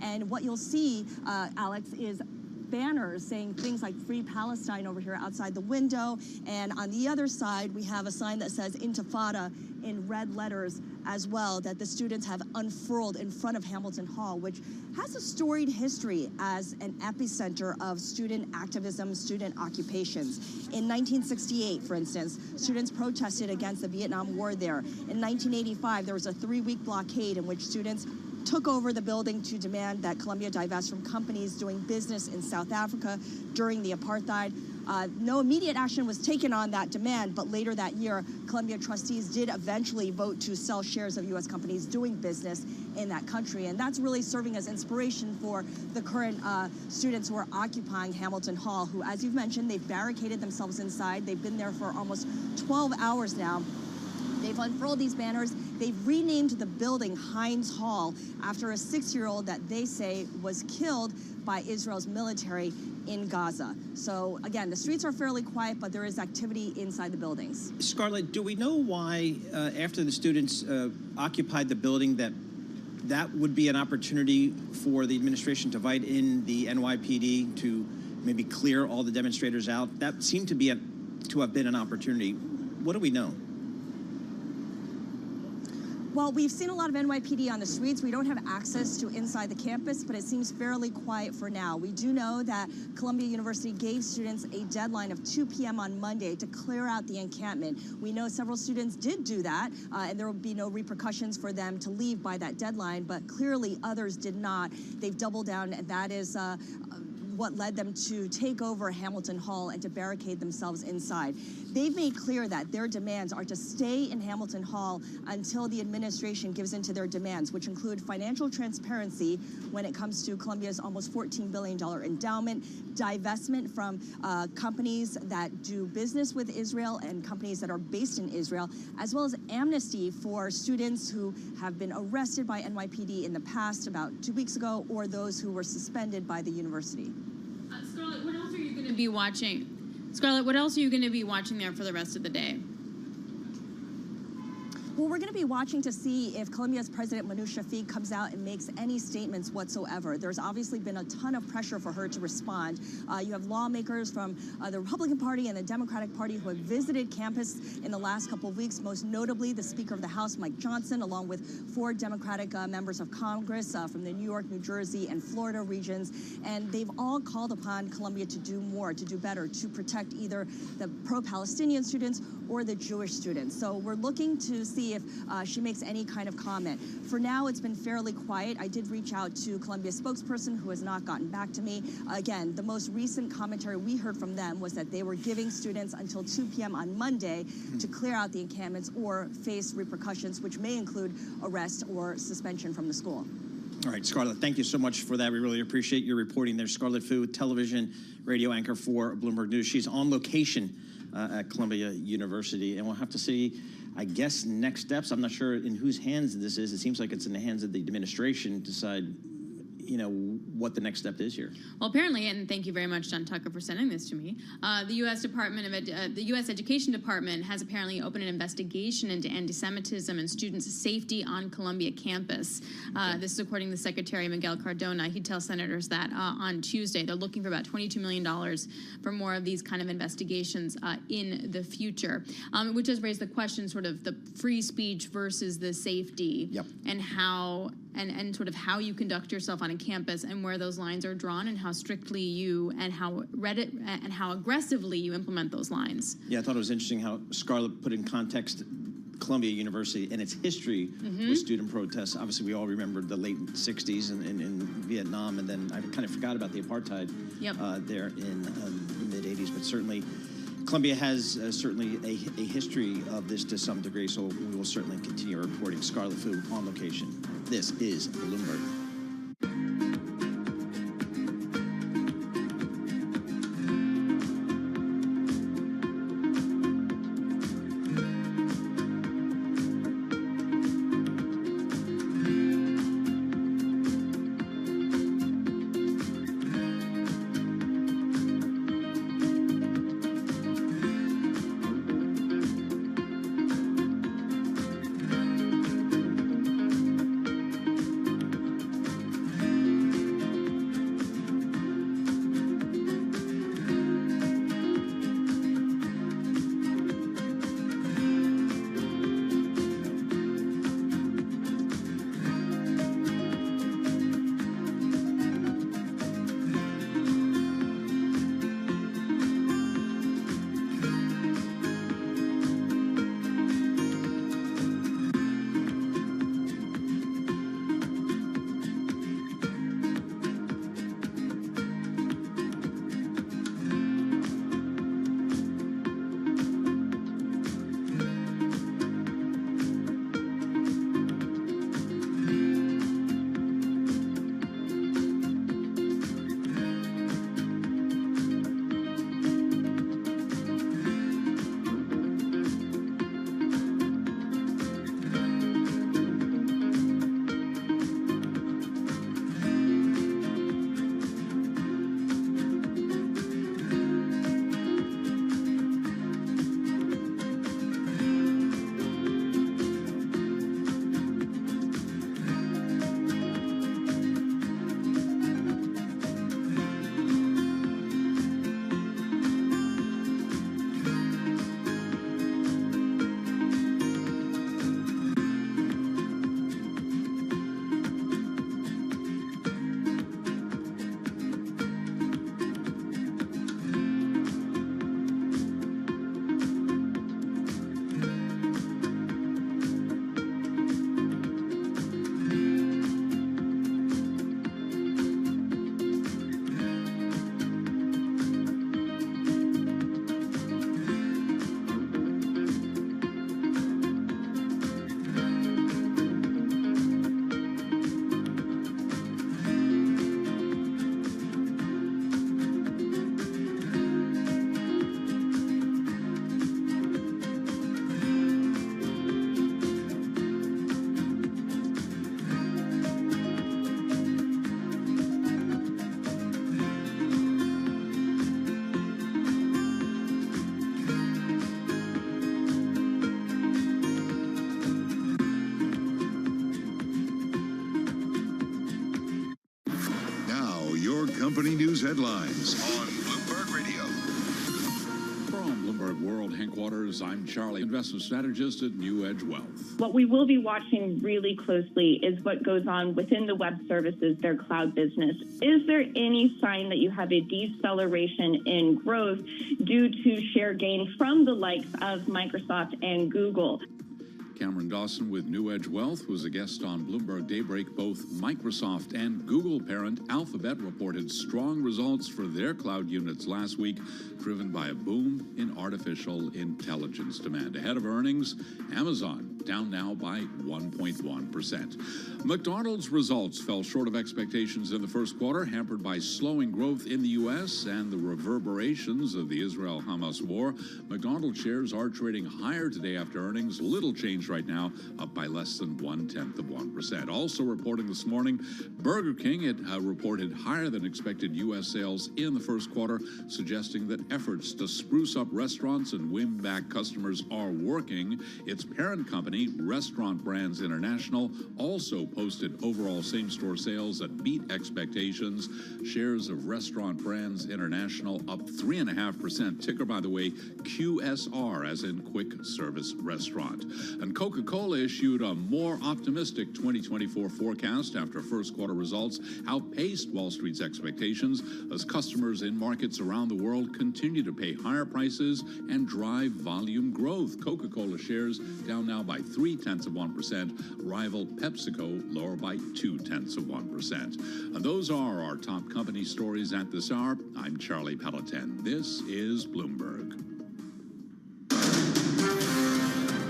And what you'll see, Alex, is banners saying things like Free Palestine over here outside the window. And on the other side, we have a sign that says Intifada in red letters as well, that the students have unfurled in front of Hamilton Hall, which has a storied history as an epicenter of student activism, student occupations. In 1968, for instance, students protested against the Vietnam War there. In 1985, there was a 3-week blockade in which students took over the building to demand that Columbia divest from companies doing business in South Africa during the apartheid. No immediate action was taken on that demand, but later that year, Columbia trustees did eventually vote to sell shares of U.S. companies doing business in that country. And that's really serving as inspiration for the current students who are occupying Hamilton Hall, who, as you've mentioned, they've barricaded themselves inside. They've been there for almost 12 hours now. They've unfurled these banners. They've renamed the building Heinz Hall after a 6-year-old that they say was killed by Israel's military in Gaza. So again, the streets are fairly quiet, but there is activity inside the buildings. Scarlett, do we know why, after the students occupied the building, that would be an opportunity for the administration to invite in the NYPD to maybe clear all the demonstrators out? That seemed to have been an opportunity. What do we know? Well, we've seen a lot of NYPD on the streets. We don't have access to inside the campus, but it seems fairly quiet for now. We do know that Columbia University gave students a deadline of 2 p.m. on Monday to clear out the encampment. We know several students did do that, and there will be no repercussions for them to leave by that deadline, but clearly others did not. They've doubled down, and that is what led them to take over Hamilton Hall and to barricade themselves inside. They've made clear that their demands are to stay in Hamilton Hall until the administration gives in to their demands, which include financial transparency when it comes to Columbia's almost $14 billion endowment, divestment from companies that do business with Israel and companies that are based in Israel, as well as amnesty for students who have been arrested by NYPD in the past, about 2 weeks ago, or those who were suspended by the university. Scarlett, what else are you going to be watching? Scarlett, what else are you going to be watching there for the rest of the day? Well, we're going to be watching to see if Columbia's president, Manu Shafiq, comes out and makes any statements whatsoever. There's obviously been a ton of pressure for her to respond. You have lawmakers from the Republican Party and the Democratic Party who have visited campus in the last couple of weeks, most notably the Speaker of the House, Mike Johnson, along with 4 Democratic members of Congress from the New York, New Jersey, and Florida regions. And they've all called upon Columbia to do more, to do better, to protect either the pro-Palestinian students or the Jewish students. So we're looking to see if she makes any kind of comment. For now, it's been fairly quiet. I did reach out to Columbia's spokesperson, who has not gotten back to me. Again, the most recent commentary we heard from them was that they were giving students until 2 p.m. on Monday to clear out the encampments or face repercussions, which may include arrest or suspension from the school. All right, Scarlett, thank you so much for that. We really appreciate your reporting there. Scarlett Fu, television radio anchor for Bloomberg News. She's on location at Columbia University, and we'll have to see, I guess, next steps. I'm not sure in whose hands this is. It seems like it's in the hands of the administration to decide, you know, what the next step is here. Well, apparently, and thank you very much, John Tucker, for sending this to me. The U.S. Education Department has apparently opened an investigation into anti-Semitism and students' safety on Columbia campus. This is according to Secretary Miguel Cardona. He tells senators that on Tuesday they're looking for about $22 million for more of these kind of investigations in the future, which does raise the question, sort of the free speech versus the safety, and how and sort of how you conduct yourself on a campus and where those lines are drawn and how strictly you and how aggressively you implement those lines. Yeah, I thought it was interesting how Scarlett put in context Columbia University and its history with student protests. Obviously, we all remember the late 60s in Vietnam, and then I kind of forgot about the apartheid there in the mid-80s, but certainly Columbia has certainly a history of this to some degree, so we will certainly continue reporting. Scarlett Fu on location. This is Bloomberg. your company news headlines on Bloomberg Radio. From Bloomberg World Headquarters, I'm Charlie, investment strategist at New Edge Wealth. What we will be watching really closely is what goes on within the web services, their cloud business. Is there any sign that you have a deceleration in growth due to share gain from the likes of Microsoft and Google? Cameron Dawson with New Edge Wealth was a guest on Bloomberg Daybreak. Both Microsoft and Google parent Alphabet reported strong results for their cloud units last week, driven by a boom in artificial intelligence demand. Ahead of earnings, Amazon down now by 1.1%. McDonald's results fell short of expectations in the first quarter, hampered by slowing growth in the U.S. and the reverberations of the Israel-Hamas war. McDonald's shares are trading higher today after earnings. Little change right now, up by less than 0.1%. Also reporting this morning, Burger King had reported higher than expected U.S. sales in the first quarter, suggesting that efforts to spruce up restaurants and win back customers are working. Its parent company, Restaurant Brands International, also posted overall same-store sales that beat expectations. Shares of Restaurant Brands International up 3.5%. Ticker, by the way, QSR, as in quick service restaurant. And Coca-Cola issued a more optimistic 2024 forecast after first quarter results outpaced Wall Street's expectations as customers in markets around the world continue to pay higher prices and drive volume growth. Coca-Cola shares down now by 0.3%. Rival PepsiCo lower by 0.2%. And those are our top company stories at this hour. I'm Charlie Pelletin. This is Bloomberg.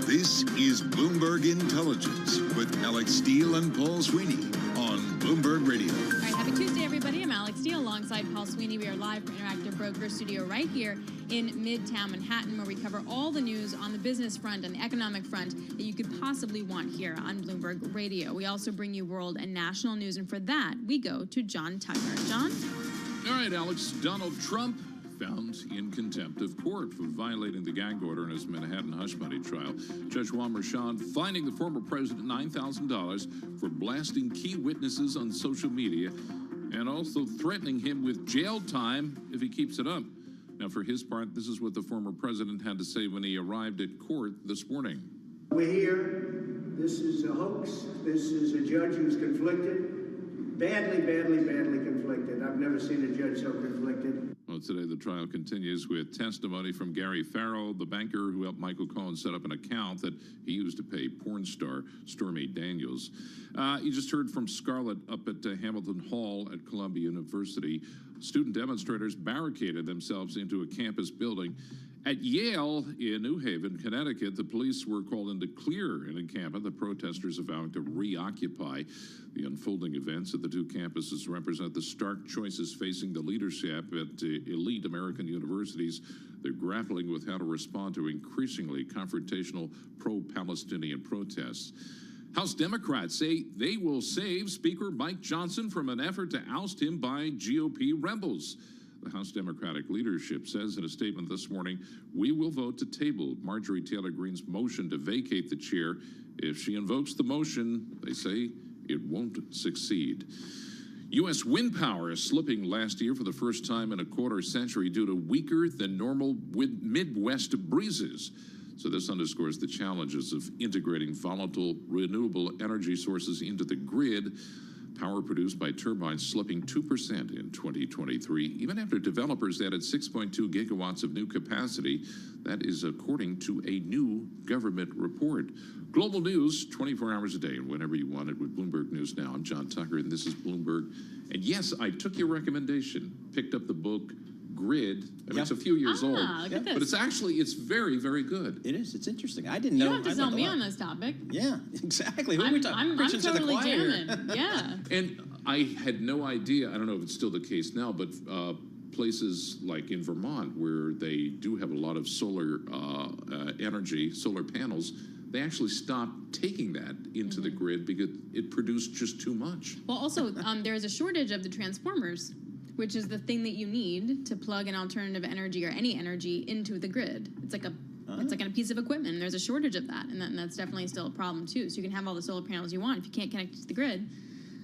This is Bloomberg Intelligence with Alex Steele and Paul Sweeney on Bloomberg Radio. All right, happy Tuesday, everybody. I'm Alex Steele alongside Paul Sweeney. We are live from Interactive Broker Studio right here in Midtown Manhattan, where we cover all the news on the business front and the economic front that you could possibly want here on Bloomberg Radio. We also bring you world and national news, and for that, we go to John Tucker. John? All right, Alex. Donald Trump found in contempt of court for violating the gag order in his Manhattan hush money trial. Judge Juan Merchan fining the former president $9,000 for blasting key witnesses on social media and also threatening him with jail time if he keeps it up. Now, for his part, this is what the former president had to say when he arrived at court this morning. We're here. This is a hoax. This is a judge who's conflicted. Badly conflicted. I've never seen a judge so conflicted. Well, today the trial continues with testimony from Gary Farrell, the banker who helped Michael Cohen set up an account that he used to pay porn star Stormy Daniels. You just heard from Scarlett up at Hamilton Hall at Columbia University. Student demonstrators barricaded themselves into a campus building. At Yale in New Haven, Connecticut, the police were called in to clear an encampment. The protesters are vowing to reoccupy. The unfolding events at the two campuses represent the stark choices facing the leadership at elite American universities. They're grappling with how to respond to increasingly confrontational pro-Palestinian protests. House Democrats say they will save Speaker Mike Johnson from an effort to oust him by GOP rebels. The House Democratic leadership says in a statement this morning, we will vote to table Marjorie Taylor Greene's motion to vacate the chair. If she invokes the motion, they say it won't succeed. U.S. wind power is slipping last year for the first time in a quarter century due to weaker than normal Midwest breezes. So this underscores the challenges of integrating volatile renewable energy sources into the grid. Power produced by turbines slipping 2% in 2023, even after developers added 6.2 gigawatts of new capacity. That is according to a new government report. Global news, 24 hours a day and whenever you want it with Bloomberg News Now. I'm John Tucker, and this is Bloomberg. And yes, I took your recommendation, picked up the book Grid. I mean, it's a few years old, Look at this. but it's very, very good. It is. It's interesting. I didn't know. You don't have to I sell learned a me lot. on this topic. Yeah, exactly. Who are we talking? I'm Preaching to the totally choir. jamming. Yeah. And I had no idea, I don't know if it's still the case now, but places like in Vermont where they do have a lot of solar energy, solar panels, they actually stopped taking that into the grid because it produced just too much. Well, also, there's a shortage of the transformers, which is the thing that you need to plug an alternative energy or any energy into the grid. It's like a piece of equipment, and there's a shortage of that, and that's definitely still a problem too. So you can have all the solar panels you want. If you can't connect to the grid,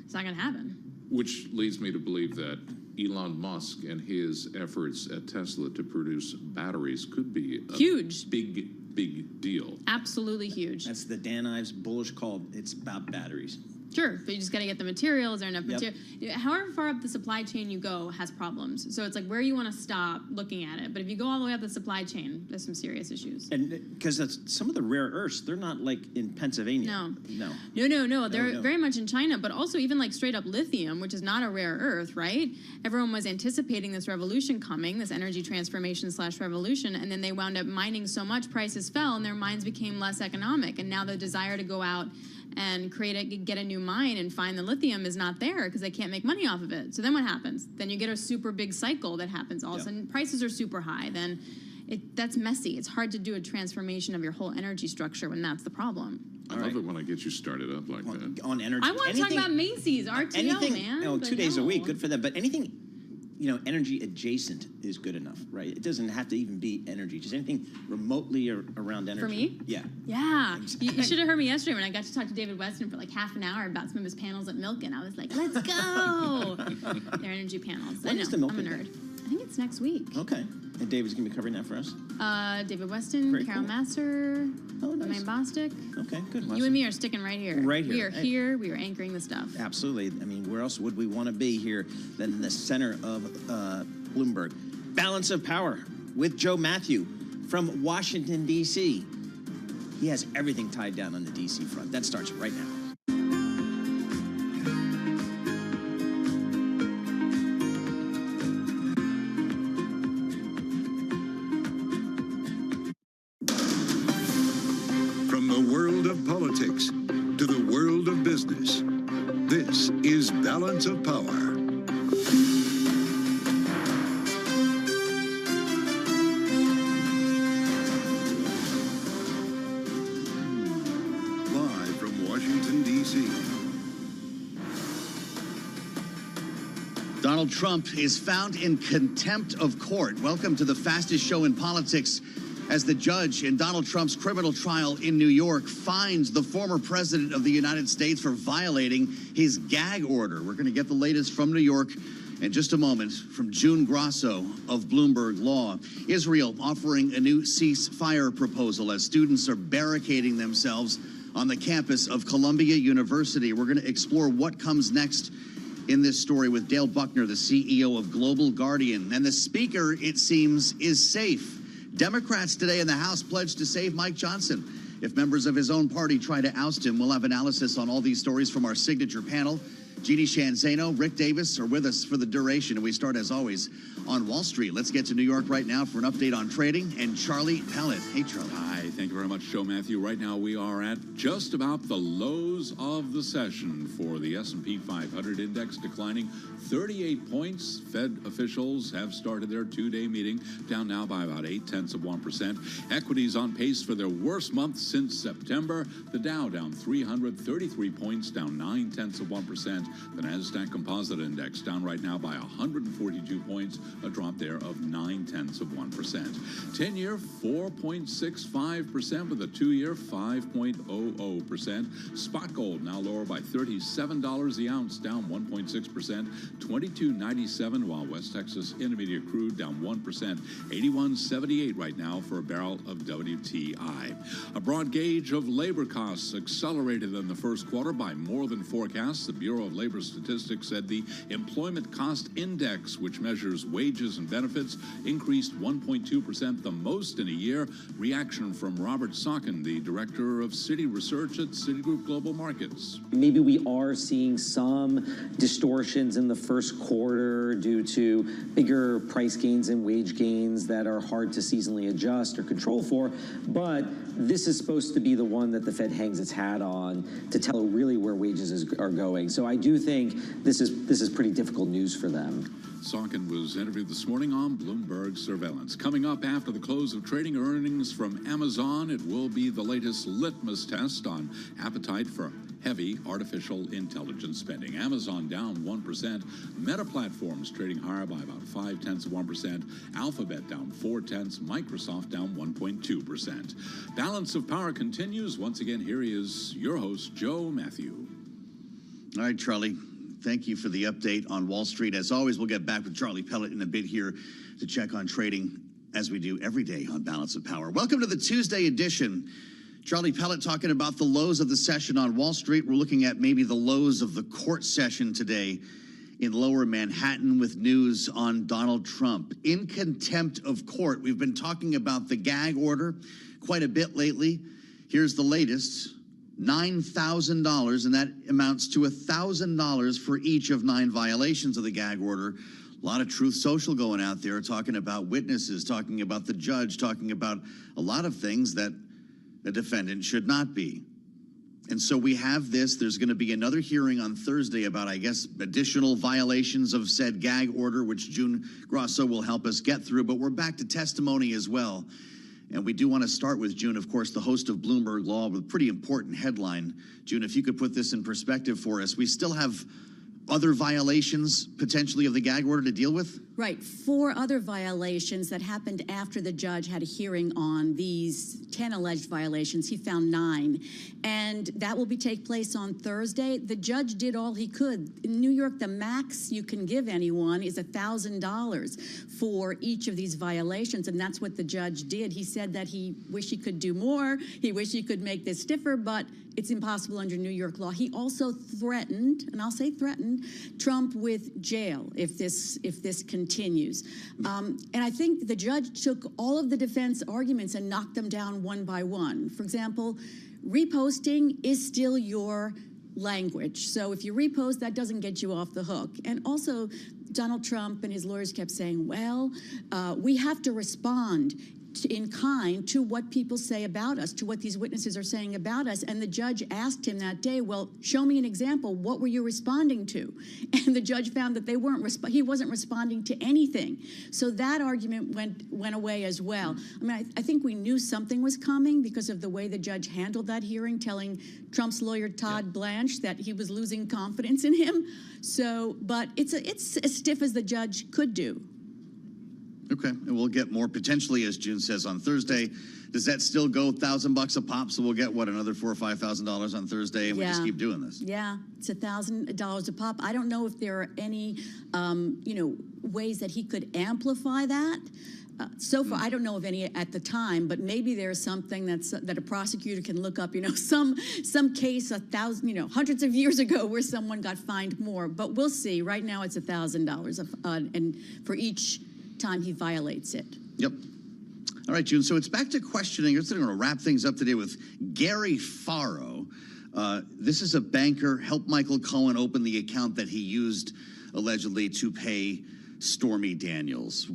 it's not going to happen. Which leads me to believe that Elon Musk and his efforts at Tesla to produce batteries could be a huge, big deal. Absolutely huge. That's the Dan Ives bullish call. It's about batteries. Sure, but you just got to get the materials. Is there enough material? However far up the supply chain you go has problems. So it's like where you want to stop looking at it. But if you go all the way up the supply chain, there's some serious issues. And because some of the rare earths, they're not like in Pennsylvania. No. They're very much in China. But also even like straight up lithium, which is not a rare earth, right? Everyone was anticipating this revolution coming, this energy transformation / revolution, and then they wound up mining so much, prices fell, and their mines became less economic. And now the desire to go out and get a new mine and find the lithium is not there because they can't make money off of it. So then what happens? Then you get a super big cycle that happens. All of a sudden, prices are super high. Then that's messy. It's hard to do a transformation of your whole energy structure when that's the problem. I love it when I get you started up like that. On energy. I want to talk about Macy's, RTO, man. No, 2 days a week, good for them. But anything, energy adjacent is good enough, right? It doesn't have to even be energy. Just anything remotely around energy. For me? Yeah. Yeah. Exactly. You should have heard me yesterday when I got to talk to David Weston for like half an hour about some of his panels at Milken. I was like, let's go. Their energy panels. When I know, is the Milken I'm a nerd. I think it's next week. Okay. And David's going to be covering that for us? David Weston, Very Carol cool. Master, nice. Maine Bostic. Okay, good. You and me are sticking right here. Right here. We are here. We are anchoring the stuff. Absolutely. I mean, where else would we want to be here than in the center of Bloomberg? Balance of Power with Joe Matthew from Washington, D.C. He has everything tied down on the D.C. front. That starts right now. From the world of politics to the world of business, this is Balance of Power. Live from Washington, D.C. Donald Trump is found in contempt of court. Welcome to the fastest show in politics, as the judge in Donald Trump's criminal trial in New York finds the former president of the United States for violating his gag order. We're going to get the latest from New York in just a moment from June Grasso of Bloomberg Law. Israel offering a new ceasefire proposal as students are barricading themselves on the campus of Columbia University. We're going to explore what comes next in this story with Dale Buckner, the CEO of Global Guardian. And the speaker, it seems, is safe. Democrats today in the House pledged to save Mike Johnson if members of his own party try to oust him. We'll have analysis on all these stories from our signature panel. Jeannie Shanzano, Rick Davis are with us for the duration, and we start, as always, on Wall Street. Let's get to New York right now for an update on trading, and Charlie Pellet. Hey, Charlie. Hi, thank you very much, Joe Matthew. Right now we are at just about the lows of the session for the S&P 500 index, declining 38 points. Fed officials have started their two-day meeting, down now by about 0.8%. Equities on pace for their worst month since September. The Dow down 333 points, down 0.9%. The NASDAQ Composite Index down right now by 142 points, a drop there of 0.9%. 10-year 4.65% with a 2-year 5.00%. Spot gold now lower by $37 the ounce, down 1.6%, $22.97, while West Texas Intermediate crude down 1%, $81.78 right now for a barrel of WTI. A broad gauge of labor costs accelerated in the first quarter by more than forecast. The Bureau of Labor Statistics said the Employment Cost Index, which measures wages and benefits, increased 1.2%, the most in a year. Reaction from Robert Socken, the director of Citi Research at Citigroup Global Markets. Maybe we are seeing some distortions in the first quarter due to bigger price gains and wage gains that are hard to seasonally adjust or control for, but this is supposed to be the one that the Fed hangs its hat on to tell really where wages are going. So I do think this is pretty difficult news for them. Socken was interviewed this morning on Bloomberg Surveillance. Coming up after the close of trading, earnings from Amazon. It will be the latest litmus test on appetite for heavy artificial intelligence spending. Amazon down 1%. Meta Platforms trading higher by about 0.5%. Alphabet down 0.4%. Microsoft down 1.2%. Balance of Power continues. Once again, here is your host, Joe Matthew. All right, Charlie. Thank you for the update on Wall Street. As always, we'll get back with Charlie Pellet in a bit here to check on trading, as we do every day on Balance of Power. Welcome to the Tuesday edition. Charlie Pellet talking about the lows of the session on Wall Street. We're looking at maybe the lows of the court session today in Lower Manhattan with news on Donald Trump. In contempt of court, we've been talking about the gag order quite a bit lately. Here's the latest. $9,000, and that amounts to $1,000 for each of 9 violations of the gag order. A lot of Truth Social going out there talking about witnesses, talking about the judge, talking about a lot of things that a defendant should not be. And so we have this. There's going to be another hearing on Thursday about, I guess, additional violations of said gag order, which June Grosso will help us get through. But we're back to testimony as well. And we do want to start with June, of course, the host of Bloomberg Law, with a pretty important headline. June, if you could put this in perspective for us, we still have other violations potentially of the gag order to deal with? Right. 4 other violations that happened after the judge had a hearing on these 10 alleged violations. He found 9. And that will take place on Thursday. The judge did all he could. In New York, the max you can give anyone is $1,000 for each of these violations. And that's what the judge did. He said that he wished he could do more. He wished he could make this stiffer, but it's impossible under New York law. He also threatened, and I'll say threatened, Trump with jail if this continues. And I think the judge took all of the defense arguments and knocked them down one by one. For example, reposting is still your language. So if you repost, that doesn't get you off the hook. And also, Donald Trump and his lawyers kept saying, well, we have to respond in kind to what people say about us, to what these witnesses are saying about us. And the judge asked him that day, well, show me an example. What were you responding to? And the judge found that he wasn't responding to anything. So that argument went away as well. I mean, I think we knew something was coming because of the way the judge handled that hearing, telling Trump's lawyer, Todd Blanche, that he was losing confidence in him. So, but it's as stiff as the judge could do. Okay, and we'll get more potentially, as June says, on Thursday. Does that still go $1,000 a pop? So we'll get another $4,000 or $5,000 on Thursday, and we just keep doing this. Yeah, it's $1,000 a pop. I don't know if there are any, ways that he could amplify that. So far, I don't know of any at the time, but maybe there's something that a prosecutor can look up. Some case 1,000, hundreds of years ago where someone got fined more. But we'll see. Right now, it's $1,000, and for each time he violates it. Yep. All right, June. So it's back to questioning. We're going to wrap things up today with Gary Faro. This is a banker. Helped Michael Cohen open the account that he used allegedly to pay Stormy Daniels.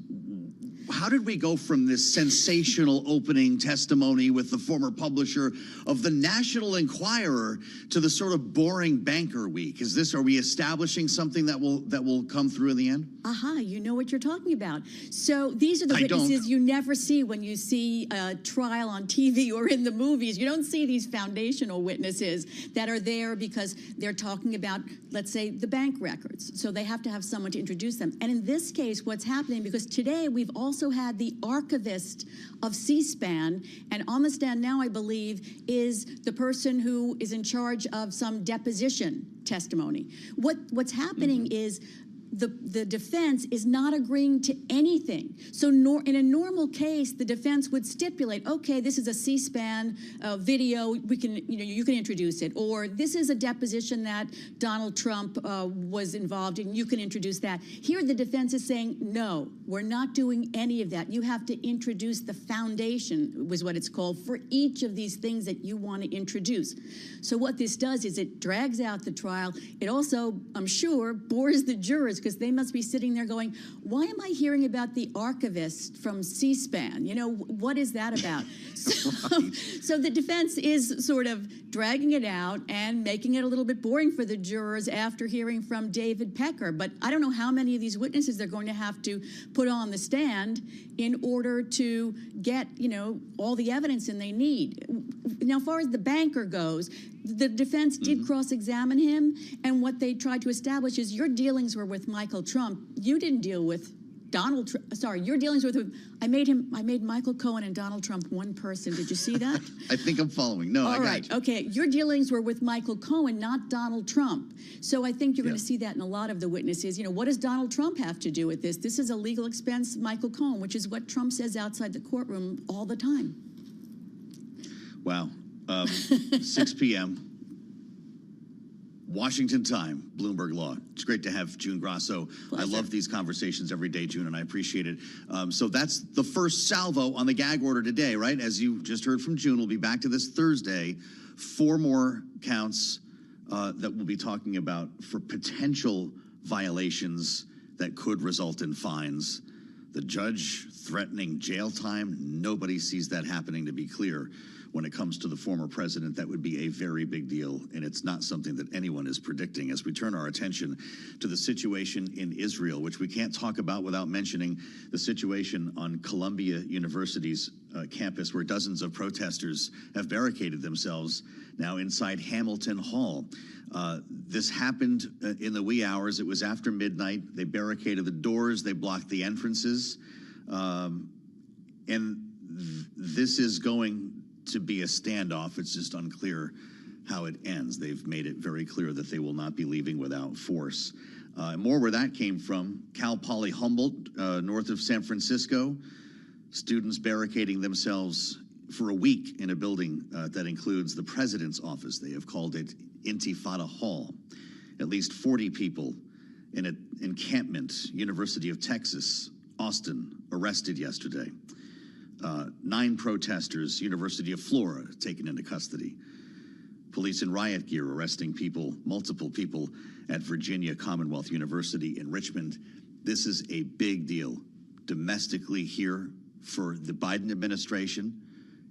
How did we go from this sensational opening testimony with the former publisher of the National Enquirer to the sort of boring banker week? Are we establishing something that will come through in the end? You know what you're talking about. So these are the witnesses you never see when you see a trial on TV or in the movies. You don't see these foundational witnesses that are there because they're talking about, let's say, the bank records. So they have to have someone to introduce them. And in this case, what's happening, because today we've also had the archivist of C-SPAN, and on the stand now, I believe, is the person who is in charge of some deposition testimony. What's happening is the defense is not agreeing to anything. So in a normal case, the defense would stipulate, okay, this is a C-SPAN video, you can introduce it. Or this is a deposition that Donald Trump was involved in, you can introduce that. Here the defense is saying, no, we're not doing any of that. You have to introduce the foundation, was what it's called, for each of these things that you want to introduce. So what this does is it drags out the trial. It also, I'm sure, bores the jurors, because they must be sitting there going, why am I hearing about the archivist from C-SPAN? What is that about? So the defense is sort of dragging it out and making it a little bit boring for the jurors after hearing from David Pecker. But I don't know how many of these witnesses they're going to have to put on the stand in order to get, all the evidence they need. Now, as far as the banker goes, the defense did cross-examine him, and what they tried to establish is your dealings were with Michael Trump. You didn't deal with Your dealings with I made Michael Cohen and Donald Trump one person. Did you see that? I think I'm following. No, All right. Okay. Your dealings were with Michael Cohen, not Donald Trump. So I think you're going to see that in a lot of the witnesses. You know, what does Donald Trump have to do with this? This is a legal expense, Michael Cohen, which is what Trump says outside the courtroom all the time. Wow. 6 p.m. Washington time, Bloomberg Law. It's great to have June Grasso. Pleasure. I love these conversations every day, June, and I appreciate it. So that's the first salvo on the gag order today, right? As you just heard from June, we'll be back to this Thursday. 4 more counts that we'll be talking about for potential violations that could result in fines. The judge threatening jail time, nobody sees that happening, to be clear. When it comes to the former president, that would be a very big deal, and it's not something that anyone is predicting. As we turn our attention to the situation in Israel, which we can't talk about without mentioning the situation on Columbia University's campus, where dozens of protesters have barricaded themselves now inside Hamilton Hall. This happened in the wee hours. It was after midnight. They barricaded the doors. They blocked the entrances. And this is going to be a standoff. It's just unclear how it ends. They've made it very clear that they will not be leaving without force. More where that came from, Cal Poly Humboldt, north of San Francisco, students barricading themselves for a week in a building that includes the president's office. They have called it Intifada Hall. At least 40 people in an encampment, University of Texas, Austin, arrested yesterday. 9 protesters, University of Florida, taken into custody. Police in riot gear arresting people, multiple people at Virginia Commonwealth University in Richmond. This is a big deal domestically here for the Biden administration,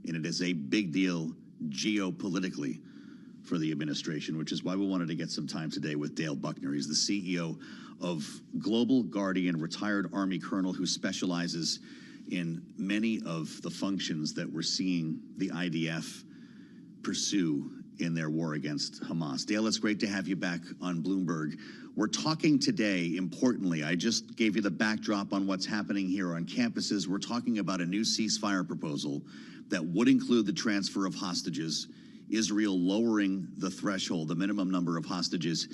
and it is a big deal geopolitically for the administration, which is why we wanted to get some time today with Dale Buckner. He's the CEO of Global Guardian, retired Army colonel who specializes in many of the functions that we're seeing the IDF pursue in their war against Hamas. Dale, it's great to have you back on Bloomberg. We're talking today, importantly, I just gave you the backdrop on what's happening here on campuses. We're talking about a new ceasefire proposal that would include the transfer of hostages, Israel lowering the threshold, the minimum number of hostages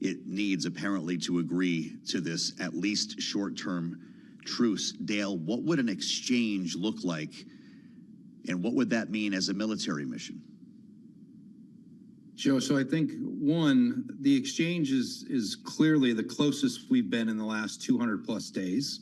it needs apparently to agree to this at least short-term truce. Dale, what would an exchange look like, and what would that mean as a military mission? Joe, so I think, one, the exchange is clearly the closest we've been in the last 200 plus days.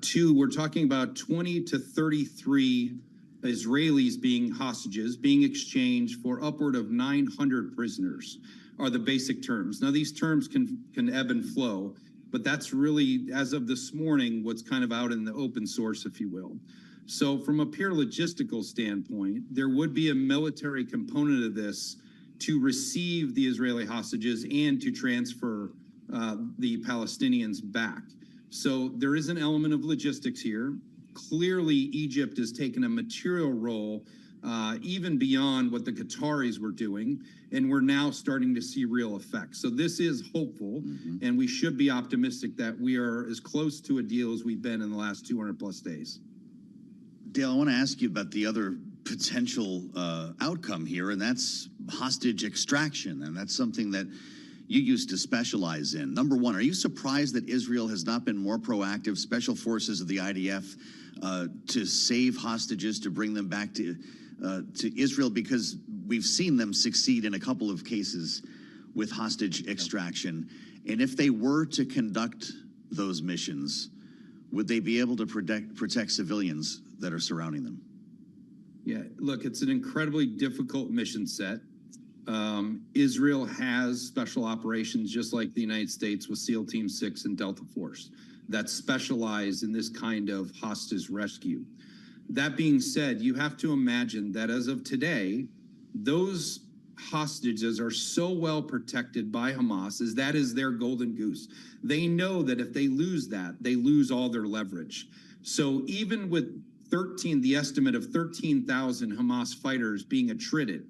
2, we're talking about 20 to 33 Israelis being hostages, being exchanged for upward of 900 prisoners are the basic terms. Now, these terms can ebb and flow, but that's really, as of this morning, what's kind of out in the open source, if you will. So from a pure logistical standpoint, there would be a military component of this to receive the Israeli hostages and to transfer the Palestinians back. So there is an element of logistics here. Clearly, Egypt has taken a material role even beyond what the Qataris were doing, and we're now starting to see real effects. So this is hopeful, and we should be optimistic that we are as close to a deal as we've been in the last 200 plus days. Dale, I want to ask you about the other potential outcome here, and that's hostage extraction, and that's something that you used to specialize in. Number one, are you surprised that Israel has not been more proactive, special forces of the IDF, to save hostages, to bring them back to Israel? Because we've seen them succeed in a couple of cases with hostage extraction. And if they were to conduct those missions, would they be able to protect civilians that are surrounding them? Yeah, look, it's an incredibly difficult mission set. Israel has special operations, just like the United States with SEAL Team 6 and Delta Force, that specialize in this kind of hostage rescue. That being said, you have to imagine that as of today, those hostages are so well protected by Hamas, as that is their golden goose. They know that if they lose that, they lose all their leverage. So even with the estimate of 13,000 Hamas fighters being attrited,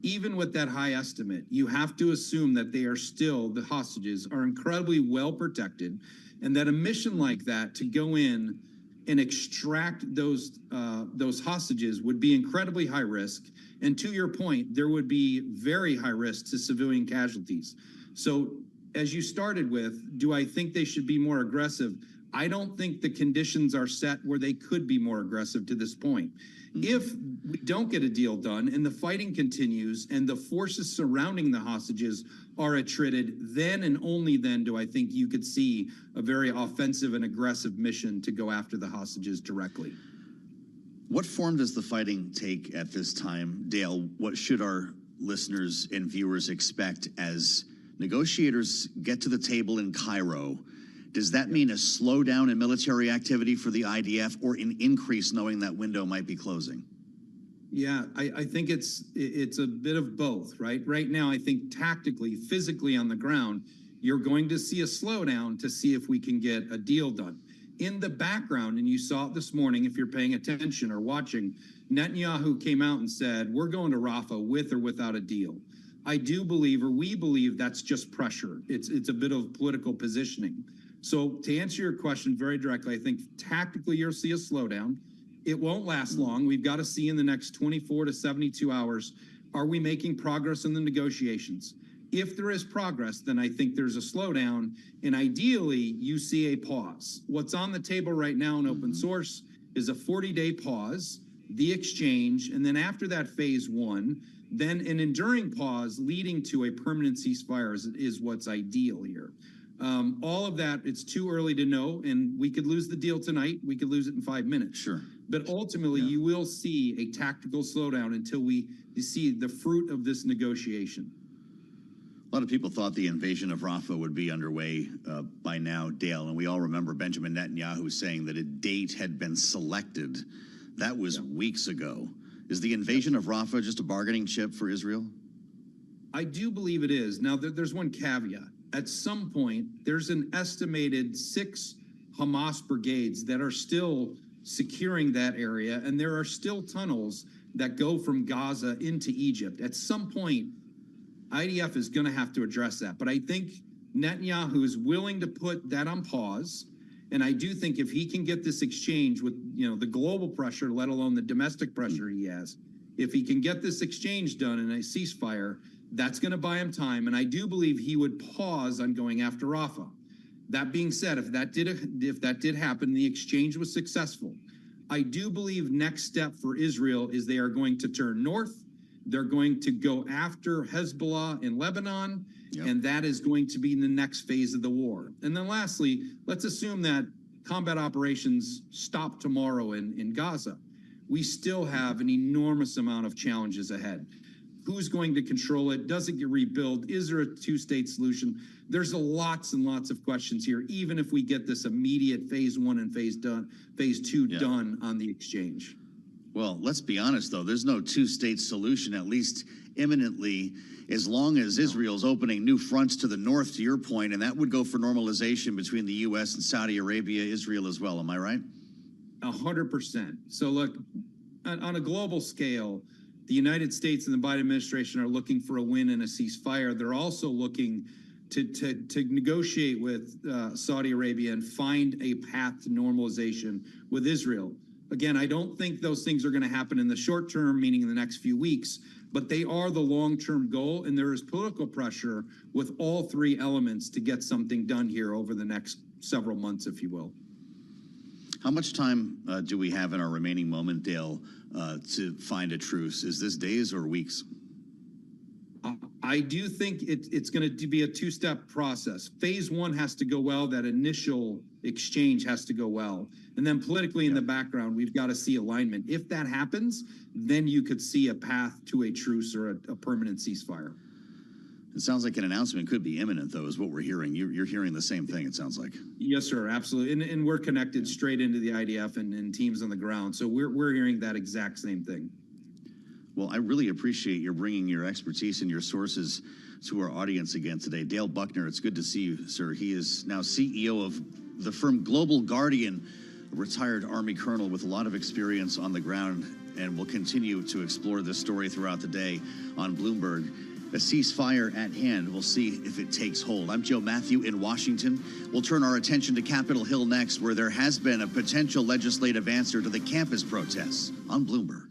even with that high estimate, you have to assume that they are still, the hostages are incredibly well protected, and that a mission like that to go in and extract those hostages would be incredibly high risk. And to your point, there would be very high risk to civilian casualties. So as you started with, do I think they should be more aggressive? I don't think the conditions are set where they could be more aggressive to this point. If we don't get a deal done and the fighting continues and the forces surrounding the hostages are attrited, then and only then do I think you could see a very offensive and aggressive mission to go after the hostages directly. What form does the fighting take at this time? Dale, what should our listeners and viewers expect as negotiators get to the table in Cairo? Does that mean a slowdown in military activity for the IDF or an increase knowing that window might be closing? Yeah, I think it's a bit of both, right? Right now, I think tactically, physically on the ground, you're going to see a slowdown to see if we can get a deal done. In the background, and you saw it this morning if you're paying attention or watching, Netanyahu came out and said, we're going to Rafah with or without a deal. I do believe, or we believe, that's just pressure. It's a bit of political positioning. So to answer your question very directly, I think tactically you'll see a slowdown. It won't last long. We've got to see in the next 24 to 72 hours, are we making progress in the negotiations? If there is progress, then I think there's a slowdown, and ideally you see a pause. What's on the table right now in open source is a 40-day pause, the exchange, and then after that phase one, then an enduring pause leading to a permanent ceasefire is what's ideal here. All of that, it's too early to know, and we could lose the deal tonight. We could lose it in 5 minutes. Sure. But ultimately, you will see a tactical slowdown until you see the fruit of this negotiation. A lot of people thought the invasion of Rafah would be underway by now, Dale, and we all remember Benjamin Netanyahu saying that a date had been selected. That was weeks ago. Is the invasion of Rafah just a bargaining chip for Israel? I do believe it is. Now, there's one caveat. At some point, there's an estimated 6 Hamas brigades that are still securing that area, and there are still tunnels that go from Gaza into Egypt. At some point, IDF is going to have to address that. But I think Netanyahu is willing to put that on pause, and I do think if he can get this exchange with the global pressure, let alone the domestic pressure he has, if he can get this exchange done in a ceasefire, that's going to buy him time, and I do believe he would pause on going after Rafah. That being said, if that did happen, the exchange was successful, I do believe next step for Israel is they are going to turn north. They're going to go after Hezbollah in Lebanon, and that is going to be the next phase of the war. And then lastly, let's assume that combat operations stop tomorrow in Gaza. We still have an enormous amount of challenges ahead. Who's going to control it? Does it get rebuilt? Is there a two-state solution? There's lots and lots of questions here, even if we get this immediate phase one and phase two done on the exchange. Well, let's be honest, though. There's no two-state solution, at least imminently, as long as Israel's opening new fronts to the north, to your point, and that would go for normalization between the U.S. and Saudi Arabia, Israel as well. Am I right? 100%. So look, on a global scale, the United States and the Biden administration are looking for a win and a ceasefire. They're also looking to negotiate with Saudi Arabia and find a path to normalization with Israel. Again, I don't think those things are going to happen in the short term, meaning in the next few weeks, but they are the long-term goal, and there is political pressure with all three elements to get something done here over the next several months, if you will. How much time do we have in our remaining moment, Dale, to find a truce? Is this days or weeks? I do think it's going to be a two-step process. Phase one has to go well. That initial exchange has to go well. And then politically in the background, we've got to see alignment. If that happens, then you could see a path to a truce or a permanent ceasefire. It sounds like an announcement could be imminent, though, is what we're hearing. You're hearing the same thing, it sounds like. Yes, sir, absolutely. And we're connected straight into the IDF and teams on the ground. So we're hearing that exact same thing. Well, I really appreciate your bringing your expertise and your sources to our audience again today. Dale Buckner, it's good to see you, sir. He is now CEO of the firm Global Guardian, a retired Army colonel with a lot of experience on the ground, and we'll continue to explore this story throughout the day on Bloomberg. A ceasefire at hand. We'll see if it takes hold. I'm Joe Matthew in Washington. We'll turn our attention to Capitol Hill next, where there has been a potential legislative answer to the campus protests on Bloomberg.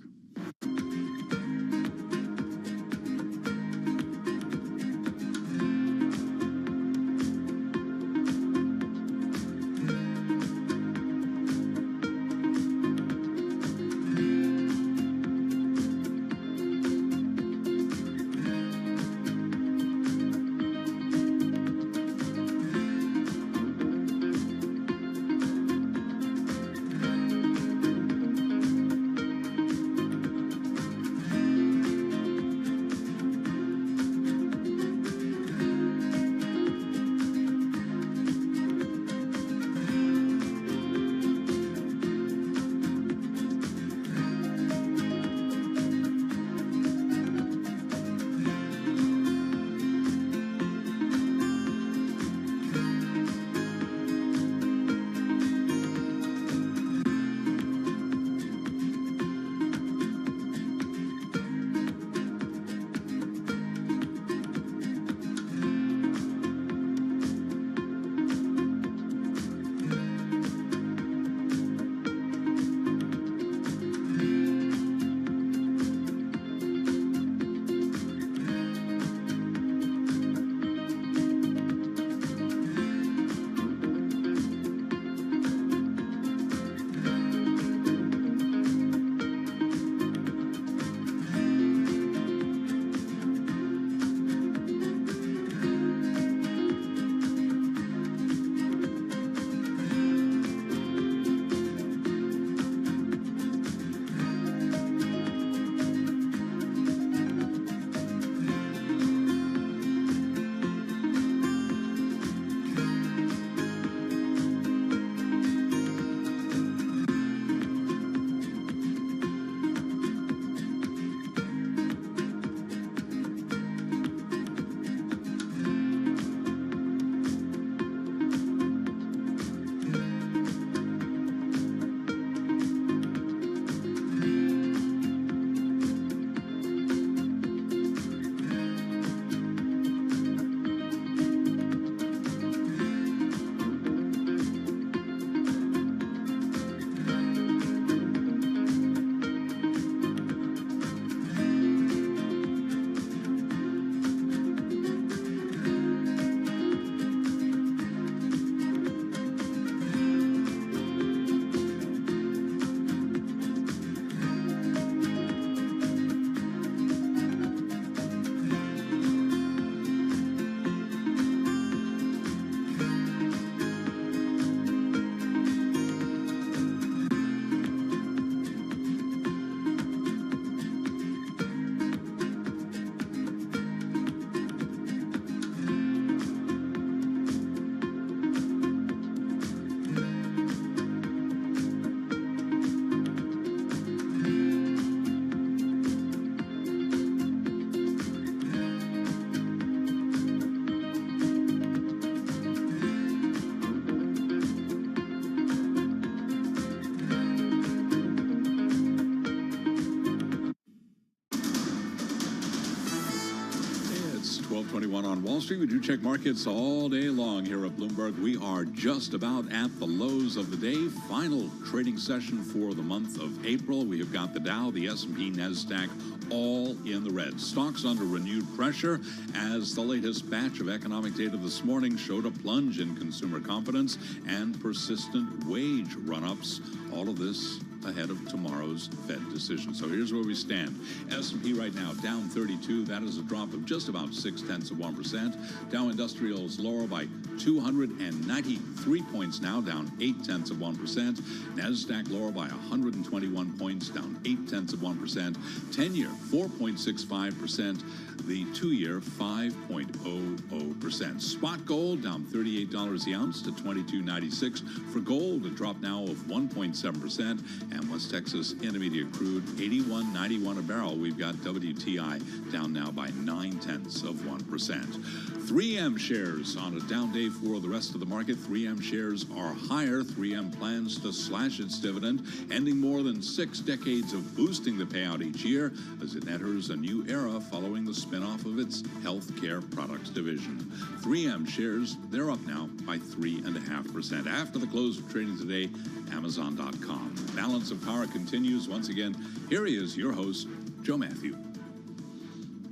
On Wall Street, we do check markets all day long here at Bloomberg. We are just about at the lows of the day. Final trading session for the month of April. We have got the Dow, the S&P, NASDAQ, all in the red. Stocks under renewed pressure as the latest batch of economic data this morning showed a plunge in consumer confidence and persistent wage run-ups. All of this ahead of tomorrow's Fed decision. So here's where we stand. S&P right now down 32. That is a drop of just about 0.6%. Dow Industrials lower by 293 points now, down 0.8%. NASDAQ lower by 121 points, down 0.8%. 10-year 4.65%. The 2-year 5.00%. Spot gold down $38 the ounce to $22.96. For gold, a drop now of 1.7%. And West Texas Intermediate crude, 81.91 a barrel. We've got WTI down now by 0.9%. 3M shares on a down day for the rest of the market. 3M shares are higher. 3M plans to slash its dividend, ending more than 6 decades of boosting the payout each year as it enters a new era following the spinoff of its healthcare products division. 3M shares, they're up now by 3.5%. After the close of trading today, Amazon.com. Balance of Power continues. Once again, here he is, your host, Joe Matthew.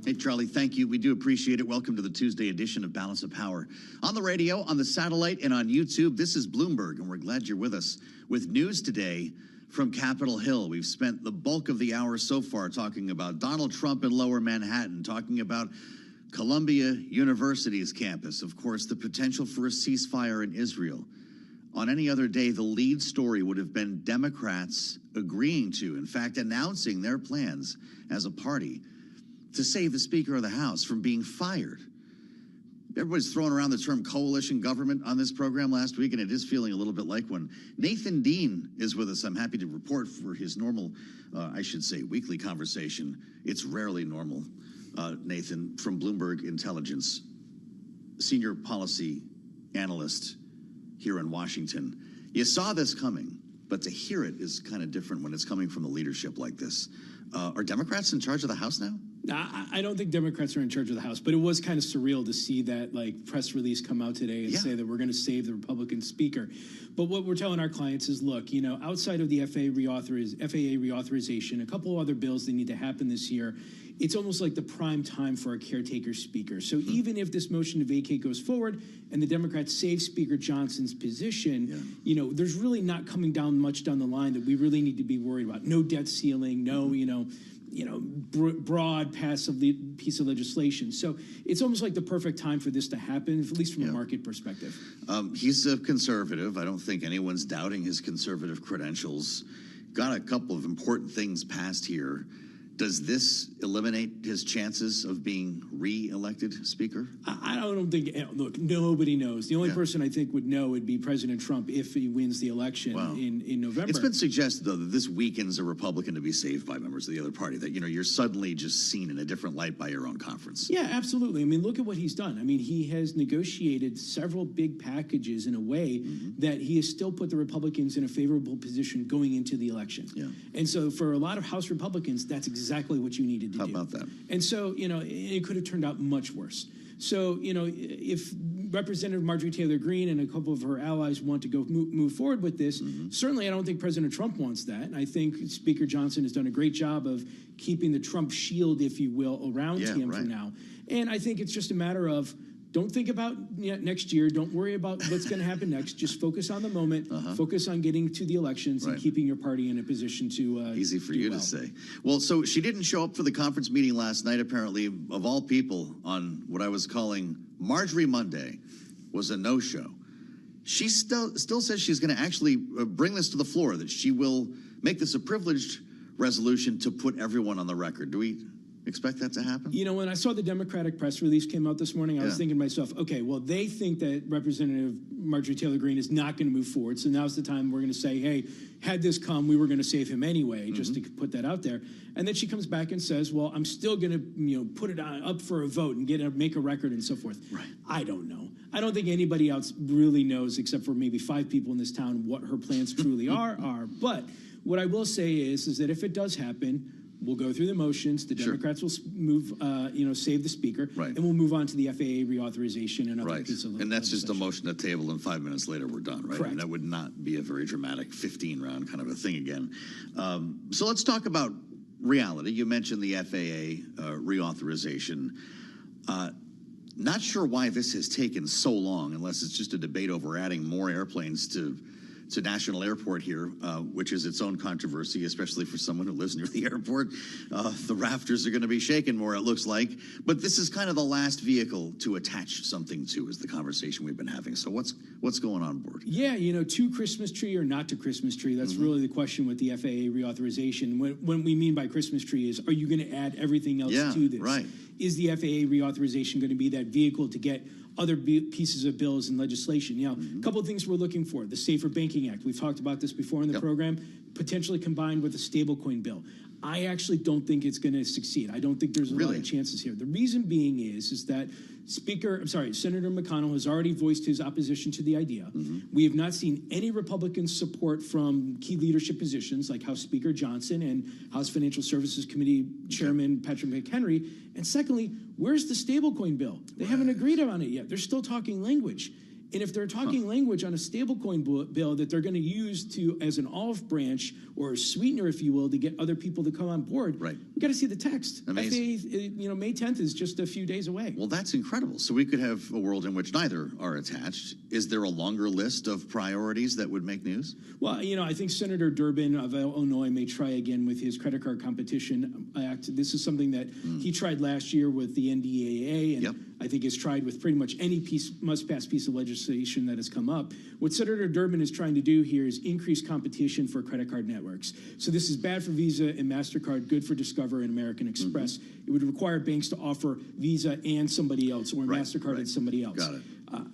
Hey, Charlie, thank you. We do appreciate it. Welcome to the Tuesday edition of Balance of Power. On the radio, on the satellite, and on YouTube, this is Bloomberg, and we're glad you're with us. With news today from Capitol Hill, we've spent the bulk of the hour so far talking about Donald Trump in Lower Manhattan, talking about Columbia University's campus, of course, the potential for a ceasefire in Israel. On any other day, the lead story would have been Democrats agreeing to, in fact, announcing their plans as a party to save the Speaker of the House from being fired. Everybody's throwing around the term coalition government on this program last week, and it is feeling a little bit like one. Nathan Dean is with us. I'm happy to report for his normal, I should say, weekly conversation. It's rarely normal. Nathan, from Bloomberg Intelligence, senior policy analyst here in Washington. You saw this coming, but to hear it is kind of different when it's coming from the leadership like this. Are Democrats in charge of the House now? I don't think Democrats are in charge of the House, but it was kind of surreal to see that press release come out today and say that we're going to save the Republican speaker. But what we're telling our clients is, look, outside of the FAA reauthorization, a couple of other bills that need to happen this year, it's almost like the prime time for a caretaker speaker. So even if this motion to vacate goes forward and the Democrats save Speaker Johnson's position, there's really not coming down much down the line that we really need to be worried about. No debt ceiling, no, broad piece of legislation. So it's almost like the perfect time for this to happen, at least from a market perspective. He's a conservative. I don't think anyone's doubting his conservative credentials. Got a couple of important things passed here. Does this eliminate his chances of being re-elected Speaker? I don't think, look, nobody knows. The only person I think would know would be President Trump if he wins the election in November. It's been suggested, though, that this weakens a Republican to be saved by members of the other party, that, you're suddenly just seen in a different light by your own conference. Yeah, absolutely. I mean, look at what he's done. I mean, he has negotiated several big packages in a way that he has still put the Republicans in a favorable position going into the election. Yeah. And so for a lot of House Republicans, that's exactly what you needed to do. How about that? And so, it could have turned out much worse. So, if Representative Marjorie Taylor Greene and a couple of her allies want to go move forward with this, certainly I don't think President Trump wants that. And I think Speaker Johnson has done a great job of keeping the Trump shield, if you will, around him for now. And I think it's just a matter of, don't think about next year. Don't worry about what's going to happen next. Just focus on the moment. Focus on getting to the elections and keeping your party in a position to easy for you to say. Well, so she didn't show up for the conference meeting last night, apparently, of all people, on what I was calling Marjorie Monday, was a no-show. She still says she's going to actually bring this to the floor, that she will make this a privileged resolution to put everyone on the record. Do we expect that to happen? When I saw the Democratic press release came out this morning, I was thinking to myself, okay, well, they think that Representative Marjorie Taylor Greene is not going to move forward. So now's the time we're going to say, hey, had this come, we were going to save him anyway, just to put that out there. And then she comes back and says, well, I'm still going to, put it up for a vote and make a record and so forth. Right. I don't know. I don't think anybody else really knows, except for maybe 5 people in this town, what her plans truly are. But what I will say is that if it does happen, we'll go through the motions. The Democrats will move, save the speaker, and we'll move on to the FAA reauthorization and other pieces of and that's just a motion to table, and 5 minutes later we're done, right? Correct. And that would not be a very dramatic 15-round kind of a thing again. So let's talk about reality. You mentioned the FAA reauthorization. Not sure why this has taken so long, unless it's just a debate over adding more airplanes to National Airport here, which is its own controversy, especially for someone who lives near the airport. The rafters are going to be shaking more, it looks like. But this is kind of the last vehicle to attach something to, is the conversation we've been having. So what's going on board? Yeah, to Christmas tree or not to Christmas tree, that's really the question with the FAA reauthorization. What we mean by Christmas tree is, are you going to add everything else to this? Is the FAA reauthorization going to be that vehicle to get other pieces of bills and legislation. Now, a couple of things we're looking for. The Safer Banking Act. We've talked about this before in the program, potentially combined with a stablecoin bill. I actually don't think it's going to succeed. I don't think there's a lot of chances here. The reason being is that Senator McConnell has already voiced his opposition to the idea. We have not seen any Republican support from key leadership positions like House Speaker Johnson and House Financial Services Committee Chairman Patrick McHenry. And secondly, where's the stablecoin bill? They haven't agreed on it yet. They're still talking language. And if they're talking language on a stablecoin bill that they're going to use as an olive branch or a sweetener, if you will, to get other people to come on board, we got to see the text. Amazing. May 10th is just a few days away. Well, that's incredible. So we could have a world in which neither are attached. Is there a longer list of priorities that would make news? Well, I think Senator Durbin of Illinois may try again with his Credit Card Competition Act. This is something that he tried last year with the NDAA, and I think has tried with pretty much any must-pass piece of legislation that has come up. What Senator Durbin is trying to do here is increase competition for credit card networks. So this is bad for Visa and MasterCard, good for Discover and American Express. It would require banks to offer Visa and somebody else, or MasterCard and somebody else. Got it.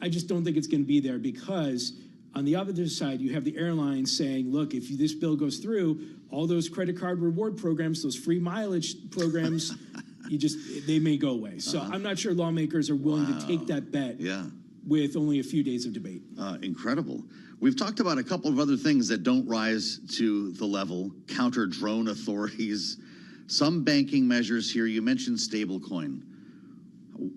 I just don't think it's going to be there because on the other side, you have the airlines saying, look, if this bill goes through, all those credit card reward programs, those free mileage programs, they may go away. So I'm not sure lawmakers are willing to take that bet with only a few days of debate. Incredible. We've talked about a couple of other things that don't rise to the level, counter drone authorities, some banking measures here. You mentioned stablecoin.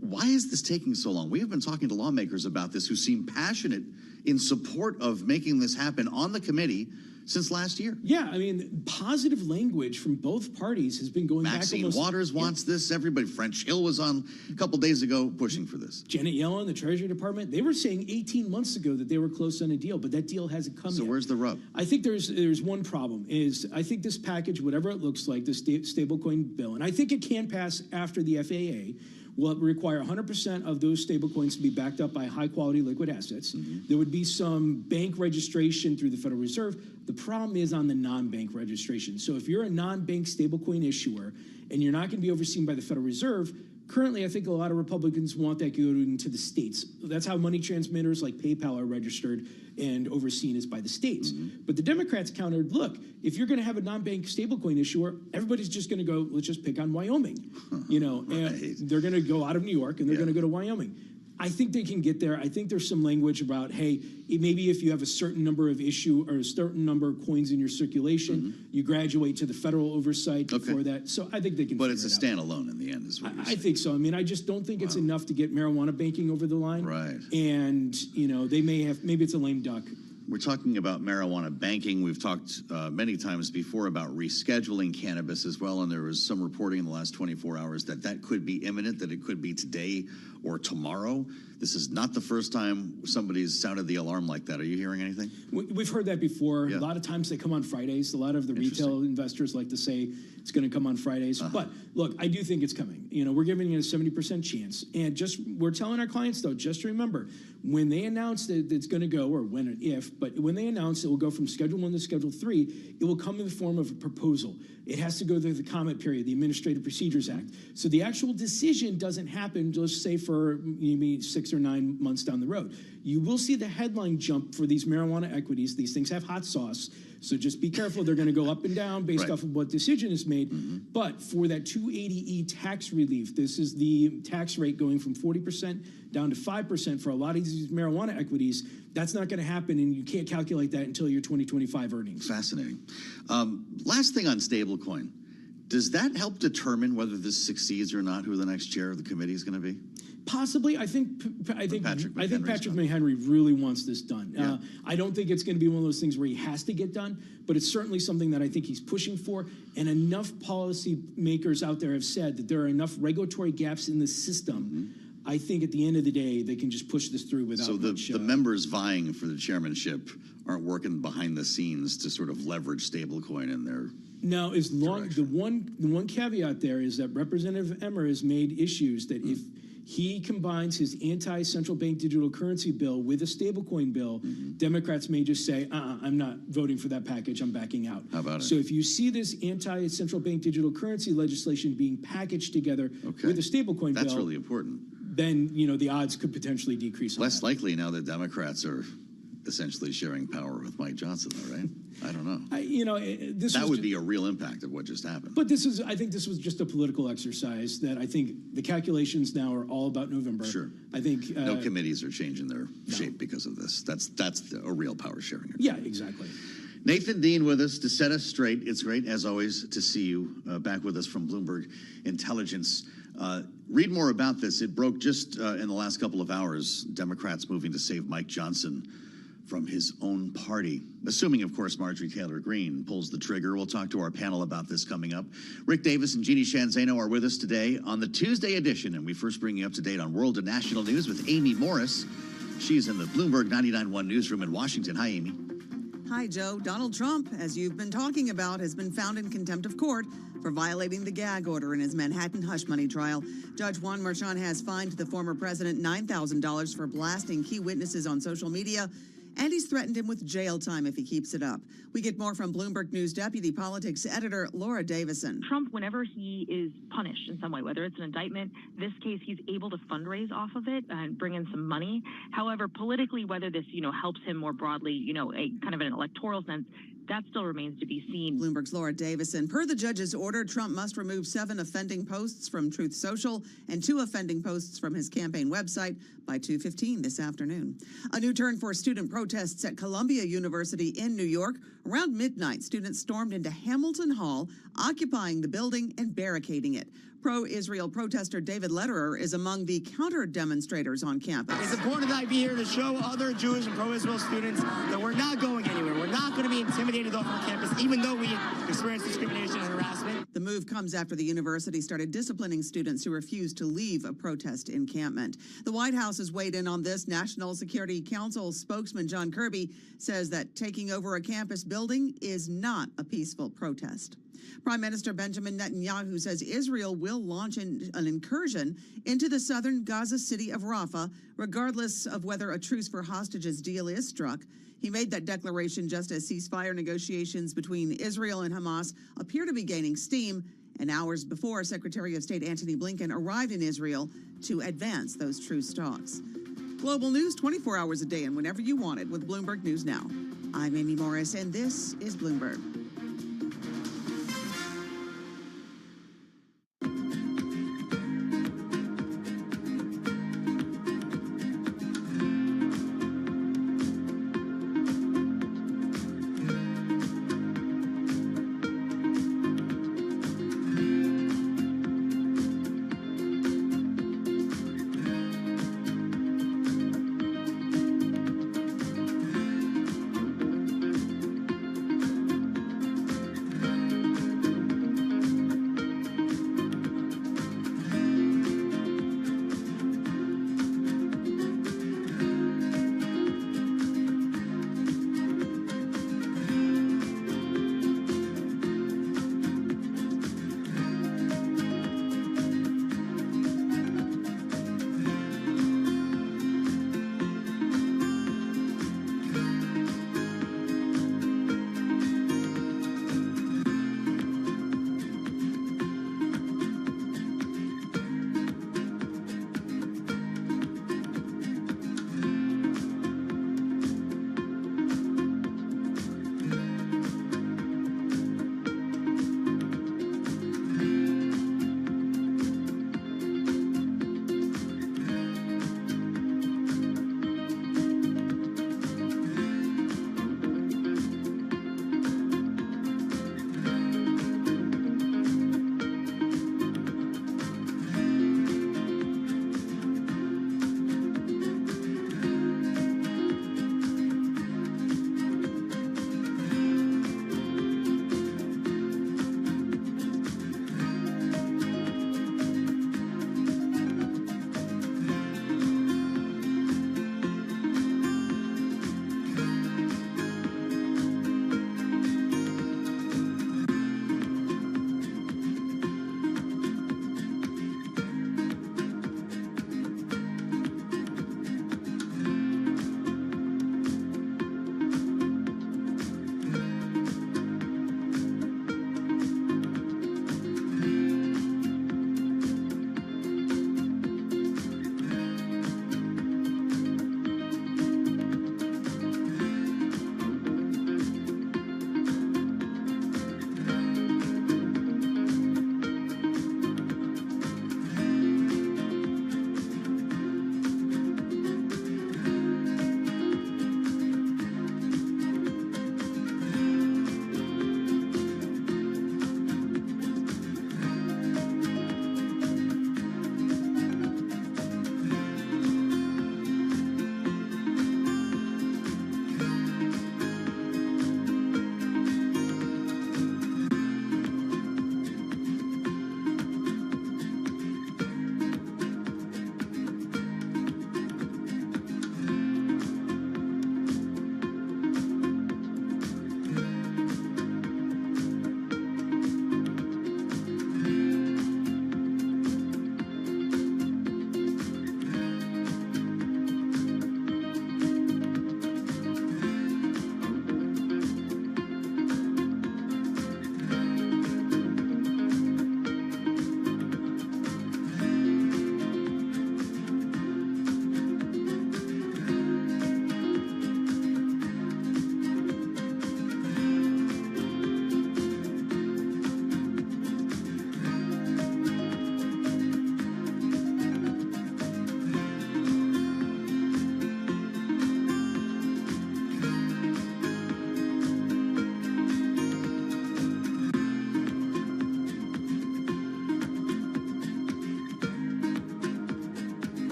Why is this taking so long? We have been talking to lawmakers about this who seem passionate in support of making this happen on the committee since last year. Yeah, I mean, positive language from both parties has been going Maxine back almost... Waters wants this. Everybody, French Hill was on a couple days ago pushing for this. Janet Yellen, the Treasury Department, they were saying 18 months ago that they were close on a deal, but that deal hasn't come yet. So where's the rub? I think there's one problem, is I think this package, whatever it looks like, this stablecoin bill, and I think it can pass after the FAA, will require 100% of those stablecoins to be backed up by high-quality liquid assets. There would be some bank registration through the Federal Reserve. The problem is on the non-bank registration. So if you're a non-bank stablecoin issuer and you're not going to be overseen by the Federal Reserve, currently I think a lot of Republicans want that going to the states. That's how money transmitters like PayPal are registered and overseen is by the states. But the Democrats countered, look, if you're going to have a non-bank stablecoin issuer, everybody's just going to go, let's just pick on Wyoming. And they're going to go out of New York and they're going to go to Wyoming. I think they can get there. I think there's some language about, hey, maybe if you have a certain number of issue or a certain number of coins in your circulation, you graduate to the federal oversight before that. So I think they can. But it's a standalone in the end, is what you're saying. I think so. I mean, I just don't think it's enough to get marijuana banking over the line. Right. And they maybe it's a lame duck. We're talking about marijuana banking. We've talked many times before about rescheduling cannabis as well, and there was some reporting in the last 24 hours that could be imminent, that it could be today or tomorrow. This is not the first time somebody's sounded the alarm like that. Are you hearing anything? We've heard that before. A lot of times they come on Fridays. A lot of the retail investors like to say it's going to come on Fridays. But look, I do think it's coming. We're giving it a 70% chance. And we're telling our clients, though, just remember, when they announce that it's going to go, or when and if, but when they announce it will go from Schedule 1 to Schedule 3, it will come in the form of a proposal. It has to go through the comment period, the Administrative Procedures Act. So the actual decision doesn't happen, let's say, for maybe 6 or 9 months down the road. You will see the headline jump for these marijuana equities. These things have hot sauce. So just be careful. They're going to go up and down based off of what decision is made. But for that 280E tax relief, this is the tax rate going from 40% down to 5% for a lot of these marijuana equities. That's not going to happen, and you can't calculate that until your 2025 earnings. Fascinating. Last thing on stablecoin. Does that help determine whether this succeeds or not, who the next chair of the committee is going to be? Possibly. I think Patrick McHenry really wants this done. I don't think it's going to be one of those things where he has to get done, but it's certainly something that I think he's pushing for. And enough policy makers out there have said that there are enough regulatory gaps in the system. I think at the end of the day, they can just push this through without much... So the members vying for the chairmanship aren't working behind the scenes to sort of leverage stablecoin in their... No, as long the one caveat there is that Representative Emmer has made issues that if he combines his anti-central bank digital currency bill with a stablecoin bill, Democrats may just say, I'm not voting for that package, I'm backing out. How about it? So if you see this anti-central bank digital currency legislation being packaged together with a stablecoin bill... That's really important. then the odds could potentially decrease. Less likely now that Democrats are essentially sharing power with Mike Johnson, though, right? I don't know. That would be a real impact of what just happened. But I think this was just a political exercise that I think the calculations now are all about November. Sure. I think no committees are changing their shape because of this. That's a real power sharing. Yeah, exactly. Nathan Dean with us to set us straight. It's great, as always, to see you back with us from Bloomberg Intelligence. Read more about this. It broke just in the last couple of hours. Democrats moving to save Mike Johnson from his own party, assuming, of course, Marjorie Taylor Greene pulls the trigger. We'll talk to our panel about this coming up. Rick Davis and Jeannie Shanzano are with us today on the Tuesday edition, and we first bring you up to date on world and national news with Amy Morris. She's in the Bloomberg 99.1 newsroom in Washington. Hi, Amy. Hi, Joe. Donald Trump, as you've been talking about, has been found in contempt of court for violating the gag order in his Manhattan hush money trial. Judge Juan Merchan has fined the former president $9,000 for blasting key witnesses on social media, and he's threatened him with jail time if he keeps it up. We get more from Bloomberg News Deputy Politics Editor Laura Davison. Trump, whenever he is punished in some way, whether it's an indictment, this case, he's able to fundraise off of it and bring in some money. However, politically, whether this, helps him more broadly, a kind of an electoral sense, that still remains to be seen. Bloomberg's Laura Davison. Per the judge's order, Trump must remove 7 offending posts from Truth Social and 2 offending posts from his campaign website by 2:15 this afternoon. A new turn for student protests at Columbia University in New York. Around midnight, students stormed into Hamilton Hall, occupying the building and barricading it. Pro-Israel protester David Lederer is among the counter-demonstrators on campus. It's important that I be here to show other Jewish and pro-Israel students that we're not going anywhere. We're not going to be intimidated off our campus, even though we experience discrimination and harassment. The move comes after the university started disciplining students who refused to leave a protest encampment. The White House has weighed in on this. National Security Council spokesman John Kirby says that taking over a campus building is not a peaceful protest. Prime Minister Benjamin Netanyahu says Israel will launch an incursion into the southern Gaza city of Rafah, regardless of whether a truce for hostages deal is struck. He made that declaration just as ceasefire negotiations between Israel and Hamas appear to be gaining steam, and hours before Secretary of State Antony Blinken arrived in Israel to advance those truce talks. Global news 24 hours a day and whenever you want it with Bloomberg News Now. I'm Amy Morris, and this is Bloomberg.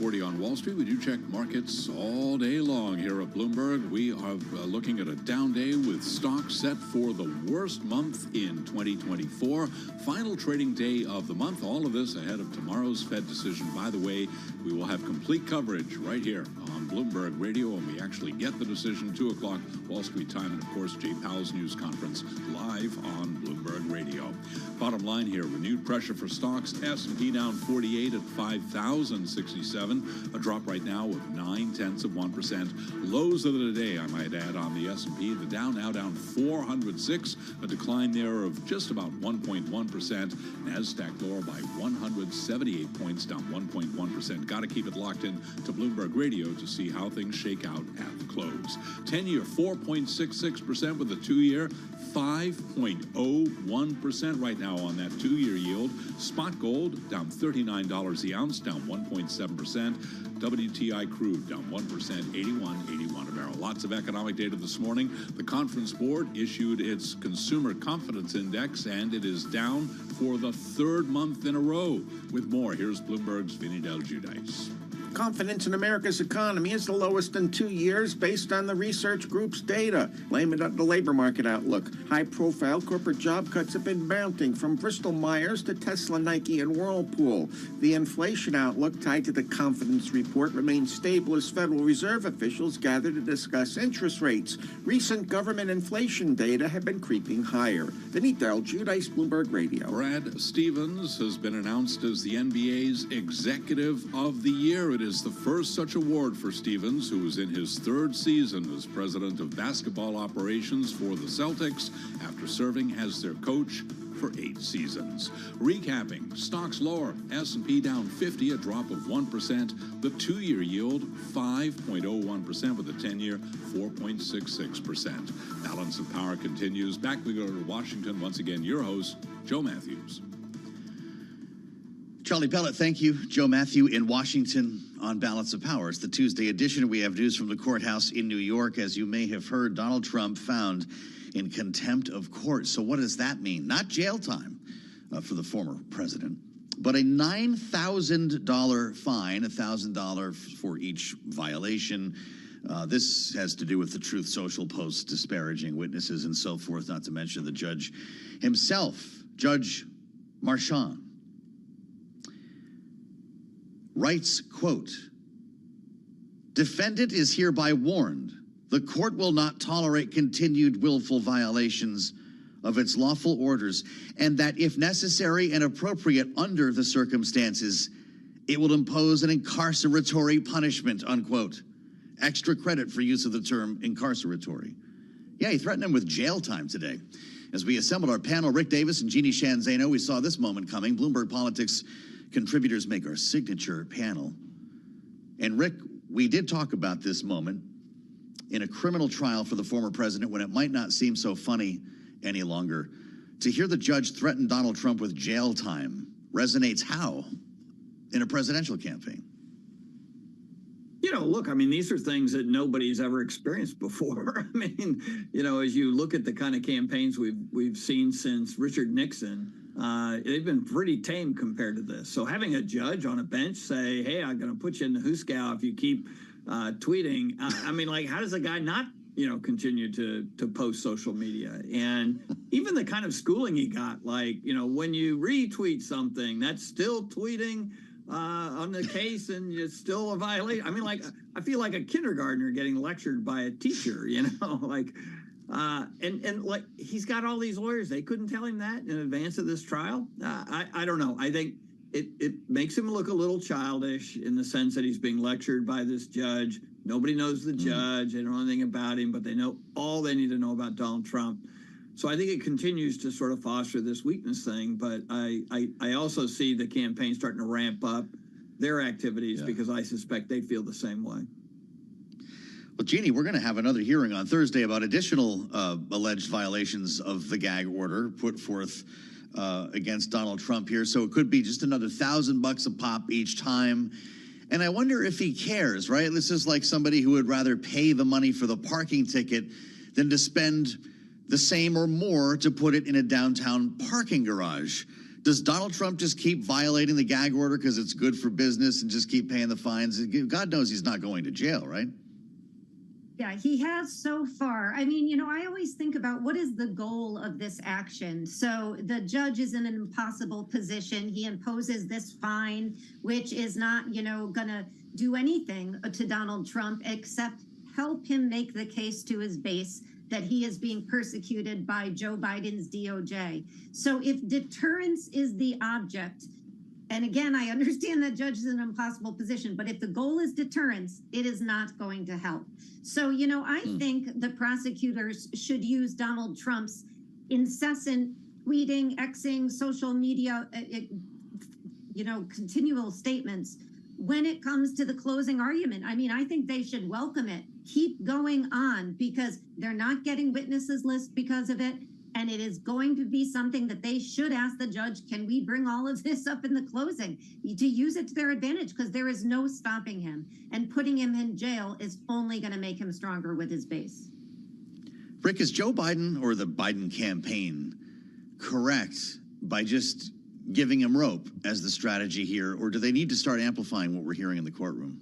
9:40 on Wall Street. We do check markets all day long here at Bloomberg. We are looking at a down day with stocks set for the worst month in 2024. Final trading day of the month. All of this ahead of tomorrow's Fed decision. By the way, we will have complete coverage right here on Bloomberg Radio, and we actually get the decision 2 o'clock Wall Street time, and of course Jay Powell's news conference live on Bloomberg Radio. Bottom line here, renewed pressure for stocks. S&P down 48 at 5,067, a drop right now of 0.9%. Lows of the day, I might add, on the S&P. The Dow now down 406, a decline there of just about 1.1%. NASDAQ lower by 178 points, down 1.1%. Got to keep it locked in to Bloomberg Radio to see how things shake out at the close. 10-year 4.66% with the 2-year 5.01% right now on that 2-year yield. Spot gold down $39 the ounce, down 1.7%. WTI crude down 1%, 81.81 a barrel. Lots of economic data this morning. The Conference Board issued its Consumer Confidence Index, and it is down for the 3rd month in a row. With more, here's Bloomberg's Vinny Del Giudice. Confidence in America's economy is the lowest in 2 years based on the research group's data. Blame it on the labor market outlook. High-profile corporate job cuts have been mounting from Bristol-Myers to Tesla, Nike, and Whirlpool. The inflation outlook tied to the confidence report remains stable as Federal Reserve officials gather to discuss interest rates. Recent government inflation data have been creeping higher. Vinny Del Giudice, Bloomberg Radio. Brad Stevens has been announced as the NBA's Executive of the Year. It is the first such award for Stevens, who is in his 3rd season as president of basketball operations for the Celtics after serving as their coach for 8 seasons. Recapping, stocks lower, S&P down 50, a drop of 1%. The 2-year yield, 5.01%, with the 10-year, 4.66%. Balance of power continues. Back we go to Washington. Once again, your host, Joe Matthews. Charlie Pellet, thank you. Joe Matthew in Washington on Balance of Power. It's the Tuesday edition. We have news from the courthouse in New York. As you may have heard, Donald Trump found in contempt of court. So what does that mean? Not jail time for the former president, but a $9,000 fine, $1,000 for each violation. This has to do with the Truth Social posts disparaging witnesses and so forth, not to mention the judge himself, Judge Marchand. Writes, quote, "Defendant is hereby warned the court will not tolerate continued willful violations of its lawful orders, and that if necessary and appropriate under the circumstances, it will impose an incarceratory punishment," unquote. Extra credit for use of the term incarceratory. Yeah, he threatened him with jail time today. As we assembled our panel, Rick Davis and Jeannie Shanzano, we saw this moment coming. Bloomberg Politics contributors make our signature panel. And Rick, we did talk about this moment in a criminal trial for the former president when it might not seem so funny any longer. To hear the judge threaten Donald Trump with jail time resonates how in a presidential campaign? You know, look, I mean, these are things that nobody's ever experienced before. I mean, you know, as you look at the kind of campaigns we've seen since Richard Nixon, they've been pretty tame compared to this. So having a judge on a bench say, "Hey, I'm going to put you in the hoosegow if you keep tweeting," I mean, like, how does a guy not, you know, continue to post social media? And even the kind of schooling he got, like, you know, when you retweet something, that's still tweeting on the case and it's still a violation. I mean, like, I feel like a kindergartner getting lectured by a teacher, you know, like, and like, he's got all these lawyers. They couldn't tell him that in advance of this trial. I don't know. I think it makes him look a little childish in the sense that he's being lectured by this judge. Nobody knows the judge. They don't know anything about him, but they know all they need to know about Donald Trump. So I think it continues to sort of foster this weakness thing. But I also see the campaign starting to ramp up their activities because I suspect they feel the same way. Well, Jeannie, we're going to have another hearing on Thursday about additional alleged violations of the gag order put forth against Donald Trump here. So it could be just another $1,000 a pop each time. And I wonder if he cares, right? This is like somebody who would rather pay the money for the parking ticket than to spend the same or more to put it in a downtown parking garage. Does Donald Trump just keep violating the gag order because it's good for business and just keep paying the fines? God knows he's not going to jail, right? Yeah, he has so far. I mean, I always think about what is the goal of this action. So the judge is in an impossible position. He imposes this fine, which is not, going to do anything to Donald Trump except help him make the case to his base that he is being persecuted by Joe Biden's DOJ. So if deterrence is the object, and again, I understand that judge is in an impossible position, but if the goal is deterrence, it is not going to help. So, I think the prosecutors should use Donald Trump's incessant tweeting, Xing, social media, continual statements when it comes to the closing argument. I mean, I think they should welcome it. Keep going on because they're not getting witnesses list because of it. And it is going to be something that they should ask the judge, can we bring all of this up in the closing to use it to their advantage? Because there is no stopping him. And putting him in jail is only going to make him stronger with his base. Rick, is Joe Biden or the Biden campaign correct by just giving him rope as the strategy here? Or do they need to start amplifying what we're hearing in the courtroom?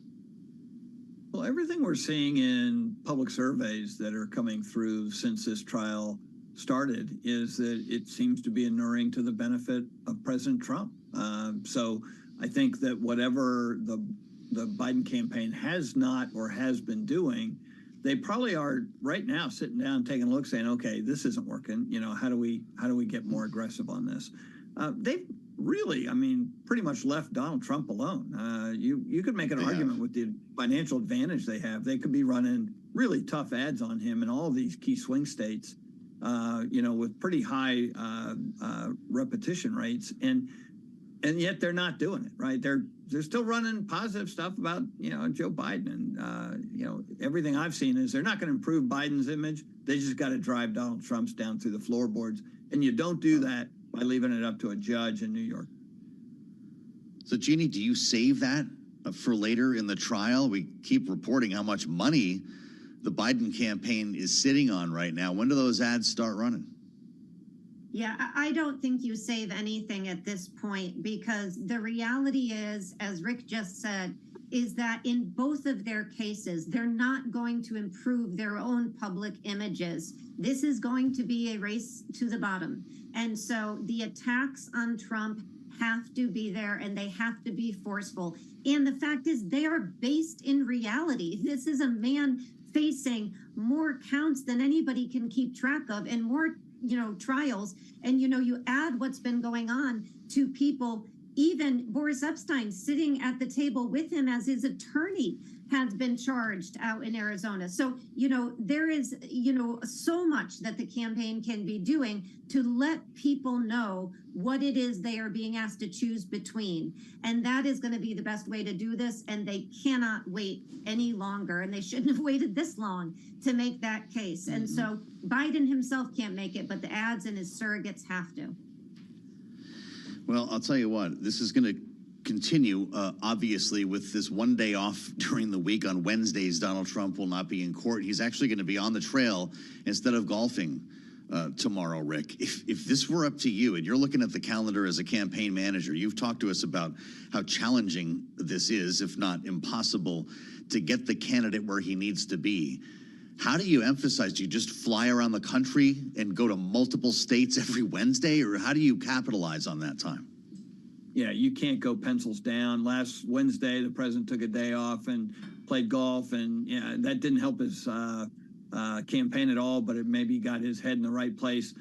Well, everything we're seeing in public surveys that are coming through since this trial started is that it seems to be inuring to the benefit of President Trump. So I think that whatever the Biden campaign has not or has been doing, they probably are right now sitting down, taking a look, saying, okay, this isn't working. How do we get more aggressive on this? They've really, pretty much left Donald Trump alone. You could make an argument with the financial advantage they have. They could be running really tough ads on him in all these key swing states. With pretty high repetition rates, and yet they're not doing it, right? They're still running positive stuff about Joe Biden, and everything I've seen is they're not going to improve Biden's image. They just got to drive Donald Trump's down through the floorboards, and you don't do that by leaving it up to a judge in New York. So, Jeannie, do you save that for later in the trial? We keep reporting how much money the Biden campaign is sitting on right now. When do those ads start running? Yeah, I don't think you save anything at this point because the reality is, as Rick just said, is that in both of their cases, they're not going to improve their own public images. This is going to be a race to the bottom. And so the attacks on Trump have to be there and they have to be forceful. And the fact is they are based in reality. This is a man facing more counts than anybody can keep track of and more, trials. And, you add what's been going on to people, even Boris Epstein sitting at the table with him as his attorney has been charged out in Arizona. So, there is, so much that the campaign can be doing to let people know what it is they are being asked to choose between. And that is going to be the best way to do this. And they cannot wait any longer. And they shouldn't have waited this long to make that case. And so Biden himself can't make it, but the ads and his surrogates have to. Well, I'll tell you what, this is going to continue, obviously, with this one day off during the week. On Wednesdays, Donald Trump will not be in court. He's actually going to be on the trail instead of golfing tomorrow, Rick. If this were up to you and you're looking at the calendar as a campaign manager, you've talked to us about how challenging this is, if not impossible, to get the candidate where he needs to be. How do you emphasize? Do you just fly around the country and go to multiple states every Wednesday, or how do you capitalize on that time? Yeah, you can't go pencils down. Last Wednesday, the president took a day off and played golf, and that didn't help his campaign at all, but it maybe got his head in the right place.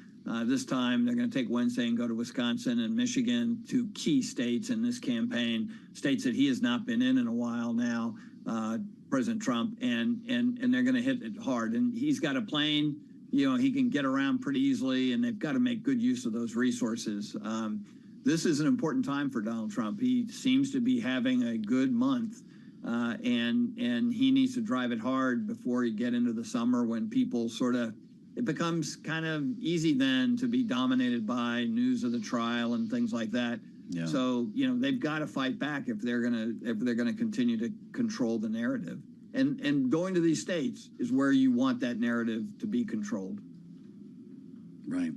This time, they're going to take Wednesday and go to Wisconsin and Michigan, two key states in this campaign, states that he has not been in a while now, President Trump, and they're going to hit it hard. And he's got a plane, he can get around pretty easily, and they've got to make good use of those resources. This is an important time for Donald Trump. He seems to be having a good month, and he needs to drive it hard before you get into the summer when people it becomes kind of easy then to be dominated by news of the trial and things like that. Yeah. So, they've got to fight back if they're gonna continue to control the narrative. And going to these states is where you want that narrative to be controlled. Right.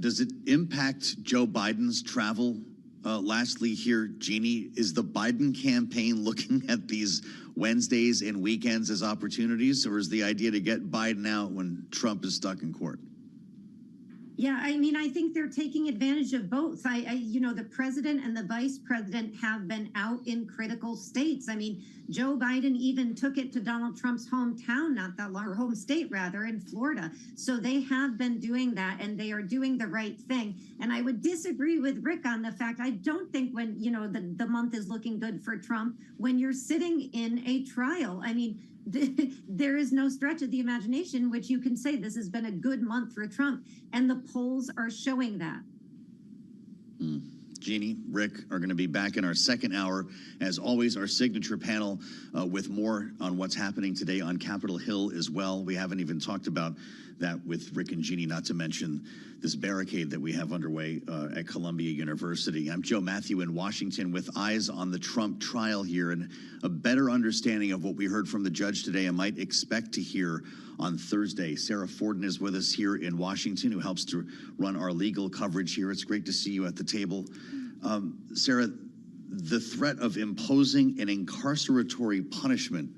Does it impact Joe Biden's travel? Lastly here, Jeannie, is the Biden campaign looking at these Wednesdays and weekends as opportunities, or is the idea to get Biden out when Trump is stuck in court? Yeah, I mean, I think they're taking advantage of both. The president and the vice president have been out in critical states. I mean, Joe Biden even took it to Donald Trump's hometown, not that long, or home state rather, in Florida. So they have been doing that, and they are doing the right thing. And I would disagree with Rick on the fact, I don't think when, the month is looking good for Trump, when you're sitting in a trial. I mean, there is no stretch of the imagination which you can say this has been a good month for Trump, and the polls are showing that. Jeannie, Rick are going to be back in our second hour. As always, our signature panel with more on what's happening today on Capitol Hill as well. We haven't even talked about that with Rick and Jeannie, not to mention this barricade that we have underway at Columbia University. I'm Joe Matthew in Washington with eyes on the Trump trial here and a better understanding of what we heard from the judge today and might expect to hear on Thursday. Sarah Forden is with us here in Washington, who helps to run our legal coverage here. It's great to see you at the table. Sarah, the threat of imposing an incarceratory punishment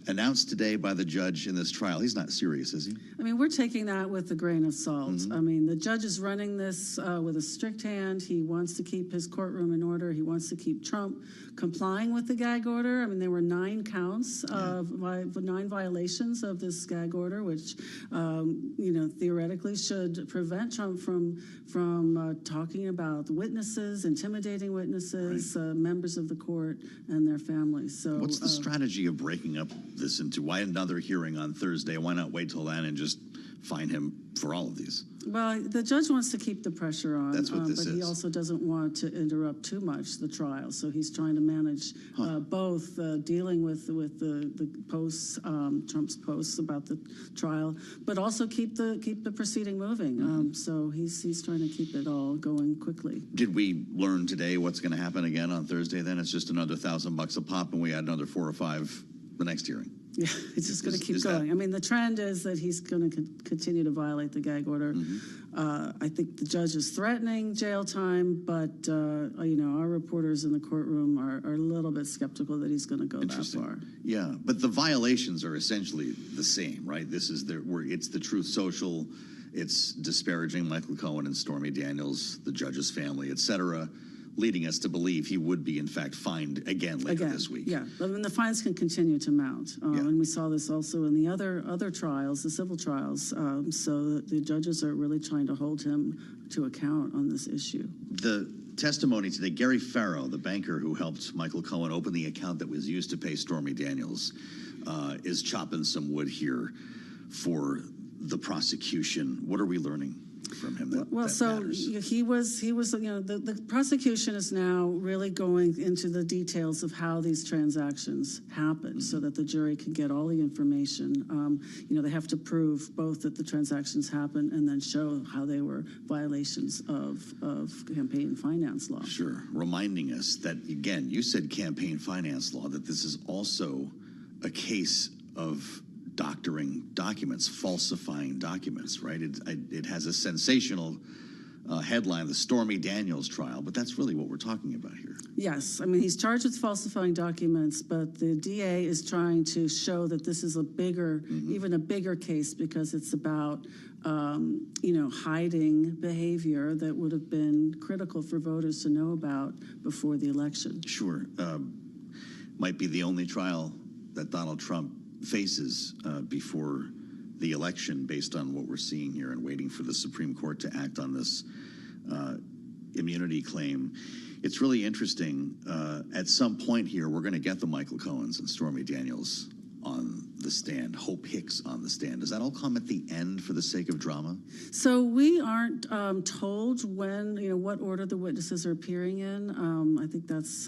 announced today by the judge in this trial. He's not serious, is he? I mean, we're taking that with a grain of salt. I mean, the judge is running this with a strict hand. He wants to keep his courtroom in order. He wants to keep Trump complying with the gag order. I mean, there were 9 counts of 9 violations of this gag order, which, theoretically should prevent Trump from talking about witnesses, intimidating witnesses, members of the court, and their families. So, what's the strategy of breaking up this into? Why another hearing on Thursday? Why not wait till then and just fine him for all of these? Well, the judge wants to keep the pressure on, That's what this but he is. also doesn't want to interrupt too much the trial. So he's trying to manage both dealing with the posts, Trump's posts about the trial, but also keep the proceeding moving. So he's trying to keep it all going quickly. Did we learn today what's going to happen again on Thursday? Then it's just another $1,000 a pop, and we add another 4 or 5 the next hearing. Yeah, it's just going to keep going. I mean, the trend is that he's going to continue to violate the gag order. I think the judge is threatening jail time, but our reporters in the courtroom are a little bit skeptical that he's going to go that far. Yeah, but the violations are essentially the same, right? This is it's the Truth Social, it's disparaging Michael Cohen and Stormy Daniels, the judge's family, et cetera, leading us to believe he would be, in fact, fined again later this week. Yeah, I mean, the fines can continue to mount. And we saw this also in the other trials, the civil trials. So the judges are really trying to hold him to account on this issue. The testimony today, Gary Farrow, the banker who helped Michael Cohen open the account that was used to pay Stormy Daniels, is chopping some wood here for the prosecution. What are we learning from him that matters? he was the prosecution is now really going into the details of how these transactions happened so that the jury can get all the information. They have to prove both that the transactions happened and then show how they were violations of campaign finance law. Sure, reminding us that, again, you said campaign finance law, that this is also a case of doctoring documents, falsifying documents, right? It has a sensational headline, the Stormy Daniels trial, but that's really what we're talking about here. Yes, I mean, he's charged with falsifying documents, but the DA is trying to show that this is a bigger, even a bigger case, because it's about, hiding behavior that would have been critical for voters to know about before the election. Sure. Might be the only trial that Donald Trump faces before the election, based on what we're seeing here and waiting for the Supreme Court to act on this immunity claim. It's really interesting. At some point here, we're going to get the Michael Cohens and Stormy Daniels on the stand, Hope Hicks on the stand. Does that all come at the end for the sake of drama? So we aren't told when, what order the witnesses are appearing in. I think that's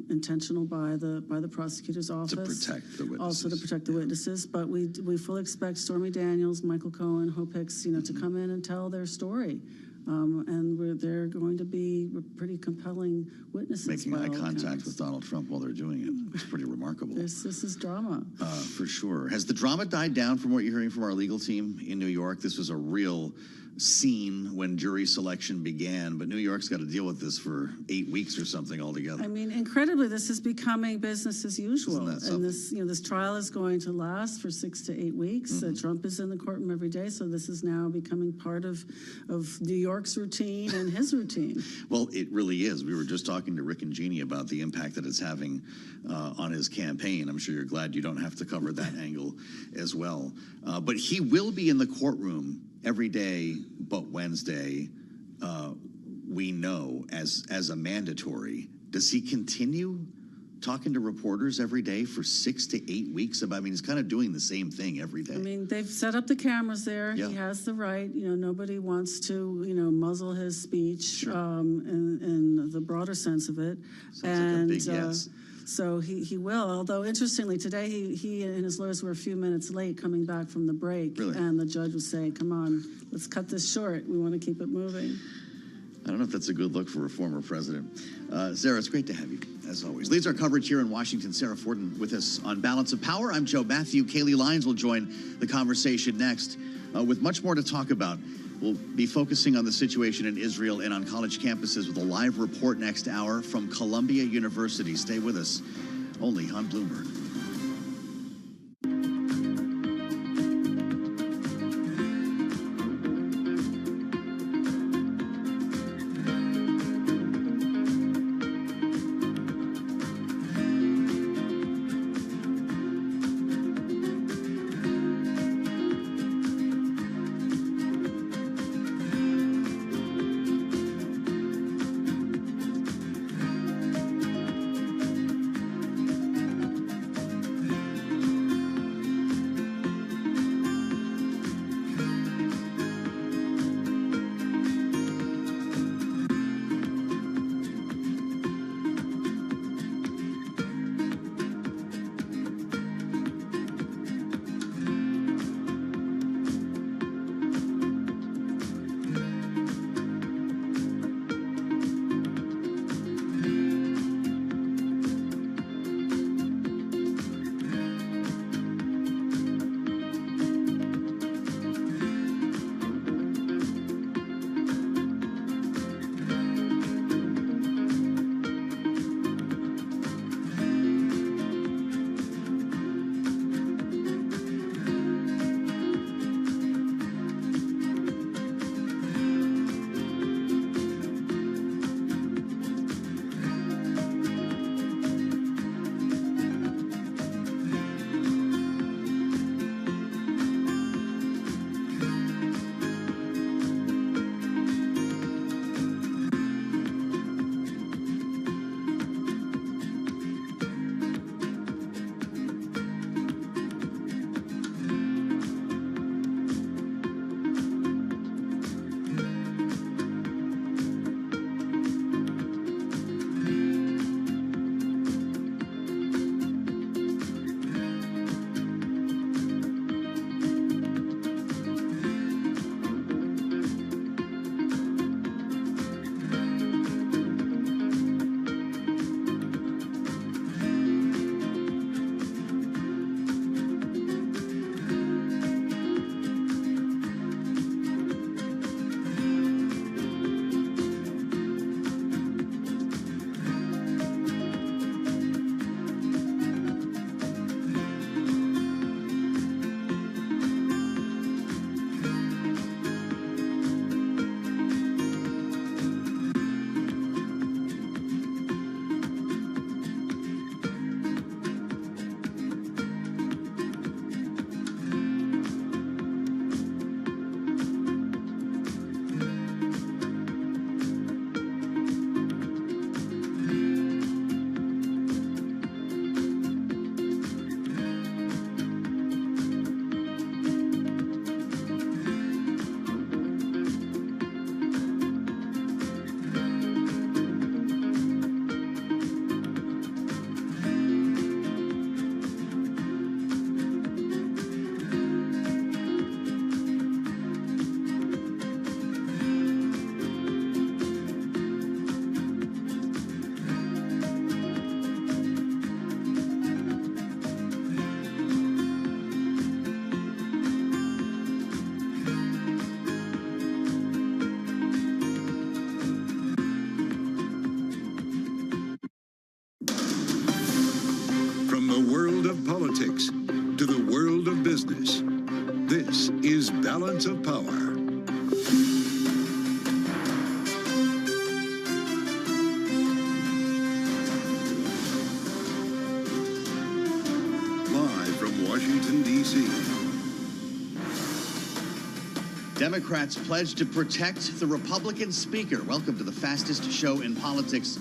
intentional by the prosecutor's office. To protect the witnesses. Also to protect the witnesses. But we fully expect Stormy Daniels, Michael Cohen, Hope Hicks, to come in and tell their story. And they're going to be pretty compelling witnesses. Making eye contact with Donald Trump while they're doing it. It's pretty remarkable. This is drama. For sure. Has the drama died down from what you're hearing from our legal team in New York? This was a real scene when jury selection began, but New York's got to deal with this for 8 weeks or something altogether. I mean, incredibly, this is becoming business as usual. Isn't that And this trial is going to last for 6 to 8 weeks. Trump is in the courtroom every day, so this is now becoming part of New York's routine and his routine. Well, it really is. We were just talking to Rick and Jeannie about the impact that it's having on his campaign. I'm sure you're glad you don't have to cover that angle as well. But he will be in the courtroom every day but Wednesday, we know, as a mandatory. Does he continue talking to reporters every day for 6 to 8 weeks? I mean, he's kind of doing the same thing every day. I mean, they've set up the cameras there. Yeah. He has the right. Nobody wants to, muzzle his speech in the broader sense of it. Sounds like a big yes. So he will. Although, interestingly, today he and his lawyers were a few minutes late coming back from the break. Really? And the judge was saying, come on, let's cut this short. We want to keep it moving. I don't know if that's a good look for a former president. Sarah, it's great to have you, as always. Leads our coverage here in Washington. Sarah Forden with us on Balance of Power. I'm Joe Matthew. Kaylee Lyons will join the conversation next with much more to talk about. We'll be focusing on the situation in Israel and on college campuses with a live report next hour from Columbia University. Stay with us, only on Bloomberg. balance of power. Live from Washington, D.C. Democrats pledge to protect the Republican speaker. Welcome to the fastest show in politics.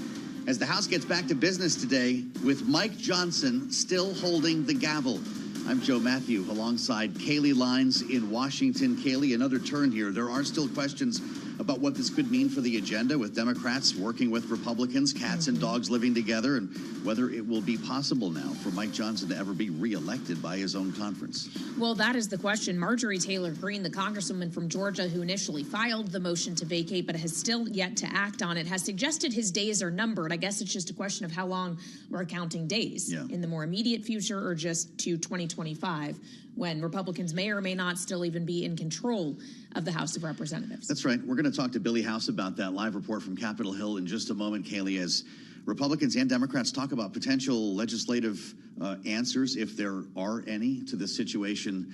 As the House gets back to business today with Mike Johnson still holding the gavel. I'm Joe Matthew alongside Kaylee Lines in Washington. Kaylee, another turn here. There are still questions about what this could mean for the agenda, with Democrats working with Republicans, cats and dogs living together, and whether it will be possible now for Mike Johnson to ever be reelected by his own conference. Well, that is the question. Marjorie Taylor Greene, the congresswoman from Georgia who initially filed the motion to vacate but has still yet to act on it, has suggested his days are numbered. I guess it's just a question of how long we're counting days in the more immediate future or just to 2025, when Republicans may or may not still even be in control of the House of Representatives. That's right. We're going to talk to Billy House about that. Live report from Capitol Hill in just a moment, Kaylee, as Republicans and Democrats talk about potential legislative answers, if there are any, to the situation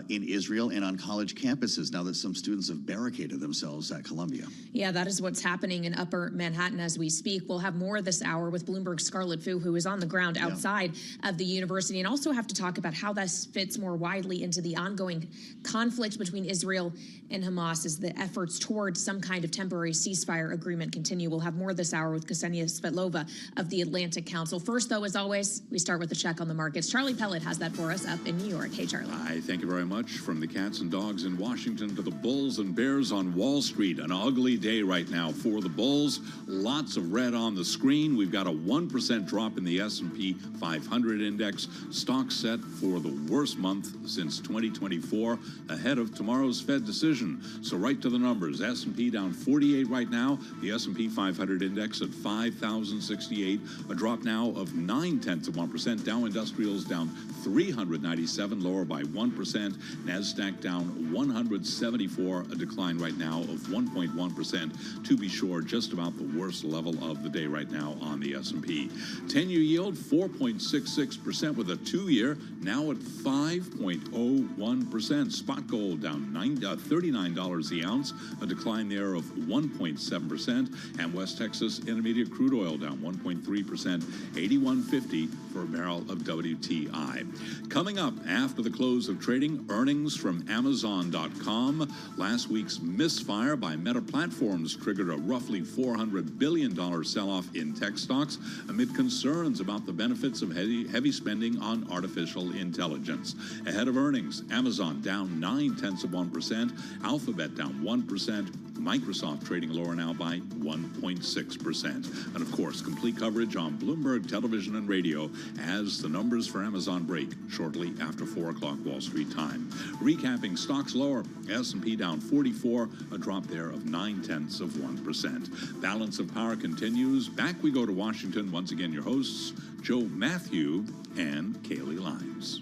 in Israel and on college campuses now that some students have barricaded themselves at Columbia. Yeah, that is what's happening in Upper Manhattan as we speak. We'll have more this hour with Bloomberg's Scarlett Fu, who is on the ground outside of the university, and also have to talk about how this fits more widely into the ongoing conflict between Israel and Hamas as the efforts towards some kind of temporary ceasefire agreement continue. We'll have more this hour with Ksenia Svetlova of the Atlantic Council. First, though, as always, we start with a check on the markets. Charlie Pellet has that for us up in New York. Hey, Charlie. Hi, thank you very much. From the cats and dogs in Washington to the bulls and bears on Wall Street. An ugly day right now for the bulls. Lots of red on the screen. We've got a 1% drop in the S&P 500 index. Stock set for the worst month since 2024, ahead of tomorrow's Fed decision. So right to the numbers. S&P down 48 right now. The S&P 500 index at 5,068. A drop now of 0.9%. Dow Industrials down 397, lower by 1%. NASDAQ down 174, a decline right now of 1.1%. To be sure, just about the worst level of the day right now on the S&P. 10-year yield 4.66% with a 2-year now at 5.01%. Spot gold down $39 the ounce, a decline there of 1.7%. And West Texas Intermediate crude oil down 1.3%, 81.50 for a barrel of WTI. Coming up after the close of trading, earnings from Amazon.com. Last week's misfire by Meta Platforms triggered a roughly $400 billion sell-off in tech stocks amid concerns about the benefits of heavy spending on artificial intelligence. Ahead of earnings, Amazon down 0.9%, Alphabet down 1%, Microsoft trading lower now by 1.6%. And of course, complete coverage on Bloomberg Television and Radio as the numbers for Amazon break shortly after 4 o'clock Wall Street time. Recapping stocks lower, S&P down 44, a drop there of 0.9%. Balance of power continues. Back we go to Washington. Once again, your hosts, Joe Matthew and Kaylee Lines.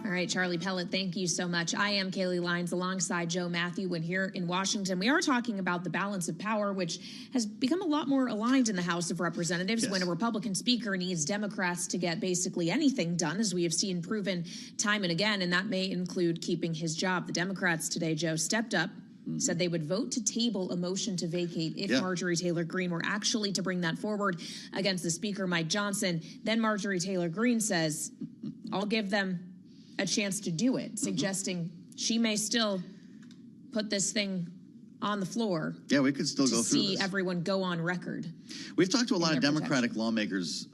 All right, Charlie Pellet, thank you so much. I am Kaylee Lines alongside Joe Matthew, and here in Washington, we are talking about the balance of power, which has become a lot more aligned in the House of Representatives when a Republican speaker needs Democrats to get basically anything done, as we have seen proven time and again, and that may include keeping his job. The Democrats today, Joe, stepped up, said they would vote to table a motion to vacate if Marjorie Taylor Greene were actually to bring that forward against the Speaker, Mike Johnson. Then Marjorie Taylor Greene says, I'll give them a chance to do it, suggesting she may still put this thing on the floor. Yeah, we could still go through this. See everyone go on record. We've talked to a lot of Democratic lawmakers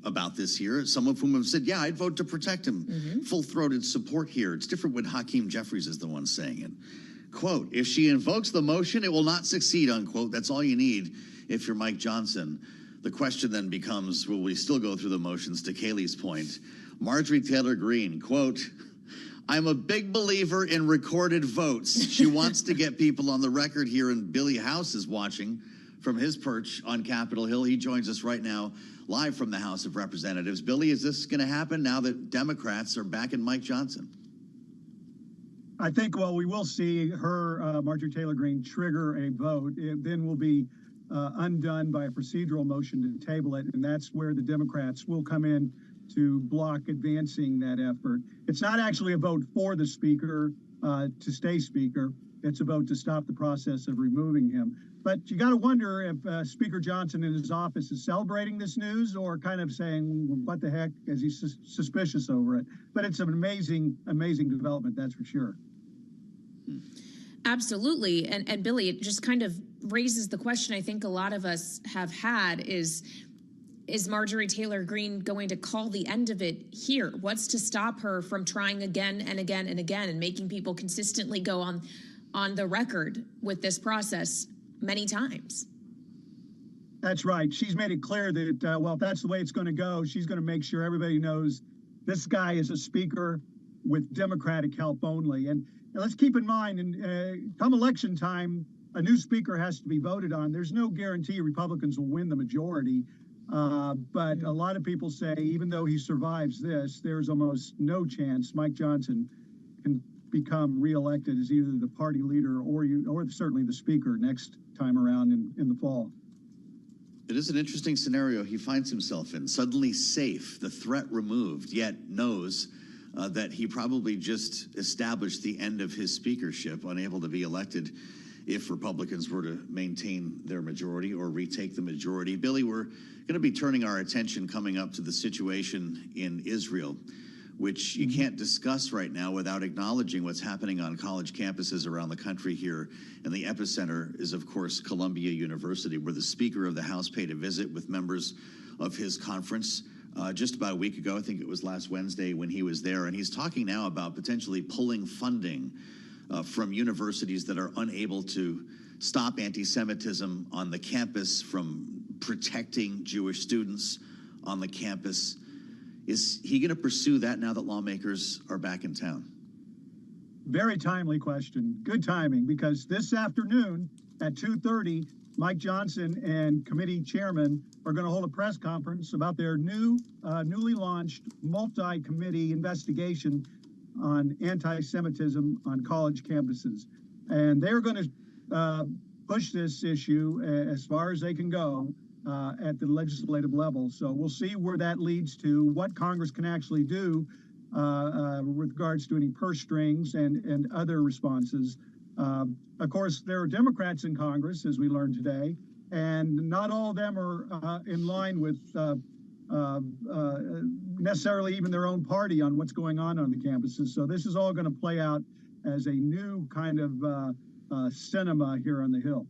about this here, some of whom have said, yeah, I'd vote to protect him. Full-throated support here. It's different when Hakeem Jeffries is the one saying it. Quote, if she invokes the motion, it will not succeed, unquote. That's all you need if you're Mike Johnson. The question then becomes, will we still go through the motions? To Kaylee's point, Marjorie Taylor Greene, quote, I'm a big believer in recorded votes. She wants to get people on the record here, and Billy House is watching from his perch on Capitol Hill. He joins us right now, live from the House of Representatives. Billy, is this going to happen now that Democrats are backing Mike Johnson? I think, well, we will see her, Marjorie Taylor Greene, trigger a vote. It then will be undone by a procedural motion to table it, and that's where the Democrats will come in to block advancing that effort. It's not actually a vote for the Speaker. to stay Speaker. It's a vote to stop the process of removing him. But you got to wonder if Speaker Johnson in his office is celebrating this news or kind of saying, what the heck, as he's suspicious over it. But it's an amazing, amazing development, that's for sure. Absolutely. And Billy, it just kind of raises the question I think a lot of us have had is Marjorie Taylor Greene going to call the end of it here? What's to stop her from trying again and again and again and making people consistently go on the record with this process many times? That's right. She's made it clear that, well, if that's the way it's going to go, she's going to make sure everybody knows this guy is a speaker with Democratic help only. And let's keep in mind, come election time, a new speaker has to be voted on. There's no guarantee Republicans will win the majority. But a lot of people say, even though he survives this, there's almost no chance Mike Johnson can become reelected as either the party leader or certainly the speaker next time around in the fall. It is an interesting scenario he finds himself in. Suddenly safe, the threat removed, yet knows that he probably just established the end of his speakership, unable to be elected if Republicans were to maintain their majority or retake the majority. Billy, we're going to be turning our attention coming up to the situation in Israel, which you can't discuss right now without acknowledging what's happening on college campuses around the country here. And the epicenter is, of course, Columbia University, where the Speaker of the House paid a visit with members of his conference just about a week ago. I think it was last Wednesday when he was there. And he's talking now about potentially pulling funding from universities that are unable to stop anti-Semitism on the campus, from protecting Jewish students on the campus. Is he going to pursue that now that lawmakers are back in town? Very timely question. Good timing, because this afternoon at 2:30, Mike Johnson and committee chairman are going to hold a press conference about their newly launched multi-committee investigation on anti-Semitism on college campuses. And they're going to push this issue as far as they can go at the legislative level. So we'll see where that leads to, what Congress can actually do with regards to any purse strings and other responses. Of course, there are Democrats in Congress, as we learned today, and not all of them are in line with necessarily even their own party on what's going on the campuses. So this is all going to play out as a new kind of cinema here on the Hill.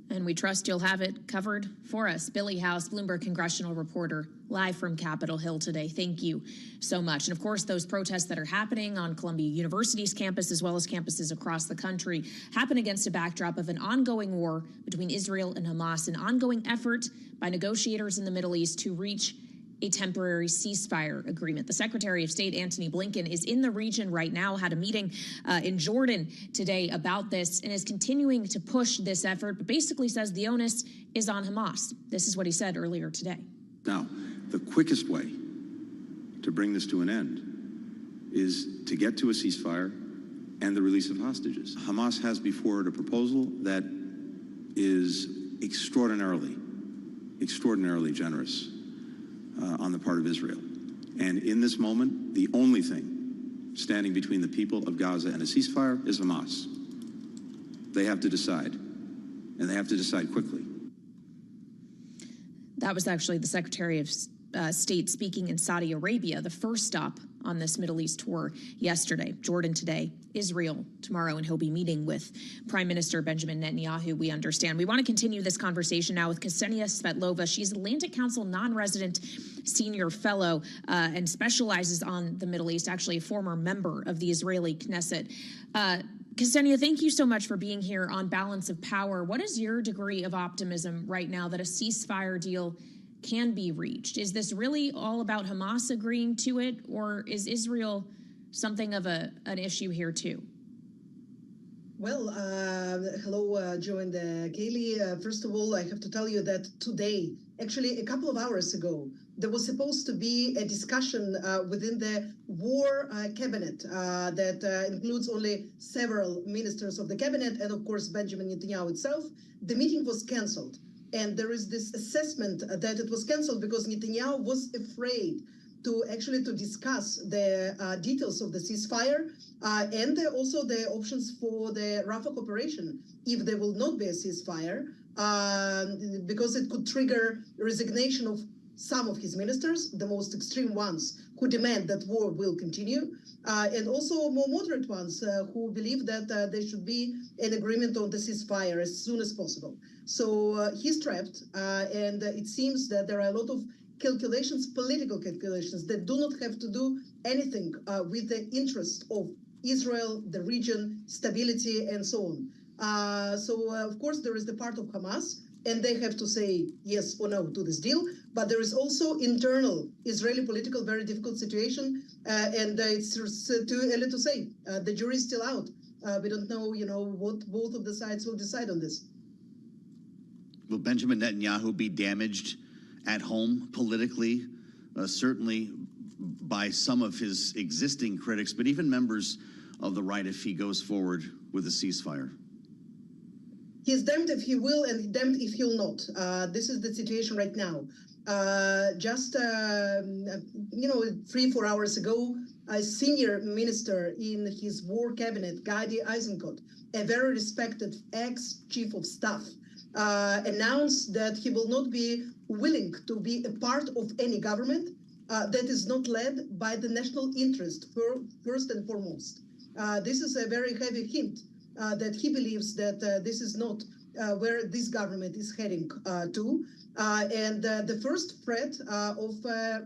And we trust you'll have it covered for us. Billy House, Bloomberg congressional reporter, live from Capitol Hill today. Thank you so much. And of course, those protests that are happening on Columbia University's campus, as well as campuses across the country, happen against a backdrop of an ongoing war between Israel and Hamas, an ongoing effort by negotiators in the Middle East to reach a temporary ceasefire agreement. The Secretary of State, Antony Blinken, is in the region right now, had a meeting in Jordan today about this, and is continuing to push this effort, but basically says the onus is on Hamas. This is what he said earlier today. Now, the quickest way to bring this to an end is to get to a ceasefire and the release of hostages. Hamas has before it a proposal that is extraordinarily generous on the part of Israel. And in this moment, the only thing standing between the people of Gaza and a ceasefire is Hamas. They have to decide, and they have to decide quickly. That was actually the Secretary of State speaking in Saudi Arabia, the first stop on this Middle East tour yesterday. Jordan today, Israel tomorrow, and he'll be meeting with Prime Minister Benjamin Netanyahu, we understand. We want to continue this conversation now with Ksenia Svetlova. She's Atlantic Council non-resident senior fellow and specializes on the Middle East, actually a former member of the Israeli Knesset. Ksenia, thank you so much for being here on Balance of Power. What is your degree of optimism right now that a ceasefire deal can be reached? Is this really all about Hamas agreeing to it, or is Israel something of an issue here too? Well, hello, Joe and Kaylee. First of all, I have to tell you that today, actually a couple of hours ago, there was supposed to be a discussion within the war cabinet that includes only several ministers of the cabinet and, of course, Benjamin Netanyahu itself. The meeting was canceled. And there is this assessment that it was canceled because Netanyahu was afraid to actually to discuss the details of the ceasefire and also the options for the Rafah operation if there will not be a ceasefire, because it could trigger resignation of some of his ministers, the most extreme ones who demand that war will continue, and also more moderate ones who believe that there should be an agreement on the ceasefire as soon as possible. So he's trapped, and it seems that there are a lot of calculations, political calculations, that do not have to do anything with the interest of Israel, the region, stability, and so on. So of course, there is the part of Hamas, and they have to say yes or no to this deal. But there is also internal Israeli political, very difficult situation, and it's too early to say. The jury is still out. We don't know, what both of the sides will decide on this. Will Benjamin Netanyahu be damaged at home politically? Certainly by some of his existing critics, but even members of the right if he goes forward with a ceasefire. He's damned if he will and damned if he'll not. This is the situation right now. Just 3-4 hours ago, a senior minister in his war cabinet, Gadi Eisenkot, a very respected ex-chief of staff, announced that he will not be willing to be a part of any government that is not led by the national interest first and foremost. This is a very heavy hint that he believes that this is not where this government is heading to. And the first threat of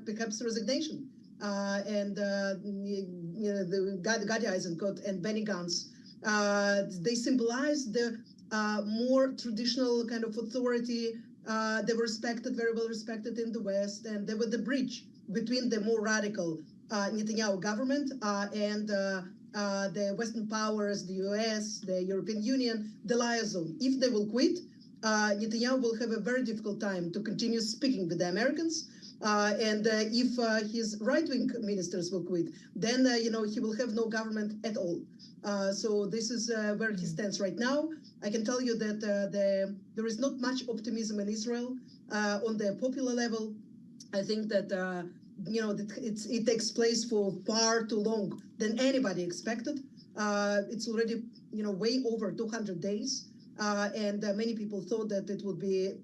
perhaps resignation. And the Gadi Eisenkot and Benny Gantz, they symbolize the more traditional kind of authority. They were respected, very well respected in the West, and they were the bridge between the more radical Netanyahu government and the Western powers, the US, the European Union, the liaison. If they will quit, Netanyahu will have a very difficult time to continue speaking with the Americans. And if his right-wing ministers will quit, then he will have no government at all. So this is where he stands right now. I can tell you that there is not much optimism in Israel on the popular level. I think that it takes place for far too long than anybody expected. It's already way over 200 days, and many people thought that it would be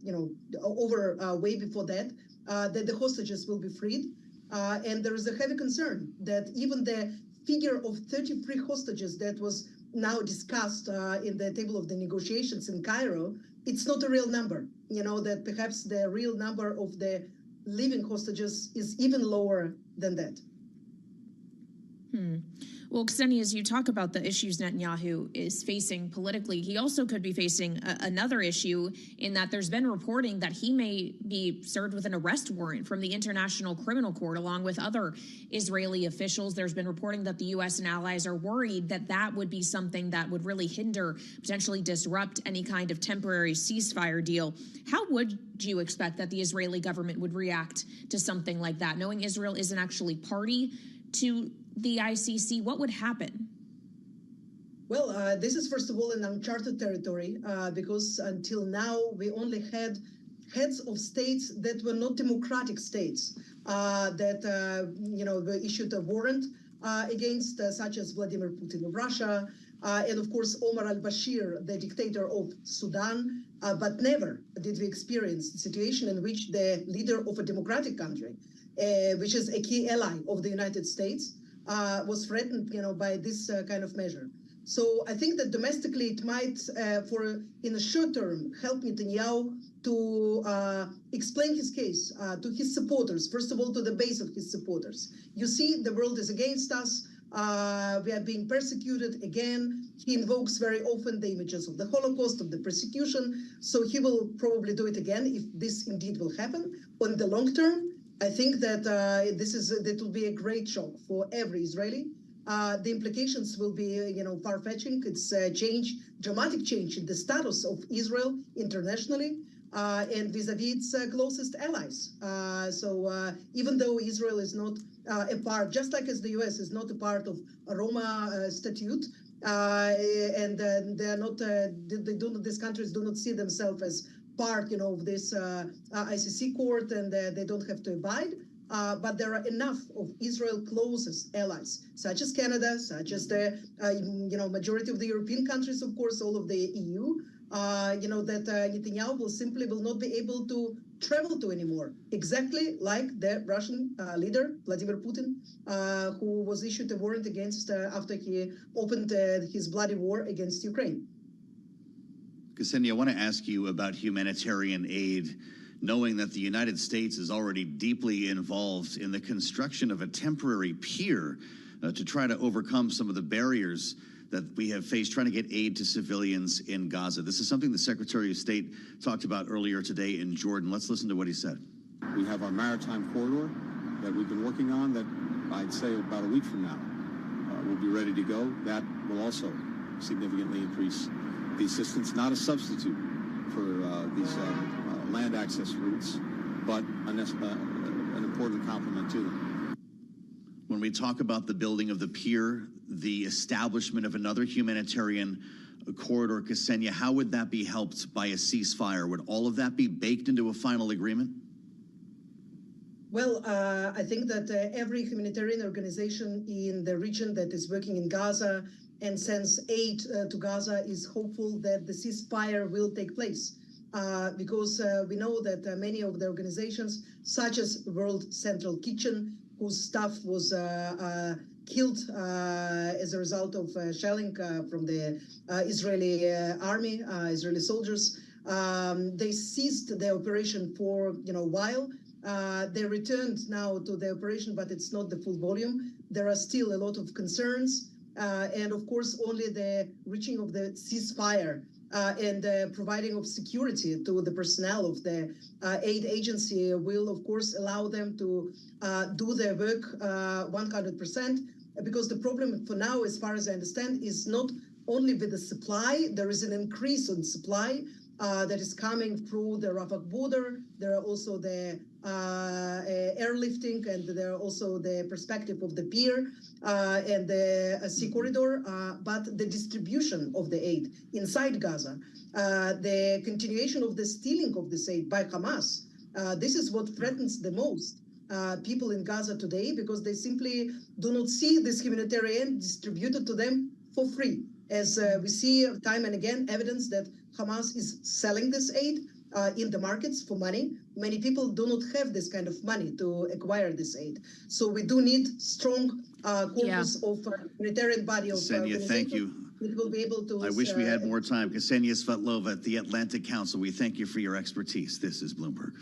over way before that. That the hostages will be freed, and there is a heavy concern that even the figure of 33 hostages that was now discussed in the table of the negotiations in Cairo, it's not a real number. That perhaps the real number of the living hostages is even lower than that. Well, Ksenia, as you talk about the issues Netanyahu is facing politically, he also could be facing another issue in that there's been reporting that he may be served with an arrest warrant from the International Criminal Court along with other Israeli officials. There's been reporting that the U.S. and allies are worried that that would be something that would really hinder, potentially disrupt any kind of temporary ceasefire deal. How would you expect that the Israeli government would react to something like that, knowing Israel isn't actually party to the ICC? What would happen? Well, this is first of all an uncharted territory because until now we only had heads of states that were not democratic states that issued a warrant against, such as Vladimir Putin of Russia, and of course Omar al-Bashir, the dictator of Sudan. But never did we experience a situation in which the leader of a democratic country, which is a key ally of the United States, was threatened, by this kind of measure. So I think that domestically it might, in the short term, help Netanyahu to explain his case to his supporters. First of all, to the base of his supporters. You see, the world is against us. We are being persecuted again. He invokes very often the images of the Holocaust, of the persecution. So he will probably do it again if this indeed will happen. On the long term, I think that that will be a great shock for every Israeli. The implications will be, far-fetching. It's a dramatic change in the status of Israel internationally and vis-a-vis its closest allies. So even though Israel is not a part, just like as the U.S. is not a part of a Roma statute, and they're not, these countries do not see themselves as part, of this ICC court, and they don't have to abide. but there are enough of Israel's closest allies, such as Canada, such as the majority of the European countries, of course, all of the EU, that Netanyahu will not be able to travel to anymore, exactly like the Russian leader, Vladimir Putin, who was issued a warrant against after he opened his bloody war against Ukraine. Ksenia, I want to ask you about humanitarian aid, knowing that the United States is already deeply involved in the construction of a temporary pier to try to overcome some of the barriers that we have faced trying to get aid to civilians in Gaza. This is something the Secretary of State talked about earlier today in Jordan. Let's listen to what he said. We have our maritime corridor that we've been working on that I'd say about a week from now will be ready to go. That will also significantly increase the assistance, not a substitute for these land access routes, but an important complement to them. When we talk about the building of the pier, the establishment of another humanitarian corridor, Ksenia, how would that be helped by a ceasefire? Would all of that be baked into a final agreement? Well, I think that every humanitarian organization in the region that is working in Gaza and sends aid to Gaza is hopeful that the ceasefire will take place. Because we know that many of the organizations, such as World Central Kitchen, whose staff was killed as a result of shelling from the Israeli army, Israeli soldiers, they ceased the operation for a while. They returned now to the operation, but it's not the full volume. There are still a lot of concerns, and of course, only the reaching of the ceasefire and providing of security to the personnel of the aid agency will, of course, allow them to do their work 100%. Because the problem for now, as far as I understand, is not only with the supply. There is an increase in supply that is coming through the Rafah border. There are also the airlifting, and there are also the perspective of the pier and the sea corridor, but the distribution of the aid inside Gaza, the continuation of the stealing of this aid by Hamas, this is what threatens the most people in Gaza today, because they simply do not see this humanitarian distributed to them for free. As we see time and again evidence that Hamas is selling this aid in the markets for money. Many people do not have this kind of money to acquire this aid. So we do need strong corpus of humanitarian body of Ksenia, thank you. It will be able to. I wish we had more time. Ksenia Svetlova at the Atlantic Council, we thank you for your expertise. This is Bloomberg.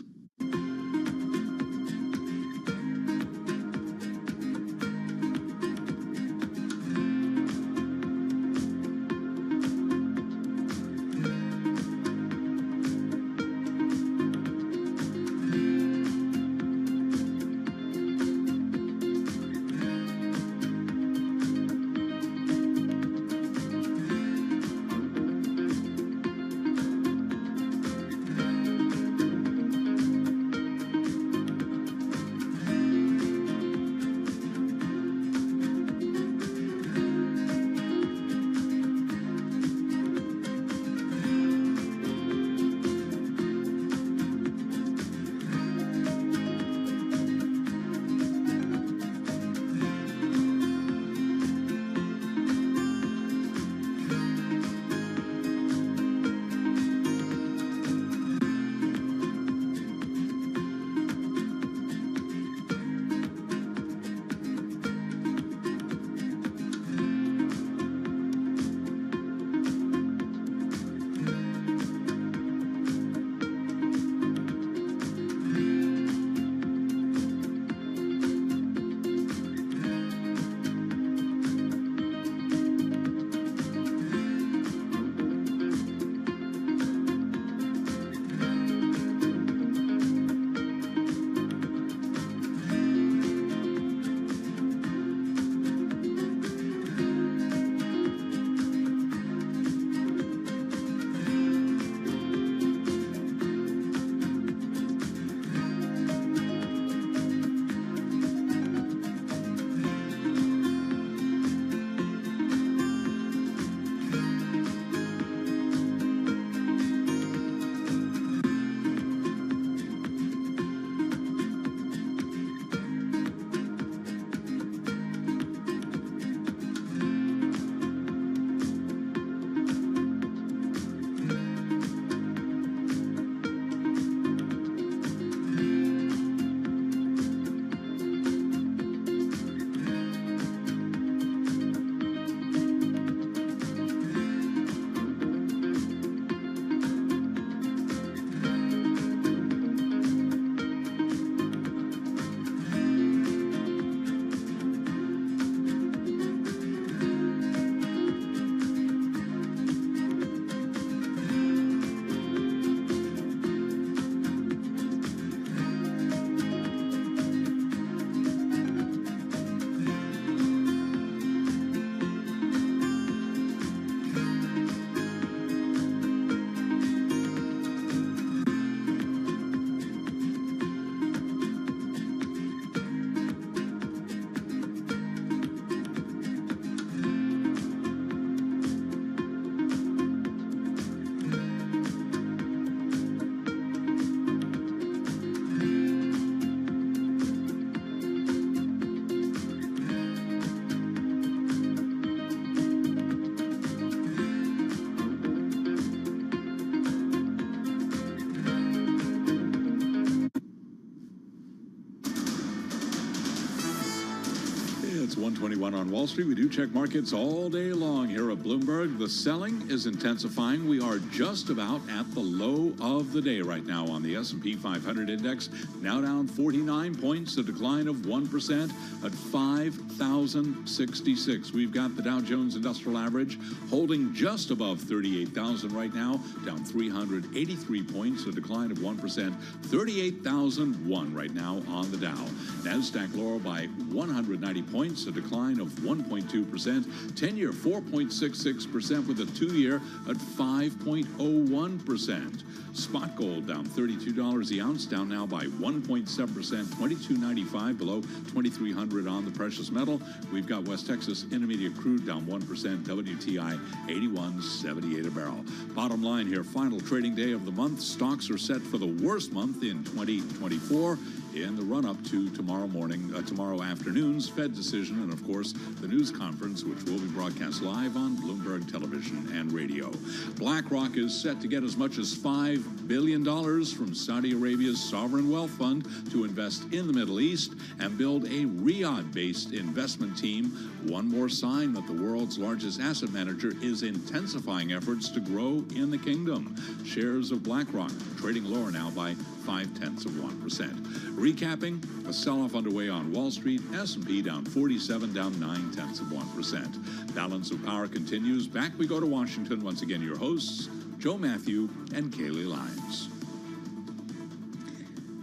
121 on Wall Street. We do check markets all day long here at Bloomberg. The selling is intensifying. We are just about at the low of the day right now on the S&P 500 index. Now down 49 points, a decline of 1% at 5,066. We've got the Dow Jones Industrial Average holding just above 38,000 right now, down 383 points, a decline of 1%, 38,001 right now on the Dow. NASDAQ lower by 190 points, a decline of 1.2%, 10-year 4.66% with a 2-year at 5.01%. Spot gold down $32 the ounce, down now by 1.7%, $22.95 below 2,300 on the precious metal. We've got West Texas Intermediate crude down 1%, WTI 81.78 a barrel. Bottom line here, final trading day of the month. Stocks are set for the worst month in 2024 in the run-up to tomorrow afternoon's Fed decision, and of course the news conference, which will be broadcast live on Bloomberg Television and Radio. BlackRock is set to get as much as $5 billion from Saudi Arabia's sovereign wealth fund to invest in the Middle East and build a Riyadh-based investment team. One more sign that the world's largest asset manager is intensifying efforts to grow in the kingdom. Shares of BlackRock trading lower now by 0.5%. Recapping, a sell-off underway on Wall Street. S&P down 47, down 0.9%. Balance of power continues. Back we go to Washington. Once again, your hosts, Joe Matthew and Kaylee Lyons.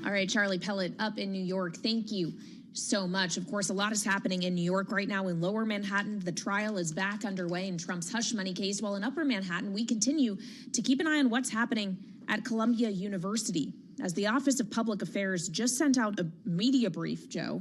All right, Charlie Pellet up in New York. Thank you so much. Of course, a lot is happening in New York right now. In Lower Manhattan, the trial is back underway in Trump's hush money case, while in Upper Manhattan, we continue to keep an eye on what's happening at Columbia University, as the Office of Public Affairs just sent out a media brief, Joe,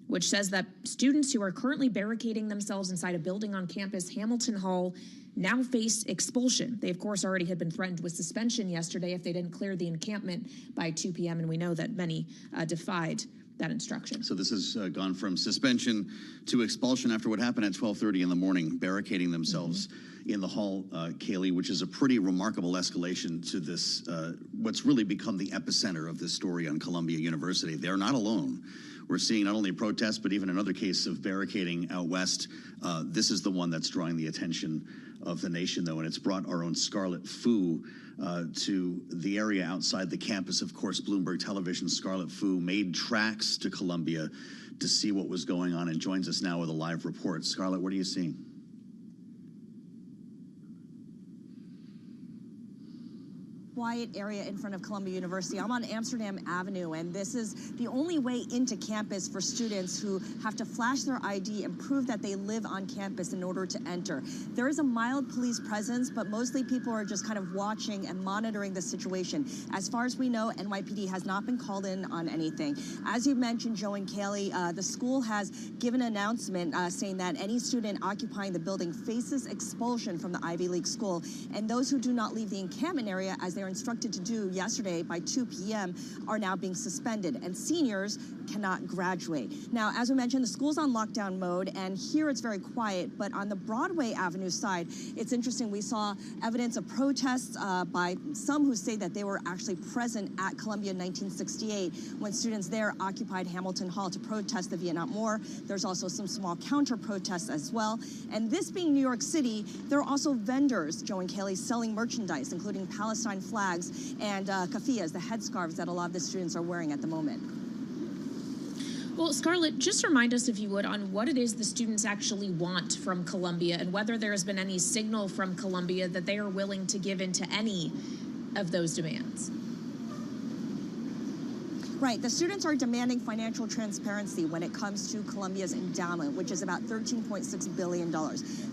which says that students who are currently barricading themselves inside a building on campus, Hamilton Hall, now face expulsion. They, of course, already had been threatened with suspension yesterday if they didn't clear the encampment by 2 p.m., and we know that many defied that instruction. So this has gone from suspension to expulsion after what happened at 12:30 in the morning, barricading themselves in the hall, Kaylee, which is a pretty remarkable escalation to this, what's really become the epicenter of this story on Columbia University. They're not alone. We're seeing not only protests, but even another case of barricading out west. This is the one that's drawing the attention of the nation, though, and it's brought our own Scarlett Fu to the area outside the campus. Of course, Bloomberg Television, Scarlett Fu made tracks to Columbia to see what was going on and joins us now with a live report. Scarlett, what are you seeing? Quiet area in front of Columbia University. I'm on Amsterdam Avenue, and this is the only way into campus for students who have to flash their ID and prove that they live on campus in order to enter. There is a mild police presence, but mostly people are just kind of watching and monitoring the situation. As far as we know, NYPD has not been called in on anything. As you mentioned, Joe and Kaylee, the school has given an announcement saying that any student occupying the building faces expulsion from the Ivy League school, and those who do not leave the encampment area, as they're instructed to do yesterday by 2 p.m., are now being suspended, and seniors cannot graduate. Now, as we mentioned, the school's on lockdown mode, and here it's very quiet, but on the Broadway Avenue side, it's interesting. We saw evidence of protests by some who say that they were actually present at Columbia in 1968 when students there occupied Hamilton Hall to protest the Vietnam War. There's also some small counter-protests as well. And this being New York City, there are also vendors, Joe and Kaylee, selling merchandise, including Palestine flags and keffiyehs, the headscarves that a lot of the students are wearing at the moment. Well, Scarlett, just remind us, if you would, on what it is the students actually want from Columbia and whether there has been any signal from Columbia that they are willing to give into any of those demands. Right. The students are demanding financial transparency when it comes to Columbia's endowment, which is about $13.6 billion.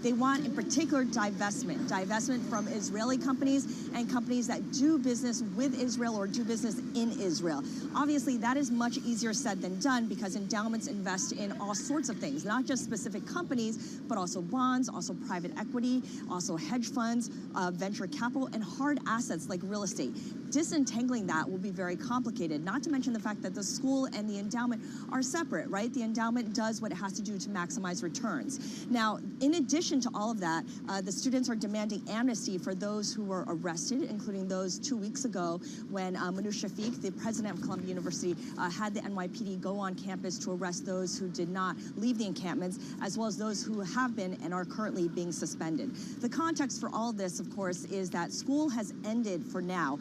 They want, in particular, divestment from Israeli companies and companies that do business with Israel or do business in Israel. Obviously, that is much easier said than done because endowments invest in all sorts of things, not just specific companies, but also bonds, also private equity, also hedge funds, venture capital, and hard assets like real estate. Disentangling that will be very complicated, not to mention the fact that the school and the endowment are separate, right? The endowment does what it has to do to maximize returns. Now, in addition to all of that, the students are demanding amnesty for those who were arrested, including those 2 weeks ago when Manoush Shafiq, the president of Columbia University, had the NYPD go on campus to arrest those who did not leave the encampments, as well as those who have been and are currently being suspended. The context for all of this, of course, is that school has ended for now.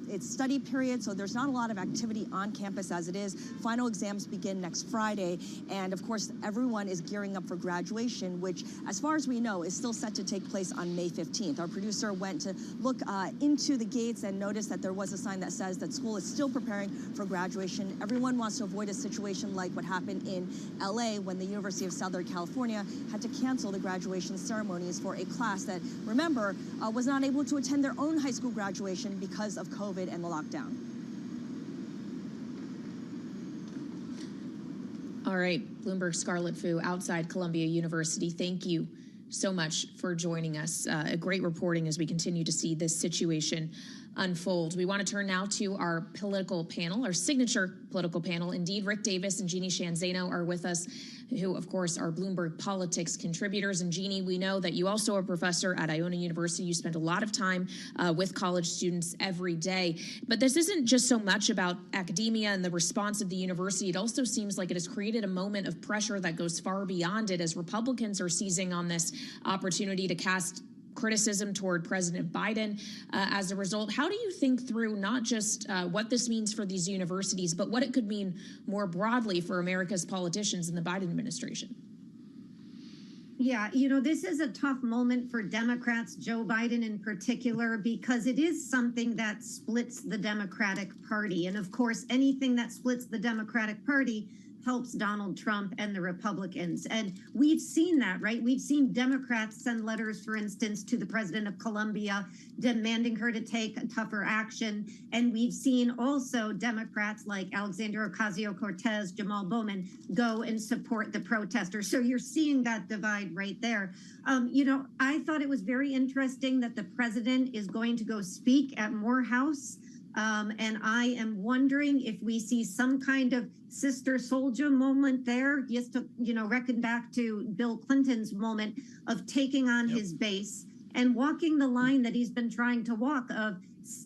It's study period, so there's not a lot of activity on campus as it is. Final exams begin next Friday, and of course, everyone is gearing up for graduation, which, as far as we know, is still set to take place on May 15th. Our producer went to look into the gates and noticed that there was a sign that says that school is still preparing for graduation. Everyone wants to avoid a situation like what happened in LA when the University of Southern California had to cancel the graduation ceremonies for a class that, remember, was not able to attend their own high school graduation because of COVID and the lockdown. All right, Bloomberg Scarlet Fu outside Columbia University. Thank you so much for joining us. A great reporting as we continue to see this situation unfold. We want to turn now to our political panel, our signature political panel. Indeed, Rick Davis and Jeannie Shanzano are with us, who, of course, are Bloomberg Politics contributors. And Jeannie, we know that you also are a professor at Iona University. You spend a lot of time with college students every day. But this isn't just so much about academia and the response of the university. It also seems like it has created a moment of pressure that goes far beyond it, as Republicans are seizing on this opportunity to cast criticism toward President Biden. As a result, how do you think through not just what this means for these universities, but what it could mean more broadly for America's politicians in the Biden administration? Yeah, this is a tough moment for Democrats, Joe Biden in particular, because it is something that splits the Democratic Party. And of course, anything that splits the Democratic Party helps Donald Trump and the Republicans. And we've seen that, right? We've seen Democrats send letters, for instance, to the president of Colombia, demanding her to take tougher action. And we've seen also Democrats like Alexandria Ocasio-Cortez, Jamal Bowman, go and support the protesters. So you're seeing that divide right there. I thought it was very interesting that the president is going to go speak at Morehouse. And I am wondering if we see some kind of sister soldier moment there, just to, reckon back to Bill Clinton's moment of taking on his base and walking the line that he's been trying to walk of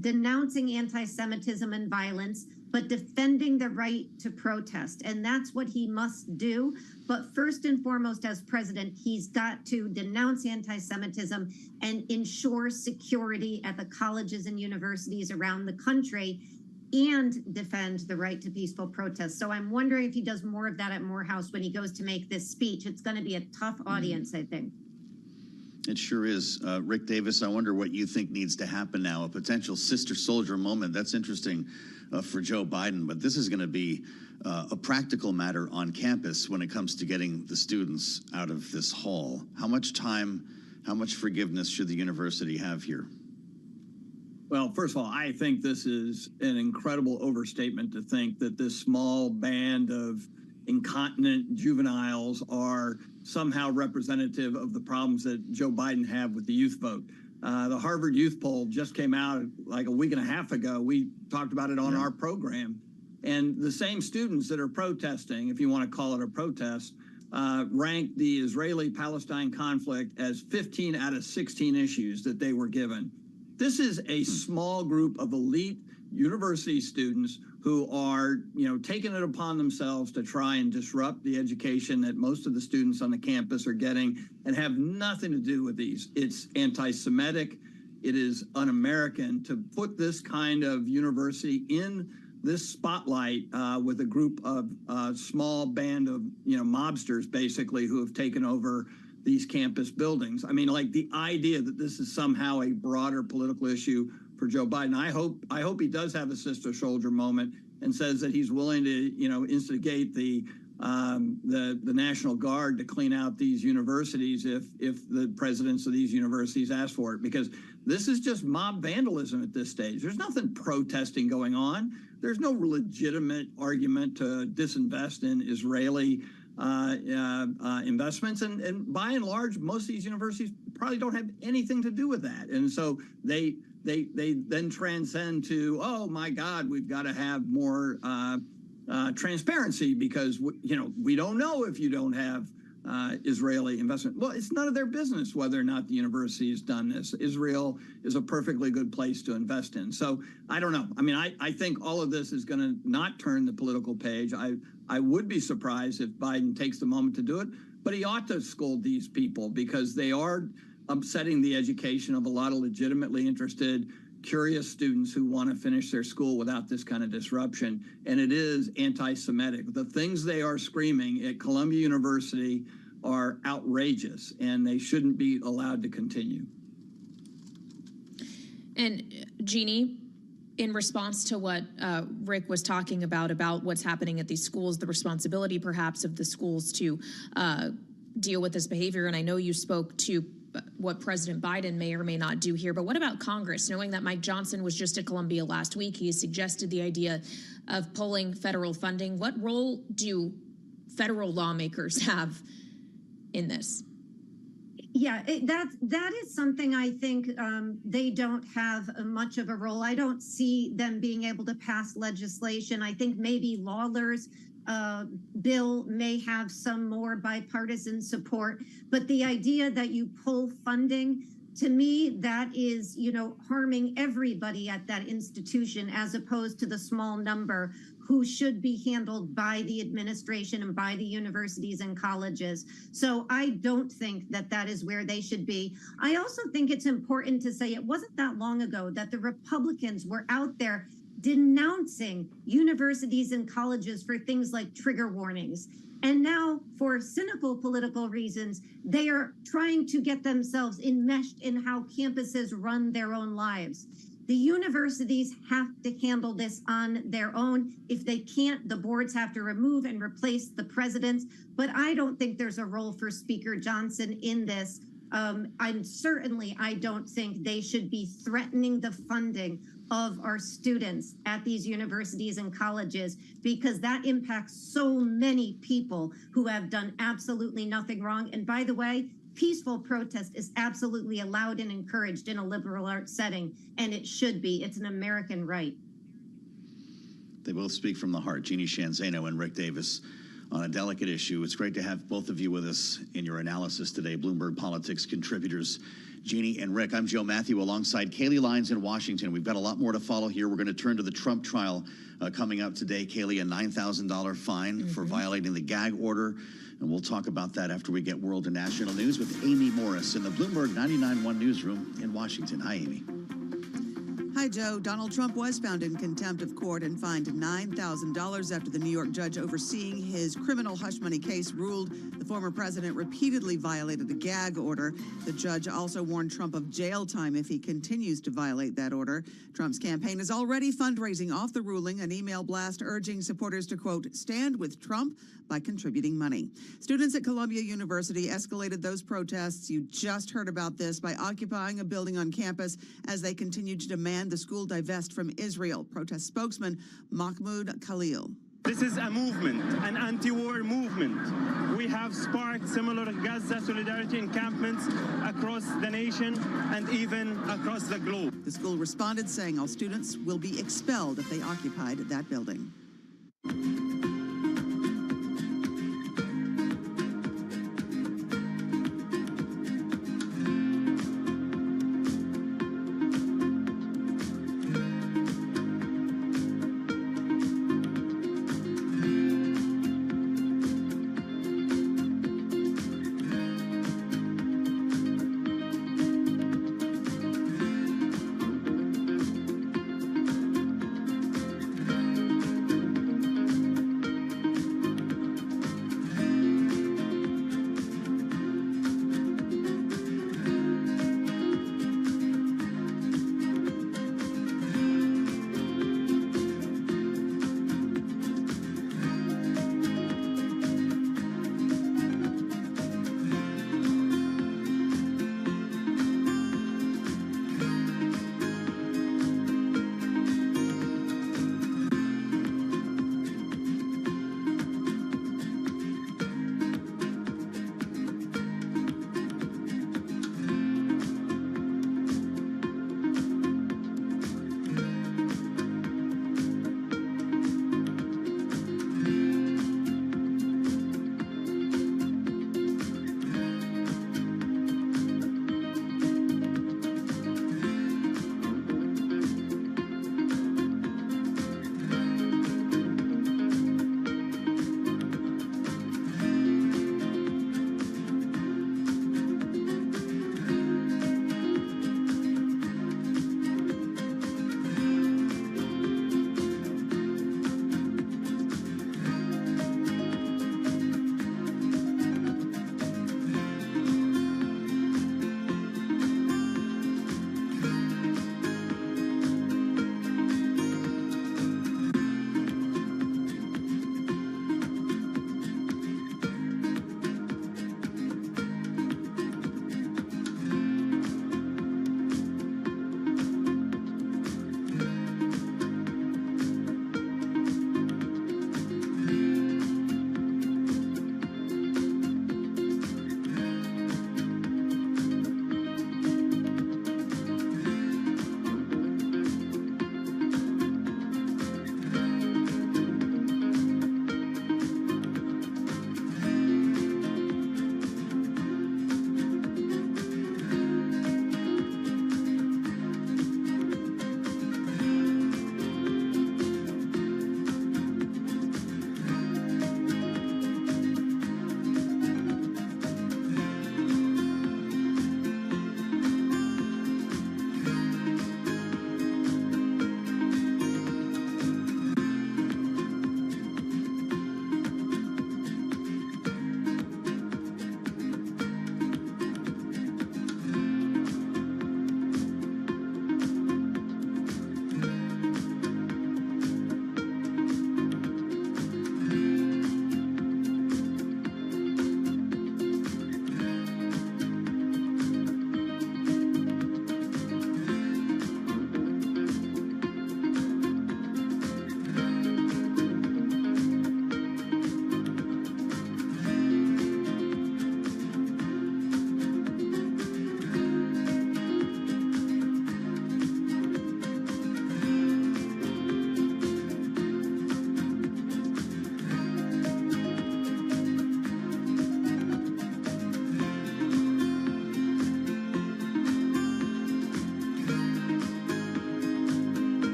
denouncing anti-Semitism and violence, but defending the right to protest. And that's what he must do. But first and foremost, as president, he's got to denounce anti-Semitism and ensure security at the colleges and universities around the country and defend the right to peaceful protest. So I'm wondering if he does more of that at Morehouse when he goes to make this speech. It's going to be a tough audience, I think. It sure is. Rick Davis, I wonder what you think needs to happen now, a potential sister soldier moment. That's interesting for Joe Biden, but this is going to be a practical matter on campus when it comes to getting the students out of this hall. How much time, how much forgiveness should the university have here? Well, first of all, I think this is an incredible overstatement to think that this small band of incontinent juveniles are somehow representative of the problems that Joe Biden had with the youth vote. The Harvard Youth Poll just came out like a week and a half ago. We talked about it on our program. And the same students that are protesting, if you want to call it a protest, ranked the Israeli-Palestine conflict as 15 out of 16 issues that they were given. This is a small group of elite university students who are, taking it upon themselves to try and disrupt the education that most of the students on the campus are getting and have nothing to do with these. It's anti-Semitic. It is un-American to put this kind of university in this spotlight with a group of small band of, mobsters, basically, who have taken over these campus buildings. I mean, like the idea that this is somehow a broader political issue for Joe Biden. I hope he does have a sister soldier moment and says that he's willing to, instigate the National Guard to clean out these universities if the presidents of these universities ask for it, because this is just mob vandalism at this stage. There's nothing protesting going on. There's no legitimate argument to disinvest in Israeli investments. And by and large, most of these universities probably don't have anything to do with that. And so they then transcend to, oh my God, we've got to have more transparency because we don't know if you don't have Israeli investment. Well, it's none of their business whether or not the university has done this. Israel is a perfectly good place to invest in. So I don't know. I mean, I think all of this is going to not turn the political page. I would be surprised if Biden takes the moment to do it, but he ought to scold these people because they are upsetting the education of a lot of legitimately interested, curious students who want to finish their school without this kind of disruption. And it is anti-Semitic. The things they are screaming at Columbia University are outrageous, and they shouldn't be allowed to continue. And Jeannie, in response to what Rick was talking about what's happening at these schools, the responsibility perhaps of the schools to deal with this behavior, and I know you spoke to what President Biden may or may not do here, but what about Congress? Knowing that Mike Johnson was just at Columbia last week, he has suggested the idea of pulling federal funding. What role do federal lawmakers have in this? Yeah, that is something I think they don't have much of a role. I don't see them being able to pass legislation. I think maybe Lawler's bill may have some more bipartisan support, but the idea that you pull funding, to me, that is, harming everybody at that institution as opposed to the small number who should be handled by the administration and by the universities and colleges. So I don't think that that is where they should be. I also think it's important to say it wasn't that long ago that the Republicans were out there denouncing universities and colleges for things like trigger warnings. And now, for cynical political reasons, they are trying to get themselves enmeshed in how campuses run their own lives. The universities have to handle this on their own. If they can't, the boards have to remove and replace the presidents. But I don't think there's a role for Speaker Johnson in this. I don't think they should be threatening the funding of our students at these universities and colleges, because that impacts so many people who have done absolutely nothing wrong. And by the way, peaceful protest is absolutely allowed and encouraged in a liberal arts setting, and it should be. It's an American right. They both speak from the heart, Jeannie Shanzano and Rick Davis, on a delicate issue. It's great to have both of you with us in your analysis today, Bloomberg Politics contributors Jeannie and Rick. I'm Joe Matthew alongside Kaylee Lyons in Washington. We've got a lot more to follow here. We're going to turn to the Trump trial coming up today. Kaylee, a $9,000 fine for violating the gag order. And we'll talk about that after we get world and national news with Amy Morris in the Bloomberg 99.1 newsroom in Washington. Hi, Amy. Hi, Joe. Donald Trump was found in contempt of court and fined $9,000 after the New York judge overseeing his criminal hush money case ruled the former president repeatedly violated a gag order. The judge also warned Trump of jail time if he continues to violate that order. Trump's campaign is already fundraising off the ruling, an email blast urging supporters to, quote, stand with Trump by contributing money. Students at Columbia University escalated those protests. You just heard about this by occupying a building on campus as they continued to demand the school divest from Israel. Protest spokesman Mahmoud Khalil. This is a movement, an anti-war movement. We have sparked similar Gaza solidarity encampments across the nation and even across the globe. The school responded saying all students will be expelled if they occupied that building.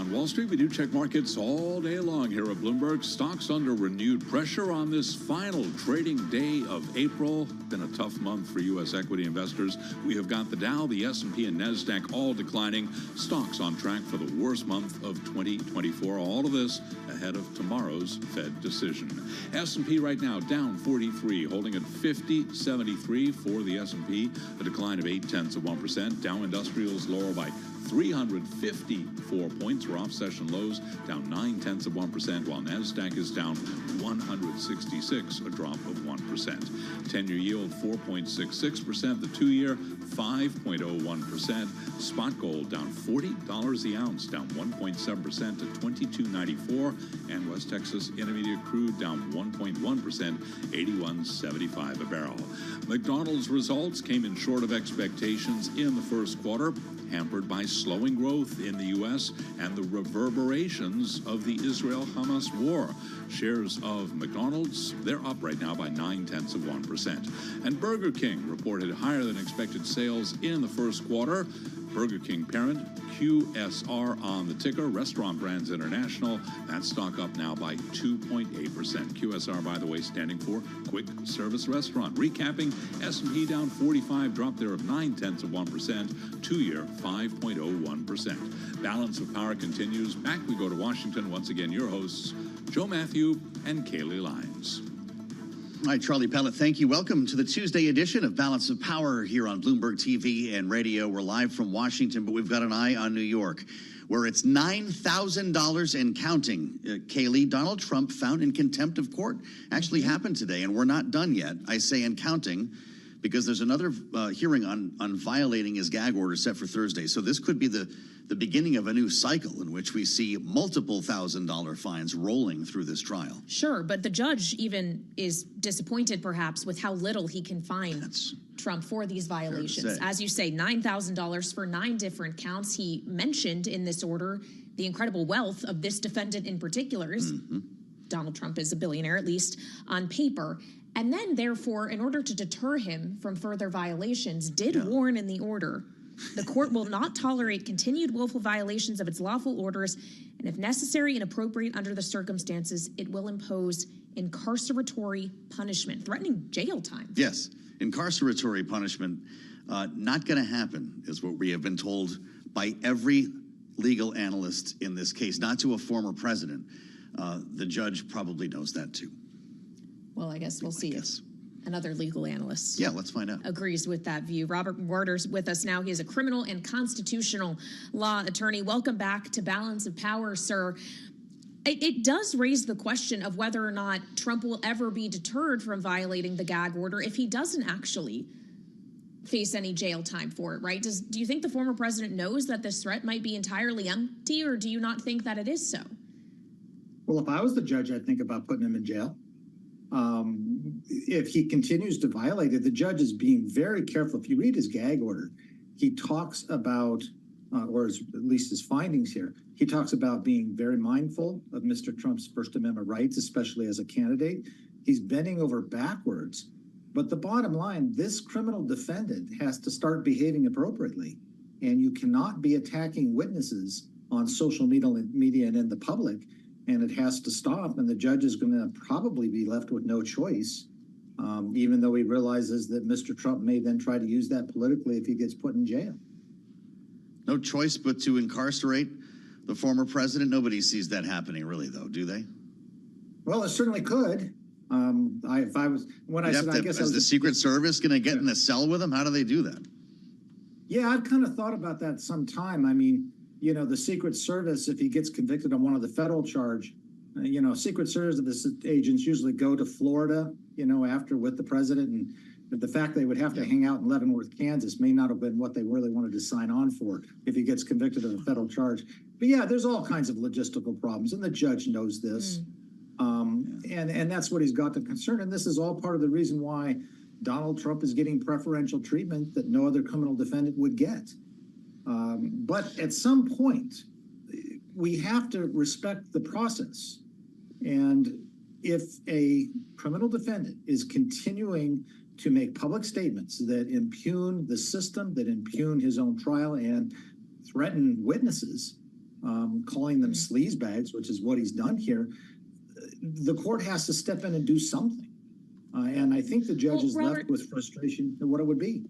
on Wall Street. We do check markets all day long here at Bloomberg. Stocks under renewed pressure on this final trading day of April. Been a tough month for U.S. equity investors. We have got the Dow, the S&P, and NASDAQ all declining. Stocks on track for the worst month of 2024. All of this ahead of tomorrow's Fed decision. S&P right now down 43, holding at 50.73 for the S&P, a decline of 0.8%. Dow Industrials lower by 354 points. We're off session lows, down 0.9%, while NASDAQ is down 166, a drop of 1%. 10-year yield 4.66%, the 2-year 5.01%. Spot gold down $40 the ounce, down 1.7% to $22.94, and West Texas Intermediate crude down 1.1%, $81.75 a barrel. McDonald's results came in short of expectations in the first quarter, hampered by slowing growth in the U.S. and the reverberations of the Israel-Hamas war. Shares of McDonald's, they're up right now by 0.9%. And Burger King reported higher than expected sales in the first quarter. Burger King parent, QSR on the ticker, Restaurant Brands International, that stock up now by 2.8%. QSR, by the way, standing for Quick Service Restaurant. Recapping, S&P down 45, drop there of 0.9%, 2-year 5.01%. Balance of power continues. Back we go to Washington. Once again, your hosts, Joe Matthew and Kaylee Lyons. All right, Charlie Pellet, thank you. Welcome to the Tuesday edition of Balance of Power here on Bloomberg TV and radio. We're live from Washington, but we've got an eye on New York, where it's $9,000 and counting. Kaylee, Donald Trump found in contempt of court actually happened today, and we're not done yet. I say and counting because there's another hearing on violating his gag order set for Thursday. So this could be the beginning of a new cycle in which we see multiple $1,000 fines rolling through this trial. Sure, but the judge even is disappointed perhaps with how little he can fine Trump for these violations. As you say, $9,000 for 9 different counts. He mentioned in this order the incredible wealth of this defendant in particular. Donald Trump is a billionaire, at least on paper. And then, therefore, in order to deter him from further violations, did warn in the order, the court will not tolerate continued willful violations of its lawful orders, and if necessary and appropriate under the circumstances, it will impose incarceratory punishment, threatening jail time. Yes, incarceratory punishment, not going to happen, is what we have been told by every legal analyst in this case, not to a former president. The judge probably knows that, too. Well, I guess we'll see if another legal analyst let's find out. Agrees with that view. Robert Warder's with us now. He is a criminal and constitutional law attorney. Welcome back to Balance of Power, sir. It does raise the question of whether or not Trump will ever be deterred from violating the gag order if he doesn't actually face any jail time for it, right? Do you think the former president knows that this threat might be entirely empty, or do you not think that it is so? Well, if I was the judge, I'd think about putting him in jail. If he continues to violate it, the judge is being very careful. If you read his gag order, he talks about, or at least his findings here, he talks about being very mindful of Mr. Trump's First Amendment rights, especially as a candidate. He's bending over backwards. But the bottom line, this criminal defendant has to start behaving appropriately. And you cannot be attacking witnesses on social media and in the public. And it has to stop, and the judge is going to probably be left with no choice, even though he realizes that Mr. Trump may then try to use that politically if he gets put in jail. No choice but to incarcerate the former president? Nobody sees that happening, really, though, do they? Well, it certainly could. If I was, when I said, I guess, is the Secret Service going to get in the cell with him? How do they do that? Yeah, I've kind of thought about that sometime. I mean, you know, the Secret Service, if he gets convicted on one of the federal charge, Secret Service agents usually go to Florida, after with the president. And the fact they would have to hang out in Leavenworth, Kansas may not have been what they really wanted to sign on for if he gets convicted of a federal charge. But yeah, there's all kinds of logistical problems, and the judge knows this. And that's what he's got to concern. And this is all part of the reason why Donald Trump is getting preferential treatment that no other criminal defendant would get. But at some point, we have to respect the process. And if a criminal defendant is continuing to make public statements that impugn the system, that impugn his own trial and threaten witnesses, calling them sleaze bags, which is what he's done here, the court has to step in and do something. And I think the judge is left with frustration at what it would be.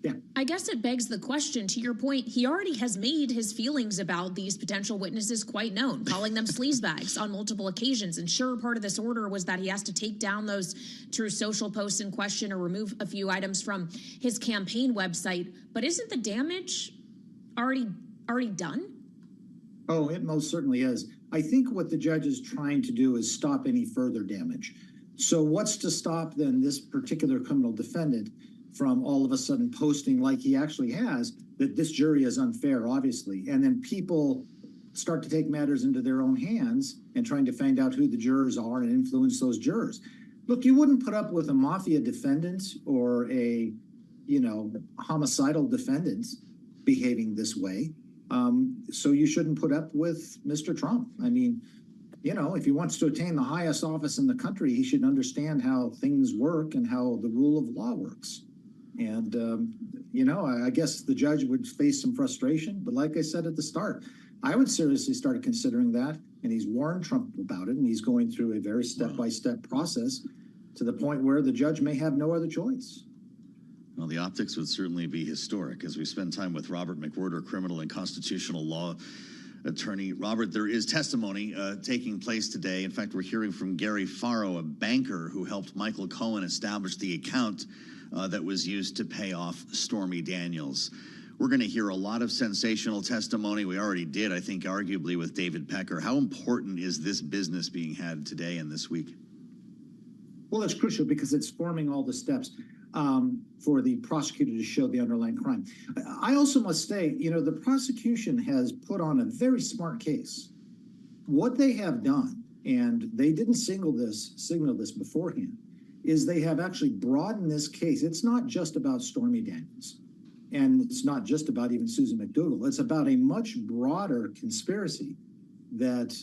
Yeah. I guess it begs the question, to your point, he already has made his feelings about these potential witnesses quite known, calling them sleazebags on multiple occasions. And sure, part of this order was that he has to take down those True Social posts in question or remove a few items from his campaign website. But isn't the damage already done? Oh, it most certainly is. I think what the judge is trying to do is stop any further damage. So what's to stop then this particular criminal defendant from all of a sudden posting, like he actually has, that this jury is unfair, obviously, and then people start to take matters into their own hands and trying to find out who the jurors are and influence those jurors. Look, you wouldn't put up with a mafia defendant or a, homicidal defendant behaving this way. So you shouldn't put up with Mr. Trump. I mean, if he wants to attain the highest office in the country, he should understand how things work and how the rule of law works. And, I guess the judge would face some frustration. But like I said at the start, I would seriously start considering that. And he's warned Trump about it. And he's going through a very step-by-step process to the point where the judge may have no other choice. Well, the optics would certainly be historic as we spend time with Robert McWhirter, criminal and constitutional law attorney. Robert, there is testimony taking place today. In fact, we're hearing from Gary Faro, a banker who helped Michael Cohen establish the account that was used to pay off Stormy Daniels. We're going to hear a lot of sensational testimony. We already did, I think, arguably with David Pecker. How important is this business being had today and this week? Well, it's crucial because it's forming all the steps for the prosecutor to show the underlying crime. I also must say, the prosecution has put on a very smart case. What they have done, and they didn't signal this beforehand, is they have actually broadened this case. It's not just about Stormy Daniels, and it's not just about even Susan McDougal. It's about a much broader conspiracy that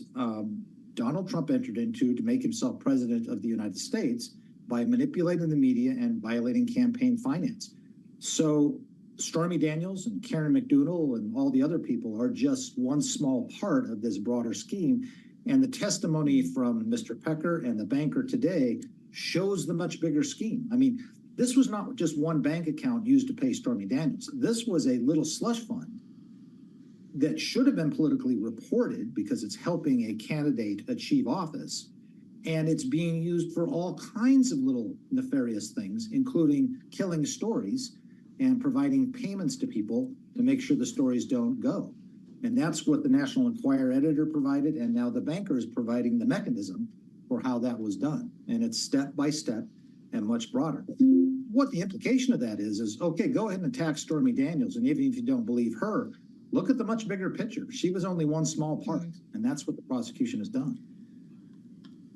Donald Trump entered into to make himself president of the United States by manipulating the media and violating campaign finance. So Stormy Daniels and Karen McDougal and all the other people are just one small part of this broader scheme. And the testimony from Mr. Pecker and the banker today shows the much bigger scheme. I mean, this was not just one bank account used to pay Stormy Daniels. This was a little slush fund that should have been politically reported because it's helping a candidate achieve office. And it's being used for all kinds of little nefarious things, including killing stories and providing payments to people to make sure the stories don't go. And that's what the National Enquirer editor provided, and now the banker is providing the mechanism for how that was done. And it's step by step and much broader. What the implication of that is okay, go ahead and attack Stormy Daniels, and even if you don't believe her, look at the much bigger picture. She was only one small part, and that's what the prosecution has done.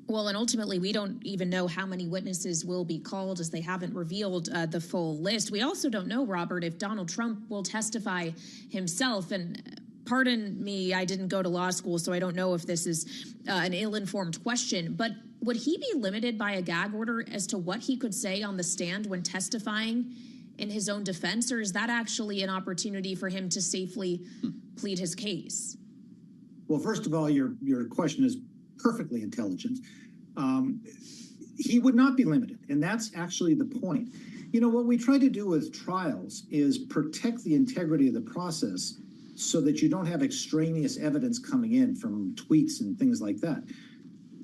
Well, and ultimately, we don't even know how many witnesses will be called, as they haven't revealed the full list. We also don't know, Robert, if Donald Trump will testify himself. And pardon me, I didn't go to law school, so I don't know if this is an ill-informed question. But would he be limited by a gag order as to what he could say on the stand when testifying in his own defense? Or is that actually an opportunity for him to safely plead his case? Well, first of all, your question is perfectly intelligent. He would not be limited, and that's actually the point. What we try to do with trials is protect the integrity of the process so that you don't have extraneous evidence coming in from tweets and things like that.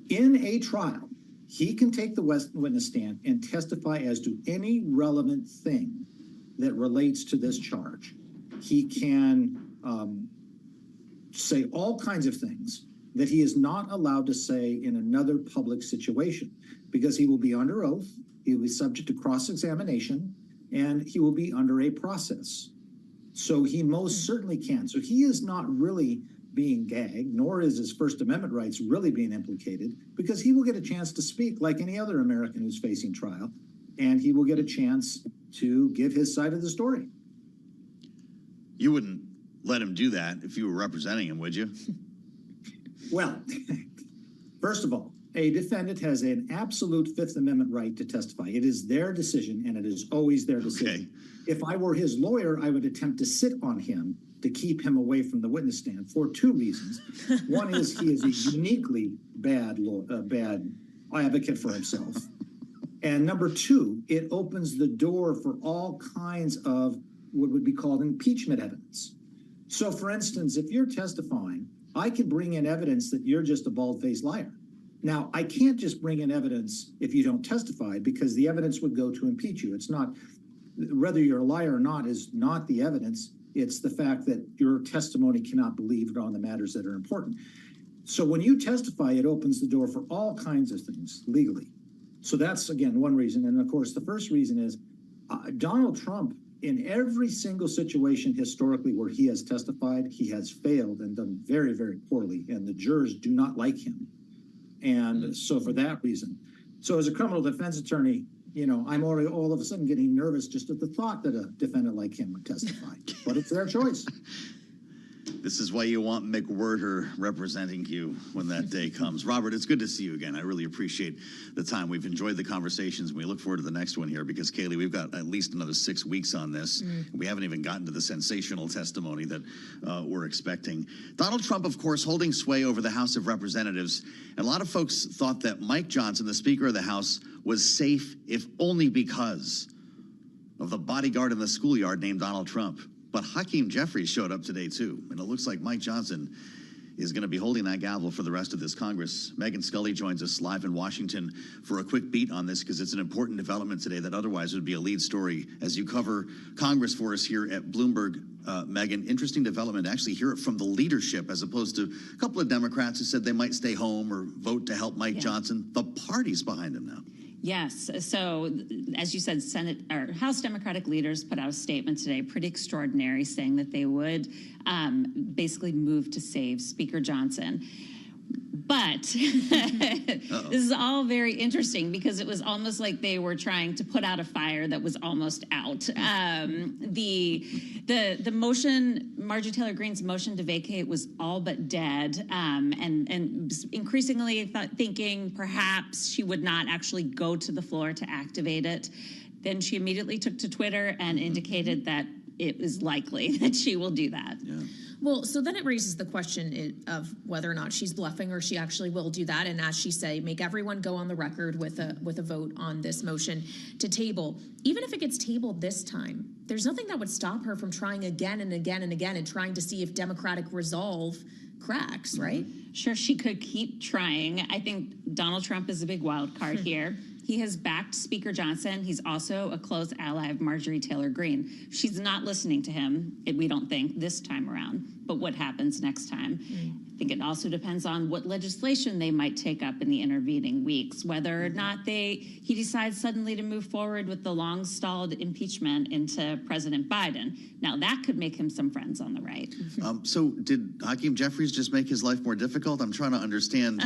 In a trial, he can take the witness stand and testify as to any relevant thing that relates to this charge. He can say all kinds of things that he is not allowed to say in another public situation, because he will be under oath, he will be subject to cross-examination, and he will be under a process. So he most certainly can. So he is not really being gagged, nor is his First Amendment rights really being implicated, because he will get a chance to speak like any other American who's facing trial, and he will get a chance to give his side of the story. You wouldn't let him do that if you were representing him, would you? Well, first of all, a defendant has an absolute Fifth Amendment right to testify. It is their decision, and it is always their decision. Okay. If I were his lawyer, I would attempt to sit on him to keep him away from the witness stand for two reasons. One is he is a uniquely bad advocate for himself. And number two, it opens the door for all kinds of what would be called impeachment evidence. So, for instance, if you're testifying, I can bring in evidence that you're just a bald-faced liar. Now, I can't just bring in evidence if you don't testify, because the evidence would go to impeach you. It's not, whether you're a liar or not is not the evidence. It's the fact that your testimony cannot be believed on the matters that are important. So when you testify, it opens the door for all kinds of things legally. So that's, again, one reason. And of course, the first reason is Donald Trump, in every single situation historically where he has testified, he has failed and done very, very poorly. And the jurors do not like him. And so for that reason. So as a criminal defense attorney, you know, I'm already all of a sudden getting nervous just at the thought that a defendant like him would testify. But it's their choice. This is why you want McWhirter representing you when that day comes. Robert, it's good to see you again. I really appreciate the time. We've enjoyed the conversations, and we look forward to the next one here because, Kaylee, we've got at least another 6 weeks on this. We haven't even gotten to the sensational testimony that we're expecting. Donald Trump, of course, holding sway over the House of Representatives. And a lot of folks thought that Mike Johnson, the Speaker of the House, was safe if only because of the bodyguard in the schoolyard named Donald Trump. But Hakeem Jeffries showed up today, too. And it looks like Mike Johnson is going to be holding that gavel for the rest of this Congress. Megan Scully joins us live in Washington for a quick beat on this because it's an important development today that otherwise would be a lead story as you cover Congress for us here at Bloomberg. Megan, interesting development. Actually hear it from the leadership as opposed to a couple of Democrats who said they might stay home or vote to help Mike Johnson. The party's behind him now. Yes. So, as you said, Senate or House Democratic leaders put out a statement today, pretty extraordinary, saying that they would basically move to save Speaker Johnson. But this is all very interesting because it was almost like they were trying to put out a fire that was almost out. The motion, Marjorie Taylor Greene's motion to vacate, was all but dead, and increasingly thinking perhaps she would not actually go to the floor to activate it. Then she immediately took to Twitter and indicated that it is likely that she will do that. Yeah. Well, so then it raises the question of whether or not she's bluffing or she actually will do that. And as she say, make everyone go on the record with a vote on this motion to table. Even if it gets tabled this time, there's nothing that would stop her from trying again and again and again and trying to see if democratic resolve cracks, right? Sure, she could keep trying. I think Donald Trump is a big wild card here. He has backed Speaker Johnson. He's also a close ally of Marjorie Taylor Greene. She's not listening to him, we don't think, this time around. But what happens next time? I think it also depends on what legislation they might take up in the intervening weeks, whether or not he decides suddenly to move forward with the long-stalled impeachment into President Biden. Now, that could make him some friends on the right. So did Hakeem Jeffries just make his life more difficult? I'm trying to understand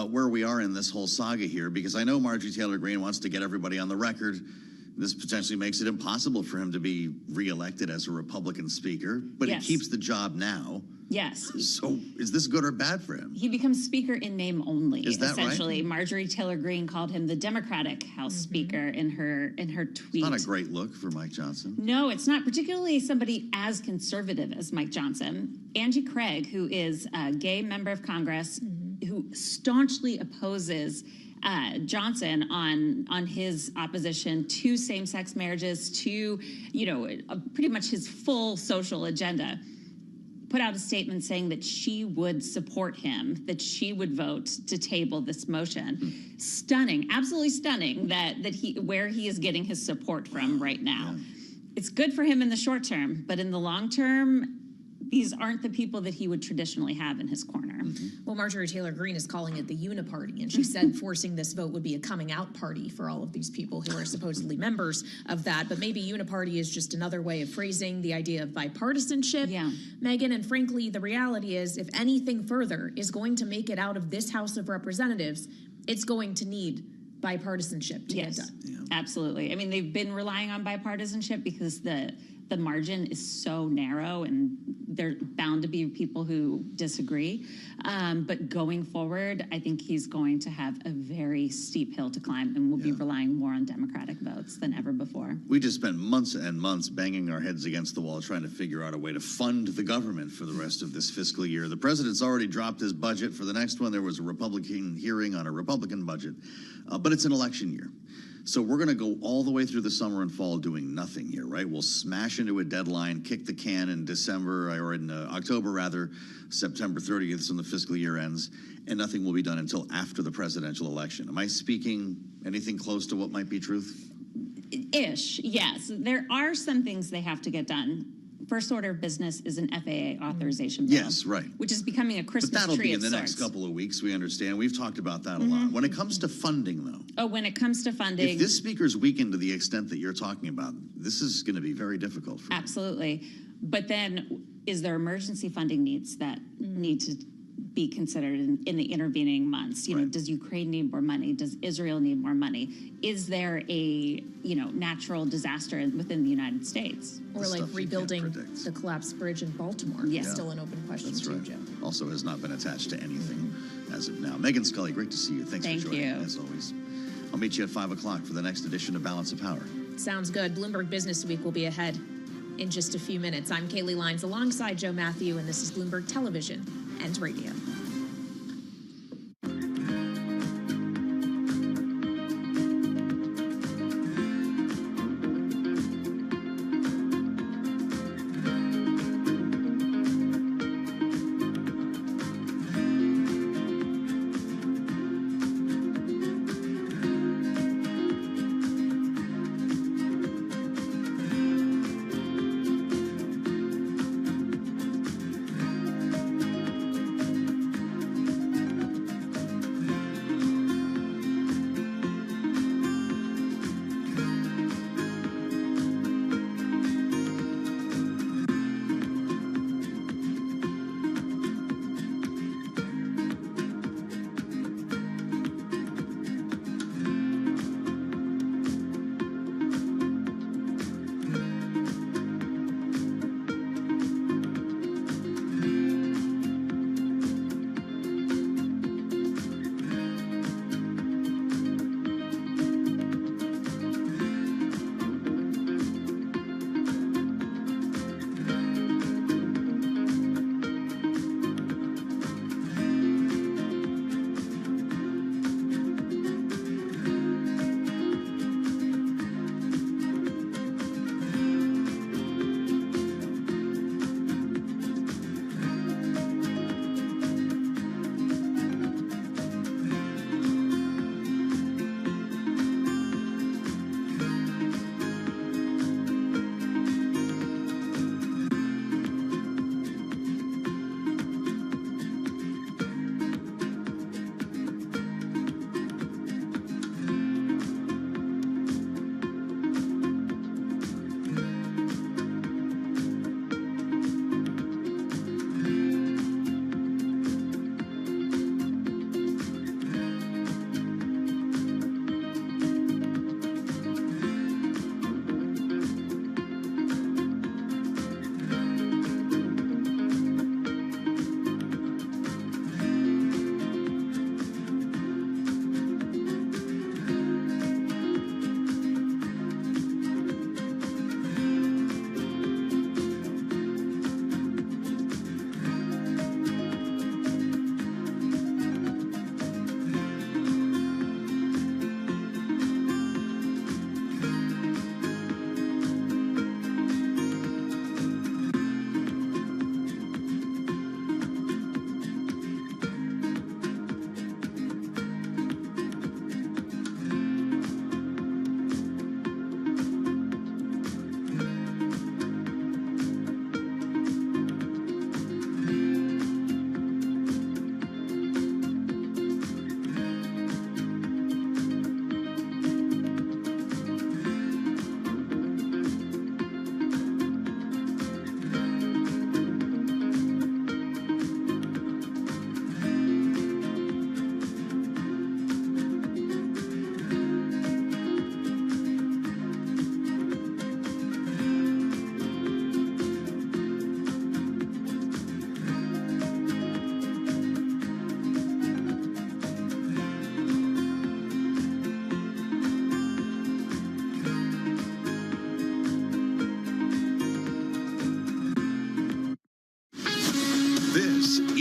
where we are in this whole saga here, because I know Marjorie Taylor Greene wants to get everybody on the record. This potentially makes it impossible for him to be reelected as a Republican speaker, but he keeps the job now. Yes. So is this good or bad for him? He becomes speaker in name only. Is that essentially right? Marjorie Taylor Greene called him the Democratic House Speaker in her tweet. It's not a great look for Mike Johnson. No, it's not, particularly somebody as conservative as Mike Johnson. Angie Craig, who is a gay member of Congress, who staunchly opposes Johnson on his opposition to same-sex marriages, to, pretty much his full social agenda, put out a statement saying that she would support him, that she would vote to table this motion. Stunning, absolutely stunning where he is getting his support from right now. It's good for him in the short term, but in the long term, these aren't the people that he would traditionally have in his corner. Well, Marjorie Taylor Greene is calling it the uniparty, and she said forcing this vote would be a coming out party for all of these people who are supposedly members of that. But maybe uniparty is just another way of phrasing the idea of bipartisanship. Yeah. Megan, and frankly, the reality is if anything further is going to make it out of this House of Representatives, it's going to need bipartisanship to get done. Yeah. Absolutely. I mean, they've been relying on bipartisanship because the margin is so narrow and There bound to be people who disagree. But going forward, I think he's going to have a very steep hill to climb, and we'll be relying more on Democratic votes than ever before. We just spent months and months banging our heads against the wall trying to figure out a way to fund the government for the rest of this fiscal year. The president's already dropped his budget. For the next one, there was a Republican hearing on a Republican budget, but it's an election year. So we're going to go all the way through the summer and fall doing nothing here, right? We'll smash into a deadline, kick the can in December, or in October rather, September 30th, when the fiscal year ends, and nothing will be done until after the presidential election. Am I speaking anything close to what might be truth? Ish, yes. There are some things they have to get done. First order of business is an FAA authorization bill. Yes, right. Which is becoming a Christmas but that'll tree be in the of next sorts. couple of weeks, we understand. We've talked about that a lot. When it comes to funding, though. Oh, when it comes to funding. If this speaker's weakened to the extent that you're talking about, this is going to be very difficult for Absolutely. But then, is there emergency funding needs that need to be considered in the intervening months? You know, does Ukraine need more money? Does Israel need more money? Is there a, natural disaster within the United States? Or like rebuilding the collapsed bridge in Baltimore. Yes. Still an open question That's too, right. Joe. Also has not been attached to anything as of now. Megan Scully, great to see you. Thanks Thank for joining you. me, as always. I'll meet you at 5 o'clock for the next edition of Balance of Power. Sounds good. Bloomberg Business Week will be ahead in just a few minutes. I'm Kaylee Lyons alongside Joe Matthew, and this is Bloomberg Television and Radio.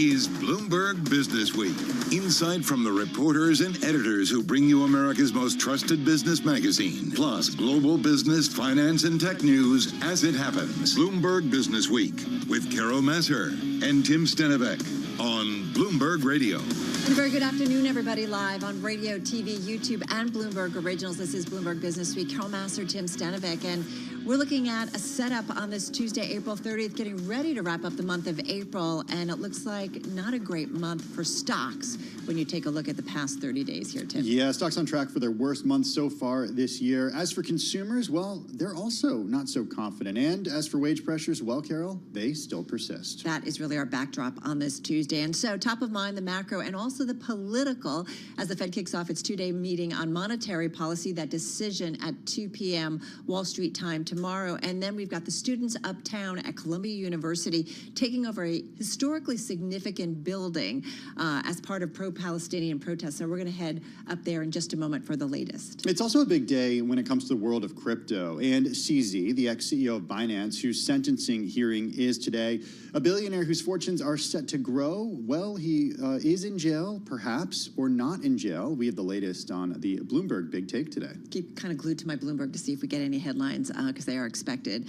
is Bloomberg Business Week. Insight from the reporters and editors who bring you America's most trusted business magazine, plus global business, finance, and tech news as it happens. Bloomberg Business Week with Carol Masser and Tim Stenevec on Bloomberg Radio. And a very good afternoon, everybody, live on radio, TV, YouTube, and Bloomberg Originals. This is Bloomberg Business Week. Carol Masser, Tim Stenevec, and we're looking at a setup on this Tuesday, April 30th, getting ready to wrap up the month of April, and it looks like not a great month for stocks when you take a look at the past 30 days here, Tim. Yeah, stocks on track for their worst month so far this year. As for consumers, well, they're also not so confident. And as for wage pressures, well, Carol, they still persist. That is really our backdrop on this Tuesday. And so top of mind, the macro and also the political, as the Fed kicks off its two-day meeting on monetary policy, that decision at 2 p.m. Wall Street time tomorrow. And then we've got the students uptown at Columbia University taking over a historically significant building as part of pro-Palestinian protests. So we're going to head up there in just a moment for the latest. It's also a big day when it comes to the world of crypto. And CZ, the ex-CEO of Binance, whose sentencing hearing is today, a billionaire whose fortunes are set to grow, well, he is in jail, perhaps, or not in jail. We have the latest on the Bloomberg Big Take today. Keep kind of glued to my Bloomberg to see if we get any headlines because they are expected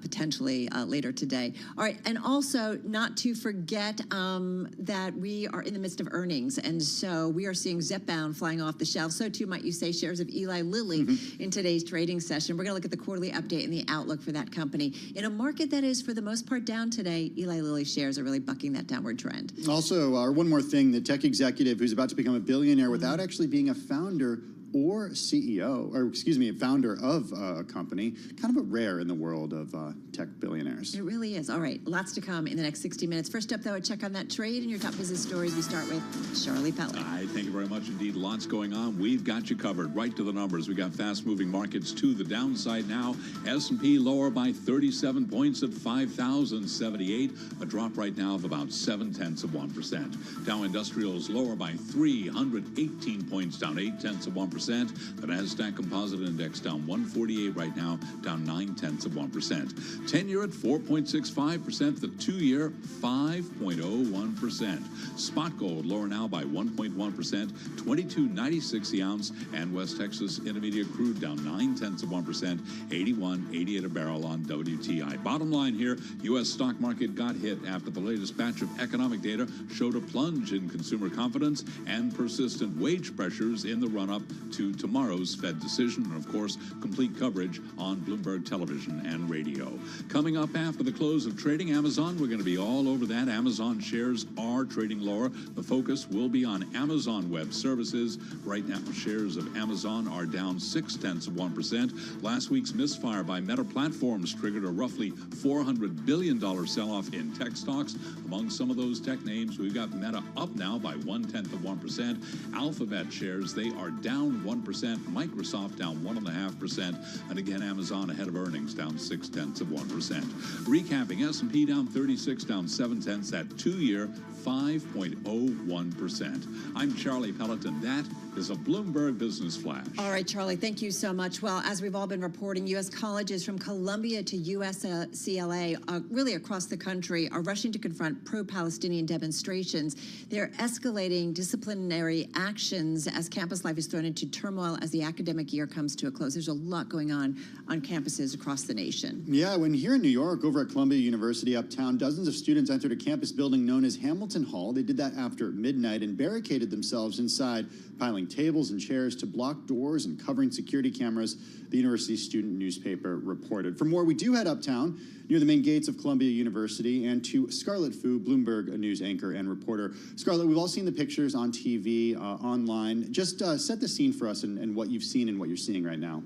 potentially later today. All right, and also not to forget that we are in the midst of earnings, and so we are seeing Zepbound flying off the shelf. So too might you say shares of Eli Lilly in today's trading session. We're going to look at the quarterly update and the outlook for that company in a market that is for the most part down today. Eli Lilly shares are really bucking that downward trend. Also, one more thing, the tech executive who's about to become a billionaire without actually being a founder or CEO, or excuse me, a founder of a company, kind of a rare in the world of tech billionaires. It really is. All right, lots to come in the next 60 minutes. First up, though, a check on that trade and your top business stories. We start with Charlie Pellet. Thank you very much indeed. Lots going on. We've got you covered right to the numbers. We got fast-moving markets to the downside now. S&P lower by 37 points at 5,078, a drop right now of about 0.7%. Dow Industrials lower by 318 points, down 0.8%. The Nasdaq Composite Index down 148 right now, down 0.9%. 10-year at 4.65%. The 2-year 5.01%. Spot gold lower now by 1.1%, $22.96 the ounce, and West Texas Intermediate crude down 0.9%, $81.88 a barrel on WTI. Bottom line here: U.S. stock market got hit after the latest batch of economic data showed a plunge in consumer confidence and persistent wage pressures in the run-up to tomorrow's Fed decision, and of course, complete coverage on Bloomberg television and radio. Coming up after the close of trading, Amazon, we're going to be all over that. Amazon shares are trading lower. The focus will be on Amazon Web Services. Right now, shares of Amazon are down 0.6%. Last week's misfire by Meta Platforms triggered a roughly $400 billion sell-off in tech stocks. Among some of those tech names, we've got Meta up now by 0.1%. Alphabet shares, they are down 1%, Microsoft down 1.5%, and again, Amazon ahead of earnings down 0.6%. Recapping, S&P down 36, down 0.7, at 2-year 5.01%. I'm Charlie Pelleton. That is a Bloomberg Business Flash. All right, Charlie, thank you so much. Well, as we've all been reporting, U.S. colleges from Columbia to USCLA, really across the country, are rushing to confront pro-Palestinian demonstrations. They're escalating disciplinary actions as campus life is thrown into turmoil as the academic year comes to a close. There's a lot going on campuses across the nation. Yeah, when here in New York, over at Columbia University uptown, dozens of students entered a campus building known as Hamilton Hall. They did that after midnight and barricaded themselves inside, piling tables and chairs to block doors and covering security cameras, the university's student newspaper reported. For more, we do head uptown near the main gates of Columbia University and to Scarlett Fu, Bloomberg News anchor and reporter. Scarlett, we've all seen the pictures on TV, online. Just set the scene for us and what you've seen and what you're seeing right now.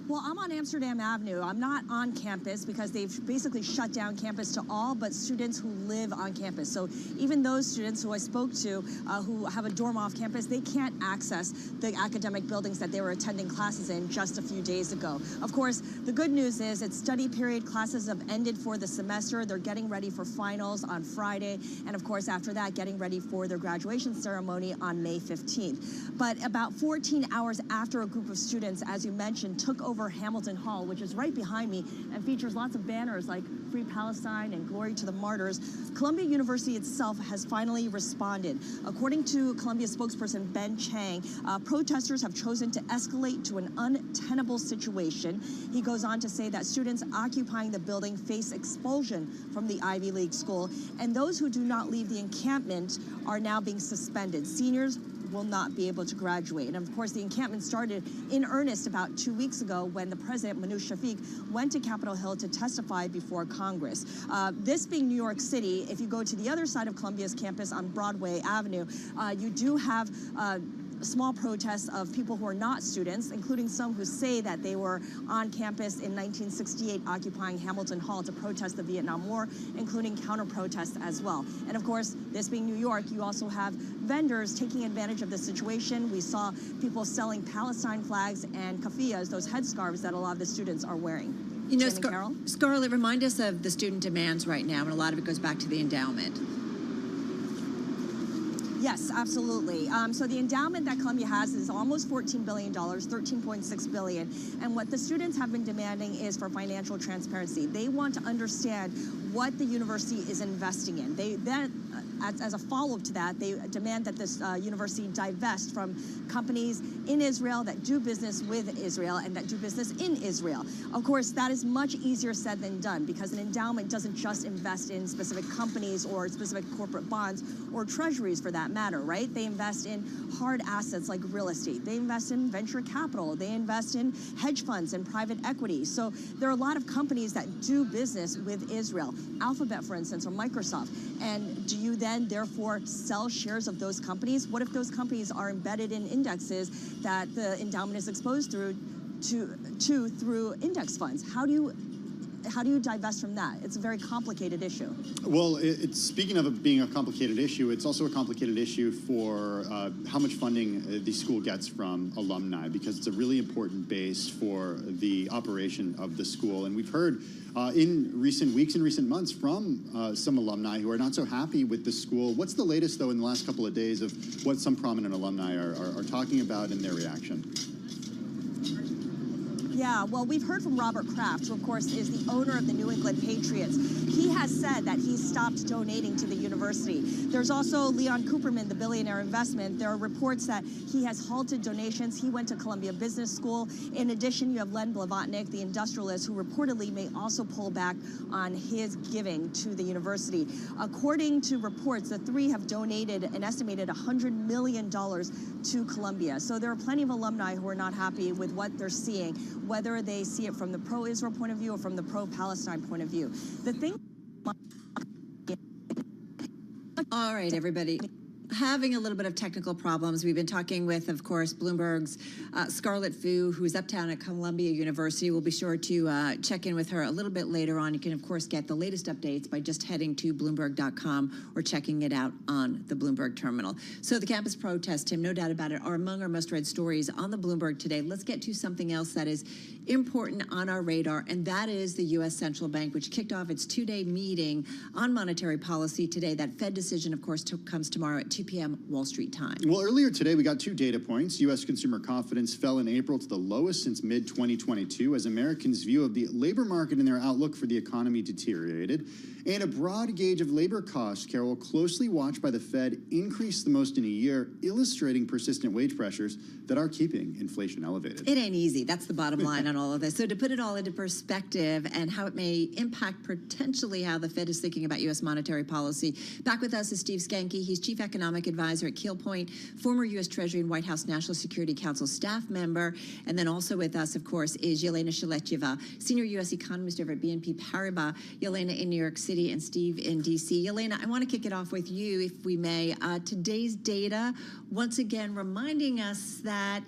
Well, I'm on Amsterdam Avenue. I'm not on campus because they've basically shut down campus to all but students who live on campus. So even those students who I spoke to who have a dorm off campus, they can't access the academic buildings that they were attending classes in just a few days ago. Of course, the good news is it's study period. Classes have ended for the semester. They're getting ready for finals on Friday. And of course, after that, getting ready for their graduation ceremony on May 15th. But about 14 hours after a group of students, as you mentioned, took over over Hamilton Hall, which is right behind me and features lots of banners like Free Palestine and Glory to the Martyrs. Columbia University itself has finally responded. According to Columbia spokesperson Ben Chang, protesters have chosen to escalate to an untenable situation. He goes on to say that students occupying the building face expulsion from the Ivy League school, and those who do not leave the encampment are now being suspended. Seniors will not be able to graduate. And of course, the encampment started in earnest about 2 weeks ago when the president, Manoush Shafiq, went to Capitol Hill to testify before Congress. This being New York City, if you go to the other side of Columbia's campus on Broadway Avenue, you do have small protests of people who are not students, including some who say that they were on campus in 1968 occupying Hamilton Hall to protest the Vietnam War, including counter-protests as well. And of course, this being New York, you also have vendors taking advantage of the situation. We saw people selling Palestine flags and keffiyehs, those headscarves that a lot of the students are wearing. You know, Scarlett, remind us of the student demands right now, and a lot of it goes back to the endowment. Yes, absolutely. So the endowment that Columbia has is almost $14 billion, $13.6 billion. And what the students have been demanding is for financial transparency. They want to understand what the university is investing in. They then, as a follow-up to that, they demand that this university divest from companies in Israel that do business with Israel and that do business in Israel. Of course, that is much easier said than done because an endowment doesn't just invest in specific companies or specific corporate bonds or treasuries for that matter, right? They invest in hard assets like real estate. They invest in venture capital. They invest in hedge funds and private equity. So there are a lot of companies that do business with Israel. Alphabet, for instance, or Microsoft. And do you then therefore sell shares of those companies? What if those companies are embedded in indexes that the endowment is exposed through index funds? How do you divest from that? It's a very complicated issue. Well, speaking of it being a complicated issue, it's also a complicated issue for how much funding the school gets from alumni, because it's a really important base for the operation of the school. And we've heard in recent weeks and recent months from some alumni who are not so happy with the school. What's the latest, though, in the last couple of days of what some prominent alumni are talking about and their reaction? Yeah, well, we've heard from Robert Kraft, who, of course, is the owner of the New England Patriots. He has said that he stopped donating to the university. There's also Leon Cooperman, the billionaire investment. There are reports that he has halted donations. He went to Columbia Business School. In addition, you have Len Blavatnik, the industrialist, who reportedly may also pull back on his giving to the university. According to reports, the three have donated an estimated $100 million to Columbia. So there are plenty of alumni who are not happy with what they're seeing, whether they see it from the pro-Israel point of view or from the pro-Palestine point of view. The thing... All right, everybody. Having a little bit of technical problems. We've been talking with, of course, Bloomberg's Scarlett Fu, who's uptown at Columbia University. We'll be sure to check in with her a little bit later on. You can, of course, get the latest updates by just heading to Bloomberg.com or checking it out on the Bloomberg terminal. So the campus protests, Tim, no doubt about it, are among our must-read stories on the Bloomberg today. Let's get to something else that is important on our radar, and that is the U.S. Central Bank, which kicked off its two-day meeting on monetary policy today. That Fed decision, of course, comes tomorrow at 2 p.m. Wall Street time. Well, earlier today, we got two data points. U.S. consumer confidence fell in April to the lowest since mid-2022 as Americans' view of the labor market and their outlook for the economy deteriorated. And a broad gauge of labor costs, Carol, closely watched by the Fed, increased the most in a year, illustrating persistent wage pressures that are keeping inflation elevated. It ain't easy. That's the bottom line on all of this. So to put it all into perspective and how it may impact potentially how the Fed is thinking about U.S. monetary policy, back with us is Steve Skanke. He's Chief Economic Advisor at Keel Point, former U.S. Treasury and White House National Security Council staff member. And then also with us, of course, is Yelena Shaletyeva, Senior U.S. Economist over at BNP Paribas. Yelena in New York City and Steve in D.C. Yelena, I want to kick it off with you, if we may. Today's data, once again, reminding us that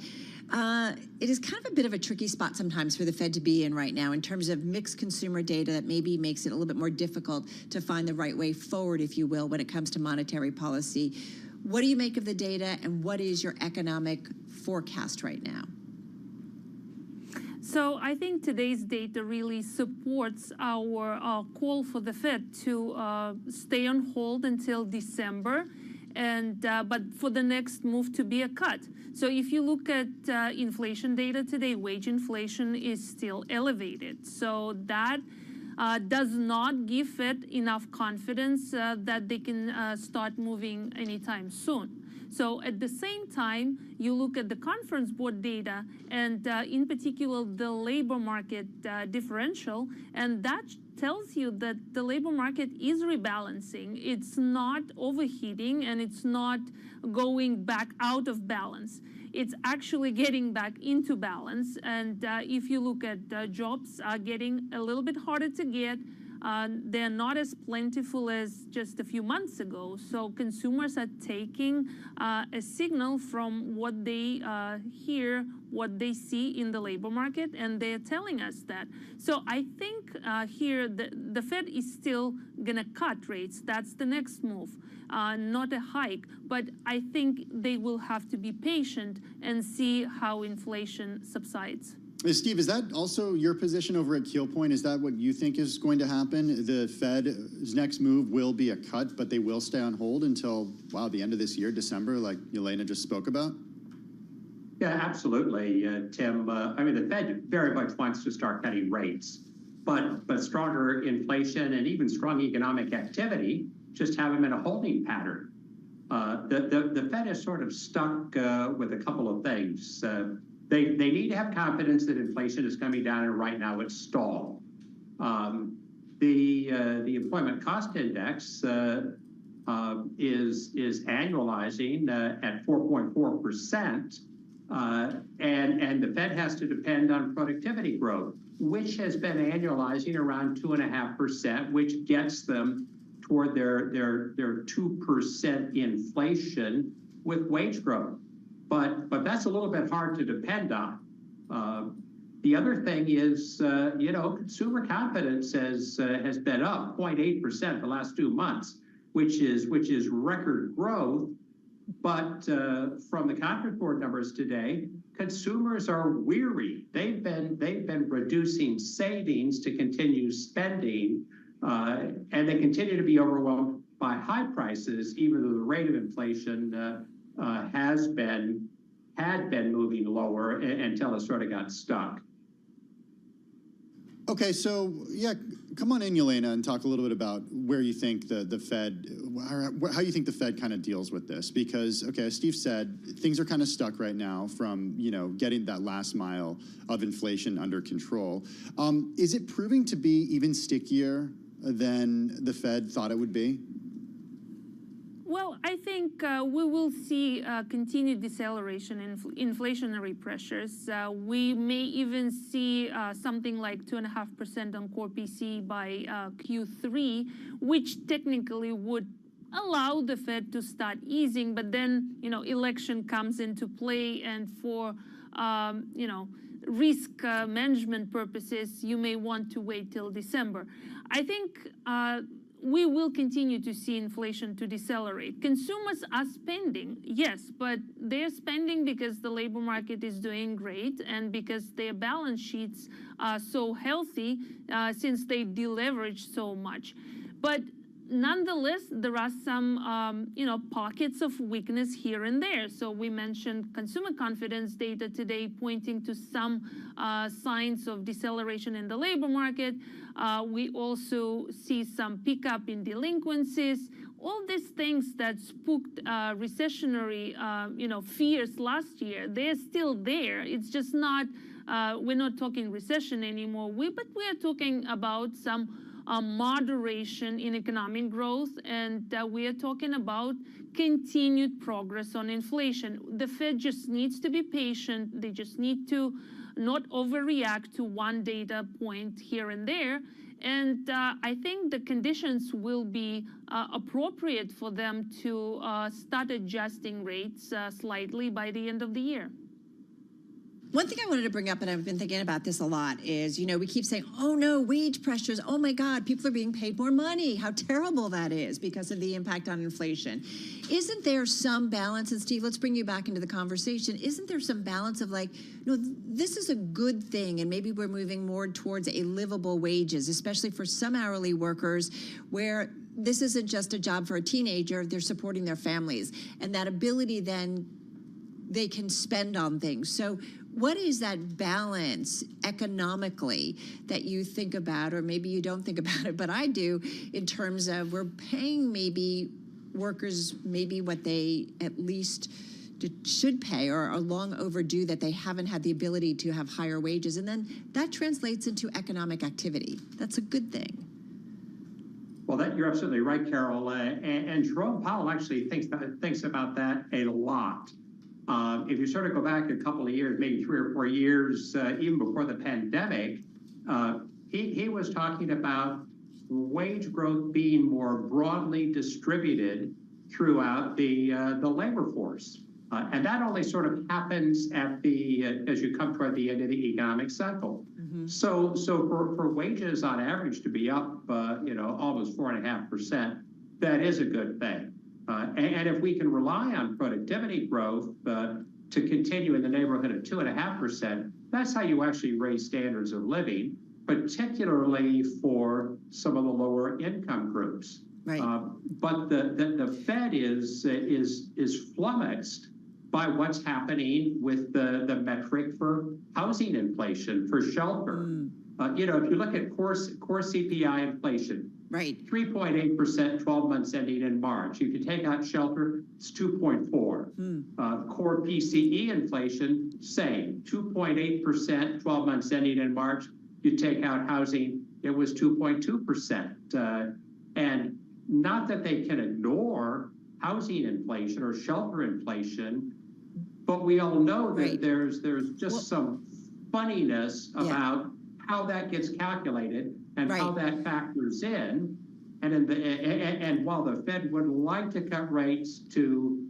it is kind of a bit of a tricky spot sometimes for the Fed to be in right now in terms of mixed consumer data that maybe makes it a little bit more difficult to find the right way forward, if you will, when it comes to monetary policy. What do you make of the data, and what is your economic forecast right now? So I think today's data really supports our call for the Fed to stay on hold until December and but for the next move to be a cut. So if you look at inflation data today, wage inflation is still elevated. So that does not give Fed enough confidence that they can start moving anytime soon. So at the same time, you look at the conference board data and in particular the labor market differential, and that tells you that the labor market is rebalancing. It's not overheating and it's not going back out of balance. It's actually getting back into balance. And if you look at jobs are getting a little bit harder to get, they're not as plentiful as just a few months ago. So consumers are taking a signal from what they hear, what they see in the labor market, and they're telling us that. So I think here the Fed is still going to cut rates. That's the next move, not a hike. But I think they will have to be patient and see how inflation subsides. Steve, is that also your position over at Keel Point? Is that what you think is going to happen? The Fed's next move will be a cut, but they will stay on hold until, wow, the end of this year, December, like Yelena just spoke about? Yeah, absolutely, Tim. I mean, the Fed very much wants to start cutting rates, but stronger inflation and even strong economic activity just have them in a holding pattern. The Fed is sort of stuck with a couple of things. They need to have confidence that inflation is coming down, and right now it's stalled. The employment cost index is annualizing at 4.4%, and the Fed has to depend on productivity growth, which has been annualizing around 2.5%, which gets them toward their 2% inflation with wage growth. But that's a little bit hard to depend on. The other thing is, consumer confidence has been up 0.8% the last 2 months, which is record growth. But from the conference board numbers today, consumers are weary. They've been reducing savings to continue spending, and they continue to be overwhelmed by high prices, even though the rate of inflation had been moving lower until it sort of got stuck. Okay, so yeah, come on in, Yelena, and talk a little bit about where you think the Fed, how you think the Fed kind of deals with this. Because, okay, as Steve said, things are kind of stuck right now from, getting that last mile of inflation under control. Is it proving to be even stickier than the Fed thought it would be? Well, I think we will see continued deceleration in inflationary pressures. We may even see something like 2.5% on core PC by Q3, which technically would allow the Fed to start easing. But then, election comes into play, and for risk management purposes, you may want to wait till December. I think we will continue to see inflation to decelerate. Consumers are spending, yes, but they're spending because the labor market is doing great and because their balance sheets are so healthy since they deleveraged so much. But nonetheless, there are some, pockets of weakness here and there. So we mentioned consumer confidence data today pointing to some signs of deceleration in the labor market. We also see some pickup in delinquencies. All these things that spooked recessionary, fears last year, they're still there. It's just not, we're not talking recession anymore. But we are talking about some moderation in economic growth, and we are talking about continued progress on inflation. The Fed just needs to be patient. They just need to not overreact to one data point here and there. And I think the conditions will be appropriate for them to start adjusting rates slightly by the end of the year. One thing I wanted to bring up, and I've been thinking about this a lot, is, we keep saying, oh no, wage pressures, oh my God, people are being paid more money, how terrible that is because of the impact on inflation. Isn't there some balance, and Steve, let's bring you back into the conversation, isn't there some balance of this is a good thing, and maybe we're moving more towards a livable wages, especially for some hourly workers where this isn't just a job for a teenager, they're supporting their families, and that ability then they can spend on things. So what is that balance economically that you think about, or maybe you don't think about it, but I do, in terms of we're paying maybe workers maybe what they at least should pay or are long overdue, that they haven't had the ability to have higher wages, and then that translates into economic activity. That's a good thing. Well, you're absolutely right, Carol. And Jerome Powell actually thinks about that a lot. If you sort of go back a couple of years, maybe 3 or 4 years, even before the pandemic, he was talking about wage growth being more broadly distributed throughout the labor force. And that only sort of happens as you come toward the end of the economic cycle. Mm-hmm. So for wages on average to be up, almost 4.5%, that is a good thing. And if we can rely on productivity growth to continue in the neighborhood of 2.5%, that's how you actually raise standards of living, particularly for some of the lower income groups. Right. But the Fed is flummoxed by what's happening with the metric for housing inflation, for shelter. If you look at core CPI inflation, right, 3.8%, 12 months ending in March. If you take out shelter, it's 2.4. Core PCE inflation, same, 2.8%, 12 months ending in March. You take out housing, it was 2.2%. And not that they can ignore housing inflation or shelter inflation, but we all know that there's just some funniness about how that gets calculated and how that factors in. And while the Fed would like to cut rates to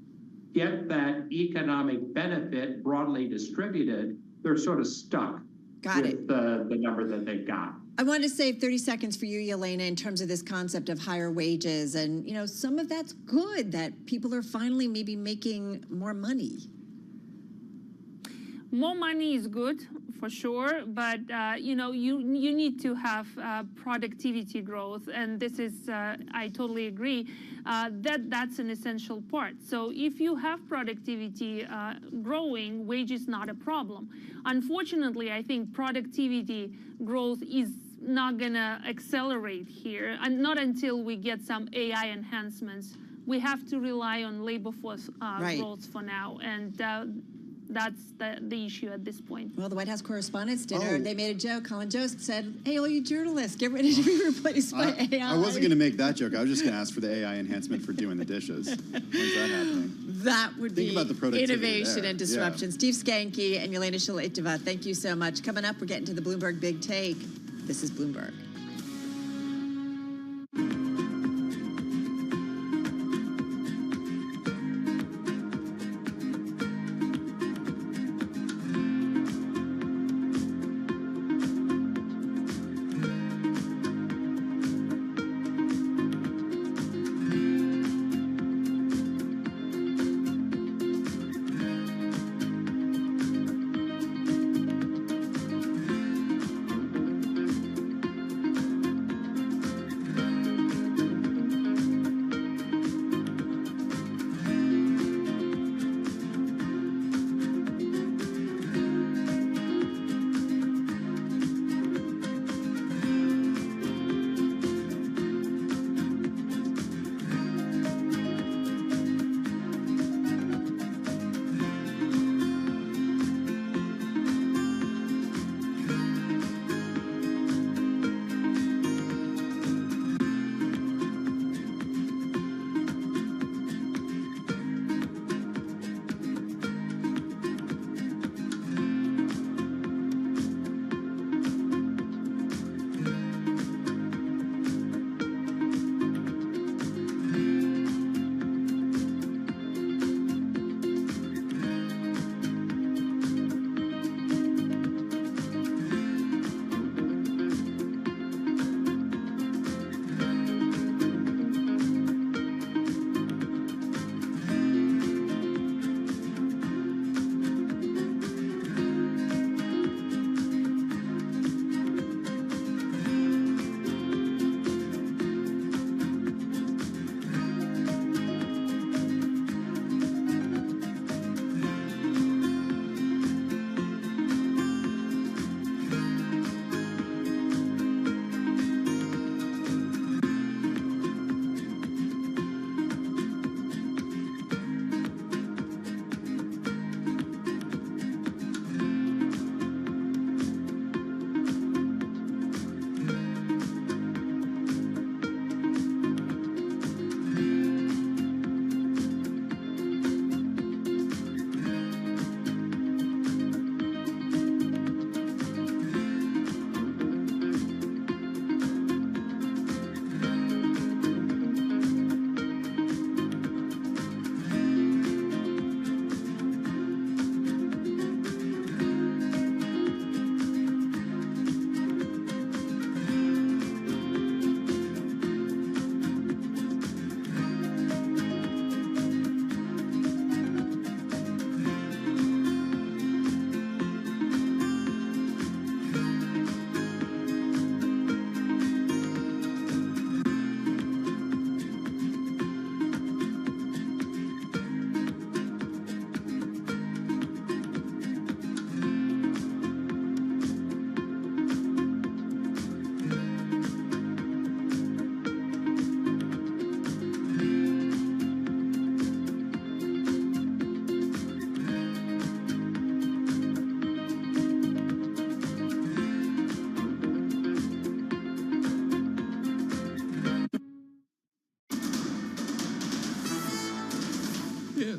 get that economic benefit broadly distributed, they're sort of stuck with the number that they've got. I wanted to save 30 seconds for you, Yelena, in terms of this concept of higher wages. And, some of that's good, that people are finally maybe making more money. More money is good, for sure, but you need to have productivity growth, and this is I totally agree that's an essential part. So if you have productivity growing, wage is not a problem. Unfortunately, I think productivity growth is not gonna accelerate here, and not until we get some AI enhancements. We have to rely on labor force growth for now, and that's the issue at this point. Well, the White House Correspondents' Dinner, they made a joke. Colin Jost said, hey, all you journalists, get ready to be replaced by AI. I wasn't going to make that joke. I was just going to ask for the AI enhancement for doing the dishes. When's that happening? That would be about the productivity innovation there. and disruption. Yeah. Steve Skanke and Yelena Shalaitova, thank you so much. Coming up, we're getting to the Bloomberg Big Take. This is Bloomberg.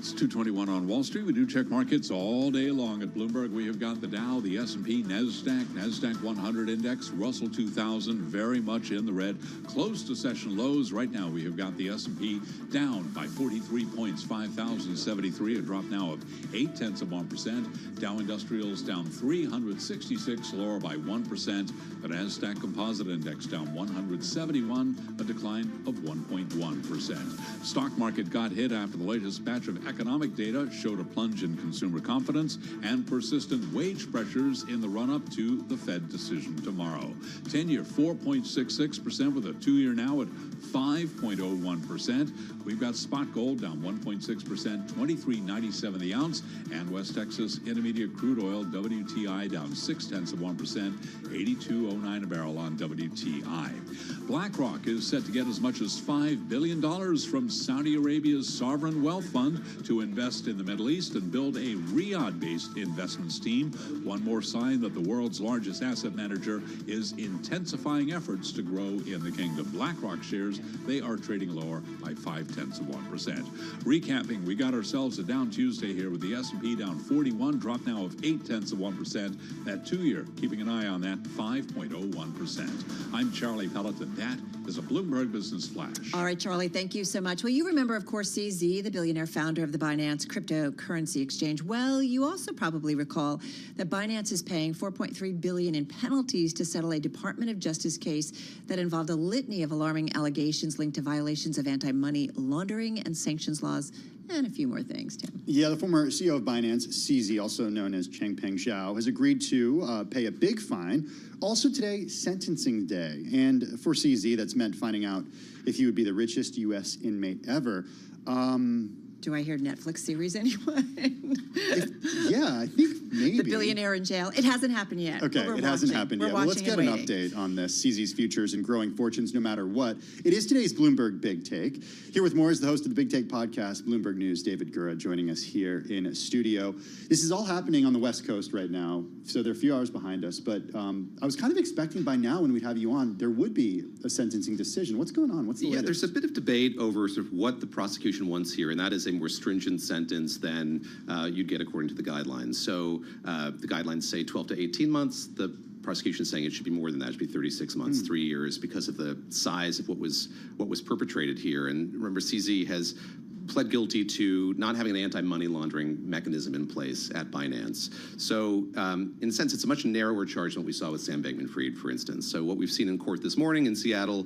It's 2:21 on Wall Street. We do check markets all day long at Bloomberg. We have got the Dow, the S&P, NASDAQ 100 index, Russell 2000 very much in the red. Close to session lows. Right now we have got the S&P down by 43 points, 5,073, a drop now of 0.8%. Dow Industrials down 366, lower by 1%. The NASDAQ Composite Index down 171, a decline of 1.1%. Stock market got hit after the latest batch of economic data showed a plunge in consumer confidence and persistent wage pressures in the run-up to the Fed decision tomorrow. 10-year 4.66% with a 2-year now at 5.01%. We've got spot gold down 1.6%, $23.97 the ounce, and West Texas Intermediate crude oil WTI down 0.6%, $82.09 a barrel on WTI. BlackRock is set to get as much as $5 billion from Saudi Arabia's sovereign wealth fund to invest in the Middle East and build a Riyadh-based investments team. One more sign that the world's largest asset manager is intensifying efforts to grow in the kingdom. BlackRock shares, they are trading lower by 0.5%. Recapping, we got ourselves a down Tuesday here with the S&P down 41, drop now of 0.8%. That 2-year, keeping an eye on that, 5.01%. I'm Charlie Pelleton. That is a Bloomberg Business Flash. All right, Charlie, thank you so much. Well, you remember, of course, CZ, the billionaire founder of the Binance cryptocurrency exchange. Well, you also probably recall that Binance is paying $4.3 billion in penalties to settle a Department of Justice case that involved a litany of alarming allegations linked to violations of anti-money laundering and sanctions laws, and a few more things, Tim. Yeah, the former CEO of Binance, CZ, also known as Changpeng Zhao, has agreed to pay a big fine. Also today, sentencing day. And for CZ, that's meant finding out if he would be the richest U.S. inmate ever. Do I hear Netflix series anyone? Yeah, I think maybe. The billionaire in jail. It hasn't happened yet. Okay, it hasn't happened yet. Well, let's get an update on this. CZ's futures and growing fortunes no matter what. It is today's Bloomberg Big Take. Here with more is the host of the Big Take podcast, Bloomberg News, David Gura, joining us here in studio. This is all happening on the West Coast right now, so they're a few hours behind us. But I was kind of expecting by now when we'd have you on, there would be a sentencing decision. What's going on? What's the latest? There's a bit of debate over sort of what the prosecution wants here, and that is a more stringent sentence than you'd get according to the guidelines. So the guidelines say 12 to 18 months. The prosecution is saying it should be more than that. It should be 36 months, 3 years, because of the size of what was perpetrated here. And remember, CZ has pled guilty to not having an anti-money laundering mechanism in place at Binance. So in a sense, it's a much narrower charge than what we saw with Sam Bankman-Fried, for instance. So what we've seen in court this morning in Seattle,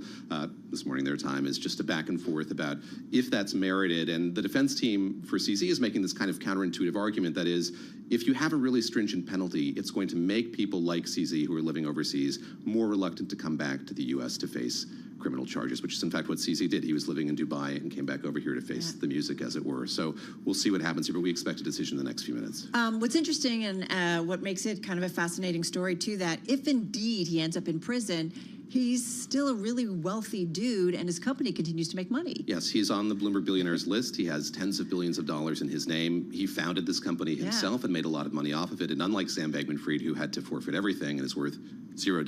this morning their time, is just a back and forth about if that's merited. And the defense team for CZ is making this kind of counterintuitive argument that is, if you have a really stringent penalty, it's going to make people like CZ who are living overseas more reluctant to come back to the U.S. to face criminal charges, which is in fact what CZ did. He was living in Dubai and came back over here to face the music, as it were. So we'll see what happens here, but we expect a decision in the next few minutes. What's interesting and what makes it kind of a fascinating story too, that if indeed he ends up in prison, he's still a really wealthy dude and his company continues to make money. Yes, he's on the Bloomberg Billionaires list. He has tens of billions of dollars in his name. He founded this company himself and made a lot of money off of it. And unlike Sam Bankman-Fried, who had to forfeit everything and is worth $0,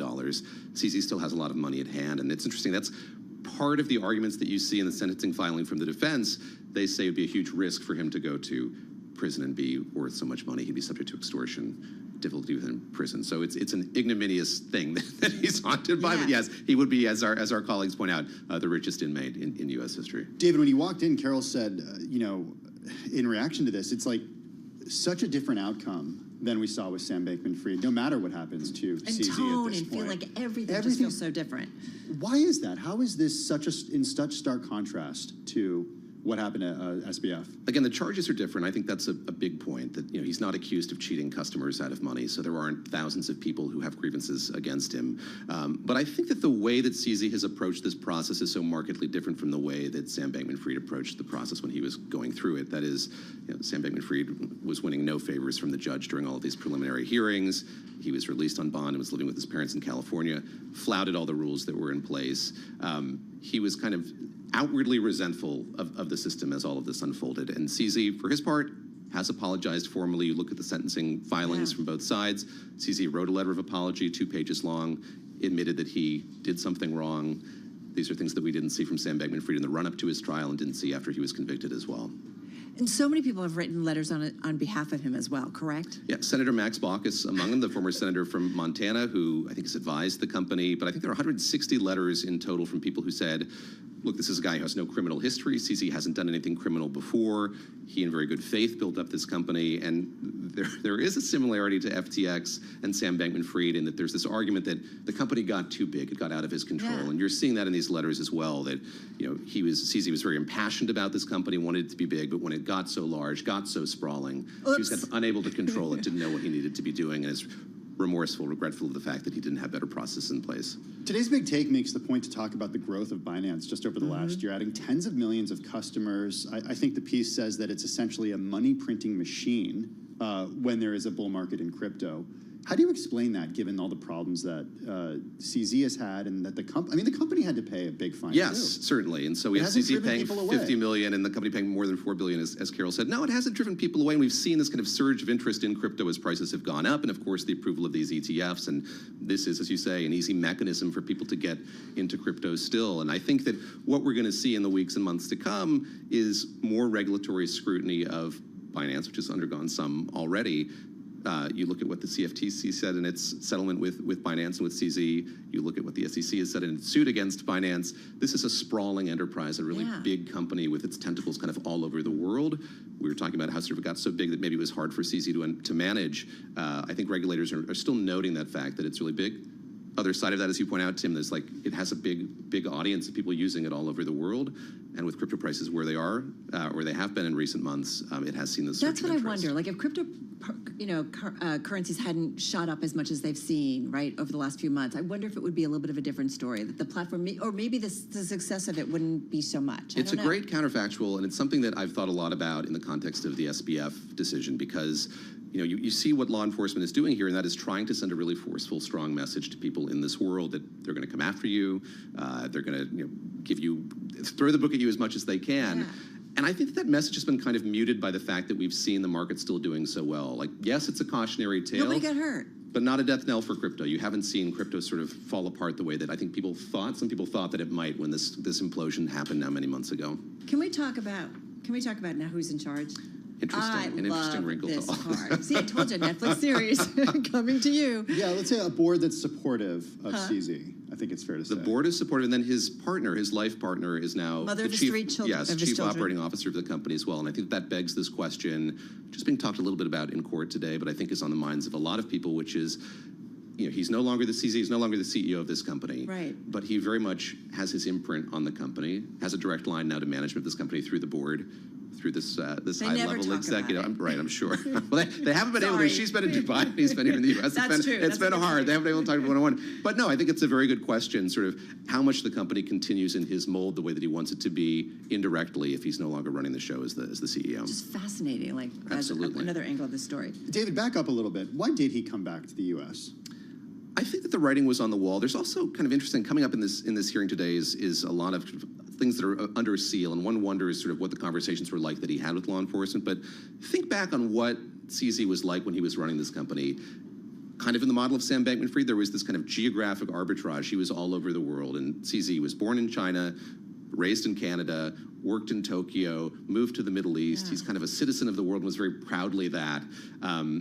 CZ still has a lot of money at hand. And it's interesting, that's part of the arguments that you see in the sentencing filing from the defense. They say it would be a huge risk for him to go to prison and be worth so much money. He'd be subject to extortion, difficulty within prison. So it's an ignominious thing that he's haunted by. But yes, he would be, as our colleagues point out, the richest inmate in U.S. history. David, when you walked in, Carol said, in reaction to this, it's like such a different outcome than we saw with Sam Bankman-Fried, no matter what happens to CZ at this point. And feel like everything just feels so different. Why is that? How is this in such stark contrast to what happened at SBF? Again, the charges are different. I think that's a big point, that he's not accused of cheating customers out of money, so there aren't thousands of people who have grievances against him. But I think that the way that CZ has approached this process is so markedly different from the way that Sam Bankman-Fried approached the process when he was going through it. That is, Sam Bankman-Fried was winning no favors from the judge during all of these preliminary hearings. He was released on bond and was living with his parents in California, flouted all the rules that were in place. He was kind of outwardly resentful of the system as all of this unfolded. And CZ, for his part, has apologized formally. You look at the sentencing filings from both sides. CZ wrote a letter of apology, 2 pages long, admitted that he did something wrong. These are things that we didn't see from Sam Bankman-Fried in the run-up to his trial and didn't see after he was convicted as well. And so many people have written letters on behalf of him as well, correct? Yeah, Senator Max Baucus is among them, the former senator from Montana, who I think has advised the company. But I think there are 160 letters in total from people who said, look, this is a guy who has no criminal history. CZ hasn't done anything criminal before. He, in very good faith, built up this company. And there is a similarity to FTX and Sam Bankman-Fried in that there's this argument that the company got too big. It got out of his control. Yeah. And you're seeing that in these letters as well, that, you know, CZ was very impassioned about this company, wanted it to be big, but when it got so large, got so sprawling, he was kind of unable to control it, didn't know what he needed to be doing, and is remorseful, regretful of the fact that he didn't have better process in place. Today's Big Take makes the point to talk about the growth of Binance just over the last year, adding tens of millions of customers. I think the piece says that it's essentially a money printing machine when there is a bull market in crypto. How do you explain that, given all the problems that CZ has had, and that the company had to pay a big fine? Yes, certainly. And so we have CZ paying $50 million, and the company paying more than $4 billion, as Carol said. No, it hasn't driven people away. And we've seen this kind of surge of interest in crypto as prices have gone up, and of course the approval of these ETFs. And this is, as you say, an easy mechanism for people to get into crypto still. And I think that what we're going to see in the weeks and months to come is more regulatory scrutiny of Binance, which has undergone some already. You look at what the CFTC said in its settlement with Binance and with CZ. You look at what the SEC has said in its suit against Binance. This is a sprawling enterprise, a really big company with its tentacles kind of all over the world. We were talking about how sort of it got so big that maybe it was hard for CZ to manage. I think regulators are still noting that fact, that it's really big. Other side of that, as you point out, Tim, there's like, it has a big audience of people using it all over the world. And with crypto prices where they are, or they have been in recent months, it has seen this surge of interest. That's what I wonder. Like if crypto, currencies hadn't shot up as much as they've seen, right, over the last few months, I wonder if it would be a little bit of a different story, that the platform, or maybe the success of it wouldn't be so much. It's a great counterfactual, and it's something that I've thought a lot about in the context of the SBF decision, because you see what law enforcement is doing here, and that is trying to send a really forceful, strong message to people in this world that they're going to come after you, they're going to throw the book at you as much as they can. Yeah. And I think that message has been kind of muted by the fact that we've seen the market still doing so well. Like, yes, it's a cautionary tale. Nobody got hurt. But not a death knell for crypto. You haven't seen crypto sort of fall apart the way that I think people thought. Some people thought that it might when this implosion happened now many months ago. Can we talk about now who's in charge? Interesting wrinkle to all part. See, I told you, Netflix series coming to you. Yeah, let's say a board that's supportive of CZ. I think it's fair to say. The board is supportive, and then his partner, his life partner, is now Mother of his 3 children. Yes, chief operating officer of the company as well. And I think that begs this question, just being talked a little bit about in court today, but I think is on the minds of a lot of people, which is, he's no longer the CZ, he's no longer the CEO of this company. Right. But he very much has his imprint on the company, has a direct line now to management of this company through the board, through this high-level executive. I'm sure. Well, they haven't been able to. She's been in Dubai, and he's been here in the U.S. It's been hard. They haven't been able to talk one-on-one. But no, I think it's a very good question, sort of how much the company continues in his mold, the way that he wants it to be, indirectly, if he's no longer running the show as the CEO. Just fascinating, like another angle of the story. David, back up a little bit. Why did he come back to the U.S.? I think that the writing was on the wall. There's also kind of interesting, coming up in this hearing today is a lot of things that are under seal, and one wonders sort of what the conversations were like that he had with law enforcement. But think back on what CZ was like when he was running this company. Kind of in the model of Sam Bankman-Fried, there was this kind of geographic arbitrage. He was all over the world, and CZ was born in China, raised in Canada, worked in Tokyo, moved to the Middle East. He's kind of a citizen of the world and was very proudly that.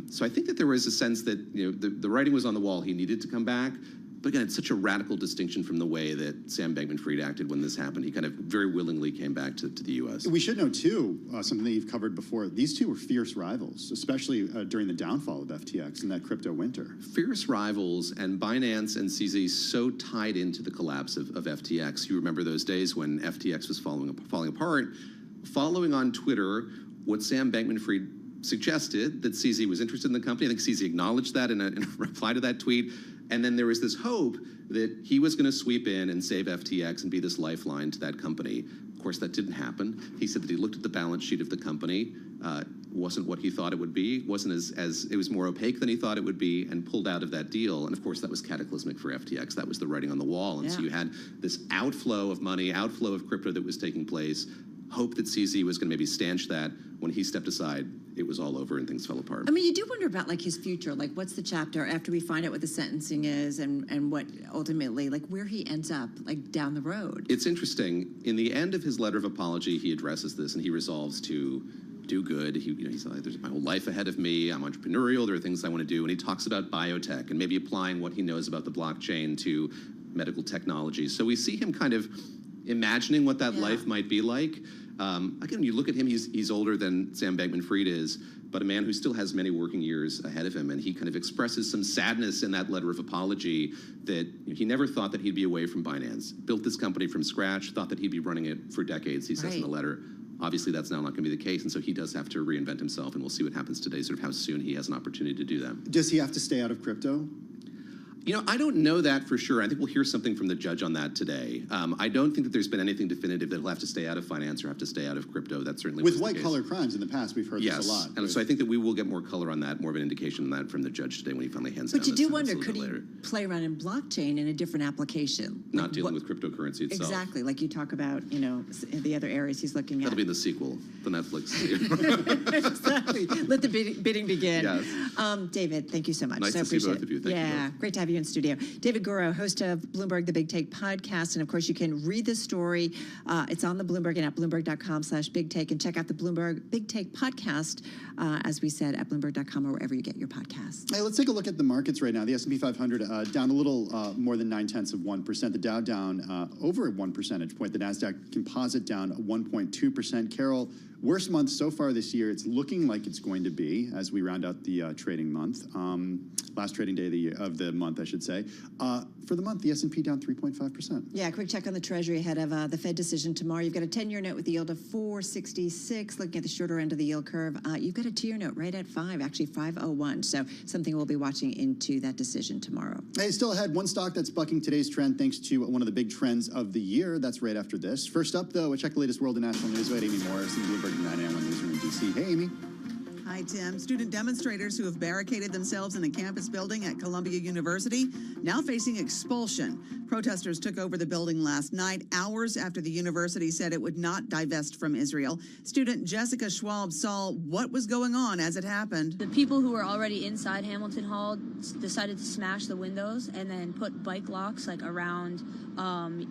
So I think that there was a sense that the writing was on the wall. He needed to come back. But again, it's such a radical distinction from the way that Sam Bankman-Fried acted when this happened. He kind of very willingly came back to the U.S. We should know, too, something that you've covered before. These two were fierce rivals, especially during the downfall of FTX and that crypto winter. Fierce rivals, and Binance and CZ so tied into the collapse of FTX. You remember those days when FTX was falling apart. Following on Twitter, what Sam Bankman-Fried suggested, that CZ was interested in the company. I think CZ acknowledged that in a reply to that tweet. And then there was this hope that he was going to sweep in and save FTX and be this lifeline to that company. Of course, that didn't happen. He said that he looked at the balance sheet of the company, wasn't what he thought it would be, wasn't as it was more opaque than he thought it would be, and pulled out of that deal. And of course, that was cataclysmic for FTX. That was the writing on the wall. And so you had this outflow of money, outflow of crypto that was taking place. Hope that CZ was going to maybe stanch that. When he stepped aside, it was all over and things fell apart. I mean, you do wonder about like his future, like what's the chapter after we find out what the sentencing is and what ultimately, like where he ends up, like down the road. It's interesting. In the end of his letter of apology, he addresses this and he resolves to do good. He's like, there's my whole life ahead of me. I'm entrepreneurial. There are things I want to do. And he talks about biotech and maybe applying what he knows about the blockchain to medical technology. So we see him kind of imagining what that life might be like. Again, you look at him, he's older than Sam Bankman-Fried is, but a man who still has many working years ahead of him. And he kind of expresses some sadness in that letter of apology that he never thought that he'd be away from Binance. Built this company from scratch, thought that he'd be running it for decades, he says in the letter. Obviously, that's now not going to be the case, and so he does have to reinvent himself, and we'll see what happens today, sort of how soon he has an opportunity to do that. Does he have to stay out of crypto? I don't know that for sure. I think we'll hear something from the judge on that today. I don't think that there's been anything definitive that he'll have to stay out of finance or have to stay out of crypto. That certainly with white-collar crimes in the past, we've heard this a lot. And so I think that we will get more color on that, more of an indication on that from the judge today when he finally hands down. But you do wonder, could he play around in blockchain in a different application? Not dealing with cryptocurrency itself. Exactly, like you talk about, the other areas he's looking at. That'll be in the sequel, the Netflix. Exactly. Let the bidding begin. Yes. David, thank you so much. Nice to see both of you. Thank you both. Great to have you in studio. David Guro, host of Bloomberg The Big Take podcast. And of course, you can read the story. It's on the Bloomberg and at Bloomberg.com/Big Take. And check out the Bloomberg Big Take podcast, as we said, at Bloomberg.com or wherever you get your podcasts. Hey, let's take a look at the markets right now. The S&P 500 down a little more than 0.9%. The Dow down over 1 percentage point. The NASDAQ composite down 1.2%. Carol, worst month so far this year. It's looking like it's going to be as we round out the trading month. Last trading day of the month, I should say. For the month, the S&P down 3.5%. Yeah, quick check on the Treasury ahead of the Fed decision tomorrow. You've got a 10-year note with a yield of 4.66. Looking at the shorter end of the yield curve, you've got a 2-year note right at 5, actually 5.01. So something we'll be watching into that decision tomorrow. Hey, still ahead, one stock that's bucking today's trend thanks to one of the big trends of the year. That's right after this. First up, though, check the latest world and national news with Amy Morris in Bloomberg 9 a.m. Newsroom in D.C. Hey, Amy. Hi, Tim. Student demonstrators who have barricaded themselves in a campus building at Columbia University now facing expulsion. Protesters took over the building last night, hours after the university said it would not divest from Israel. Student Jessica Schwab saw what was going on as it happened. The people who were already inside Hamilton Hall decided to smash the windows and then put bike locks around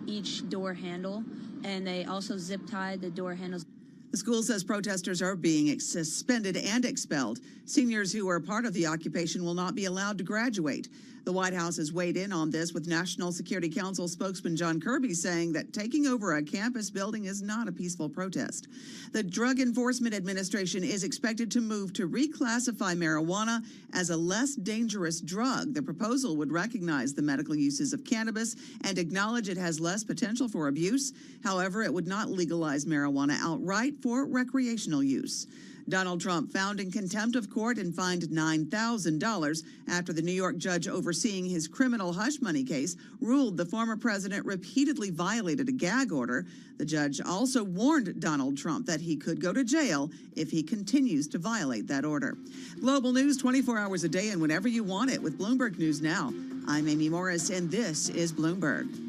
each door handle, and they also zip tied the door handles. The school says protesters are being suspended and expelled. Seniors who were part of the occupation will not be allowed to graduate. The White House has weighed in on this, with National Security Council spokesman John Kirby saying that taking over a campus building is not a peaceful protest. The Drug Enforcement Administration is expected to move to reclassify marijuana as a less dangerous drug. The proposal would recognize the medical uses of cannabis and acknowledge it has less potential for abuse. However, it would not legalize marijuana outright for recreational use. Donald Trump found in contempt of court and fined $9,000 after the New York judge overseeing his criminal hush money case ruled the former president repeatedly violated a gag order. The judge also warned Donald Trump that he could go to jail if he continues to violate that order. Global news 24 hours a day and whenever you want it with Bloomberg News Now. I'm Amy Morris, and this is Bloomberg.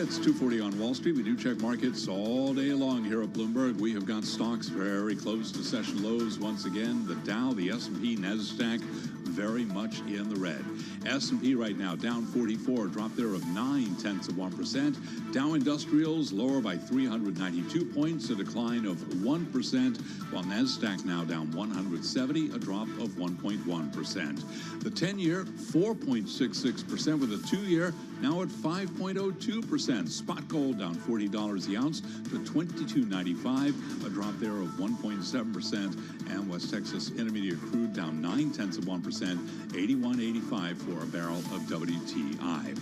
It's 2:40 on Wall Street. We do check markets all day long here at Bloomberg. We have got stocks very close to session lows once again. The Dow, the S&P, NASDAQ, very much in the red. S&P right now down 44, drop there of 0.9%. Dow Industrials lower by 392 points, a decline of 1%, while NASDAQ now down 170, a drop of 1.1%. The 10-year 4.66%, with a 2-year now at 5.02%. Spot gold down $40 the ounce to $22.95, a drop there of 1.7%. And West Texas Intermediate crude down 0.9%, 81.85 for a barrel of WTI.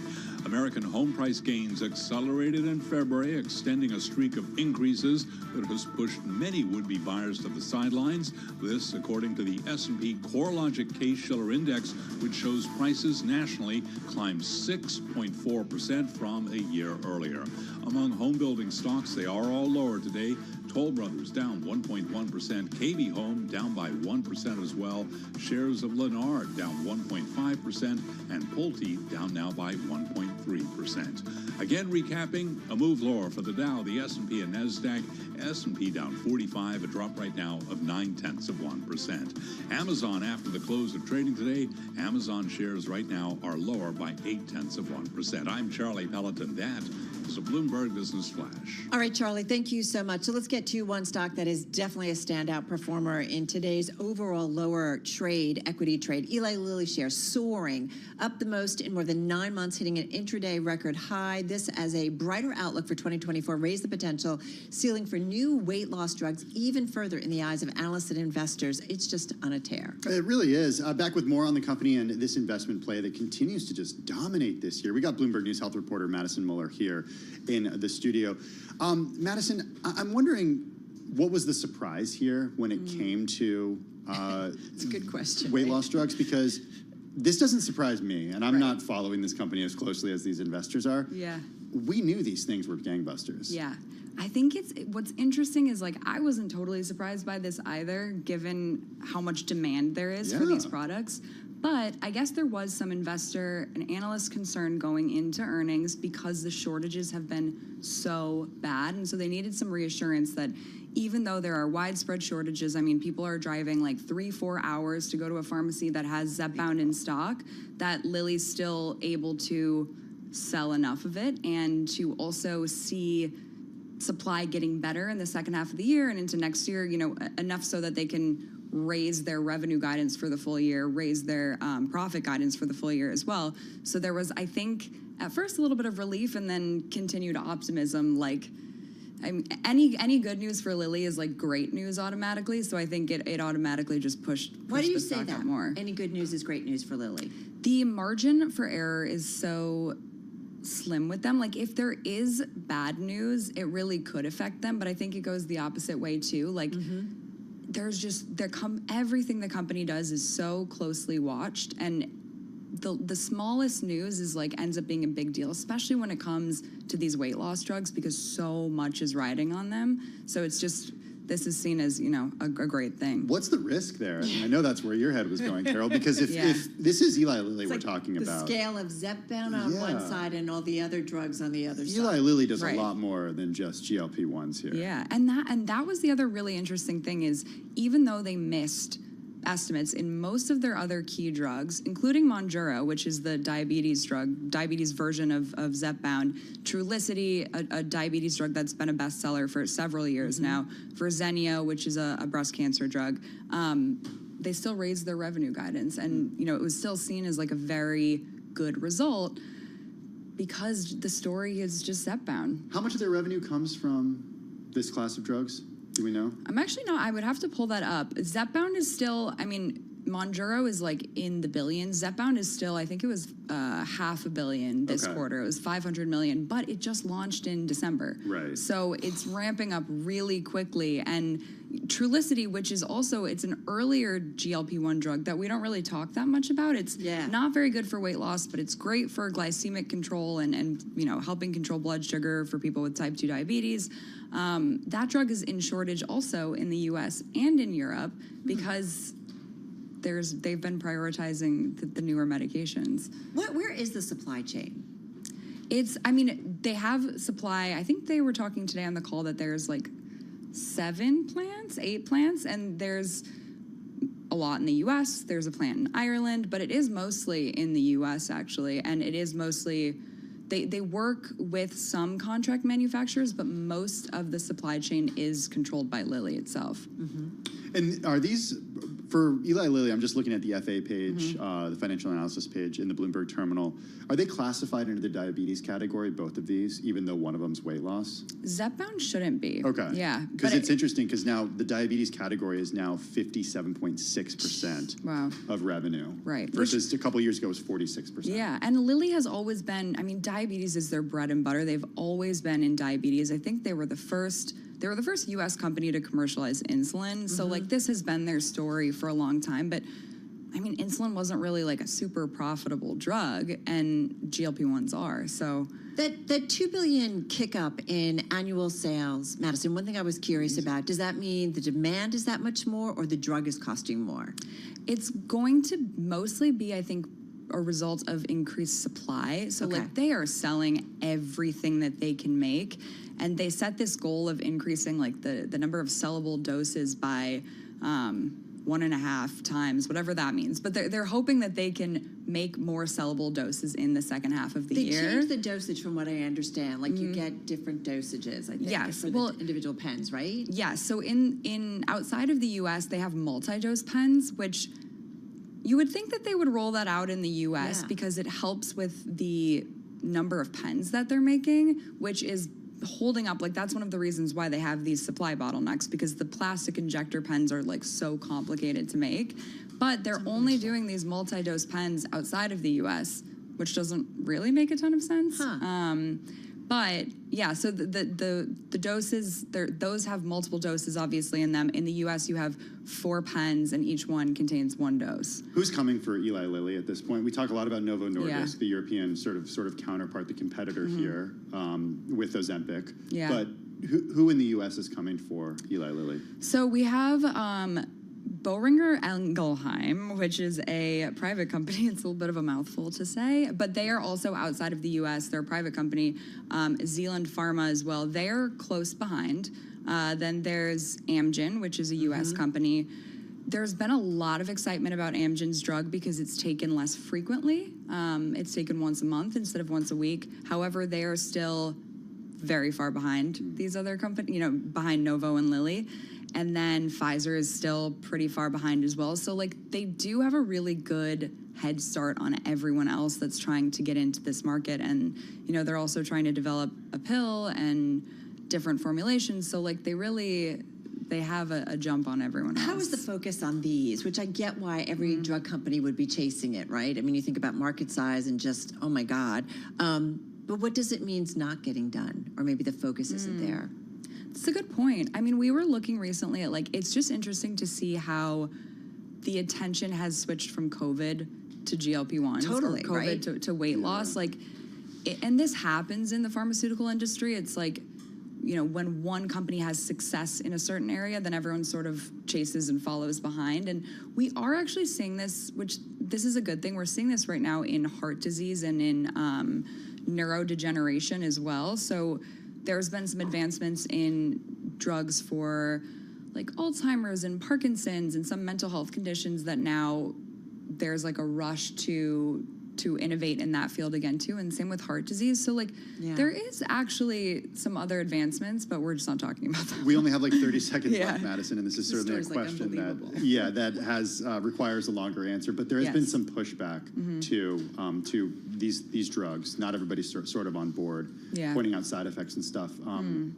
American home price gains accelerated in February, extending a streak of increases that has pushed many would-be buyers to the sidelines. This, according to the S&P CoreLogic Case-Shiller Index, which shows prices nationally climbed 6.4% from a year earlier. Among home-building stocks, they are all lower today. Toll Brothers down 1.1%, KB Home down by 1% as well. Shares of Lennar down 1.5%, and Pulte down now by 1.3%. Again, recapping, a move lower for the Dow, the S&P, and NASDAQ. S&P down 45, a drop right now of 0.9%. Amazon, after the close of trading today, Amazon shares right now are lower by 0.8%. I'm Charlie Pelleton. That is a Bloomberg Business Flash. All right, Charlie, thank you so much. So let's get to one stock that is definitely a standout performer in today's overall lower equity trade. Eli Lilly shares soaring, up the most in more than 9 months, hitting an intraday record high. This as a brighter outlook for 2024 raised the potential ceiling for new weight loss drugs even further in the eyes of analysts and investors. It's just on a tear. It really is. Back with more on the company and this investment play that continues to just dominate this year. We got Bloomberg News health reporter Madison Muller here in the studio. Madison, I'm wondering, what was the surprise here when it came to it's a good question. Weight loss drugs? Because this doesn't surprise me, and I'm not following this company as closely as these investors are. Yeah. We knew these things were gangbusters. Yeah. I think what's interesting is, like, I wasn't totally surprised by this either, given how much demand there is for these products. But I guess there was some investor and analyst concern going into earnings because the shortages have been so bad. And so they needed some reassurance that even though there are widespread shortages, I mean, people are driving like 3-4 hours to go to a pharmacy that has Zepbound in stock, that Lilly's still able to sell enough of it and to also see supply getting better in the second half of the year and into next year, you know, enough so that they can raise their revenue guidance for the full year, raise their profit guidance for the full year as well. So there was, I think, at first a little bit of relief and then continued optimism. Like, I mean, any good news for Lilly is like great news automatically. So I think it automatically just pushed Why do you the say stock that? up more. Any good news is great news for Lilly. The margin for error is so slim with them. Like, if there is bad news, it really could affect them. But I think it goes the opposite way too. Like, there's just everything the company does is so closely watched, and the smallest news is like ends up being a big deal, especially when it comes to these weight loss drugs, because so much is riding on them. So it's just, this is seen as, you know, a great thing. What's the risk there? I mean, I know that's where your head was going, Carol, because if this is Eli Lilly we're talking about. The scale of Zepbound on one side and all the other drugs on the other side. Eli Lilly does a lot more than just GLP-1s here. Yeah, and that was the other really interesting thing is, even though they missed estimates in most of their other key drugs, including Mounjaro, which is the diabetes version of Zepbound, Trulicity, a diabetes drug that's been a bestseller for several years now, Verzenio, which is a breast cancer drug, they still raised their revenue guidance. And, you know, it was still seen as like a very good result because the story is just Zepbound. How much of their revenue comes from this class of drugs? Do we know? I'm actually not. I would have to pull that up. Zepbound is still, I mean, Mounjaro is like in the billions. Zepbound is still, I think it was $500 million this quarter. It was $500 million, but it just launched in December. Right. So it's ramping up really quickly. And Trulicity, which is also, it's an earlier GLP-1 drug that we don't really talk that much about. It's not very good for weight loss, but it's great for glycemic control and you know, helping control blood sugar for people with type 2 diabetes. That drug is in shortage also in the US and in Europe because they've been prioritizing the newer medications. Where is the supply chain? I mean, they have supply. I think they were talking today on the call that there's like 8 plants, and there's a lot in the U.S. There's a plant in Ireland, but it is mostly in the U.S. actually, and it is mostly they work with some contract manufacturers, but most of the supply chain is controlled by Lilly itself. Mm-hmm. And are these, for Eli Lilly, I'm just looking at the FA page, the financial analysis page in the Bloomberg terminal. Are they classified into the diabetes category, both of these, even though one of them's weight loss? Zepbound shouldn't be. Okay. Yeah. Because it's interesting because now the diabetes category is now 57.6% of revenue. Right. Versus a couple years ago it was 46%. Yeah, and Lilly has always been, I mean, diabetes is their bread and butter. They've always been in diabetes. I think they were the first U.S. company to commercialize insulin. So, like, this has been their story for a long time. But, I mean, insulin wasn't really, like, a super profitable drug, and GLP-1s are, so... That $2 billion kick-up in annual sales, Madison, one thing I was curious about, does that mean the demand is that much more or the drug is costing more? It's going to mostly be, I think, a result of increased supply. So, like, they are selling everything that they can make. And they set this goal of increasing, like, the number of sellable doses by 1.5 times, whatever that means. But they're hoping that they can make more sellable doses in the second half of the year. They changed the dosage from what I understand. Like, you get different dosages, I think, for the individual pens, right? Yeah, so in outside of the U.S., they have multi-dose pens, which you would think that they would roll that out in the U.S. because it helps with the number of pens that they're making, which is holding up. Like, that's one of the reasons why they have these supply bottlenecks, because the plastic injector pens are, like, so complicated to make. But they're only doing these multi-dose pens outside of the U.S., which doesn't really make a ton of sense. But yeah, so the doses, those have multiple doses obviously in them. In the U.S., you have 4 pens, and each one contains 1 dose. Who's coming for Eli Lilly at this point? We talk a lot about Novo Nordisk, the European sort of counterpart, the competitor here with Ozempic. Yeah. But who in the U.S. is coming for Eli Lilly? So we have Boehringer Ingelheim, which is a private company. It's a little bit of a mouthful to say, but they are also outside of the U.S. They're a private company. Zealand Pharma as well. They're close behind. Then there's Amgen, which is a U.S. company. There's been a lot of excitement about Amgen's drug because it's taken less frequently. It's taken once a month instead of once a week. However, they are still very far behind these other companies, behind Novo and Lilly. And then Pfizer is still pretty far behind as well. So, like, they do have a really good head start on everyone else that's trying to get into this market. And, they're also trying to develop a pill and different formulations. So, like, they have a jump on everyone else. How is the focus on these, which I get why every drug company would be chasing it, right? I mean, you think about market size and just, oh, my God. But what does it mean it's not getting done? Or maybe the focus isn't there? It's a good point. I mean, we were looking recently at, like, it's just interesting to see how the attention has switched from COVID to GLP-1s. Totally, or COVID to weight loss. Like, and this happens in the pharmaceutical industry. It's like, when one company has success in a certain area, then everyone sort of chases and follows behind. And we are actually seeing this, which this is a good thing. We're seeing this right now in heart disease and in neurodegeneration as well. So there's been some advancements in drugs for, like, Alzheimer's and Parkinson's and some mental health conditions that now there's, like, a rush to innovate in that field again too, and same with heart disease. So, like, there is actually some other advancements, but we're just not talking about them. We only have like 30 seconds left, Madison, and this is certainly a question that has requires a longer answer. But there has been some pushback to these drugs. Not everybody's sort of on board, pointing out side effects and stuff.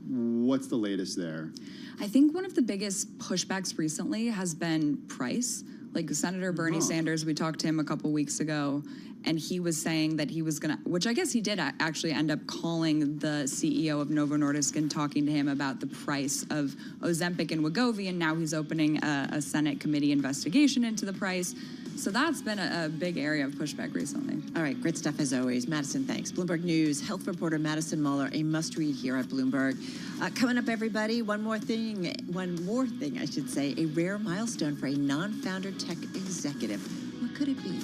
What's the latest there? I think one of the biggest pushbacks recently has been price. Like, Senator Bernie Sanders, we talked to him a couple weeks ago, and he was saying that he was going to, which I guess he did actually end up calling the CEO of Novo Nordisk and talking to him about the price of Ozempic and Wegovy, and now he's opening a Senate committee investigation into the price. So that's been a big area of pushback recently. All right, great stuff as always. Madison, thanks. Bloomberg News health reporter Madison Muller, a must-read here at Bloomberg. Coming up, everybody, one more thing, I should say, a rare milestone for a non-founder tech executive. What could it be?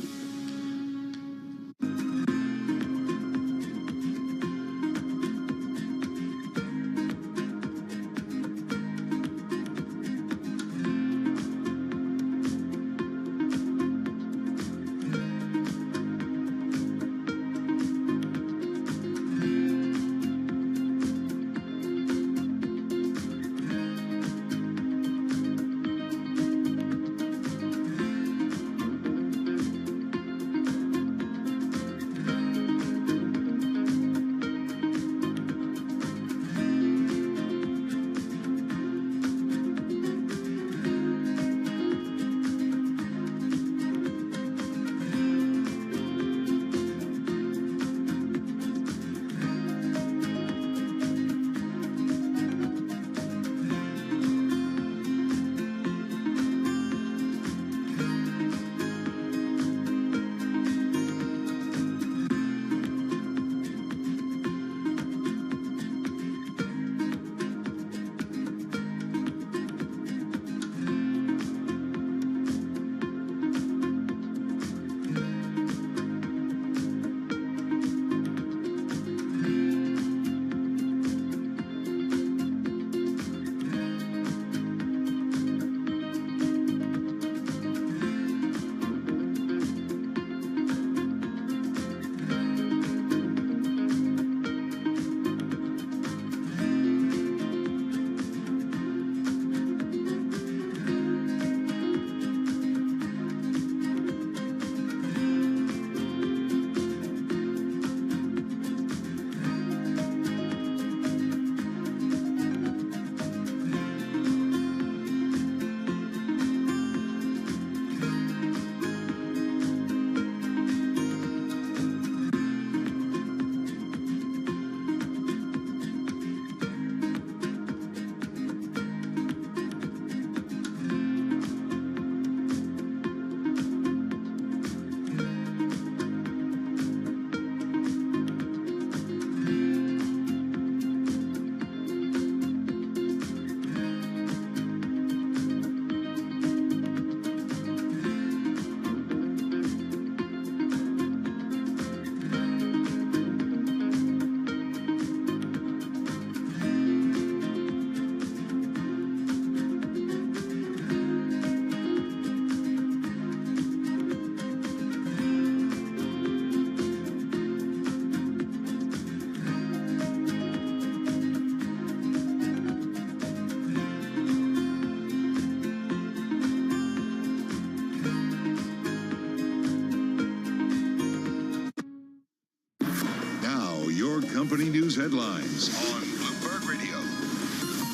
company news headlines on Bloomberg Radio.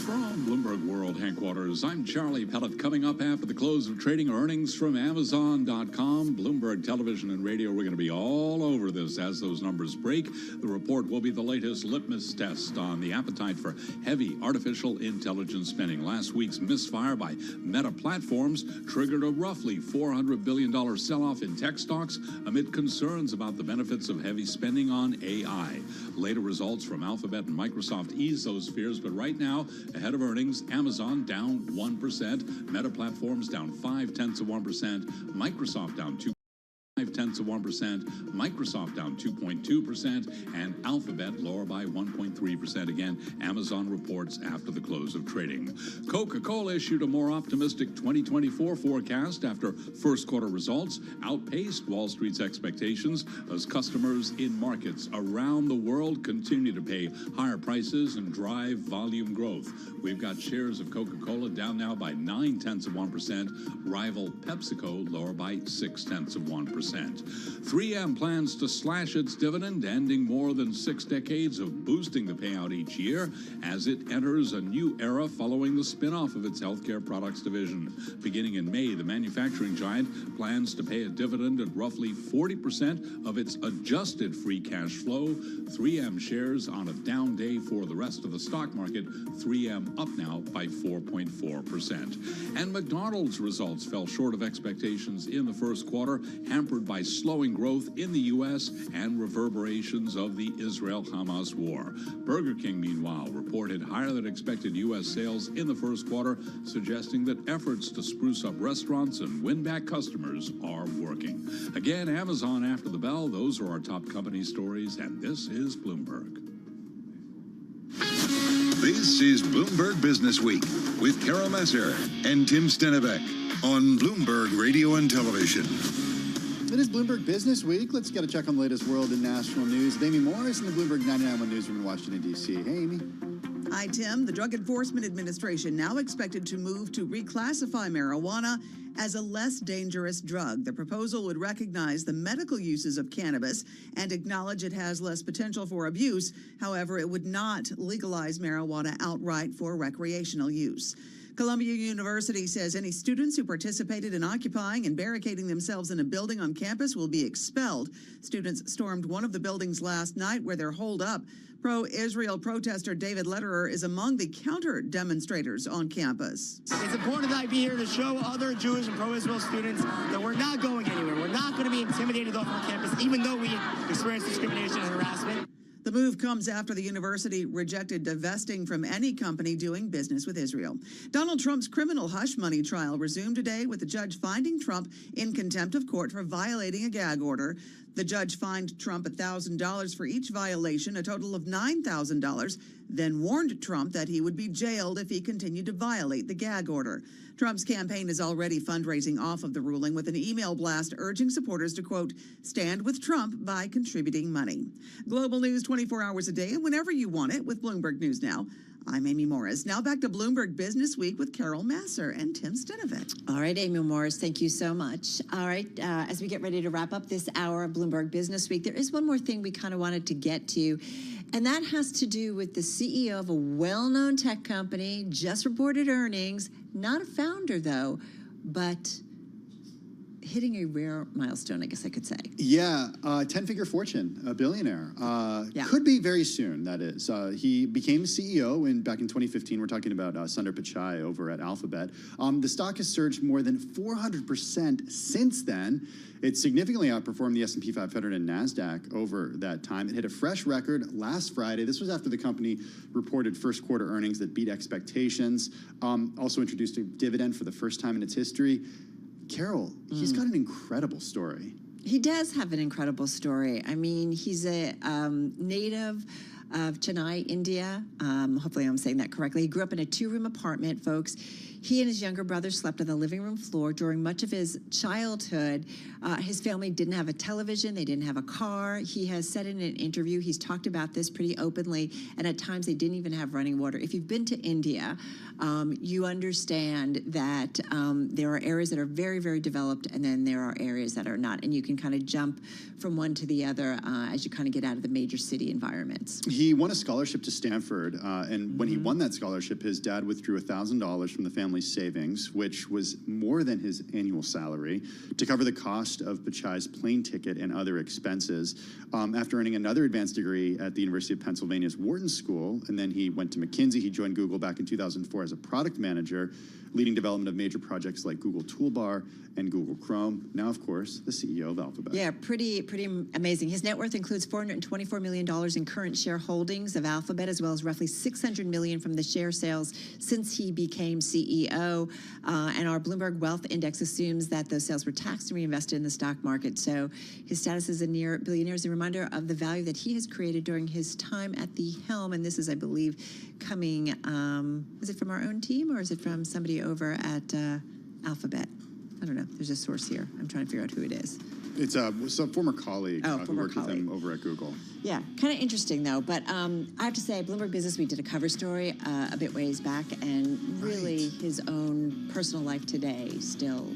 From Bloomberg World Headquarters, I'm Charlie Pellet. Coming up after the close of trading, earnings from Amazon.com, Bloomberg Television and Radio. We're going to be all over this as those numbers break. The report will be the latest litmus test on the appetite for heavy artificial intelligence spending. Last week's misfire by Meta Platforms triggered a roughly $400 billion sell-off in tech stocks amid concerns about the benefits of heavy spending on AI. Later results from Alphabet and Microsoft ease those fears, but right now, ahead of earnings, Amazon down 1%, Meta Platforms down 0.5%, Microsoft down 0.5%, Microsoft down 2.2%, and Alphabet lower by 1.3%. Again, Amazon reports after the close of trading. Coca-Cola issued a more optimistic 2024 forecast after first quarter results outpaced Wall Street's expectations as customers in markets around the world continue to pay higher prices and drive volume growth. We've got shares of Coca-Cola down now by 0.9%, rival PepsiCo lower by 0.6%. 3M plans to slash its dividend, ending more than 6 decades of boosting the payout each year as it enters a new era following the spin-off of its healthcare products division. Beginning in May, the manufacturing giant plans to pay a dividend at roughly 40% of its adjusted free cash flow. 3M shares on a down day for the rest of the stock market, 3M up now by 4.4%. And McDonald's results fell short of expectations in the first quarter, hampered by slowing growth in the U.S. and reverberations of the Israel-Hamas war. Burger King, meanwhile, reported higher than expected U.S. sales in the first quarter, suggesting that efforts to spruce up restaurants and win back customers are working. Again, Amazon after the bell. Those are our top company stories, and this is Bloomberg. This is Bloomberg Business Week with Carol Messer and Tim Stenevec on Bloomberg Radio and Television. It is Bloomberg Business Week. Let's get a check on the latest world and national news with Amy Morris in the Bloomberg 99.1 newsroom in Washington, D.C. Hey, Amy. Hi, Tim. The Drug Enforcement Administration now expected to move to reclassify marijuana as a less dangerous drug. The proposal would recognize the medical uses of cannabis and acknowledge it has less potential for abuse. However, it would not legalize marijuana outright for recreational use. Columbia University says any students who participated in occupying and barricading themselves in a building on campus will be expelled. Students stormed one of the buildings last night where they're holed up. Pro-Israel protester David Lederer is among the counter-demonstrators on campus. It's important that I be here to show other Jewish and pro-Israel students that we're not going anywhere. We're not going to be intimidated off our campus, even though we experience discrimination and harassment. The move comes after the university rejected divesting from any company doing business with Israel. Donald Trump's criminal hush money trial resumed today with the judge finding Trump in contempt of court for violating a gag order. The judge fined Trump $1,000 for each violation, a total of $9,000, then warned Trump that he would be jailed if he continued to violate the gag order. Trump's campaign is already fundraising off of the ruling with an email blast urging supporters to, quote, stand with Trump by contributing money. Global news 24 hours a day and whenever you want it with Bloomberg News Now. I'm Amy Morris. Now back to Bloomberg Business Week with Carol Masser and Tim Stenevec. All right, Amy Morris, thank you so much. All right, as we get ready to wrap up this hour of Bloomberg Business Week, there is one more thing we kind of wanted to get to, and that has to do with the CEO of a well-known tech company, just reported earnings, not a founder though, but hitting a rare milestone, I guess I could say. Yeah, 10-figure fortune, a billionaire. Could be very soon, that is. He became CEO back in 2015. We're talking about Sundar Pichai over at Alphabet. The stock has surged more than 400% since then. It significantly outperformed the S&P 500 and NASDAQ over that time. It hit a fresh record last Friday. This was after the company reported first quarter earnings that beat expectations. Also introduced a dividend for the first time in its history. Carol, he's got an incredible story. He does have an incredible story. I mean, he's a native of Chennai, India. Hopefully I'm saying that correctly. He grew up in a 2-room apartment, folks. He and his younger brother slept on the living room floor during much of his childhood. His family didn't have a television. They didn't have a car. He has said in an interview, he's talked about this pretty openly, and at times they didn't even have running water. If you've been to India, you understand that there are areas that are very, very developed, and then there are areas that are not, and you can kind of jump from one to the other as you kind of get out of the major city environments. He won a scholarship to Stanford, and when he won that scholarship, his dad withdrew $1,000 from the family's savings, which was more than his annual salary, to cover the cost of Pichai's plane ticket and other expenses. After earning another advanced degree at the University of Pennsylvania's Wharton School, and then he went to McKinsey. He joined Google back in 2004 as a product manager, leading development of major projects like Google Toolbar and Google Chrome. Now, of course, the CEO of Alphabet. Yeah, pretty amazing. His net worth includes $424 million in current shareholdings of Alphabet, as well as roughly $600 million from the share sales since he became CEO. And our Bloomberg Wealth Index assumes that those sales were taxed and reinvested in the stock market. So his status as a near billionaire is a reminder of the value that he has created during his time at the helm. And this is, I believe, coming, is it from our own team or is it from somebody over at Alphabet? I don't know. There's a source here. I'm trying to figure out who it is. It's some former colleague who worked with him over at Google. Yeah, kind of interesting though. But I have to say, Bloomberg Business Week did a cover story a bit ways back, and really his own personal life today still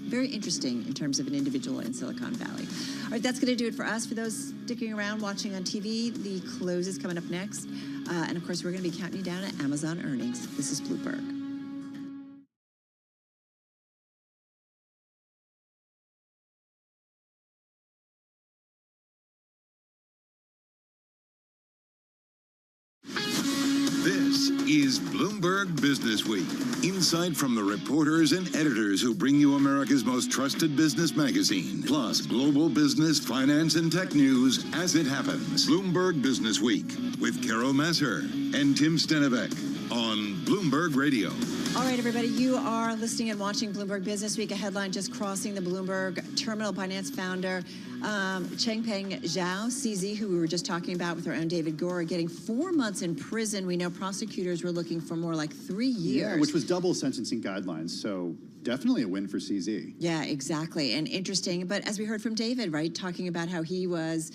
very interesting in terms of an individual in Silicon Valley. All right, that's going to do it for us. For those sticking around watching on TV, the close is coming up next. And of course, we're going to be counting you down at Amazon earnings. This is Bloomberg. This is Bloomberg Business Week. Insight from the reporters and editors who bring you America's most trusted business magazine. Plus, global business, finance, and tech news as it happens. Bloomberg Business Week with Carol Masser and Tim Stenevec on Bloomberg Radio. All right, everybody, you are listening and watching Bloomberg Business Week. A headline just crossing the Bloomberg terminal. Binance founder Changpeng Zhao, CZ, who we were just talking about with our own David Gore, getting 4 months in prison. We know prosecutors were looking for more like 3 years. Yeah, which was double sentencing guidelines. So definitely a win for CZ. Yeah, exactly. And interesting. But as we heard from David, right, talking about how he was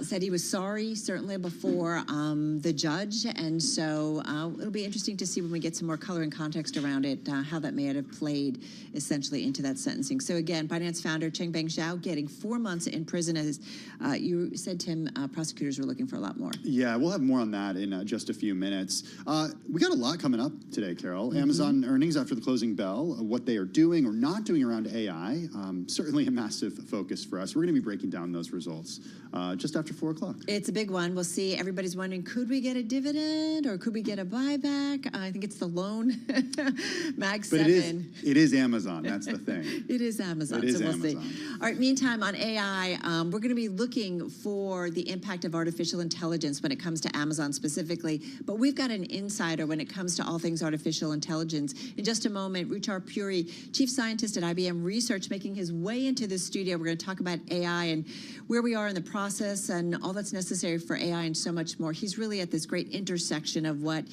said he was sorry, certainly before the judge. And so it'll be interesting to see when we get some more color and context around it, how that may have played essentially into that sentencing. So again, Binance founder Changpeng Zhao getting 4 months in prison. As you said, Tim, prosecutors were looking for a lot more. Yeah, we'll have more on that in just a few minutes. We got a lot coming up today, Carol. Amazon earnings after the closing bell, what they are doing or not doing around AI, certainly a massive focus for us. We're going to be breaking down those results just after 4 o'clock. It's a big one. We'll see. Everybody's wondering, could we get a dividend or could we get a buyback? I think it's the loan Mag 7. It is Amazon. That's the thing. It is Amazon. It is so we'll Amazon. see. All right. Meantime, on AI, we're going to be looking for the impact of artificial intelligence when it comes to Amazon specifically. But we've got an insider when it comes to all things artificial intelligence. In just a moment, Ruchar Puri, chief scientist at IBM Research, making his way into the studio. We're going to talk about AI and where we are in the process and all that's necessary for AI and so much more. He's really at this great intersection of what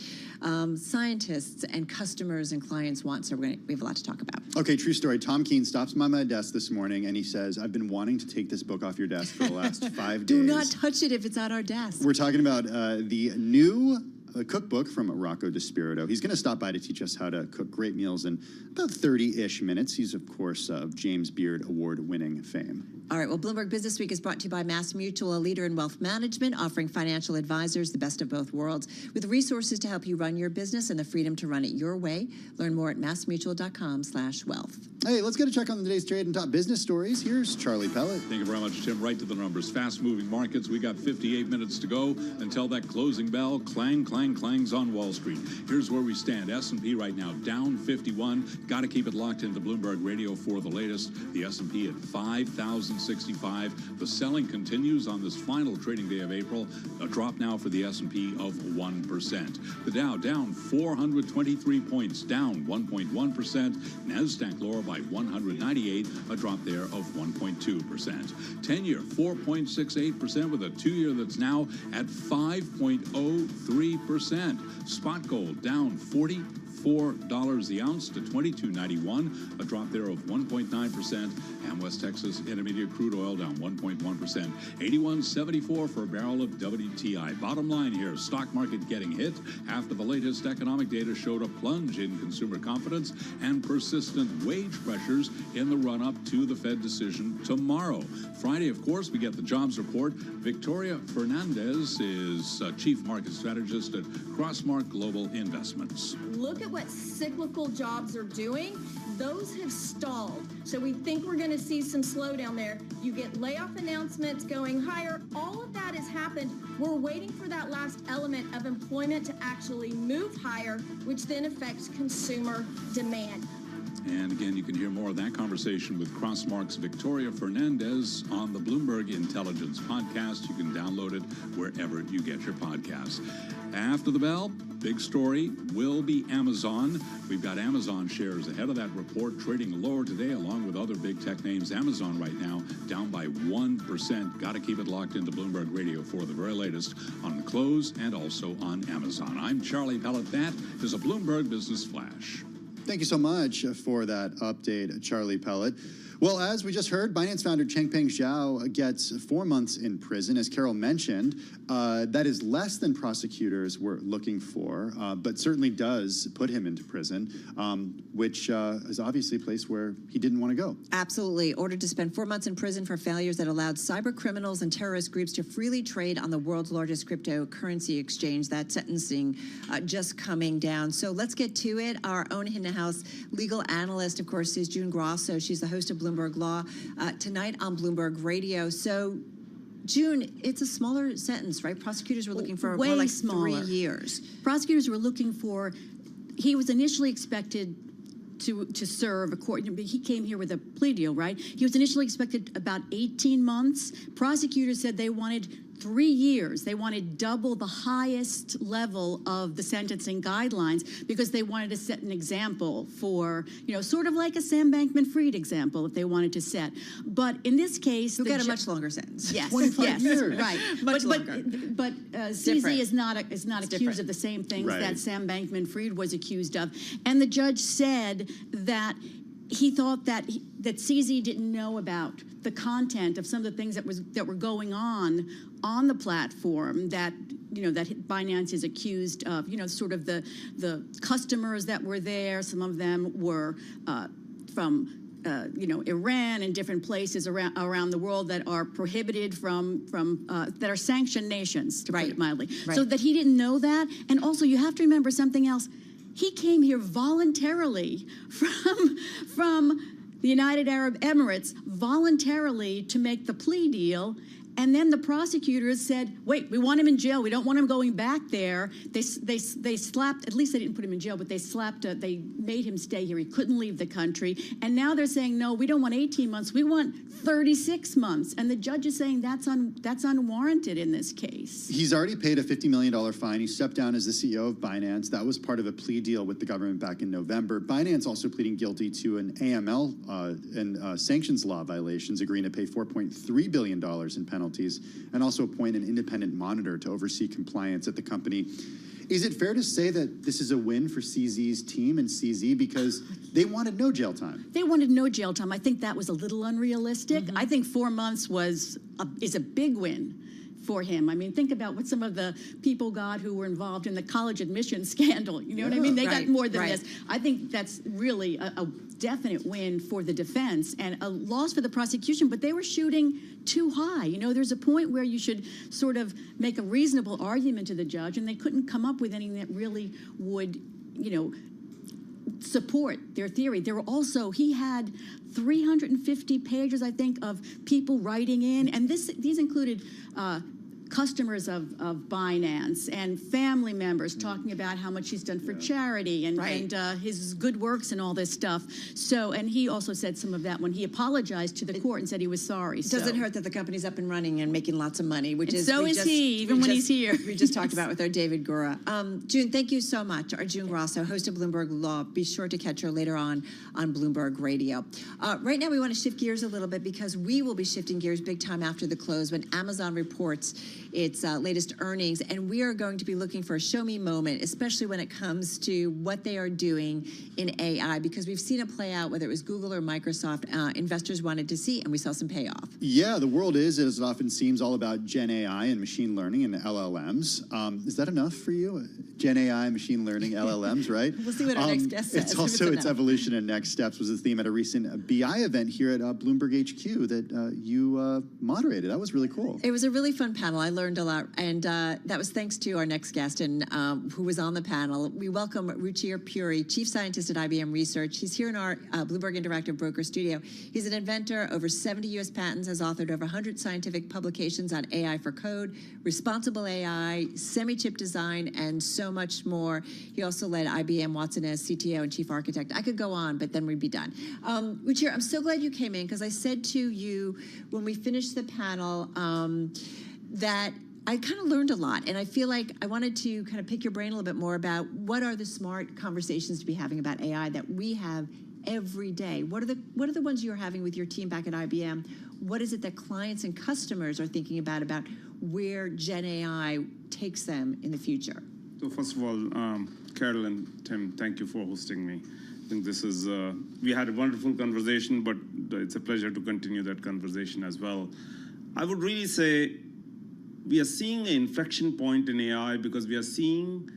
scientists and customers and clients want. So we have a lot to talk about. Okay, true story. Tom Keene stops by my desk this morning and he says, I've been wanting to take this book off your desk for the last 5 days. Do not touch it if it's on our desk. We're talking about the new cookbook from Rocco DiSpirito. He's going to stop by to teach us how to cook great meals in about 30-ish minutes. He's, of course, of James Beard award-winning fame. All right, well, Bloomberg Business Week is brought to you by MassMutual, a leader in wealth management, offering financial advisors the best of both worlds, with resources to help you run your business and the freedom to run it your way. Learn more at massmutual.com/wealth. Hey, let's get a check on today's trade and top business stories. Here's Charlie Pellet. Thank you very much, Tim. Right to the numbers. Fast-moving markets. We got 58 minutes to go until that closing bell. Clang, clang, clangs on Wall Street. Here's where we stand. S&P right now down 51. Got to keep it locked into Bloomberg Radio for the latest. The S&P at 5,065. The selling continues on this final trading day of April. A drop now for the S&P of 1%. The Dow down 423 points, down 1.1%. NASDAQ lower by 198, a drop there of 1.2%. 10-year 4.68% with a 2-year that's now at 5.03%. Spot gold down 40. $4 the ounce to $22.91, a drop there of 1.9%. And West Texas Intermediate crude oil down 1.1%, $81.74 for a barrel of WTI. Bottom line here, stock market getting hit after the latest economic data showed a plunge in consumer confidence and persistent wage pressures in the run-up to the Fed decision tomorrow. Friday, of course, we get the jobs report. Victoria Fernandez is chief market strategist at Crossmark Global Investments. Look at what cyclical jobs are doing. Those have stalled. So we think we're going to see some slowdown there. You get layoff announcements going higher. All of that has happened. We're waiting for that last element of employment to actually move higher, which then affects consumer demand. And again, you can hear more of that conversation with Crossmark's Victoria Fernandez on the Bloomberg Intelligence podcast. You can download it wherever you get your podcasts. After the bell, big story will be Amazon. We've got Amazon shares ahead of that report, trading lower today along with other big tech names. Amazon right now down by 1%. Got to keep it locked into Bloomberg Radio for the very latest on the close and also on Amazon. I'm Charlie Pellet. That is a Bloomberg Business Flash. Thank you so much for that update, Charlie Pellet. Well, as we just heard, Binance founder Changpeng Zhao gets 4 months in prison. As Carol mentioned, that is less than prosecutors were looking for, but certainly does put him into prison, which is obviously a place where he didn't want to go. Absolutely. Ordered to spend 4 months in prison for failures that allowed cyber criminals and terrorist groups to freely trade on the world's largest cryptocurrency exchange. That sentencing just coming down. So let's get to it. Our own in-house legal analyst, of course, is June Grosso. She's the host of Bloomberg Law tonight on Bloomberg Radio. So, June, it's a smaller sentence, right? Prosecutors were looking for way more like smaller. 3 years. Prosecutors were looking for, he was initially expected to serve a court. He came here with a plea deal, right? He was initially expected about 18 months. Prosecutors said they wanted 3 years. They wanted double the highest level of the sentencing guidelines because they wanted to set an example for, sort of like a Sam Bankman-Fried example if they wanted to set. But in this case, who got a much longer sentence. Yes, 25 years. Right. Much but longer. CZ is not accused of the same things that Sam Bankman-Fried was accused of, and the judge said that he thought that CZ didn't know about the content of some of the things that were going on the platform that that Binance is accused of. Sort of the customers that were there. Some of them were from Iran and different places around the world that are prohibited from that are sanctioned nations, to put it mildly. So that he didn't know that, and also you have to remember something else. He came here voluntarily from the United Arab Emirates, voluntarily to make the plea deal. And then the prosecutors said, wait, we want him in jail. We don't want him going back there. They slapped, at least they didn't put him in jail, but they made him stay here. He couldn't leave the country. And now they're saying, no, we don't want 18 months. We want 36 months. And the judge is saying that's unwarranted in this case. He's already paid a $50 million fine. He stepped down as the CEO of Binance. That was part of a plea deal with the government back in November. Binance also pleading guilty to an AML and sanctions law violations, agreeing to pay $4.3 billion in penalties, and also appoint an independent monitor to oversee compliance at the company. Is it fair to say that this is a win for CZ's team and CZ because they wanted no jail time? They wanted no jail time. I think that was a little unrealistic. I think 4 months is a big win for him. I mean, think about what some of the people got who were involved in the college admissions scandal. You know what I mean? They got more than this. I think that's really a definite win for the defense and a loss for the prosecution, but they were shooting too high. There's a point where you should sort of make a reasonable argument to the judge, and they couldn't come up with anything that really would, support their theory. There were also, he had 350 pages, I think, of people writing in, and these included customers of Binance and family members talking about how much he's done for charity and his good works and all this stuff. So, and he also said some of that when he apologized to the court and said he was sorry. It doesn't hurt that the company's up and running and making lots of money, which is he, even when he's here. We just talked about with our David Gura. June, thank you so much. Our June Grosso, host of Bloomberg Law. Be sure to catch her later on Bloomberg Radio. Right now, we want to shift gears a little bit because we will be shifting gears big time after the close when Amazon reports its latest earnings, and we are going to be looking for a show me moment, especially when it comes to what they are doing in AI, because we've seen it play out, whether it was Google or Microsoft, investors wanted to see, and we saw some payoff. Yeah, the world is, as it often seems, all about Gen AI and machine learning and LLMs. Is that enough for you? Gen AI, machine learning, LLMs, right? We'll see what our next guest says. It's also its evolution and next steps was the theme at a recent BI event here at Bloomberg HQ that you moderated. That was really cool. It was a really fun panel. I learned a lot, and that was thanks to our next guest and who was on the panel. We welcome Ruchir Puri, Chief Scientist at IBM Research. He's here in our Bloomberg Interactive Broker studio. He's an inventor, over 70 U.S. patents, has authored over 100 scientific publications on AI for code, responsible AI, semi-chip design, and so much more. He also led IBM Watson as CTO and Chief Architect. I could go on, but then we'd be done. Ruchir, I'm so glad you came in, because I said to you when we finished the panel that I kind of learned a lot, and I feel like I wanted to kind of pick your brain a little bit more about what are the smart conversations to be having about AI that we have every day. What are the ones you're having with your team back at IBM? What is it that clients and customers are thinking about where Gen AI takes them in the future? So first of all, Carol and Tim, thank you for hosting me. I think this is, we had a wonderful conversation, but it's a pleasure to continue that conversation as well. I would really say we are seeing an inflection point in AI because we are seeing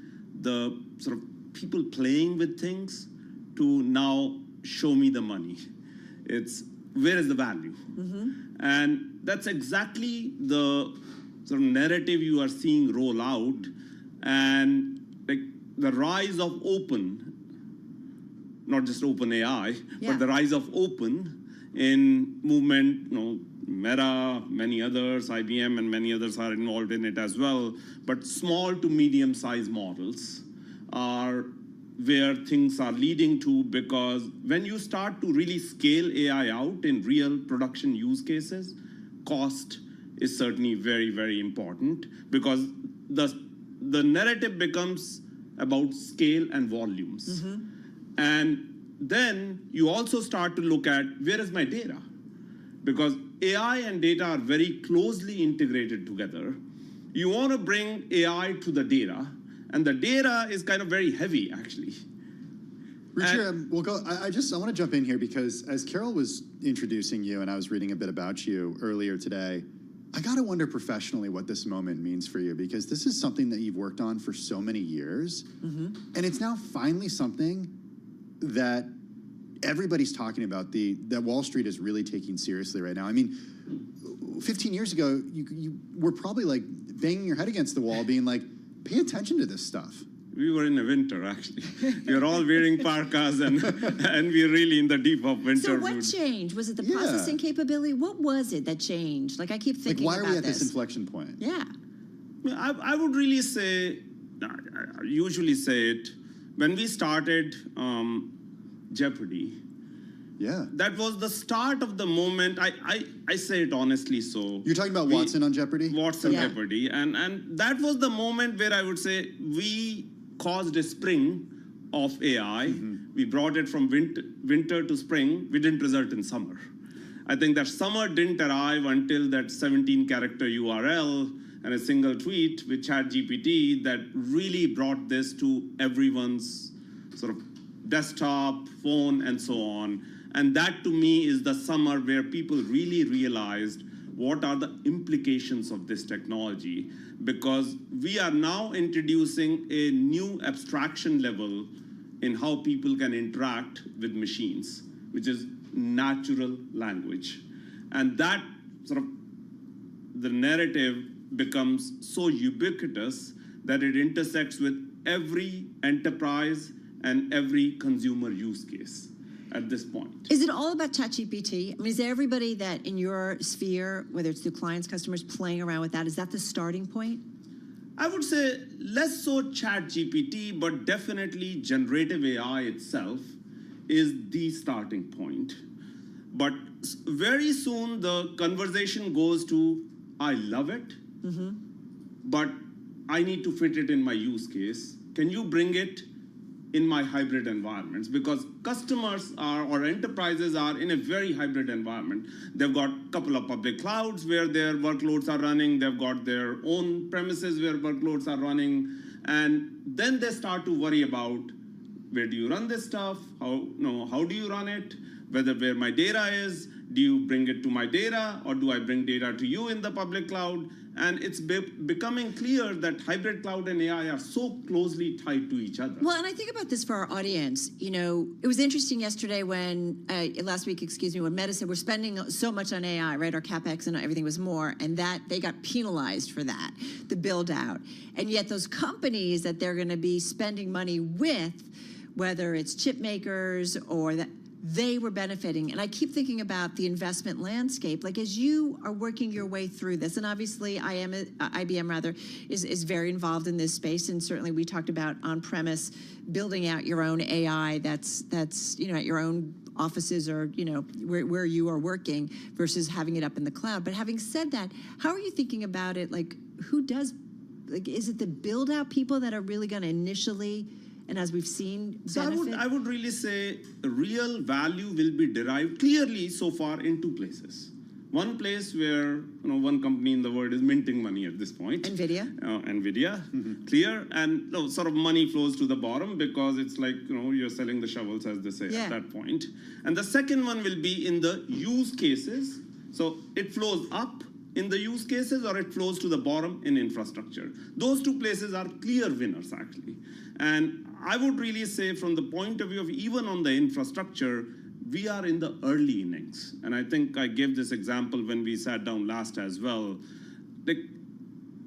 the sort of people playing with things to now show me the money. It's where is the value? And that's exactly the sort of narrative you are seeing roll out, and like the rise of open, not just open AI, but the rise of open in movement, Meta, many others, IBM and many others are involved in it as well. But small to medium-sized models are where things are leading to, because when you start to really scale AI out in real production use cases, cost is certainly very, very important, because the narrative becomes about scale and volumes. And then you also start to look at where is my data? Because AI and data are very closely integrated together. You want to bring AI to the data, and the data is kind of very heavy, actually. Ruchir, I want to jump in here because as Carol was introducing you and I was reading a bit about you earlier today, I got to wonder professionally what this moment means for you, because this is something that you've worked on for so many years, and it's now finally something that everybody's talking about, that Wall Street is really taking seriously right now. I mean, 15 years ago, you were probably like banging your head against the wall being like, pay attention to this stuff. We were in the winter, actually. We were all wearing parkas, and we're really in the deep of winter. So what changed? Was it the processing capability? What was it that changed? Like, I keep thinking about this. Why are we at this inflection point? Yeah. I would really say, I usually say it, when we started Jeopardy, that was the start of the moment. I say it honestly. So you're talking about Watson on Jeopardy? Watson Jeopardy, and that was the moment where I would say we caused a spring of AI. We brought it from winter to spring. We didn't result in summer. I think that summer didn't arrive until that 17-character URL and a single tweet with ChatGPT that really brought this to everyone's sort of desktop, phone, and so on. And that, to me, is the summer where people really realized what are the implications of this technology, because we are now introducing a new abstraction level in how people can interact with machines, which is natural language. And that sort of, the narrative becomes so ubiquitous that it intersects with every enterprise and every consumer use case at this point. Is it all about ChatGPT? I mean, is everybody that in your sphere, whether it's the clients, customers, playing around with that, is that the starting point? I would say less so ChatGPT, but definitely generative AI itself is the starting point. But very soon the conversation goes to, I love it, but I need to fit it in my use case. Can you bring it in my hybrid environments, because customers are, or enterprises are in a very hybrid environment. They've got a couple of public clouds where their workloads are running. They've got their own premises where workloads are running. And then they start to worry about, where do you run this stuff? How do you run it? Where my data is, do you bring it to my data, or do I bring data to you in the public cloud? And it's becoming clear that hybrid cloud and AI are so closely tied to each other. Well, and I think about this for our audience. You know, it was interesting yesterday when, last week, when Meta said we're spending so much on AI, right? Our CapEx and everything was more, and that they got penalized for that, the build out. And yet those companies that they're going to be spending money with, whether it's chip makers or that, they were benefiting. And I keep thinking about the investment landscape, like as you are working your way through this, and obviously IBM is very involved in this space, and certainly we talked about on-premise building out your own AI that's at your own offices or where you are working versus having it up in the cloud. But having said that, how are you thinking about it? Like, who does, like, is it the build out people that are really going to initially, and as we've seen, benefit? So I would really say real value will be derived clearly so far in two places. One place where one company in the world is minting money at this point. NVIDIA. Clear, and sort of money flows to the bottom because it's like you're selling the shovels, as they say, at that point. And the second one will be in the use cases. So it flows up in the use cases, or it flows to the bottom in infrastructure. Those two places are clear winners, actually. And I would really say, from the point of view of even on the infrastructure, we are in the early innings. And I think I gave this example when we sat down last as well. Like,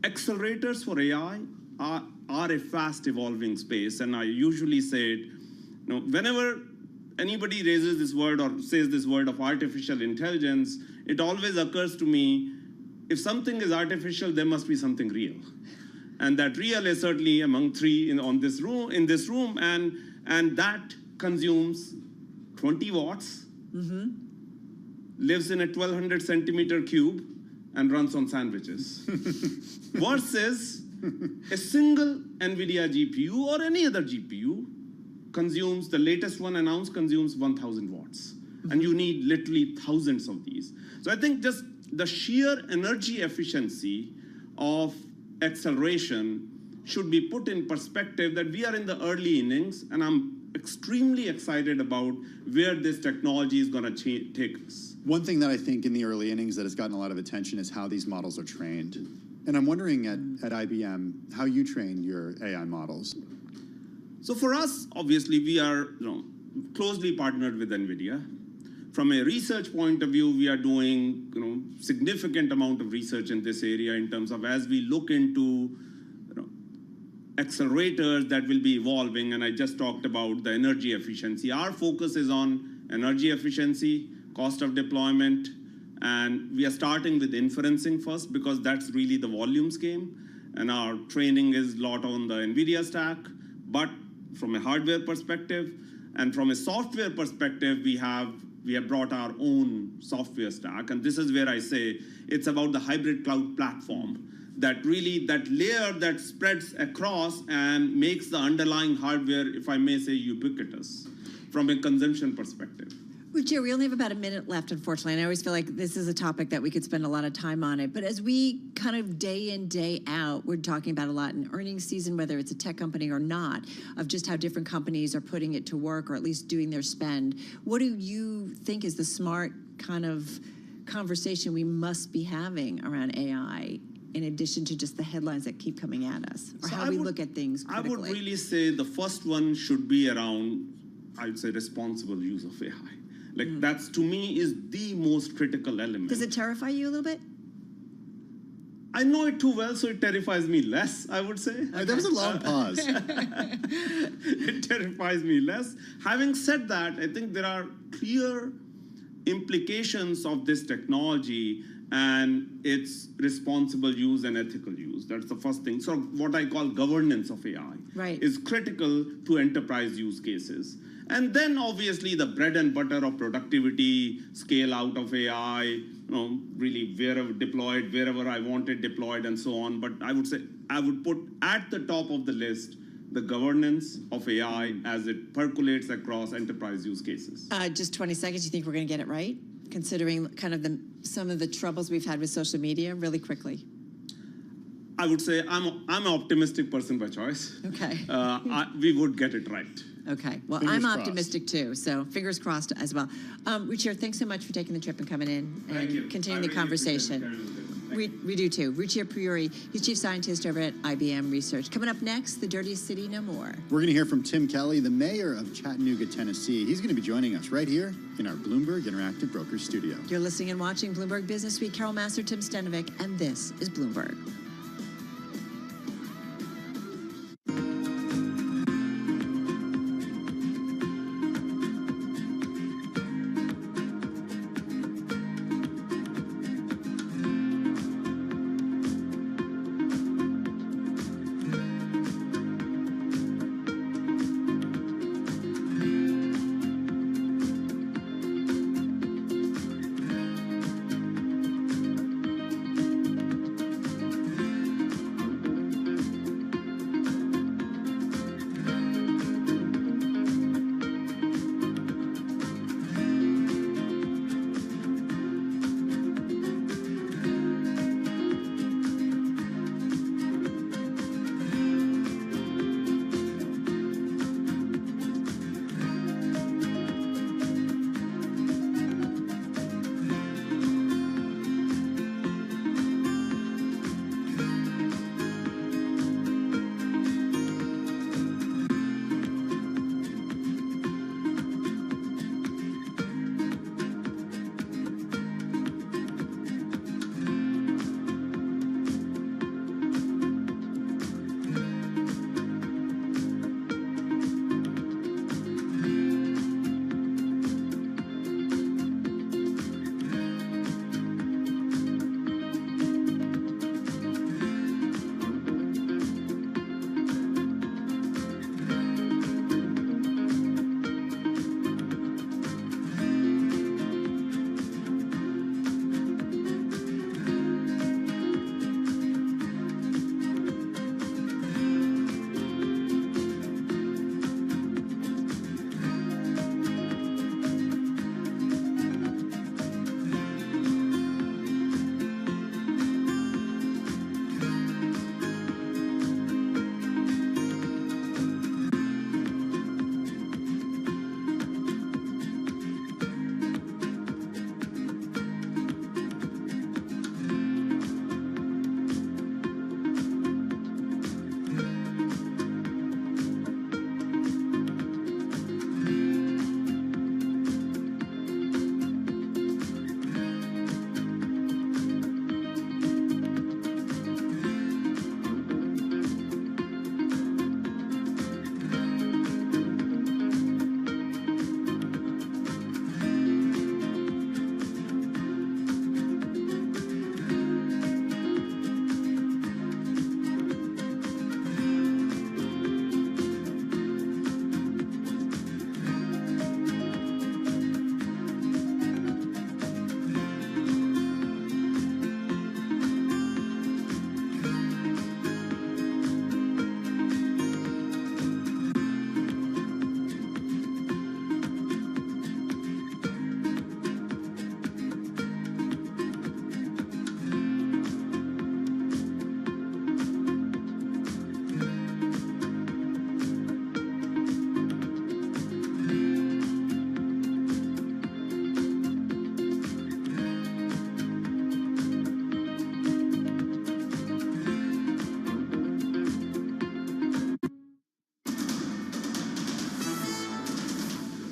accelerators for AI are a fast evolving space. And I usually say it, whenever anybody raises this word or says this word of artificial intelligence, it always occurs to me, if something is artificial, there must be something real. And that real is certainly among three in this room, and that consumes 20 watts, lives in a 1,200 centimeter cube, and runs on sandwiches. Versus a single NVIDIA GPU or any other GPU consumes, the latest one announced consumes 1,000 watts. And you need literally thousands of these. So I think just the sheer energy efficiency of acceleration should be put in perspective that we are in the early innings, and I'm extremely excited about where this technology is going to take us. One thing that I think in the early innings that has gotten a lot of attention is how these models are trained. And I'm wondering at IBM, how you train your AI models. So for us, obviously, we are closely partnered with NVIDIA. From a research point of view, we are doing significant amount of research in this area in terms of as we look into accelerators that will be evolving, and I just talked about the energy efficiency. Our focus is on energy efficiency, cost of deployment, and we are starting with inferencing first because that's really the volumes game, and our training is a lot on the NVIDIA stack. But from a hardware perspective and from a software perspective, we have brought our own software stack, and this is where I say it's about the hybrid cloud platform, that layer that spreads across and makes the underlying hardware, if I may say, ubiquitous from a consumption perspective. Well, Jerry, we only have about a minute left, unfortunately, and I always feel like this is a topic that we could spend a lot of time on it. But as we kind of day in, day out, we're talking about a lot in earnings season, whether it's a tech company or not, of just how different companies are putting it to work or at least doing their spend. What do you think is the smart kind of conversation we must be having around AI, in addition to just the headlines that keep coming at us, or how we look at things critically? I would really say the first one should be around, I'd say, responsible use of AI. Like, that's, to me, is the most critical element. Does it terrify you a little bit? I know it too well, so it terrifies me less, I would say. Okay. There was a long pause. It terrifies me less. Having said that, I think there are clear implications of this technology and its responsible use and ethical use. That's the first thing. So what I call governance of AI is critical to enterprise use cases. And then obviously the bread and butter of productivity, scale out of AI, really wherever deployed, wherever I want it deployed and so on. But I would say I would put at the top of the list the governance of AI as it percolates across enterprise use cases? Just 20 seconds. You think we're going to get it right, considering kind of some of the troubles we've had with social media? Really quickly. I would say I'm an optimistic person by choice. Okay. We would get it right. Okay. Well, Fingers I'm crossed. optimistic too, so fingers crossed as well. Ruchir, thanks so much for taking the trip and coming in and continuing the conversation. We do too. Ruchir Puri, he's chief scientist over at IBM Research. Coming up next, the dirtiest city no more. We're going to hear from Tim Kelly, the mayor of Chattanooga, Tennessee. He's going to be joining us right here in our Bloomberg Interactive Brokers studio. You're listening and watching Bloomberg Business Week. Carol Master, Tim Stenovic, and this is Bloomberg.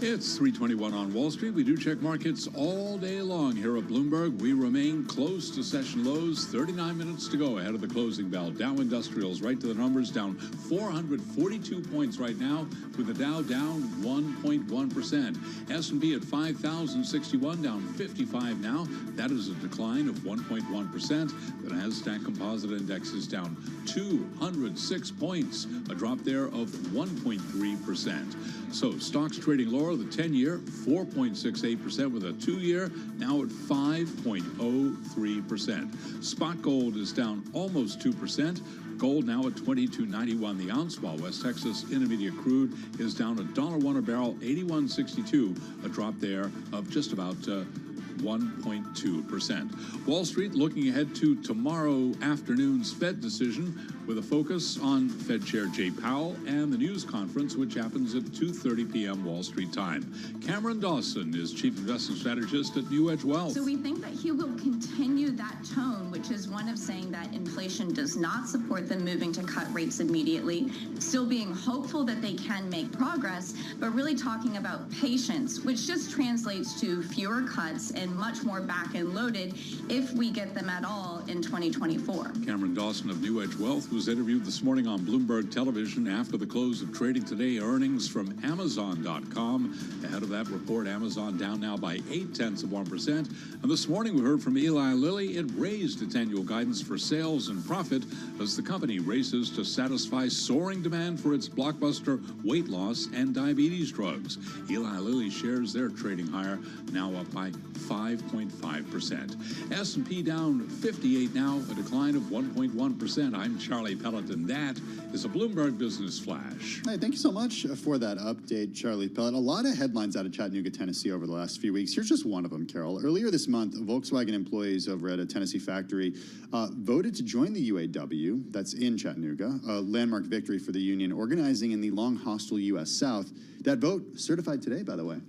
It's 3:21 on Wall Street. We do check markets all day long here at Bloomberg. We remain close to session lows. 39 minutes to go ahead of the closing bell. Dow Industrials right to the numbers, down 442 points right now, with the Dow down 1.1%. S&P at 5,061, down 55 now. That is a decline of 1.1%. The Nasdaq Composite Index is down 206 points, a drop there of 1.3%. So stocks trading lower. with a 10-year, 4.68% with a 2-year, now at 5.03%. Spot gold is down almost 2%. Gold now at $22.91 the ounce, while West Texas Intermediate crude is down $1.01 a barrel, 81.62, a drop there of just about 1.2%. Wall Street looking ahead to tomorrow afternoon's Fed decision with a focus on Fed Chair Jay Powell and the news conference, which happens at 2:30 p.m. Wall Street time. Cameron Dawson is Chief Investment Strategist at New Edge Wealth. So we think that he will continue that tone, which is one of saying that inflation does not support them moving to cut rates immediately, still being hopeful that they can make progress, but really talking about patience, which just translates to fewer cuts and much more back-end loaded if we get them at all in 2024. Cameron Dawson of New Edge Wealth was interviewed this morning on Bloomberg Television after the close of trading today. Earnings from Amazon.com. Ahead of that report, Amazon down now by 0.8%. And this morning we heard from Eli Lilly. It raised its annual guidance for sales and profit as the company races to satisfy soaring demand for its blockbuster weight loss and diabetes drugs. Eli Lilly shares their trading higher, now up by 5.5%. S&P down 58 now, a decline of 1.1%. I'm Charlie Pelleton. That is a Bloomberg Business Flash. Hey, thank you so much for that update, Charlie Pellet. A lot of headlines out of Chattanooga, Tennessee over the last few weeks. Here's just one of them, Carol. Earlier this month, Volkswagen employees over at a Tennessee factory voted to join the UAW, that's in Chattanooga, a landmark victory for the union, organizing in the long hostile U.S. South. That vote certified today, by the way.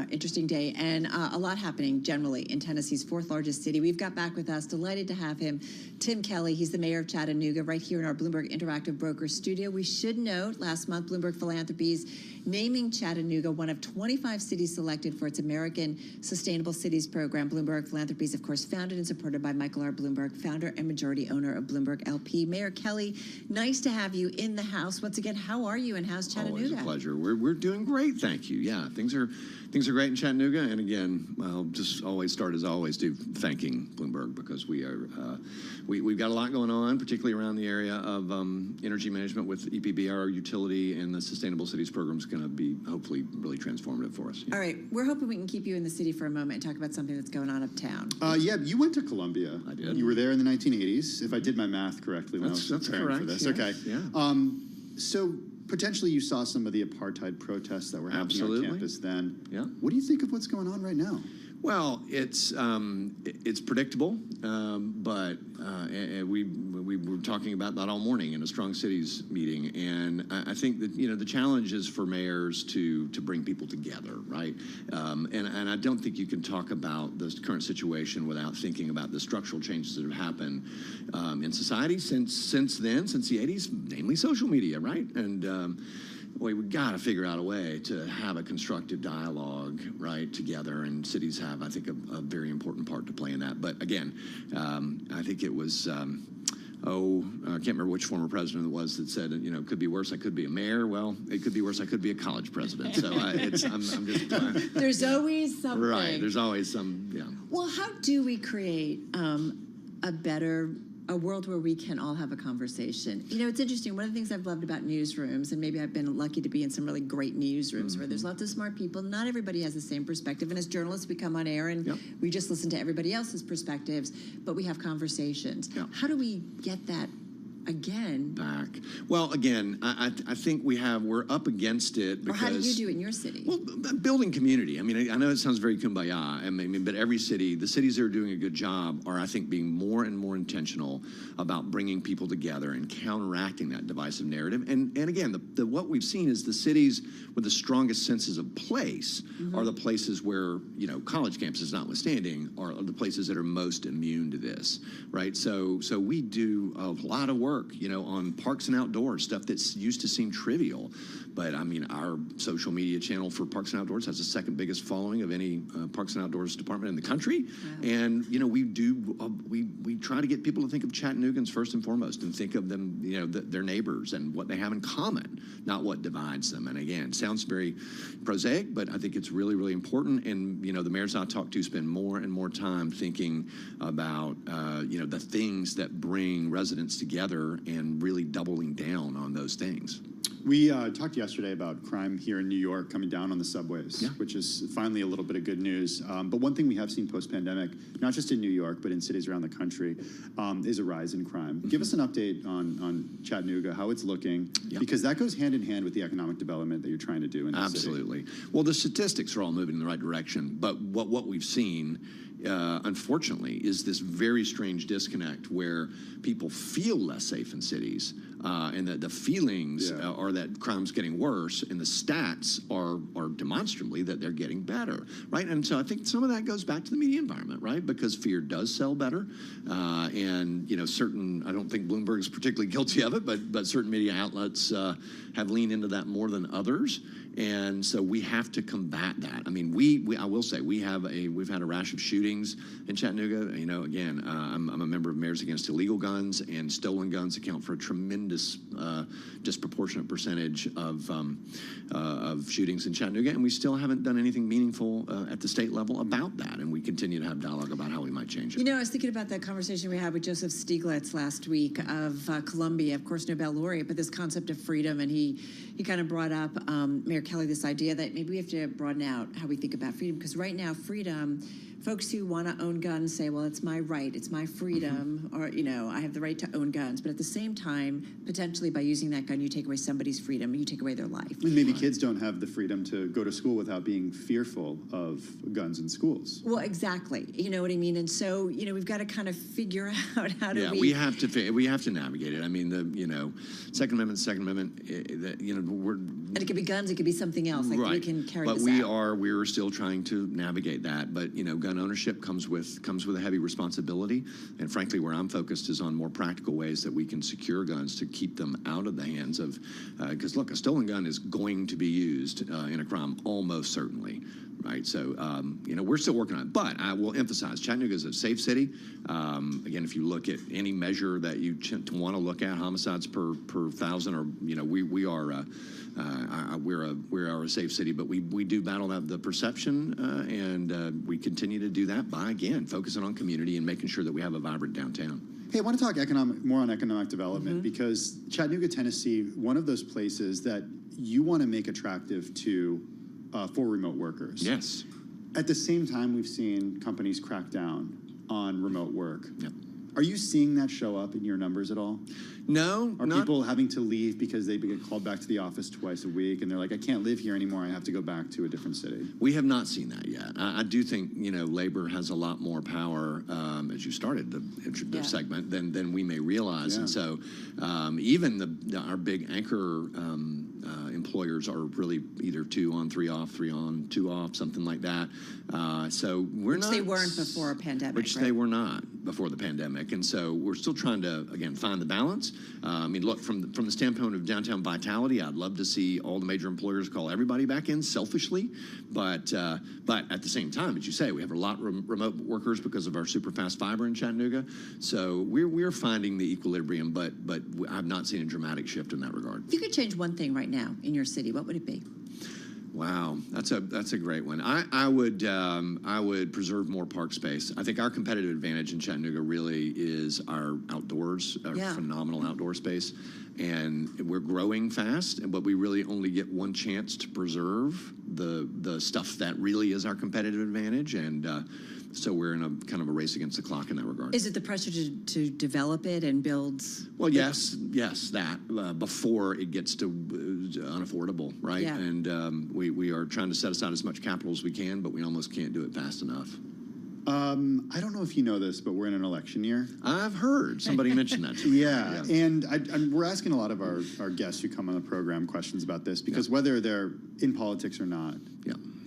Interesting day, and a lot happening generally in Tennessee's fourth largest city. We've got back with us, delighted to have him, Tim Kelly. He's the mayor of Chattanooga, right here in our Bloomberg Interactive Broker studio. We should note, last month, Bloomberg Philanthropies naming Chattanooga one of 25 cities selected for its American Sustainable Cities program. Bloomberg Philanthropies, of course, founded and supported by Michael R. Bloomberg, founder and majority owner of Bloomberg LP. Mayor Kelly, nice to have you in the house once again. How are you, and how's Chattanooga? Always a pleasure. We're doing great, thank you. Yeah, things are great in Chattanooga. And again, I'll just always start as I always do, thanking Bloomberg, because we've got a lot going on, particularly around the area of energy management with EPB, our utility, and the Sustainable Cities program is going to be hopefully really transformative for us. All right, we're hoping we can keep you in the city for a moment and talk about something that's going on uptown. Yeah, you went to Columbia. I did. You were there in the 1980s, if I did my math correctly when I was preparing for this. Yes. Okay. Yeah. So potentially you saw some of the apartheid protests that were happening on campus then. Yeah. What do you think of what's going on right now? Well, it's predictable, but we were talking about that all morning in a Strong Cities meeting, and I think that the challenge is for mayors to bring people together, right? And I don't think you can talk about the current situation without thinking about the structural changes that have happened in society since the 80s, namely social media, right? And we've got to figure out a way to have a constructive dialogue, right, together, and cities have, I think, a very important part to play in that. But again, I think it was, I can't remember which former president it was that said, it could be worse, I could be a mayor. Well, it could be worse, I could be a college president. So I'm just There's always something. Right, there's always some, yeah. Well, how do we create a world where we can all have a conversation? It's interesting. One of the things I've loved about newsrooms, and maybe I've been lucky to be in some really great newsrooms where there's lots of smart people. Not everybody has the same perspective. And as journalists, we come on air and we just listen to everybody else's perspectives, but we have conversations. How do we get that again back? Well, again, I think we're up against it because. Or how do you do it in your city? Well, building community. I mean, I know it sounds very kumbaya. I mean, but every city, the cities that are doing a good job are, I think, being more and more intentional about bringing people together and counteracting that divisive narrative. And again, what we've seen is the cities with the strongest senses of place are the places where, college campuses notwithstanding, are the places that are most immune to this, right? So we do a lot of work, on parks and outdoors, stuff that's used to seem trivial. But I mean, our social media channel for Parks and Outdoors has the second biggest following of any Parks and Outdoors department in the country. Wow. And we try to get people to think of Chattanoogans first and foremost, and think of them, their neighbors and what they have in common, not what divides them. And again, sounds very prosaic, but I think it's really, really important. And the mayors I talk to spend more and more time thinking about the things that bring residents together and really doubling down on those things. We talked yesterday about crime here in New York coming down on the subways, which is finally a little bit of good news. But one thing we have seen post-pandemic, not just in New York, but in cities around the country, is a rise in crime. Give us an update on Chattanooga, how it's looking, because that goes hand in hand with the economic development that you're trying to do in the city. Absolutely. Well, the statistics are all moving in the right direction, but what we've seen, unfortunately, is this very strange disconnect where people feel less safe in cities, and that the feelings are that crime's getting worse, and the stats are demonstrably that they're getting better, right? And so I think some of that goes back to the media environment, right? Because fear does sell better, and I don't think Bloomberg's particularly guilty of it, but certain media outlets have leaned into that more than others. And so we have to combat that. I mean, I will say we've had a rash of shootings in Chattanooga. You know, again, I'm a member of Mayors Against Illegal Guns, and stolen guns account for a tremendous, disproportionate percentage of shootings in Chattanooga, and we still haven't done anything meaningful at the state level about that. And we continue to have dialogue about how we might change it. You know, I was thinking about that conversation we had with Joseph Stiglitz last week of Columbia, of course, Nobel laureate, but this concept of freedom, and he kind of brought up Mayor Kelly, this idea that maybe we have to broaden out how we think about freedom, because right now freedom, folks who want to own guns say, well, it's my right, it's my freedom, or, you know, I have the right to own guns. But at the same time, potentially by using that gun, you take away somebody's freedom, you take away their life. And maybe kids don't have the freedom to go to school without being fearful of guns in schools. Well, exactly. You know what I mean? And so, you know, we've got to kind of figure out how do we have to navigate it. I mean, Second Amendment, and it could be guns, it could be something else. Like we can carry this out. We're still trying to navigate that. But, you know, gun ownership comes with a heavy responsibility. And frankly, where I'm focused is on more practical ways that we can secure guns to keep them out of the hands of, because look, a stolen gun is going to be used in a crime almost certainly. Right, so you know, we're still working on it, but I will emphasize Chattanooga is a safe city. Again, if you look at any measure that you want to look at, homicides per thousand, or you know, we are a safe city, but we do battle the perception, and we continue to do that by again focusing on community and making sure that we have a vibrant downtown. Hey, I want to talk more on economic development, because Chattanooga, Tennessee, one of those places that you want to make attractive to for remote workers. Yes. At the same time, we've seen companies crack down on remote work. Yep. Are you seeing that show up in your numbers at all? No. Are people having to leave because they get called back to the office twice a week and they're like, I can't live here anymore, I have to go back to a different city? We have not seen that yet. I do think, you know, labor has a lot more power, as you started the segment, than we may realize. And so even our big anchor employers are really either 2 on, 3 off, 3 on, 2 off, something like that. So we're not... Which they weren't before a pandemic, Which they were not before the pandemic. And so we're still trying to, again, find the balance. I mean, look, from the standpoint of downtown vitality, I'd love to see all the major employers call everybody back in selfishly. But at the same time, as you say, we have a lot of remote workers because of our super fast fiber in Chattanooga. So we're finding the equilibrium, but I've not seen a dramatic shift in that regard. If you could change one thing right now in your city, what would it be? Wow, that's a great one. I would preserve more park space. I think our competitive advantage in Chattanooga really is our outdoors, our phenomenal outdoor space, and we're growing fast. But we really only get one chance to preserve the stuff that really is our competitive advantage, and so we're in a kind of a race against the clock in that regard. Is it the pressure to develop it and build? Well, yes, that before it gets to unaffordable, right? Yeah. And we are trying to set aside as much capital as we can, but we almost can't do it fast enough. I don't know if you know this, but we're in an election year. I've heard somebody mention that to me. Yeah, and we're asking a lot of our guests who come on the program questions about this, because whether they're in politics or not,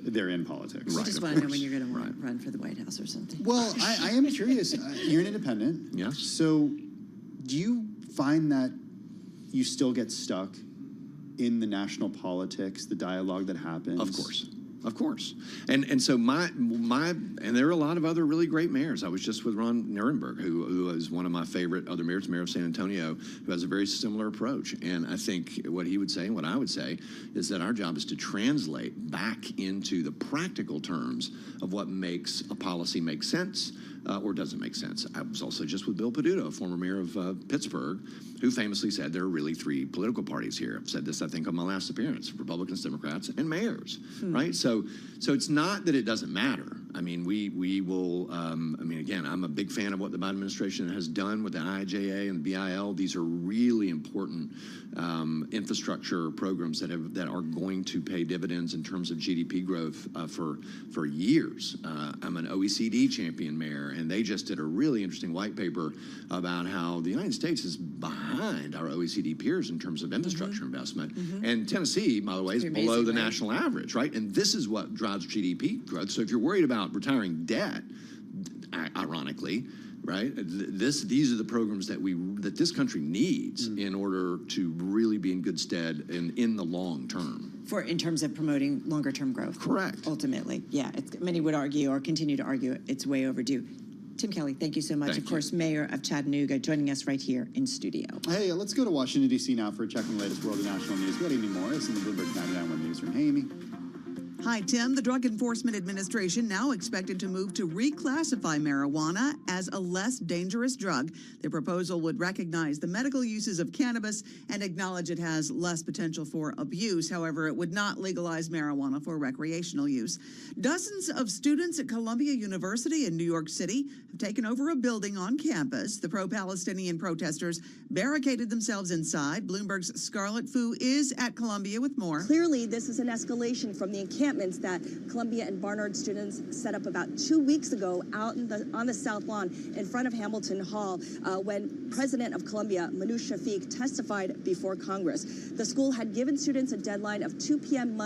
they're in politics. I just want to know when you're going to run for the White House or something. Well, I am curious. You're an independent. Yes. So do you find that you still get stuck in the national politics, the dialogue that happens? Of course. Of course. And so and there are a lot of other really great mayors. I was just with Ron Nirenberg, who is one of my favorite other mayors, mayor of San Antonio, who has a very similar approach. And I think what he would say and what I would say is that our job is to translate back into the practical terms of what makes a policy make sense or doesn't make sense. I was also just with Bill Peduto, former mayor of Pittsburgh, who famously said there are really three political parties here. I've said this, I think, on my last appearance: Republicans, Democrats, and mayors, right? So it's not that it doesn't matter. I mean, we will, again, I'm a big fan of what the Biden administration has done with the IIJA and the BIL. These are really important infrastructure programs that are going to pay dividends in terms of GDP growth for years. I'm an OECD champion mayor, and they just did a really interesting white paper about how the United States is behind our OECD peers in terms of infrastructure investment. And Tennessee, by the way, is below the national average, right? And this is what drives GDP growth. So if you're worried about retiring debt, ironically, right, these are the programs that this country needs in order to really be in good stead in the long term. In terms of promoting longer term growth. Correct. Ultimately, yeah. Many would argue or continue to argue it's way overdue. Tim Kelly, thank you so much. Of course, Mayor of Chattanooga, joining us right here in studio. Hey, let's go to Washington, D.C. now for checking the latest world and national news. We got Amy Morris in the Bloomberg 99.1 Newsroom. Hey, Amy. Hi, Tim. The Drug Enforcement Administration now expected to move to reclassify marijuana as a less dangerous drug. The proposal would recognize the medical uses of cannabis and acknowledge it has less potential for abuse. However, it would not legalize marijuana for recreational use. Dozens of students at Columbia University in New York City have taken over a building on campus. The pro-Palestinian protesters barricaded themselves inside. Bloomberg's Scarlett Fu is at Columbia with more. Clearly, this is an escalation from the encampments that Columbia and Barnard students set up about 2 weeks ago out on the South Lawn in front of Hamilton Hall when President of Columbia, Manu Shafiq, testified before Congress. The school had given students a deadline of 2 p.m.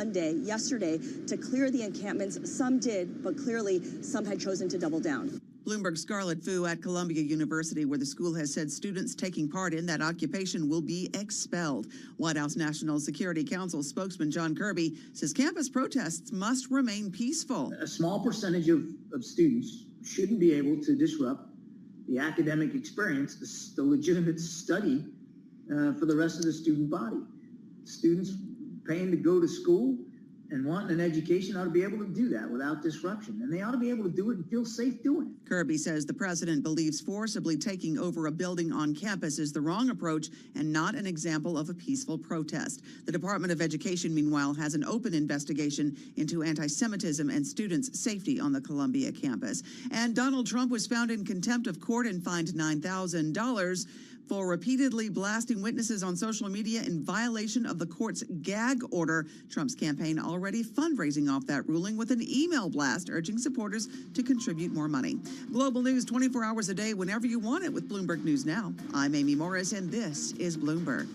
yesterday, to clear the encampments. Some did, but clearly some had chosen to double down. Bloomberg's Scarlett Fu at Columbia University, where the school has said students taking part in that occupation will be expelled. White House National Security Council spokesman John Kirby says campus protests must remain peaceful. A small percentage of students shouldn't be able to disrupt the academic experience, the legitimate study for the rest of the student body. Students paying to go to school and wanting an education ought to be able to do that without disruption. And they ought to be able to do it and feel safe doing it. Kirby says the president believes forcibly taking over a building on campus is the wrong approach and not an example of a peaceful protest. The Department of Education, meanwhile, has an open investigation into anti-Semitism and students' safety on the Columbia campus. And Donald Trump was found in contempt of court and fined $9,000 for repeatedly blasting witnesses on social media in violation of the court's gag order. Trump's campaign already fundraising off that ruling with an email blast urging supporters to contribute more money. Global news 24 hours a day, whenever you want it with Bloomberg News Now. I'm Amy Morris, and this is Bloomberg.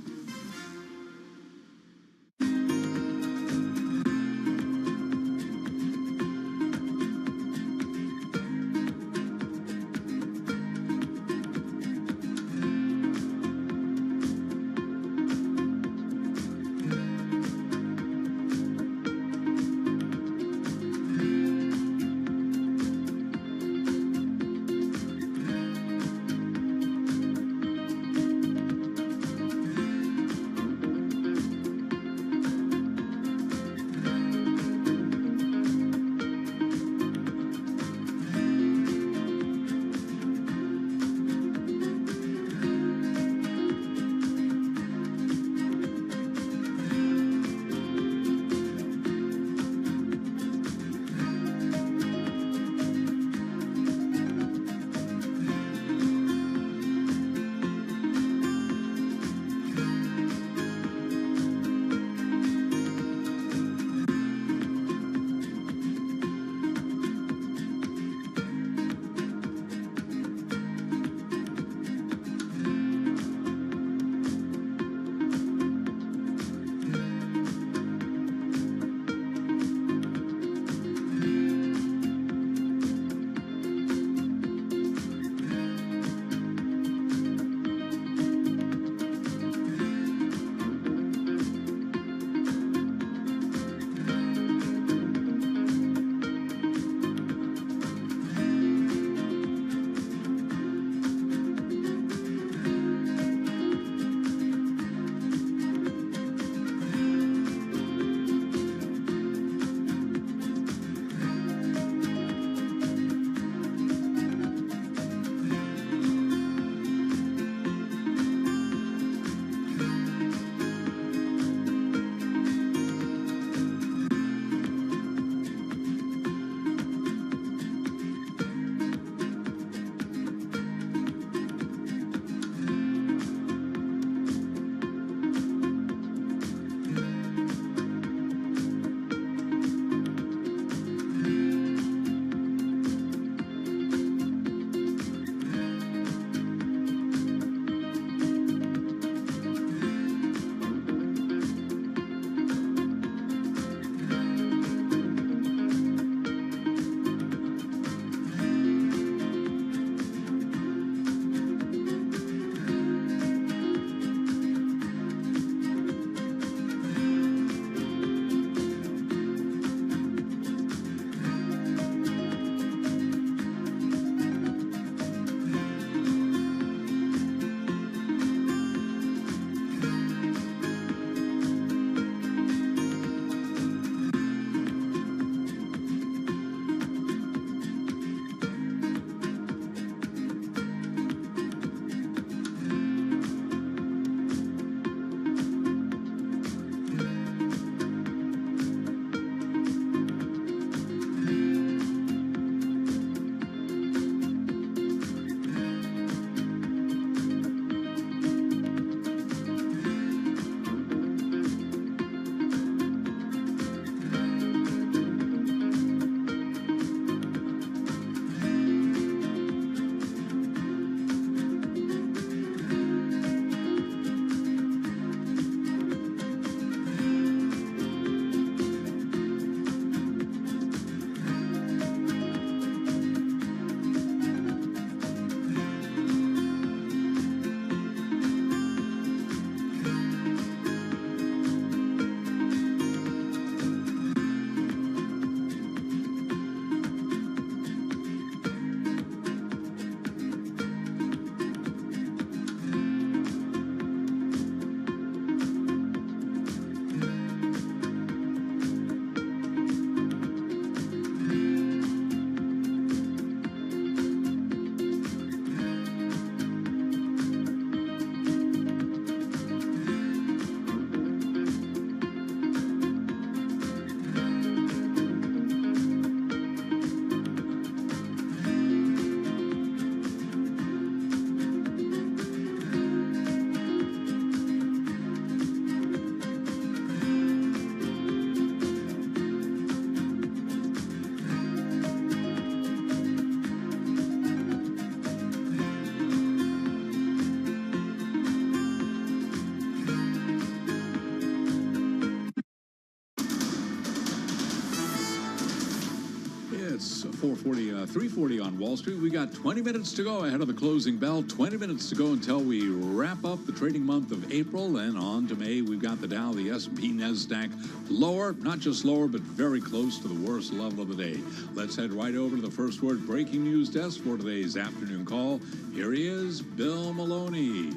3:40 on Wall Street. We got 20 minutes to go ahead of the closing bell. 20 minutes to go until we wrap up the trading month of April and on to May. We've got the Dow, the S&P, NASDAQ lower, not just lower, but very close to the worst level of the day. Let's head right over to the First Word breaking news desk for today's afternoon call. Here he is, Bill Maloney.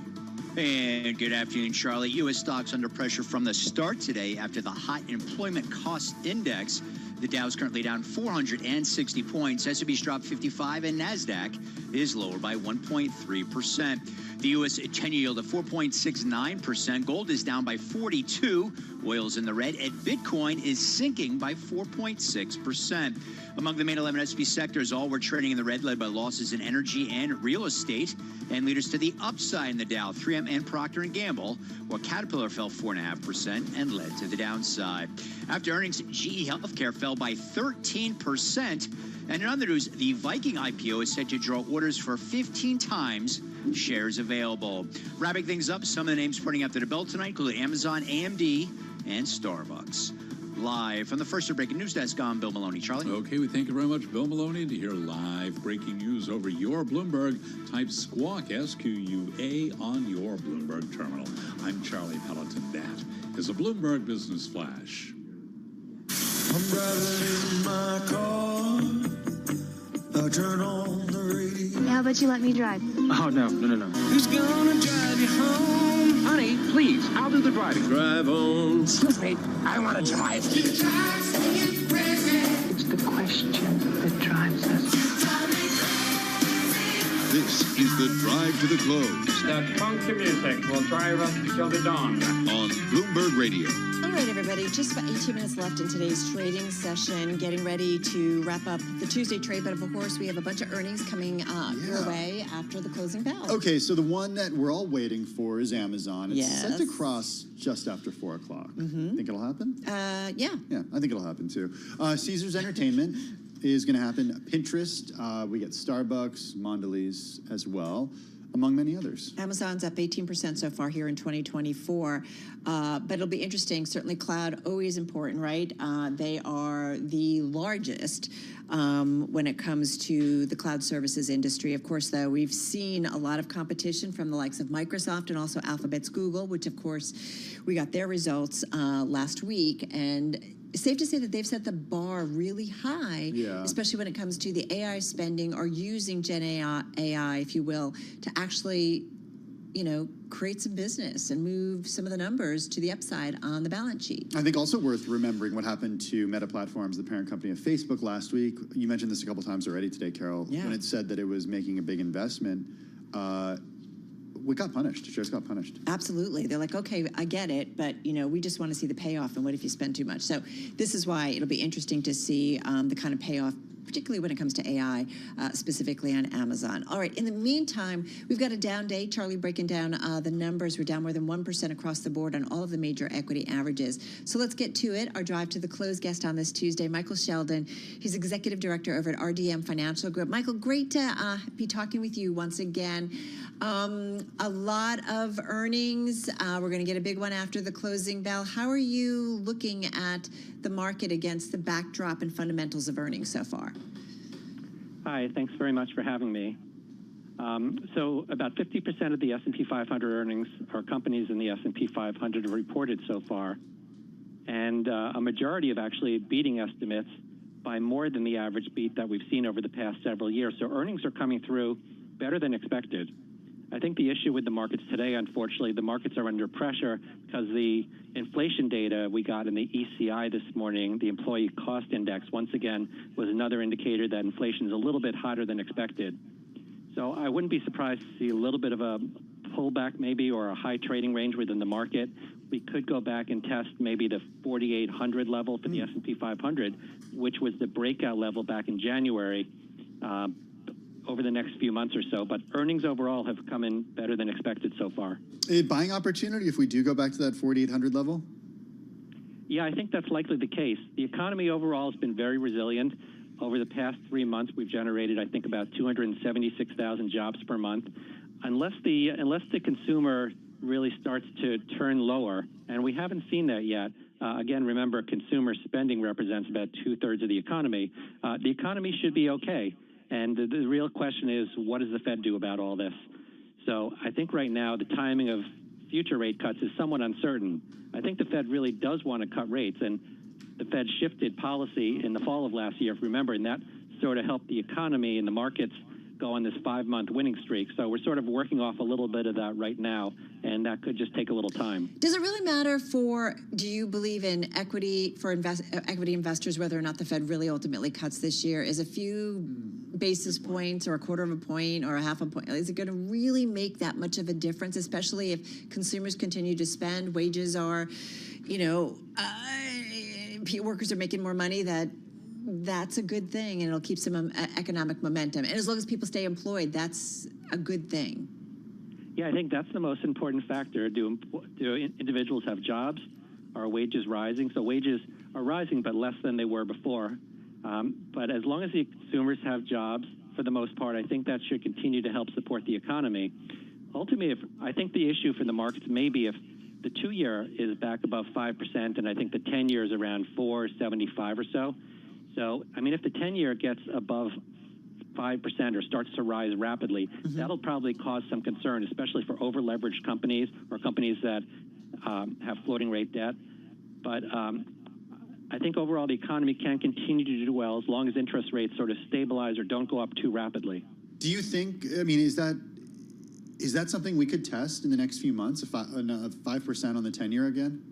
And good afternoon, Charlie. U.S. stocks under pressure from the start today after the hot employment cost index. The Dow is currently down 460 points. S&P's dropped 55, and NASDAQ is lower by 1.3%. The U.S. 10-year yield at 4.69%. Gold is down by 42. Oil's in the red, and Bitcoin is sinking by 4.6%. Among the main 11 S&P sectors, all were trading in the red, led by losses in energy and real estate. And leaders to the upside in the Dow, 3M and Procter & Gamble, while Caterpillar fell 4.5% and led to the downside. After earnings, GE Healthcare fell by 13%. And in other news, the Viking IPO is set to draw orders for 15 times shares available. Wrapping things up, some of the names putting after the bell tonight include Amazon, AMD, and Starbucks. Live from the First Breaking News Desk, I'm Bill Maloney. Charlie? Okay, we thank you very much, Bill Maloney. To hear live breaking news over your Bloomberg, type SQUAK, S-Q-U-A, on your Bloomberg terminal. I'm Charlie Pelleton. That is a Bloomberg Business Flash. I'm driving in my car. I turn on the radio. How about you let me drive? Oh, no. Who's gonna drive you home? Honey, please, I'll do the driving. Drive on. Excuse me, I want to drive. It's the question that drives us. This is the Drive to the Close. That funky music will drive us till the dawn. On Bloomberg Radio. All right, everybody, just about 18 minutes left in today's trading session, getting ready to wrap up the Tuesday trade. But of course, we have a bunch of earnings coming your way after the closing bell. Okay, so the one that we're all waiting for is Amazon. It's Yes. set to cross just after 4 o'clock. Think it'll happen? Yeah. Yeah, I think it'll happen too. Caesars Entertainment is going to happen. Pinterest, we get Starbucks, Mondelez as well, among many others. Amazon's up 18% so far here in 2024, but it'll be interesting. Certainly cloud, always important, right? They are the largest when it comes to the cloud services industry. Of course, though, we've seen a lot of competition from the likes of Microsoft and also Alphabet's Google, which, of course, we got their results last week. And it's safe to say that they've set the bar really high, especially when it comes to the AI spending or using Gen AI, if you will, to actually, create some business and move some of the numbers to the upside on the balance sheet. I think also worth remembering what happened to Meta Platforms, the parent company of Facebook, last week. You mentioned this a couple times already today, Carol, when it said that it was making a big investment. We got punished. Shares got punished. Absolutely. They're like, okay, I get it, but we just want to see the payoff. And what if you spend too much? So this is why it'll be interesting to see the kind of payoff, particularly when it comes to AI, specifically on Amazon. All right. In the meantime, we've got a down day. Charlie breaking down the numbers. We're down more than 1% across the board on all of the major equity averages. So let's get to it. Our drive to the close guest on this Tuesday, Michael Sheldon. He's executive director over at RDM Financial Group. Michael, great to be talking with you once again. A lot of earnings. We're going to get a big one after the closing bell. How are you looking at the market against the backdrop and fundamentals of earnings so far? Hi, thanks very much for having me. So about 50% of the S&P 500 earnings are companies in the S&P 500 have reported so far. And a majority of actually beating estimates by more than the average beat that we've seen over the past several years. So earnings are coming through better than expected. I think the issue with the markets today, unfortunately, the markets are under pressure because the inflation data we got in the ECI this morning, the employee cost index, once again, was another indicator that inflation is a little bit hotter than expected. So I wouldn't be surprised to see a little bit of a pullback maybe or a high trading range within the market. We could go back and test maybe the 4,800 level for the S&P 500, which was the breakout level back in January. Over the next few months or so, but earnings overall have come in better than expected so far. A buying opportunity if we do go back to that 4,800 level? Yeah, I think that's likely the case. The economy overall has been very resilient. Over the past 3 months, we've generated, I think, about 276,000 jobs per month. Unless the consumer really starts to turn lower, and we haven't seen that yet, Again, remember, consumer spending represents about 2/3 of the economy. The economy should be okay. And the real question is, what does the Fed do about all this? So I think right now the timing of future rate cuts is somewhat uncertain. I think the Fed really does want to cut rates, and the Fed shifted policy in the fall of last year, if you remember, and that sort of helped the economy and the markets go on this 5-month winning streak. So we're sort of working off a little bit of that right now, and that could just take a little time. Does it really matter do you believe in equity for equity investors, whether or not the Fed really ultimately cuts this year? Is a few basis points or a quarter of a point or a half a point, is it going to really make that much of a difference, especially if consumers continue to spend, wages are, workers are making more money, that's a good thing, and it'll keep some economic momentum. And as long as people stay employed, that's a good thing. Yeah, I think that's the most important factor. Do individuals have jobs? Are wages rising? So wages are rising, but less than they were before. But as long as the consumers have jobs, for the most part, I think that should continue to help support the economy. Ultimately, I think the issue for the markets may be if the 2-year is back above 5%, and I think the 10-year is around 4.75 or so. So, I mean, if the 10-year gets above 5% or starts to rise rapidly, that'll probably cause some concern, especially for over-leveraged companies or companies that have floating rate debt. But I think overall the economy can continue to do well as long as interest rates sort of stabilize or don't go up too rapidly. Do you think, I mean, is that something we could test in the next few months, 5% on the 10-year again?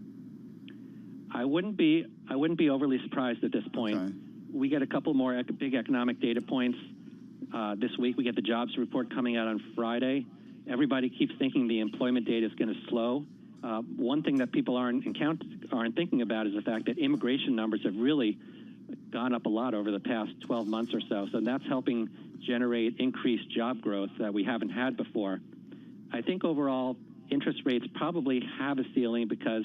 I wouldn't be overly surprised at this point. Okay. We get a couple more big economic data points this week. We get the jobs report coming out on Friday. Everybody keeps thinking the employment data is going to slow. One thing that people aren't thinking about is the fact that immigration numbers have really gone up a lot over the past 12 months or so. So that's helping generate increased job growth that we haven't had before. I think overall interest rates probably have a ceiling because,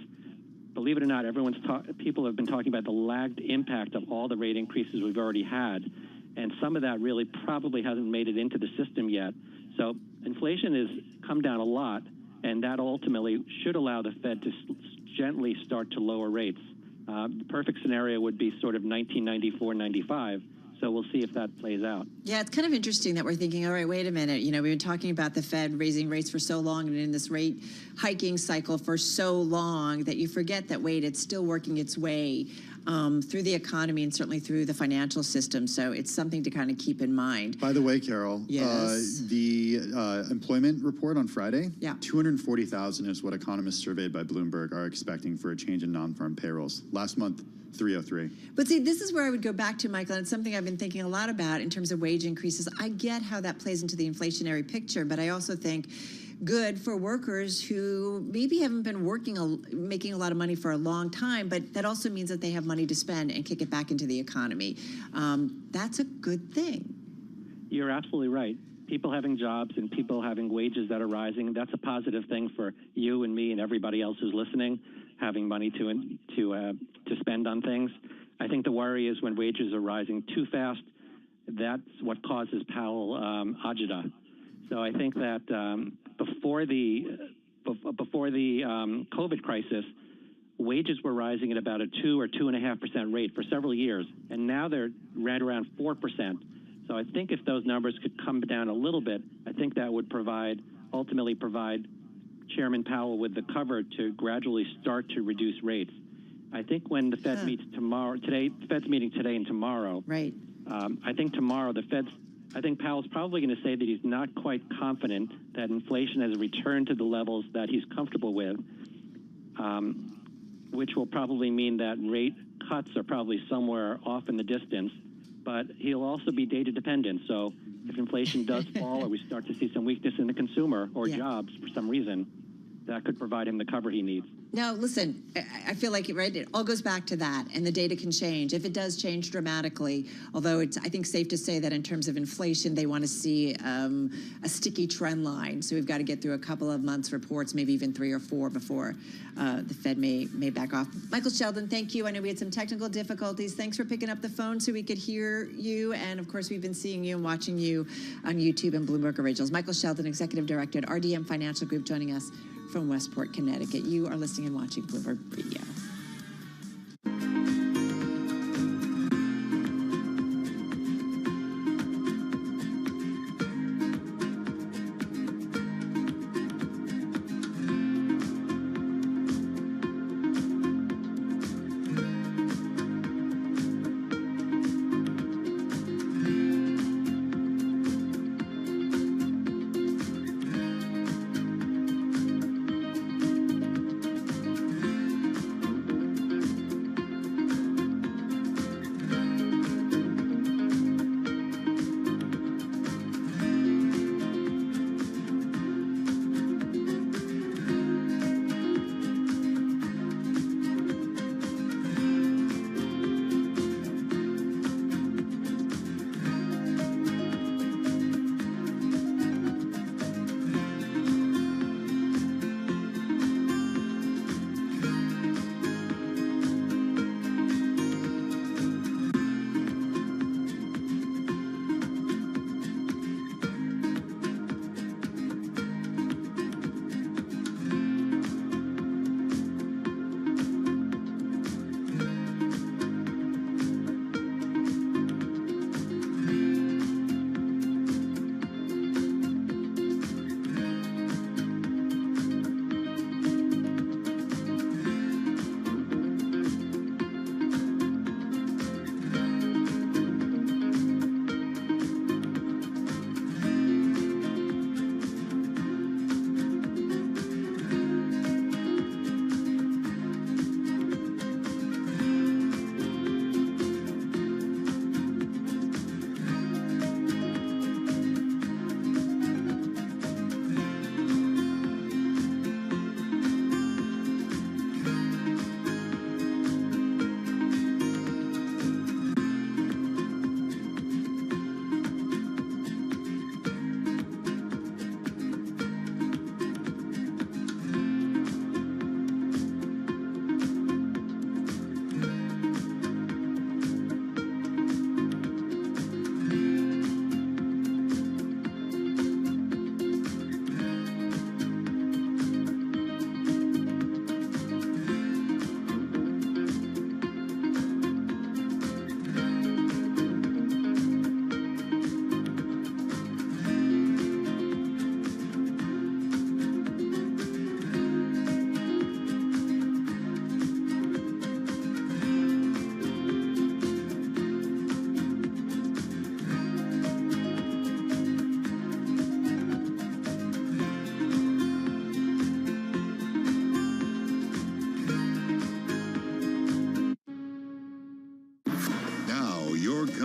believe it or not, people have been talking about the lagged impact of all the rate increases we've already had. And some of that really probably hasn't made it into the system yet. So inflation has come down a lot, and that ultimately should allow the Fed to gently start to lower rates. The perfect scenario would be sort of 1994, 95. So we'll see if that plays out. Yeah, it's kind of interesting that we're thinking, all right, wait a minute. We've been talking about the Fed raising rates for so long and in this rate hiking cycle for so long that you forget that, wait, it's still working its way through the economy and certainly through the financial system. So it's something to kind of keep in mind. By the way, Carol, yes. The employment report on Friday, 240,000 is what economists surveyed by Bloomberg are expecting for a change in non-farm payrolls. Last month, 303. But see, this is where I would go back to, Michael, and it's something I've been thinking a lot about in terms of wage increases. I get how that plays into the inflationary picture, but I also think good for workers who maybe haven't been making a lot of money for a long time, but that also means that they have money to spend and kick it back into the economy. That's a good thing. You're absolutely right. People having jobs and people having wages that are rising, that's a positive thing for you and me and everybody else who's listening, having money to spend on things. I think the worry is when wages are rising too fast, that's what causes Powell agita. So I think that before the COVID crisis, wages were rising at about a 2 or 2.5% rate for several years, and now they're right around 4%. So I think if those numbers could come down a little bit, I think that would ultimately provide Chairman Powell with the cover to gradually start to reduce rates. I think when the Fed meets tomorrow, the Fed's meeting today and tomorrow. Right. I think tomorrow I think Powell's probably going to say that he's not quite confident that inflation has returned to the levels that he's comfortable with, which will probably mean that rate cuts are probably somewhere off in the distance. But he'll also be data dependent. So if inflation does fall or we start to see some weakness in the consumer or jobs for some reason, that could provide him the cover he needs. Now, listen, I feel like it all goes back to that, and the data can change. If it does change dramatically, although it's, I think, safe to say that in terms of inflation, they want to see a sticky trend line. So we've got to get through a couple of months' reports, maybe even 3 or 4 before the Fed may back off. Michael Sheldon, thank you. I know we had some technical difficulties. Thanks for picking up the phone so we could hear you. And, of course, we've been seeing you and watching you on YouTube and Bloomberg Originals. Michael Sheldon, Executive Director at RDM Financial Group, joining us from Westport, Connecticut. You are listening and watching Bloomberg Radio.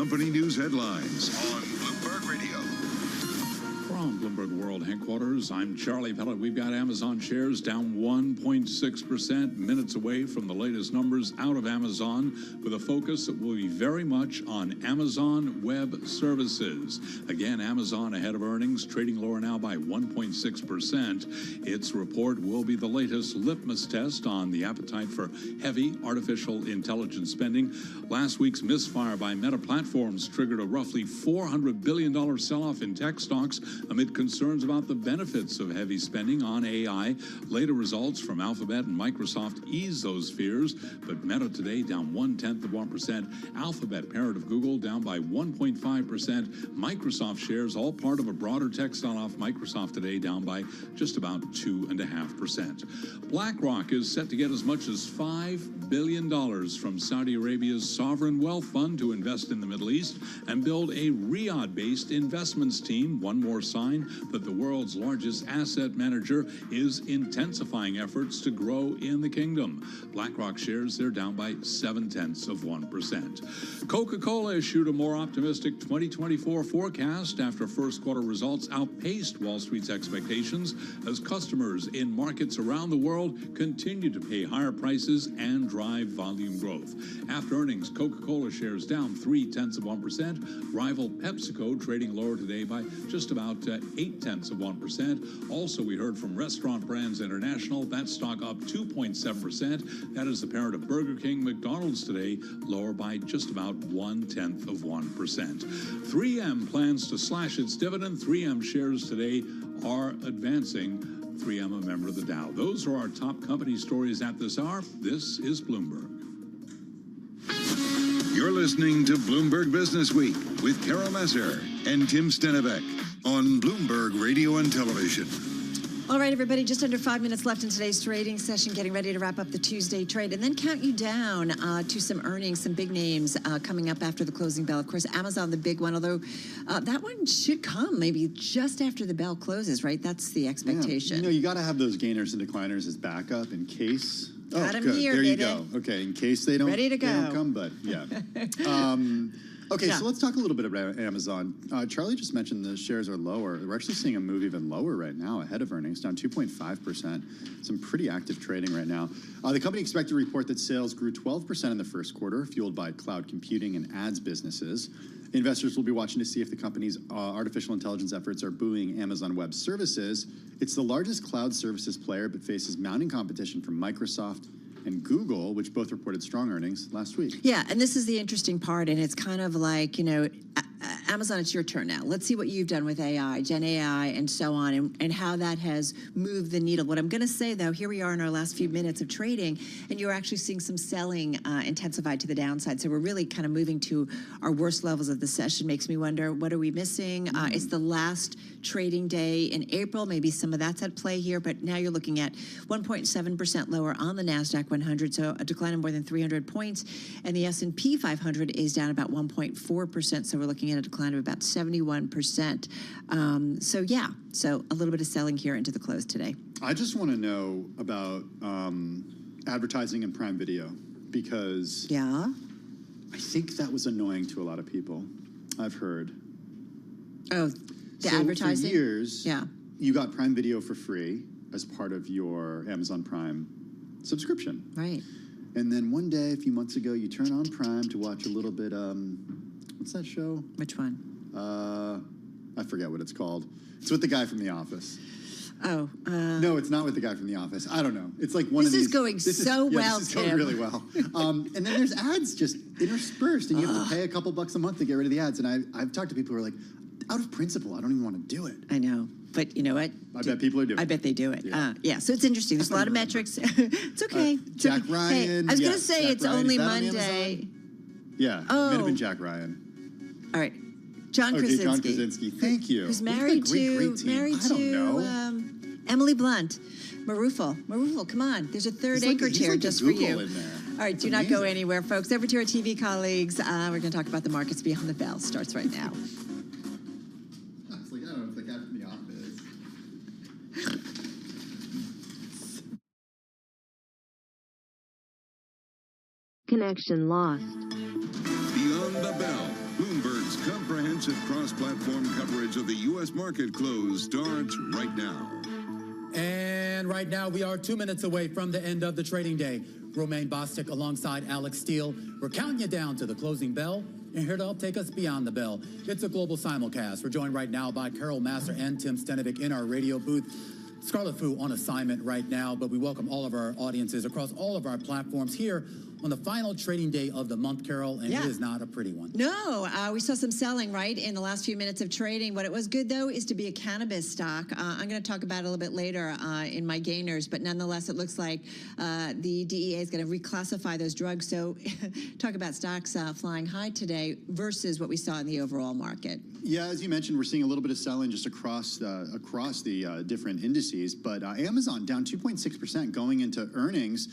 company news headlines on Bloomberg Radio. From Bloomberg World Headquarters, I'm Charlie Pellet. We've got Amazon shares down 1.6%, minutes away from the latest numbers out of Amazon, with a focus that will be very much on Amazon Web Services. Again, Amazon ahead of earnings, trading lower now by 1.6%. Its report will be the latest litmus test on the appetite for heavy artificial intelligence spending. Last week's misfire by Meta Platforms triggered a roughly $400 billion sell-off in tech stocks amid concerns about the benefits of heavy spending on AI. Later results from Alphabet and Microsoft ease those fears, but Meta today down 0.1%. Alphabet, parent of Google, down by 1.5%. Microsoft shares, all part of a broader tech sell-off. Microsoft today down by just about 2.5%. BlackRock is set to get as much as $5 billion from Saudi Arabia's sovereign wealth fund to invest in the Middle East and build a Riyadh-based investments team. One more sign that the world's largest asset manager is intensifying efforts to grow in the kingdom. BlackRock shares, they're down by 0.7%. Coca-Cola issued a more optimistic 2024 forecast after first quarter results outpaced Wall Street's expectations as customers in markets around the world continue to pay higher prices and drive volume growth. After earnings, Coca-Cola shares down 0.3%. Rival PepsiCo trading lower today by just about 0.8%. Also, we heard from Restaurant Brands International, that stock up 2.7%. That is the parent of Burger King. McDonald's today lower by just about 0.1%. 3M plans to slash its dividend. 3M shares today are advancing. 3M a member of the Dow. Those are our top company stories at this hour. This is Bloomberg. You're listening to Bloomberg Business Week with Carol Messer and Tim Stenevec on Bloomberg Radio and Television. All right, everybody, just under 5 minutes left in today's trading session, getting ready to wrap up the Tuesday trade and then count you down to some earnings, some big names coming up after the closing bell. Of course, Amazon, the big one, although that one should come maybe just after the bell closes, right? That's the expectation. Yeah. You got to have those gainers and decliners as backup in case. Got them good. here, there baby. You go. Okay, in case they don't, ready to go. They don't come, but yeah. Okay, so let's talk a little bit about Amazon. Charlie just mentioned the shares are lower. We're actually seeing a move even lower right now, ahead of earnings, down 2.5%. Some pretty active trading right now. The company expected to report that sales grew 12% in the first quarter, fueled by cloud computing and ads businesses. Investors will be watching to see if the company's artificial intelligence efforts are buoying Amazon Web Services. It's the largest cloud services player, but faces mounting competition from Microsoft and Google, which both reported strong earnings last week. Yeah, and this is the interesting part, and it's kind of like, Amazon, it's your turn now. Let's see what you've done with AI, Gen AI, and so on, and how that has moved the needle. What I'm going to say, though, here we are in our last few minutes of trading, and you're actually seeing some selling intensified to the downside. So we're really kind of moving to our worst levels of the session. Makes me wonder, what are we missing? It's the last trading day in April. Maybe some of that's at play here, but now you're looking at 1.7% lower on the NASDAQ 100, so a decline of more than 300 points, and the S&P 500 is down about 1.4%, so we're looking at a decline of about 71%. So a little bit of selling here into the close today. I just want to know about advertising and Prime Video, because I think that was annoying to a lot of people. I've heard. Oh, the advertising? For years, you got Prime Video for free as part of your Amazon Prime subscription. Right. And then one day, a few months ago, you turn on Prime to watch a little bit, what's that show? Which one? I forget what it's called. It's with the guy from The Office. Oh. No, it's not with the guy from The Office. I don't know. It's like one of these. This is going so well, This is Tim. going really well. And then there's ads just interspersed, and you have to pay a couple bucks a month to get rid of the ads. And I've talked to people who are like, out of principle, I don't even want to do it. I know. But you know what? I bet people are doing it. I bet they do it. So it's interesting. There's a lot of metrics. It's okay. Jack Ryan. Hey, I was going to say Jack it's Ryan. only Is that on Monday. Yeah, it might have been Jack Ryan. All right. John Krasinski. John Krasinski. Thank you. Who's married to Emily Blunt. Marufal, come on. There's a third anchor chair just for you. In there. All right, do not go anywhere, folks. Over to our TV colleagues. We're going to talk about the markets beyond the bell. Starts right now. I don't know if the guy from The Office. Connection lost. Beyond the bell. Bloomberg Comprehensive cross-platform coverage of the U.S. market close starts right now. And right now, we are 2 minutes away from the end of the trading day. Romaine Bostic alongside Alex Steele. We're counting you down to the closing bell. And here to help take us beyond the bell, it's a global simulcast. We're joined right now by Carol Master and Tim Stenovic in our radio booth. Scarlet Fu on assignment right now, but we welcome all of our audiences across all of our platforms here on the final trading day of the month, Carol, and it is not a pretty one. No, we saw some selling, right, in the last few minutes of trading. What it was good, though, is to be a cannabis stock. I'm going to talk about it a little bit later in my gainers, but nonetheless, it looks like the DEA is going to reclassify those drugs. So talk about stocks flying high today versus what we saw in the overall market. Yeah, as you mentioned, we're seeing a little bit of selling just across the different indices, but Amazon down 2.6% going into earnings,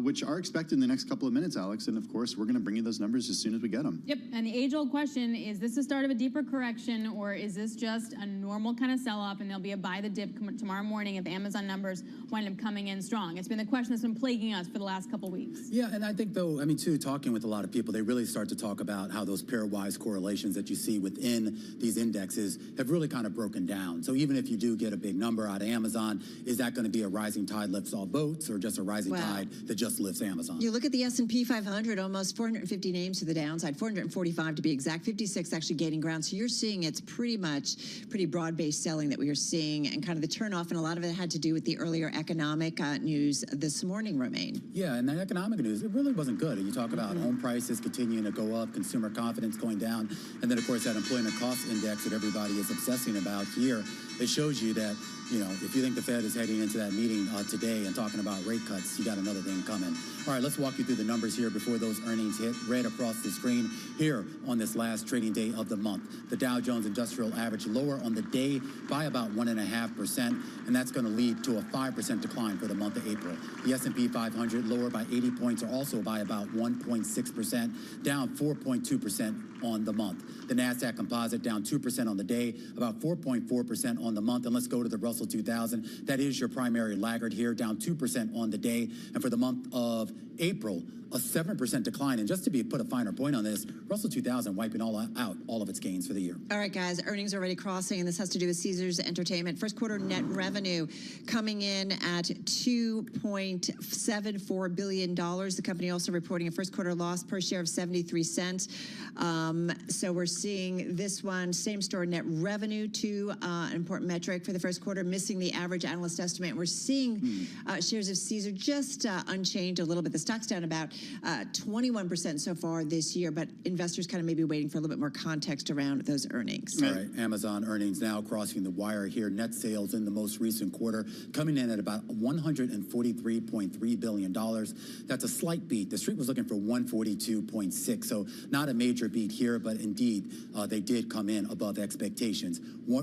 which are expected in the next couple of minutes, Alex, and of course, we're going to bring you those numbers as soon as we get them. Yep, and the age-old question, is this the start of a deeper correction, or is this just a normal kind of sell-off, and there'll be a buy the dip tomorrow morning if Amazon numbers wind up coming in strong? It's been the question that's been plaguing us for the last couple weeks. Yeah, and I think, though, too, talking with a lot of people, they really start to talk about how those pairwise correlations that you see within these indexes have really kind of broken down. So even if you do get a big number out of Amazon, is that going to be a rising tide lifts all boats, or just a rising tide that just lifts Amazon? You look at the S&P 500, almost 450 names to the downside, 445 to be exact, 56 actually gaining ground. So you're seeing it's pretty broad-based selling that we are seeing, and kind of the turnoff, and a lot of it had to do with the earlier economic news this morning, Romaine. Yeah, and the economic news, it really wasn't good. And you talk about home prices continuing to go up, consumer confidence going down, and then, of course, that employment cost index that everybody is obsessing about here. It shows you that, if you think the Fed is heading into that meeting today and talking about rate cuts, you got another thing coming. All right, let's walk you through the numbers here before those earnings hit red across the screen here on this last trading day of the month. The Dow Jones Industrial Average lower on the day by about 1.5%, and that's going to lead to a 5% decline for the month of April. The S&P 500 lower by 80 points, or also by about 1.6%, down 4.2% on the month. The NASDAQ Composite down 2% on the day, about 4.4% on the month. And let's go to the Russell 2000. That is your primary laggard here, down 2% on the day. And for the month of April, a 7% decline. And just to put a finer point on this, Russell 2000 wiping out all of its gains for the year. All right, guys, earnings already crossing, and this has to do with Caesars Entertainment. First quarter net revenue coming in at $2.74 billion. The company also reporting a first quarter loss per share of 73 cents. So we're seeing this one, same store net revenue, an important metric for the first quarter, missing the average analyst estimate. We're seeing shares of Caesar just unchanged a little bit. The stock's down about 21% so far this year, but investors kind of maybe waiting for a little bit more context around those earnings. All right, Amazon earnings now crossing the wire here. Net sales in the most recent quarter coming in at about $143.3 billion. That's a slight beat. The street was looking for 142.6, so not a major beat here, but indeed they did come in above expectations.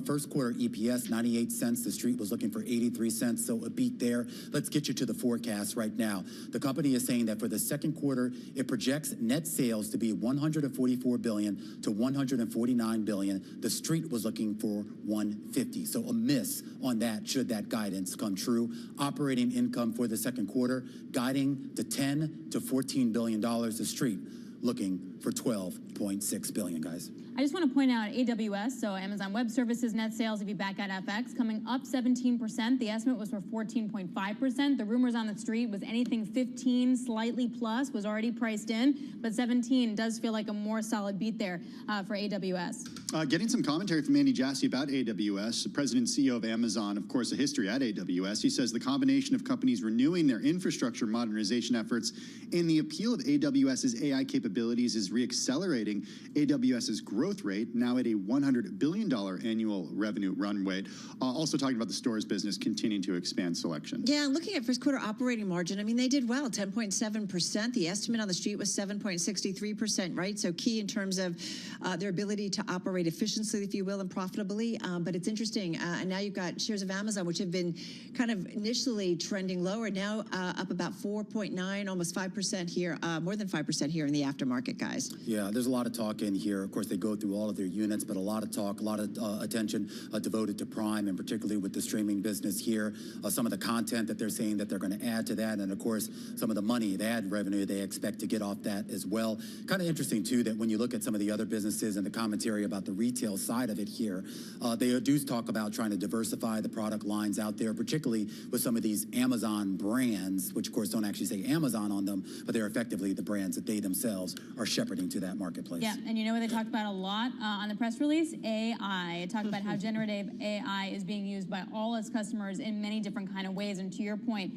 First quarter EPS 98 cents. The street was looking for 83 cents, so a beat there. Let's get you to the forecast right now. The company is saying that for the second quarter, it projects net sales to be $144 billion to $149 billion. The street was looking for $150, so a miss on that should that guidance come true. Operating income for the second quarter guiding to $10 to $14 billion. The street looking for $12.6 billion, guys. I just want to point out AWS, so Amazon Web Services net sales, if you back out FX, coming up 17%. The estimate was for 14.5%. The rumors on the street was anything 15, slightly plus, was already priced in, but 17 does feel like a more solid beat there for AWS. Getting some commentary from Andy Jassy about AWS, the president and CEO of Amazon, of course, a history at AWS. He says the combination of companies renewing their infrastructure modernization efforts and the appeal of AWS's AI capabilities is reaccelerating AWS's growth rate, now at a $100 billion annual revenue run rate. Also talking about the stores business continuing to expand selection. Yeah, looking at first quarter operating margin, they did well, 10.7%. The estimate on the street was 7.63%, right? So key in terms of their ability to operate efficiently, if you will, and profitably. But it's interesting. And now you've got shares of Amazon, which have been kind of initially trending lower, now up about 4.9, almost 5% here, more than 5% here in the aftermarket, guys. guys. Yeah, there's a lot of talk in here. Of course, they go through all of their units, but a lot of talk, a lot of attention devoted to Prime, and particularly with the streaming business here. Some of the content that they're saying that they're going to add to that, and of course, some of the money, the ad revenue they expect to get off that as well. Kind of interesting, too, that when you look at some of the other businesses and the commentary about the retail side of it here, they do talk about trying to diversify the product lines out there, particularly with some of these Amazon brands, which, of course, don't actually say Amazon on them, but they're effectively the brands that they themselves are shepherding to that marketplace. Yeah, and you know what they talked about a lot on the press release? AI. It talked about how generative AI is being used by all its customers in many different kind of ways. And to your point,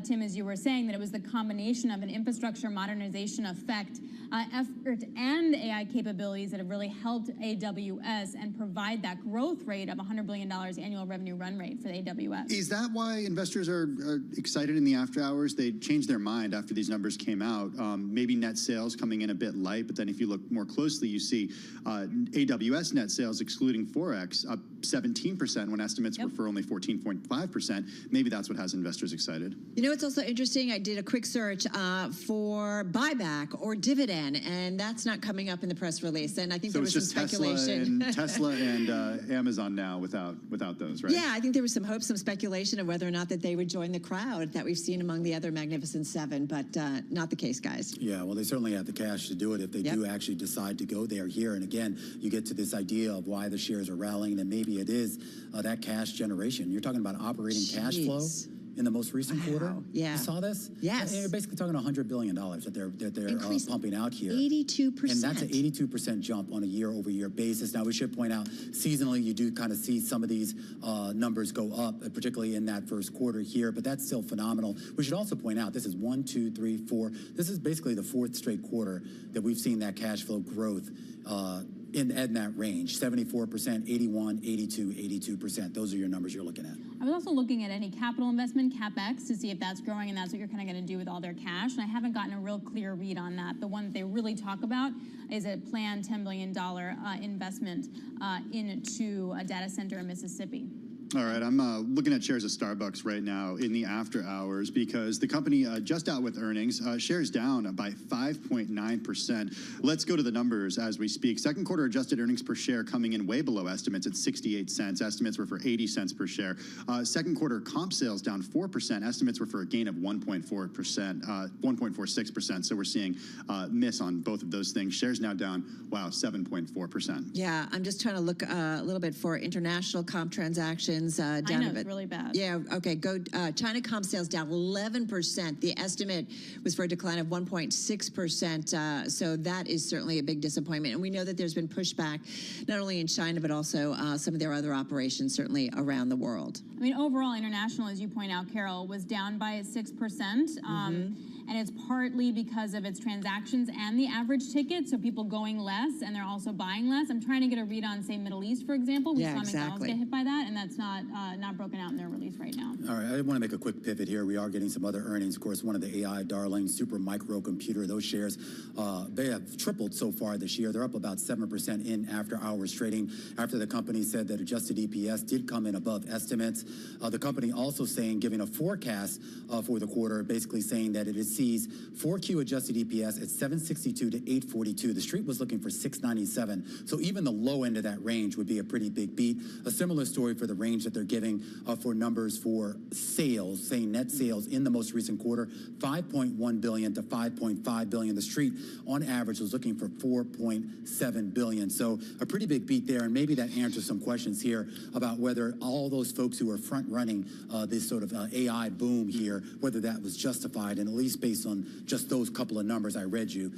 Tim, as you were saying, that it was the combination of an infrastructure modernization effort and AI capabilities that have really helped AWS and provide that growth rate of $100 billion annual revenue run rate for AWS. Is that why investors are excited in the after hours? They changed their mind after these numbers came out. Maybe net sales coming in a bit light, but then if you look more closely, you see AWS net sales, excluding Forex, up 17% when estimates were for only 14.5%. Maybe that's what has investors excited. You know, it's also interesting. I did a quick search for buyback or dividend, and that's not coming up in the press release. And I think so there was some speculation. Tesla and Amazon now without those, right? Yeah, I think there was some hope, some speculation of whether or not that they would join the crowd that we've seen among the other Magnificent Seven, but not the case, guys. Yeah, well, they certainly have the cash to do it if they do actually decide to go there here. And again, you get to this idea of why the shares are rallying, and maybe it is that cash generation. You're talking about operating cash flow in the most recent quarter. Yeah. You saw this? Yes. You're basically talking $100 billion that they're pumping out here. 82%. And that's an 82% jump on a year-over-year basis. Now, we should point out, seasonally, you do kind of see some of these numbers go up, particularly in that first quarter here, but that's still phenomenal. We should also point out, this is 1, 2, 3, 4. This is basically the fourth straight quarter that we've seen that cash flow growth in that range, 74%, 81, 82, 82%. Those are your numbers you're looking at. I was also looking at any capital investment, CapEx, to see if that's growing, and that's what you're kind of going to do with all their cash. And I haven't gotten a real clear read on that. The one that they really talk about is a planned $10 billion investment into a data center in Mississippi. All right, I'm looking at shares of Starbucks right now in the after hours because the company just out with earnings, shares down by 5.9%. Let's go to the numbers as we speak. Second quarter adjusted earnings per share coming in way below estimates at 68 cents. Estimates were for 80 cents per share. Second quarter comp sales down 4%. Estimates were for a gain of 1.46%. So we're seeing miss on both of those things. Shares now down, 7.4%. Yeah, I'm just trying to look a little bit for international comp transactions. Down I know, a bit. It's really bad. Yeah, okay, go. China comp sales down 11%. The estimate was for a decline of 1.6%. So that is certainly a big disappointment. And we know that there's been pushback not only in China, but also some of their other operations, certainly around the world. I mean, overall, international, as you point out, Carol, was down by 6%. And it's partly because of its transactions and the average ticket, so people going less and they're also buying less. I'm trying to get a read on, say, Middle East, for example. We saw McDonald's get hit by that, and that's not broken out in their release right now. All right, I want to make a quick pivot here. We are getting some other earnings. Of course, one of the AI darlings, Super Microcomputer, those shares, they have tripled so far this year. They're up about 7% in after-hours trading after the company said that adjusted EPS did come in above estimates. The company also giving a forecast for the quarter, basically saying that it sees 4Q adjusted EPS at 762 to 842. The street was looking for 697. So even the low end of that range would be a pretty big beat. A similar story for the range that they're giving for numbers for sales, saying net sales in the most recent quarter, 5.1 billion to 5.5 billion. The street, on average, was looking for 4.7 billion. So a pretty big beat there, and maybe that answers some questions here about whether all those folks who are front-running this sort of AI boom here, whether that was justified, and at least based on just those couple of numbers I read you,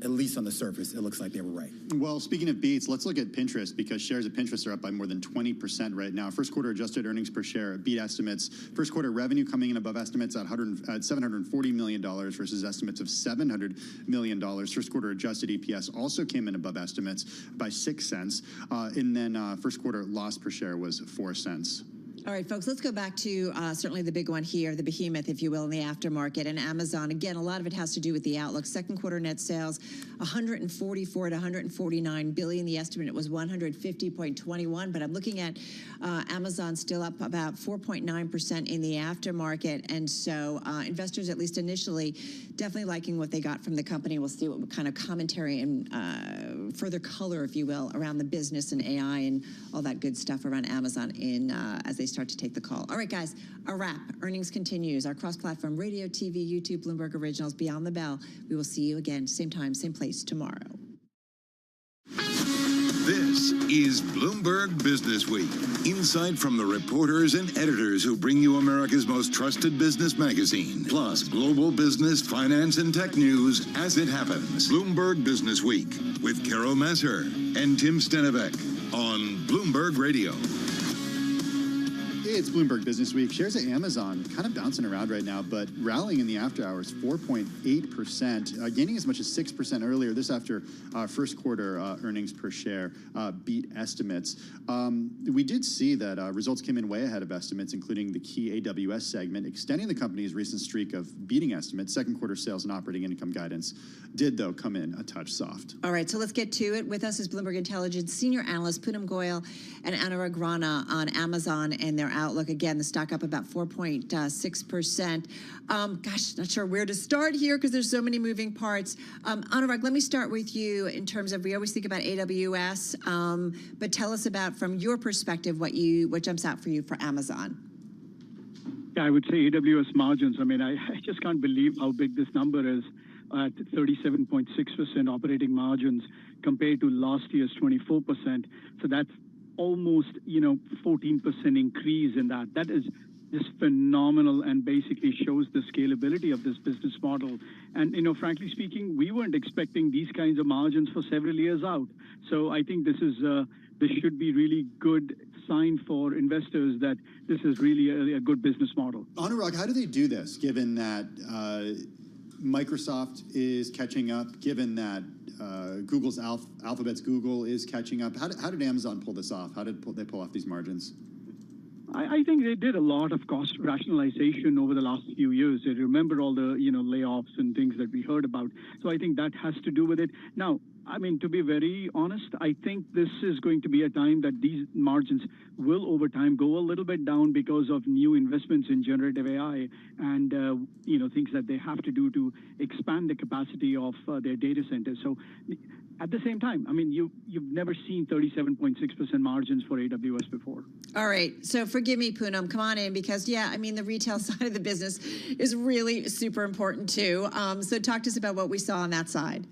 at least on the surface, it looks like they were right. Well, speaking of beats, let's look at Pinterest because shares of Pinterest are up by more than 20% right now. First quarter adjusted earnings per share beat estimates. First quarter revenue coming in above estimates at $740 million versus estimates of $700 million. First quarter adjusted EPS also came in above estimates by 6 cents. And then first quarter loss per share was 4 cents. All right, folks, let's go back to certainly the big one here, the behemoth, if you will, in the aftermarket, and Amazon. Again, a lot of it has to do with the outlook. Second quarter net sales, 144 to 149 billion. The estimate was 150.21, but I'm looking at Amazon still up about 4.9% in the aftermarket, and so investors, at least initially, definitely liking what they got from the company. We'll see what kind of commentary and further color, if you will, around the business and AI and all that good stuff around Amazon in as they start to take the call. All right, guys, a wrap. Earnings continues. Our cross-platform radio, TV, YouTube, Bloomberg Originals, Beyond the Bell. We will see you again, same time, same place tomorrow. This is Bloomberg Business Week. Insight from the reporters and editors who bring you America's most trusted business magazine. Plus, global business, finance, and tech news as it happens. Bloomberg Business Week with Carol Masser and Tim Stenevec on Bloomberg Radio. It's Bloomberg Business Week. Shares at Amazon kind of bouncing around right now, but rallying in the after hours, 4.8%, gaining as much as 6% earlier. This after first quarter earnings per share beat estimates. We did see that results came in way ahead of estimates, including the key AWS segment, extending the company's recent streak of beating estimates. Second quarter sales and operating income guidance did, though, come in a touch soft. All right, so let's get to it. With us is Bloomberg Intelligence senior analyst Poonam Goyal and Anurag Rana on Amazon and their outlook. Again, the stock up about 4.6%. Gosh, not sure where to start here because there's so many moving parts. Anurag, let me start with you in terms of, we always think about AWS, but tell us about, from your perspective, what jumps out for you for Amazon. Yeah, I would say AWS margins. I mean, I just can't believe how big this number is at 37.6% operating margins compared to last year's 24%. So that's almost, 14% increase in that. That is just phenomenal and basically shows the scalability of this business model. And, frankly speaking, we weren't expecting these kinds of margins for several years out. So I think this should be really good sign for investors that this is really a good business model. Anurag, how do they do this, given that Microsoft is catching up, given that Google's Alphabet's Google is catching up? How did Amazon pull this off? How did they pull off these margins? I think they did a lot of cost rationalization over the last few years. They remember all the layoffs and things that we heard about. So I think that has to do with it. Now, I mean, to be very honest, I think this is going to be a time that these margins will over time go a little bit down because of new investments in generative AI and things that they have to do to expand the capacity of their data centers. So at the same time, I mean, you've never seen 37.6% margins for AWS before. All right. So forgive me, Poonam, come on in, because, yeah, I mean, the retail side of the business is really super important, too. So talk to us about what we saw on that side.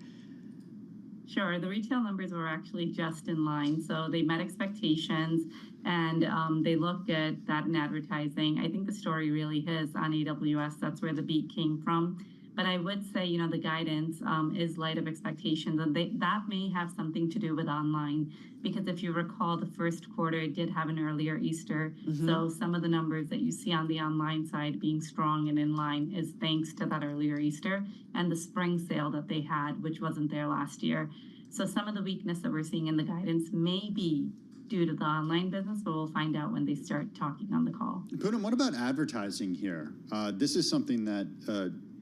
Sure. The retail numbers were actually just in line. So they met expectations and they looked at that in advertising. I think the story really is on AWS. That's where the beat came from. But I would say, the guidance is light of expectations. And that may have something to do with online, because if you recall, the first quarter did have an earlier Easter. Mm-hmm. So some of the numbers that you see on the online side being strong and in line is thanks to that earlier Easter and the spring sale that they had, which wasn't there last year. So some of the weakness that we're seeing in the guidance may be due to the online business, but we'll find out when they start talking on the call. Poonam, what about advertising here? This is something that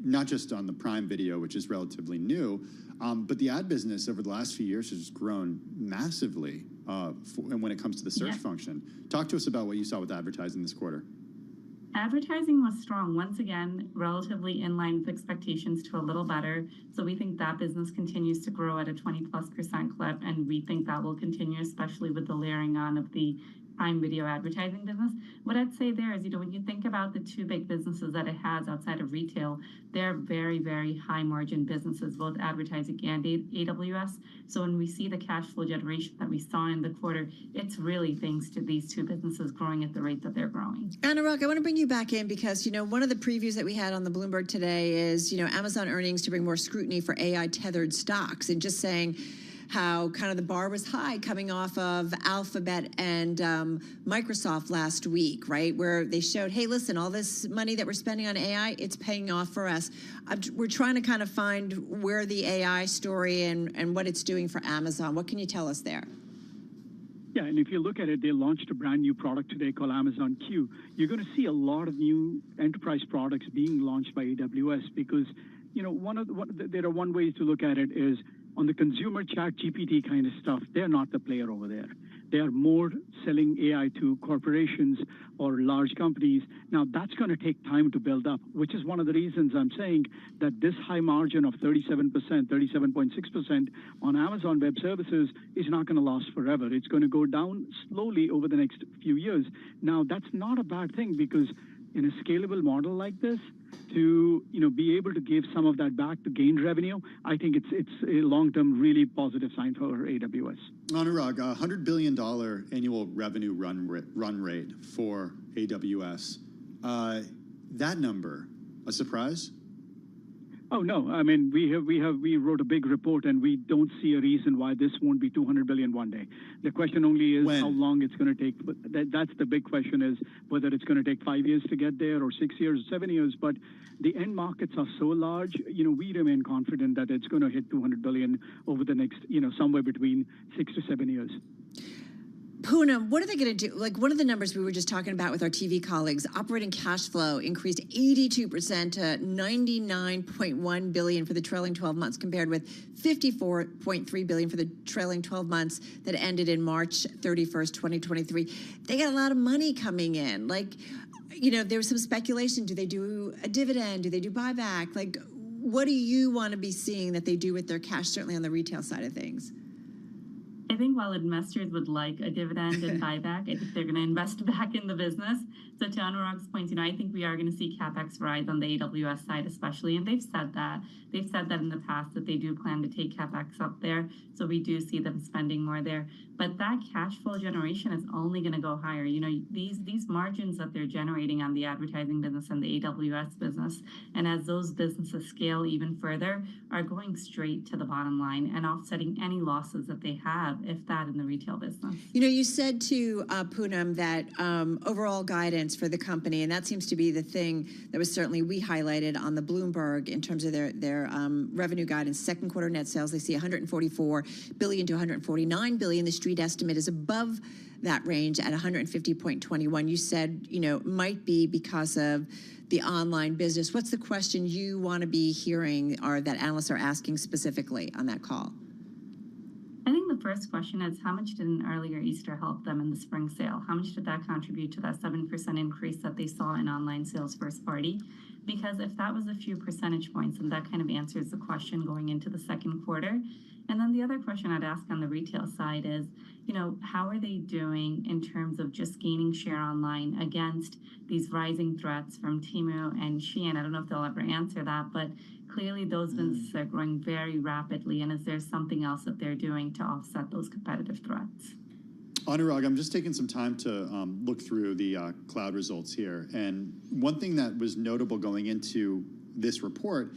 not just on the Prime Video, which is relatively new, but the ad business over the last few years has grown massively when it comes to the search function. Talk to us about what you saw with advertising this quarter. Advertising was strong. Once again, relatively in line with expectations to a little better. So we think that business continues to grow at a 20+% clip, and we think that will continue, especially with the layering on of the Prime Video advertising business. What I'd say there is, when you think about the two big businesses that it has outside of retail, they're very, very high margin businesses, both advertising and AWS. So when we see the cash flow generation that we saw in the quarter, it's really thanks to these two businesses growing at the rate that they're growing. Anurag, I want to bring you back in because, one of the previews that we had on the Bloomberg today is, Amazon earnings to bring more scrutiny for AI tethered stocks, and just saying how kind of the bar was high coming off of Alphabet and Microsoft last week, right? Where they showed, hey, listen, all this money that we're spending on AI, it's paying off for us. We're trying to kind of find where the AI story and what it's doing for Amazon. What can you tell us there? Yeah, and if you look at it, they launched a brand new product today called Amazon Q. You're going to see a lot of new enterprise products being launched by AWS because, you know, there are one way to look at it is on the consumer chat GPT kind of stuff, they're not the player over there. They are more selling AI to corporations or large companies. Now, that's going to take time to build up, which is one of the reasons I'm saying that this high margin of 37%, 37.6% on Amazon Web Services is not going to last forever. It's going to go down slowly over the next few years. Now, that's not a bad thing because in a scalable model like this, to be able to give some of that back to gain revenue, I think it's a long-term really positive sign for AWS. Anurag, $100 billion annual revenue run rate for AWS. That number, a surprise? Oh no! I mean, we wrote a big report, and we don't see a reason why this won't be 200 billion one day. The question only is how long it's going to take. That's the big question: is whether it's going to take 5 years to get there, or 6 years, 7 years. But the end markets are so large. We remain confident that it's going to hit 200 billion over the next, somewhere between 6 to 7 years. Poonam, what are they going to do? Like one of the numbers we were just talking about with our TV colleagues, operating cash flow increased 82% to 99.1 billion for the trailing 12 months, compared with 54.3 billion for the trailing 12 months that ended in March 31st, 2023. They got a lot of money coming in. Like, there was some speculation. Do they do a dividend? Do they do buyback? Like, what do you want to be seeing that they do with their cash, certainly on the retail side of things? I think while investors would like a dividend and buyback, I think they're going to invest back in the business. So to Anurag's point, I think we are going to see CapEx rise on the AWS side especially, and they've said that. They've said that in the past that they do plan to take CapEx up there, so we do see them spending more there. But that cash flow generation is only going to go higher. These margins that they're generating on the advertising business and the AWS business, and as those businesses scale even further, are going straight to the bottom line and offsetting any losses that they have, if that, in the retail business. You said to Poonam that overall guidance for the company, and that seems to be the thing that was certainly we highlighted on the Bloomberg in terms of their revenue guidance. Second quarter net sales, they see 144 billion to 149 billion. The street estimate is above that range at 150.21. You said, might be because of the online business. What's the question you want to be hearing or that analysts are asking specifically on that call? I think the first question is, how much did an earlier Easter help them in the spring sale? How much did that contribute to that 7% increase that they saw in online sales first party? Because if that was a few percentage points, then that kind of answers the question going into the second quarter. And then the other question I'd ask on the retail side is, how are they doing in terms of just gaining share online against these rising threats from Temu and Shein? I don't know if they'll ever answer that, but clearly those businesses are growing very rapidly. And is there something else that they're doing to offset those competitive threats? Anurag, I'm just taking some time to look through the cloud results here. And one thing that was notable going into this report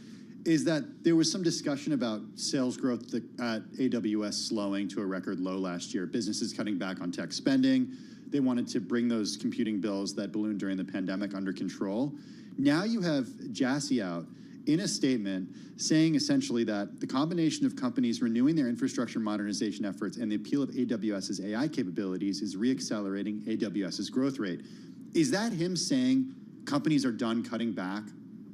is that there was some discussion about sales growth at AWS slowing to a record low last year, businesses cutting back on tech spending. They wanted to bring those computing bills that ballooned during the pandemic under control. Now you have Jassy out in a statement saying essentially that the combination of companies renewing their infrastructure modernization efforts and the appeal of AWS's AI capabilities is reaccelerating AWS's growth rate. Is that him saying companies are done cutting back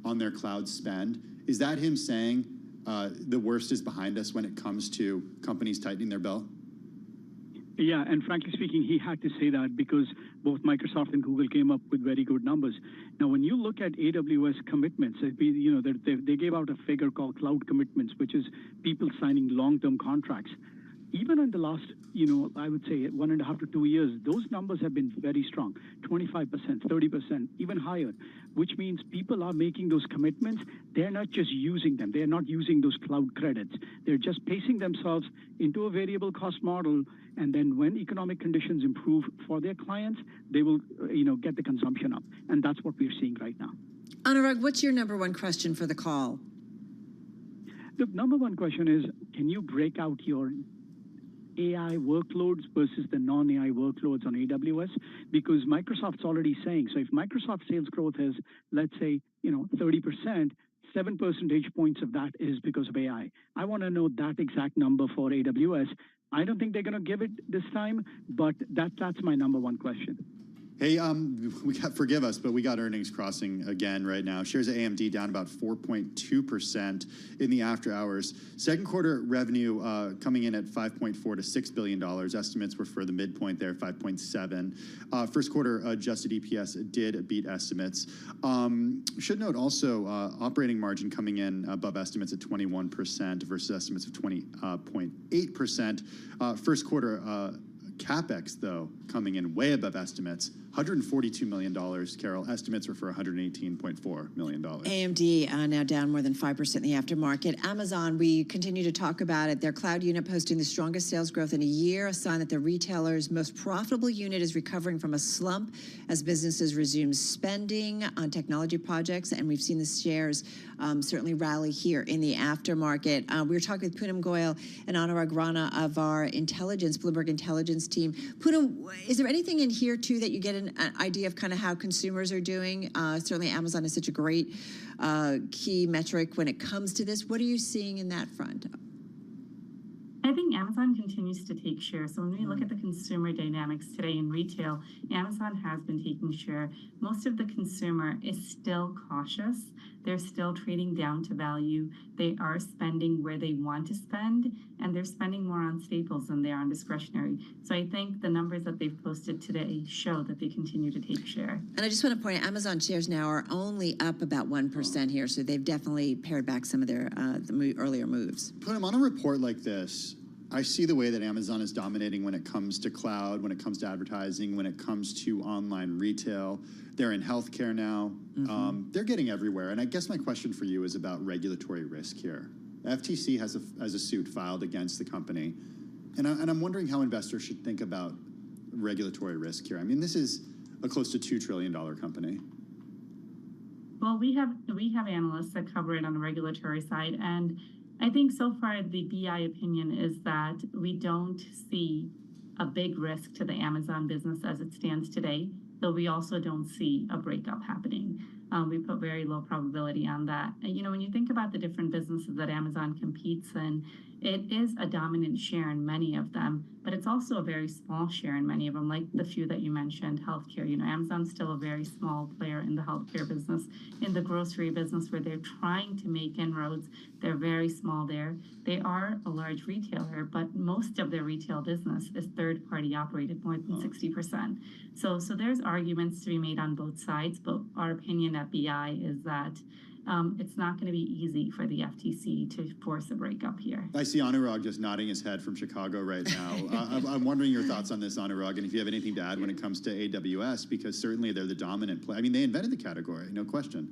on their cloud spend? Is that him saying the worst is behind us when it comes to companies tightening their belt? Yeah, and frankly speaking, he had to say that because both Microsoft and Google came up with very good numbers. Now, when you look at AWS commitments, they gave out a figure called cloud commitments, which is people signing long-term contracts. Even in the last, I would say 1.5 to 2 years, those numbers have been very strong, 25%, 30%, even higher, which means people are making those commitments. They're not just using them. They're not using those cloud credits. They're just placing themselves into a variable cost model. And then when economic conditions improve for their clients, they will, get the consumption up. And that's what we're seeing right now. Anurag, what's your number one question for the call? The number one question is, can you break out your AI workloads versus the non-AI workloads on AWS? Because Microsoft's already saying, so if Microsoft sales growth is, let's say, 30%, 7 percentage points of that is because of AI. I want to know that exact number for AWS. I don't think they're going to give it this time, but that's my number one question. Hey, forgive us, but we got earnings crossing again right now. Shares of AMD down about 4.2% in the after hours. Second quarter revenue coming in at $5.4 to $6 billion. Estimates were for the midpoint there, 5.7. First quarter adjusted EPS did beat estimates. Should note also operating margin coming in above estimates at 21% versus estimates of 20.8%. First quarter CapEx, though, coming in way above estimates, $142 million, Carol. Estimates were for $118.4 million. AMD now down more than 5% in the aftermarket. Amazon, we continue to talk about it. Their cloud unit posting the strongest sales growth in a year, a sign that the retailer's most profitable unit is recovering from a slump as businesses resume spending on technology projects. And we've seen the shares certainly rally here in the aftermarket. We were talking with Poonam Goyal and Anurag Rana of our Bloomberg Intelligence team. Poonam, is there anything in here, too, that you get an idea of kind of how consumers are doing? Certainly Amazon is such a great key metric when it comes to this. What are you seeing in that front? I think Amazon continues to take share. So when we look at the consumer dynamics today in retail, Amazon has been taking share. Most of the consumer is still cautious. They're still trading down to value. They are spending where they want to spend, and they're spending more on staples than they are on discretionary. So I think the numbers that they've posted today show that they continue to take share. And I just want to point out, Amazon shares now are only up about 1% here, so they've definitely pared back some of their earlier moves. Put them on a report like this. I see the way that Amazon is dominating when it comes to cloud, when it comes to advertising, when it comes to online retail. They're in healthcare now. They're getting everywhere. And I guess my question for you is about regulatory risk here. FTC has a suit filed against the company. And I'm wondering how investors should think about regulatory risk here. I mean, this is a close to $2 trillion company. Well, we have analysts that cover it on the regulatory side, and I think so far the BI opinion is that we don't see a big risk to the Amazon business as it stands today, though we also don't see a breakup happening. We put very low probability on that. And, you know, when you think about the different businesses that Amazon competes in, it is a dominant share in many of them, but it's also a very small share in many of them, like the few that you mentioned, healthcare. You know, Amazon's still a very small player in the healthcare business. In the grocery business, where they're trying to make inroads, they're very small there. They are a large retailer, but most of their retail business is third-party operated, more than 60%. So there's arguments to be made on both sides, but our opinion at BI is that it's not going to be easy for the FTC to force a breakup here. I see Anurag just nodding his head from Chicago right now. I'm wondering your thoughts on this, Anurag, and if you have anything to add when it comes to AWS, because certainly they're the dominant player. I mean, they invented the category, no question.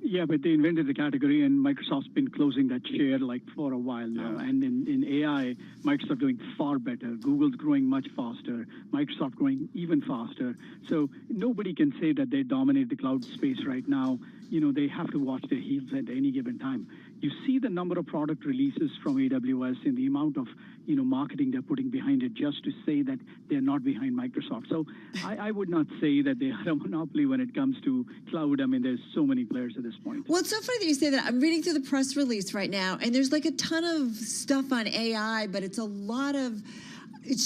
Yeah, but they invented the category, and Microsoft's been closing that share like for a while now. Yeah. And in AI, Microsoft doing far better. Google's growing much faster. Microsoft growing even faster. So nobody can say that they dominate the cloud space right now. You know, they have to watch their heels at any given time. You see the number of product releases from AWS and the amount of, you know, marketing they're putting behind it just to say that they're not behind Microsoft. So I would not say that they are a monopoly when it comes to cloud. I mean, there's so many players at this point. Well, it's so funny that you say that. I'm reading through the press release right now, and there's like a ton of stuff on AI, but it's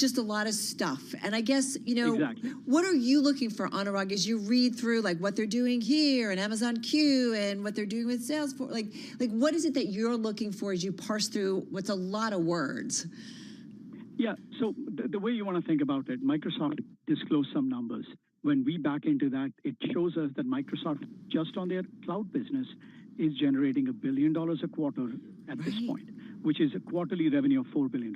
just a lot of stuff. And I guess, you know, exactly. What are you looking for, Anurag, as you read through like what they're doing here and Amazon Q and what they're doing with Salesforce? Like what is it that you're looking for as you parse through what's a lot of words? Yeah, so the way you want to think about it, Microsoft disclosed some numbers. When we back into that, it shows us that Microsoft, just on their cloud business, is generating $1 billion a quarter at this point, which is a quarterly revenue of $4 billion.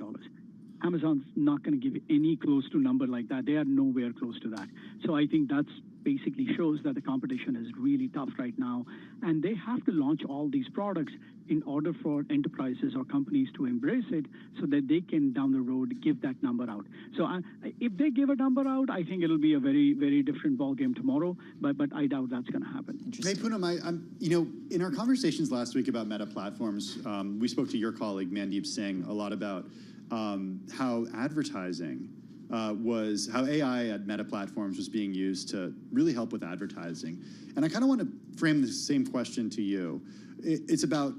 Amazon's not going to give any close to number like that. They are nowhere close to that. So I think that's basically shows that the competition is really tough right now. And they have to launch all these products in order for enterprises or companies to embrace it so that they can, down the road, give that number out. So if they give a number out, I think it'll be a very, very different ballgame tomorrow. But I doubt that's going to happen. Hey, Poonam, you know, in our conversations last week about Meta platforms, we spoke to your colleague, Mandeep Singh, a lot about how advertising how AI at Meta platforms was being used to really help with advertising. And I kind of want to frame the same question to you. It's about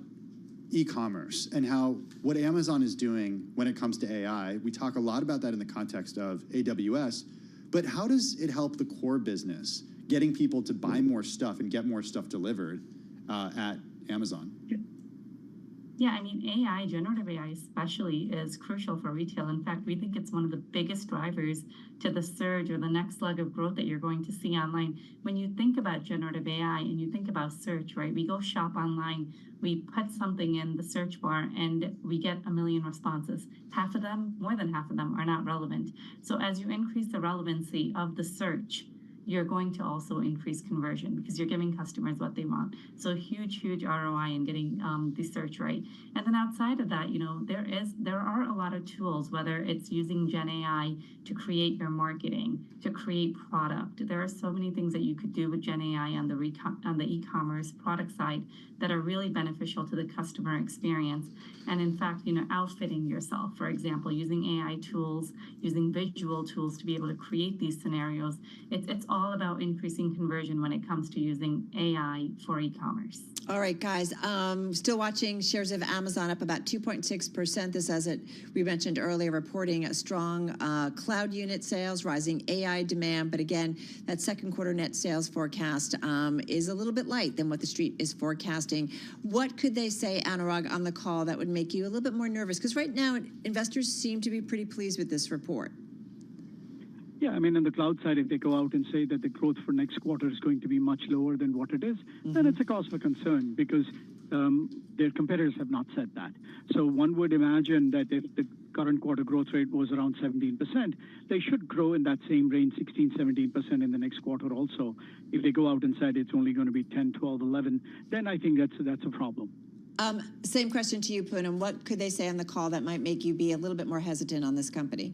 e-commerce and how what Amazon is doing when it comes to AI. We talk a lot about that in the context of AWS, but how does it help the core business, getting people to buy more stuff and get more stuff delivered at Amazon? Yeah, I mean, AI, generative AI especially, is crucial for retail. In fact, we think it's one of the biggest drivers to the surge or the next leg of growth that you're going to see online. When you think about generative AI and you think about search, right? We go shop online, we put something in the search bar, and we get 1 million responses. Half of them, more than half of them, are not relevant. So as you increase the relevancy of the search, you're going to also increase conversion because you're giving customers what they want. So huge ROI in getting the search right. And then outside of that, you know, there are a lot of tools, whether it's using Gen AI to create your marketing, to create product. There are so many things that you could do with Gen AI on the e-commerce product side that are really beneficial to the customer experience. And in fact, you know, outfitting yourself, for example, using AI tools, using visual tools to be able to create these scenarios. It's all about increasing conversion when it comes to using AI for e-commerce. All right, guys. Still watching shares of Amazon up about 2.6%. This, as we mentioned earlier, reporting a strong cloud unit sales, rising AI demand. But again, that second quarter net sales forecast is a little bit light than what the street is forecasting. What could they say, Anurag, on the call that would make you a little bit more nervous? Because right now, investors seem to be pretty pleased with this report. Yeah, I mean, on the cloud side, if they go out and say that the growth for next quarter is going to be much lower than what it is, then it's a cause for concern because their competitors have not said that. So one would imagine that if the current quarter growth rate was around 17%, they should grow in that same range, 16, 17% in the next quarter also. If they go out and said it's only going to be 10, 12, 11, then I think that's a problem. Same question to you, Poonam. What could they say on the call that might make you be a little bit more hesitant on this company?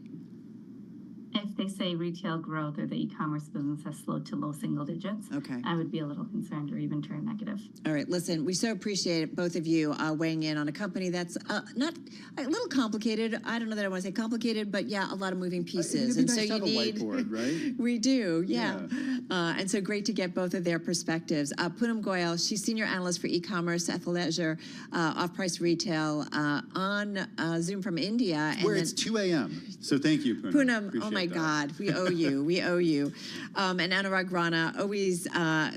If they say retail growth or the e-commerce business has slowed to low single digits, I would be a little concerned or even turn negative. All right, listen, we so appreciate both of you weighing in on a company that's not a little complicated. I don't know that I want to say complicated, but yeah, a lot of moving pieces. And so you need a whiteboard, right? We do, yeah. And so great to get both of their perspectives. Poonam Goyal, she's senior analyst for e-commerce, athleisure, off-price retail on Zoom from India. Where it's 2 a.m. So thank you, Poonam. Poonam, oh my God, we owe you. We owe you. And Anurag Rana, always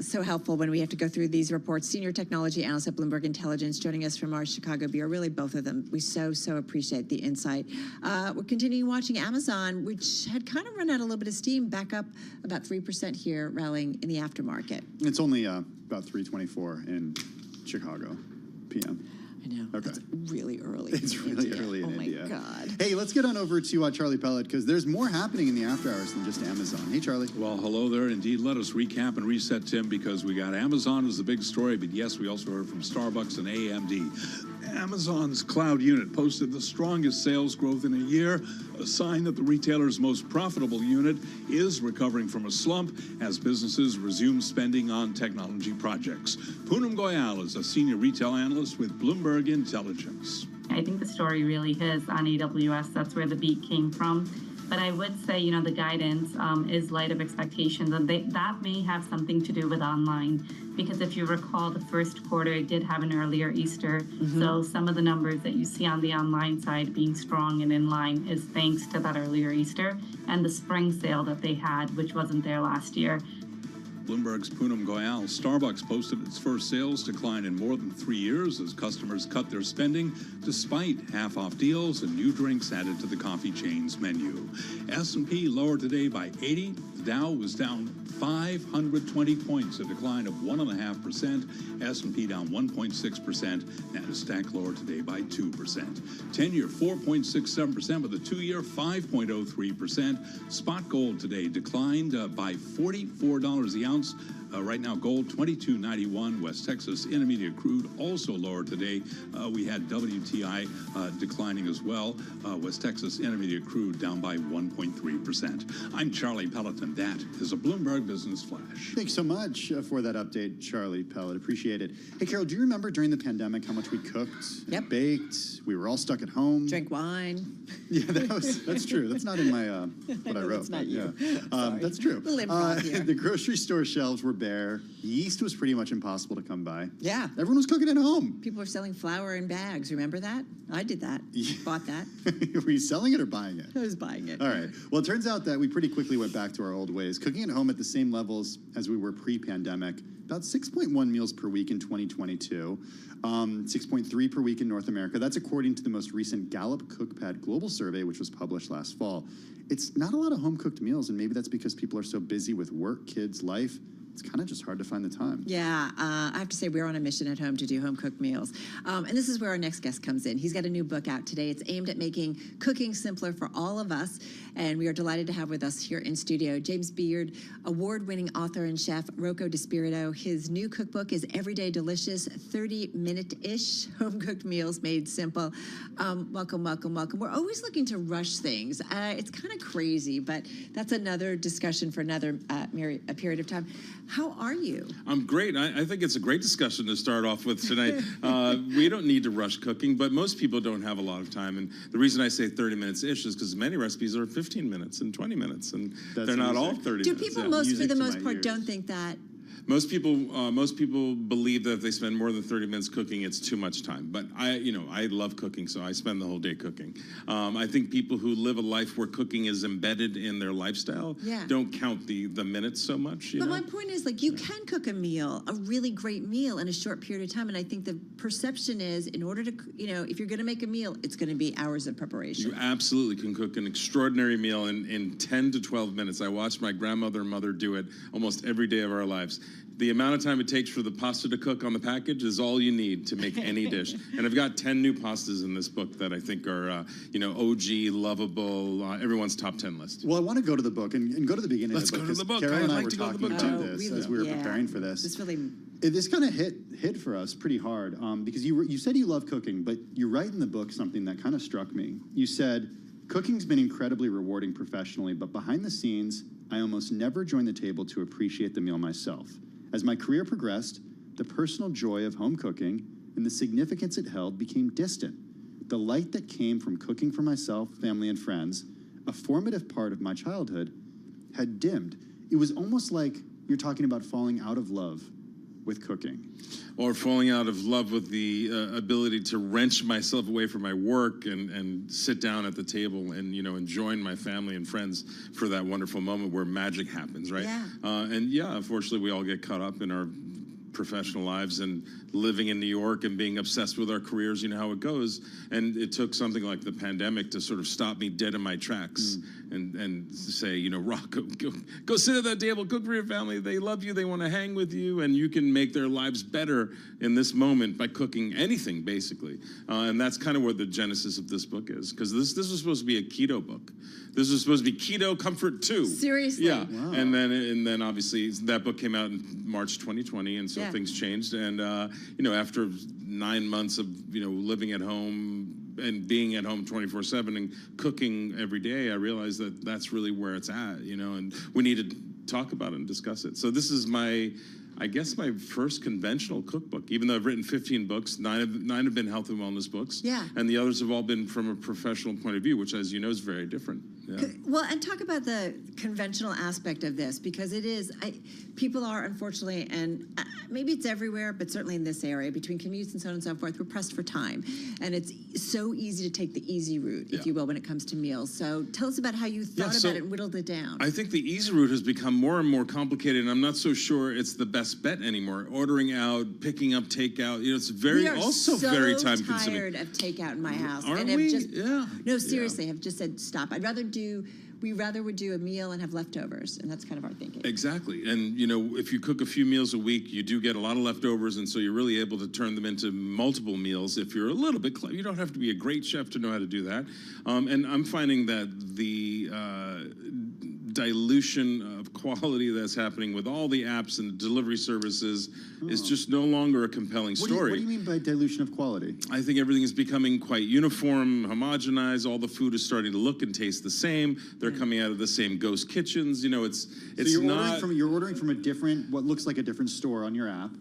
so helpful when we have to go through these reports. Senior technology analyst at Bloomberg Intelligence, joining us from our Chicago bureau. Really, both of them. We so appreciate the insight. We're continuing watching Amazon, which had kind of run out a little bit of steam, back up about 3% here, rallying in the aftermarket. It's only about 3:24 in Chicago p.m. I know. Okay. It's really early. It's really early in India. Oh, my God. Hey, let's get on over to Charlie Pellet, because there's more happening in the after hours than just Amazon. Hey, Charlie. Well, hello there. Indeed, let us recap and reset, Tim, because we got Amazon as the big story, but yes, we also heard from Starbucks and AMD. Amazon's cloud unit posted the strongest sales growth in a year, a sign that the retailer's most profitable unit is recovering from a slump as businesses resume spending on technology projects. Poonam Goyal is a senior retail analyst with Bloomberg Intelligence. I think the story really is on AWS. That's where the beat came from. But I would say, you know, the guidance is light of expectations, and that may have something to do with online. Because if you recall, the first quarter it did have an earlier Easter. So some of the numbers that you see on the online side being strong and in line is thanks to that earlier Easter and the spring sale that they had, which wasn't there last year. Bloomberg's Poonam Goyal. Starbucks posted its first sales decline in more than 3 years as customers cut their spending despite half-off deals and new drinks added to the coffee chain's menu. S&P lower today by 80. The Dow was down 520 points, a decline of 1.5%. S&P down 1.6%. NASDAQ lower today by 2%. 10-year 4.67%, with a 2-year 5.03%. Spot gold today declined by $44 the ounce. Right now, gold $22.91. West Texas Intermediate crude also lower today. We had WTI declining as well. West Texas Intermediate crude down by 1.3%. I'm Charlie Pelleton. That is a Bloomberg Business Flash. Thanks so much for that update, Charlie Pellet. Appreciate it. Hey, Carol, do you remember during the pandemic how much we cooked, and baked? We were all stuck at home. Drink wine. Yeah, that's true. That's not in my what I wrote. That's not you. That's true. We'll improv here. The grocery store shelves were bare bare. Yeast was pretty much impossible to come by. Yeah. Everyone was cooking at home. People are selling flour in bags. Remember that? I did that. Bought that. Were you selling it or buying it? I was buying it. All right. Well, it turns out that we pretty quickly went back to our old ways, cooking at home at the same levels as we were pre-pandemic. About 6.1 meals per week in 2022, 6.3 per week in North America. That's according to the most recent Gallup CookPad Global Survey, which was published last fall. It's not a lot of home-cooked meals, and maybe that's because people are so busy with work, kids, life. It's kind of just hard to find the time. Yeah, I have to say we're on a mission at home to do home-cooked meals. And this is where our next guest comes in. He's got a new book out today. It's aimed at making cooking simpler for all of us. And we are delighted to have with us here in studio James Beard, award-winning author and chef Rocco DiSpirito. His new cookbook is Everyday Delicious, 30-minute-ish home-cooked meals made simple. Welcome, welcome, welcome. We're always looking to rush things. It's kind of crazy, but that's another discussion for another period of time. How are you? I'm great. I think it's a great discussion to start off with tonight. We don't need to rush cooking, but most people don't have a lot of time. And the reason I say 30 minutes-ish is because many recipes are 15 minutes and 20 minutes, and they're not all 30 Do minutes. people, for the most part, don't think that? Most people believe that if they spend more than 30 minutes cooking, it's too much time. But I love cooking, so I spend the whole day cooking. I think people who live a life where cooking is embedded in their lifestyle don't count the minutes so much. But my point is, like, you can cook a meal, a really great meal, in a short period of time. And I think the perception is, in order to, if you're going to make a meal, it's going to be hours of preparation. You absolutely can cook an extraordinary meal in 10 to 12 minutes. I watched my grandmother and mother do it almost every day of our lives. The amount of time it takes for the pasta to cook on the package is all you need to make any dish. And I've got 10 new pastas in this book that I think are, OG, lovable, everyone's top 10 list. Well, I want to go to the book and go to the beginning Let's of the book. go to the book. Carol I'd and I like were to go to the talking book, about too. this as we were preparing for this. This kind of hit for us pretty hard because you said you love cooking, but you write in the book something that kind of struck me. You said, cooking's been incredibly rewarding professionally, but behind the scenes, I almost never join the table to appreciate the meal myself. As my career progressed, the personal joy of home cooking and the significance it held became distant. The light that came from cooking for myself, family, and friends, a formative part of my childhood, had dimmed. It was almost like you're talking about falling out of love with cooking. Or falling out of love with the ability to wrench myself away from my work and sit down at the table and, and join my family and friends for that wonderful moment where magic happens, right? Yeah. Unfortunately, we all get caught up in our professional lives and living in New York and being obsessed with our careers, you know how it goes. And it took something like the pandemic to sort of stop me dead in my tracks and say, Rocco, go sit at that table, cook for your family. They love you. They want to hang with you. And you can make their lives better in this moment by cooking anything, basically. And that's kind of where the genesis of this book is. Because this was supposed to be a keto book. This was supposed to be Keto Comfort 2. Seriously? Yeah. Wow. And then obviously that book came out in March 2020, and so things changed. And after 9 months of living at home and being at home 24/7 and cooking every day, I realized that that's really where it's at. And we need to talk about it and discuss it. So this is my first conventional cookbook. Even though I've written 15 books, nine have been health and wellness books. Yeah. And the others have all been from a professional point of view, which, as you know, is very different. Yeah. Well, and talk about the conventional aspect of this, because it is, people are, unfortunately, and maybe it's everywhere, but certainly in this area, between commutes and so on and so forth, we're pressed for time. And it's so easy to take the easy route, if you will, when it comes to meals. So tell us about how you thought about it and whittled it down. I think the easy route has become more and more complicated, and I'm not so sure it's the best bet anymore. Ordering out, picking up takeout, it's very very time consuming. We are so tired of takeout in my house. Aren't and we? No, seriously, have just said stop. We rather would do a meal and have leftovers, and that's kind of our thinking. Exactly. And, if you cook a few meals a week, you do get a lot of leftovers, and so you're really able to turn them into multiple meals if you're a little bit clever. You don't have to be a great chef to know how to do that. And I'm finding that the dilution of quality that's happening with all the apps and delivery services is just no longer a compelling story. What do you mean by dilution of quality? I think everything is becoming quite uniform, homogenized. All the food is starting to look and taste the same. They're coming out of the same ghost kitchens. It's so not. You're ordering from a different, what looks like a different store on your app.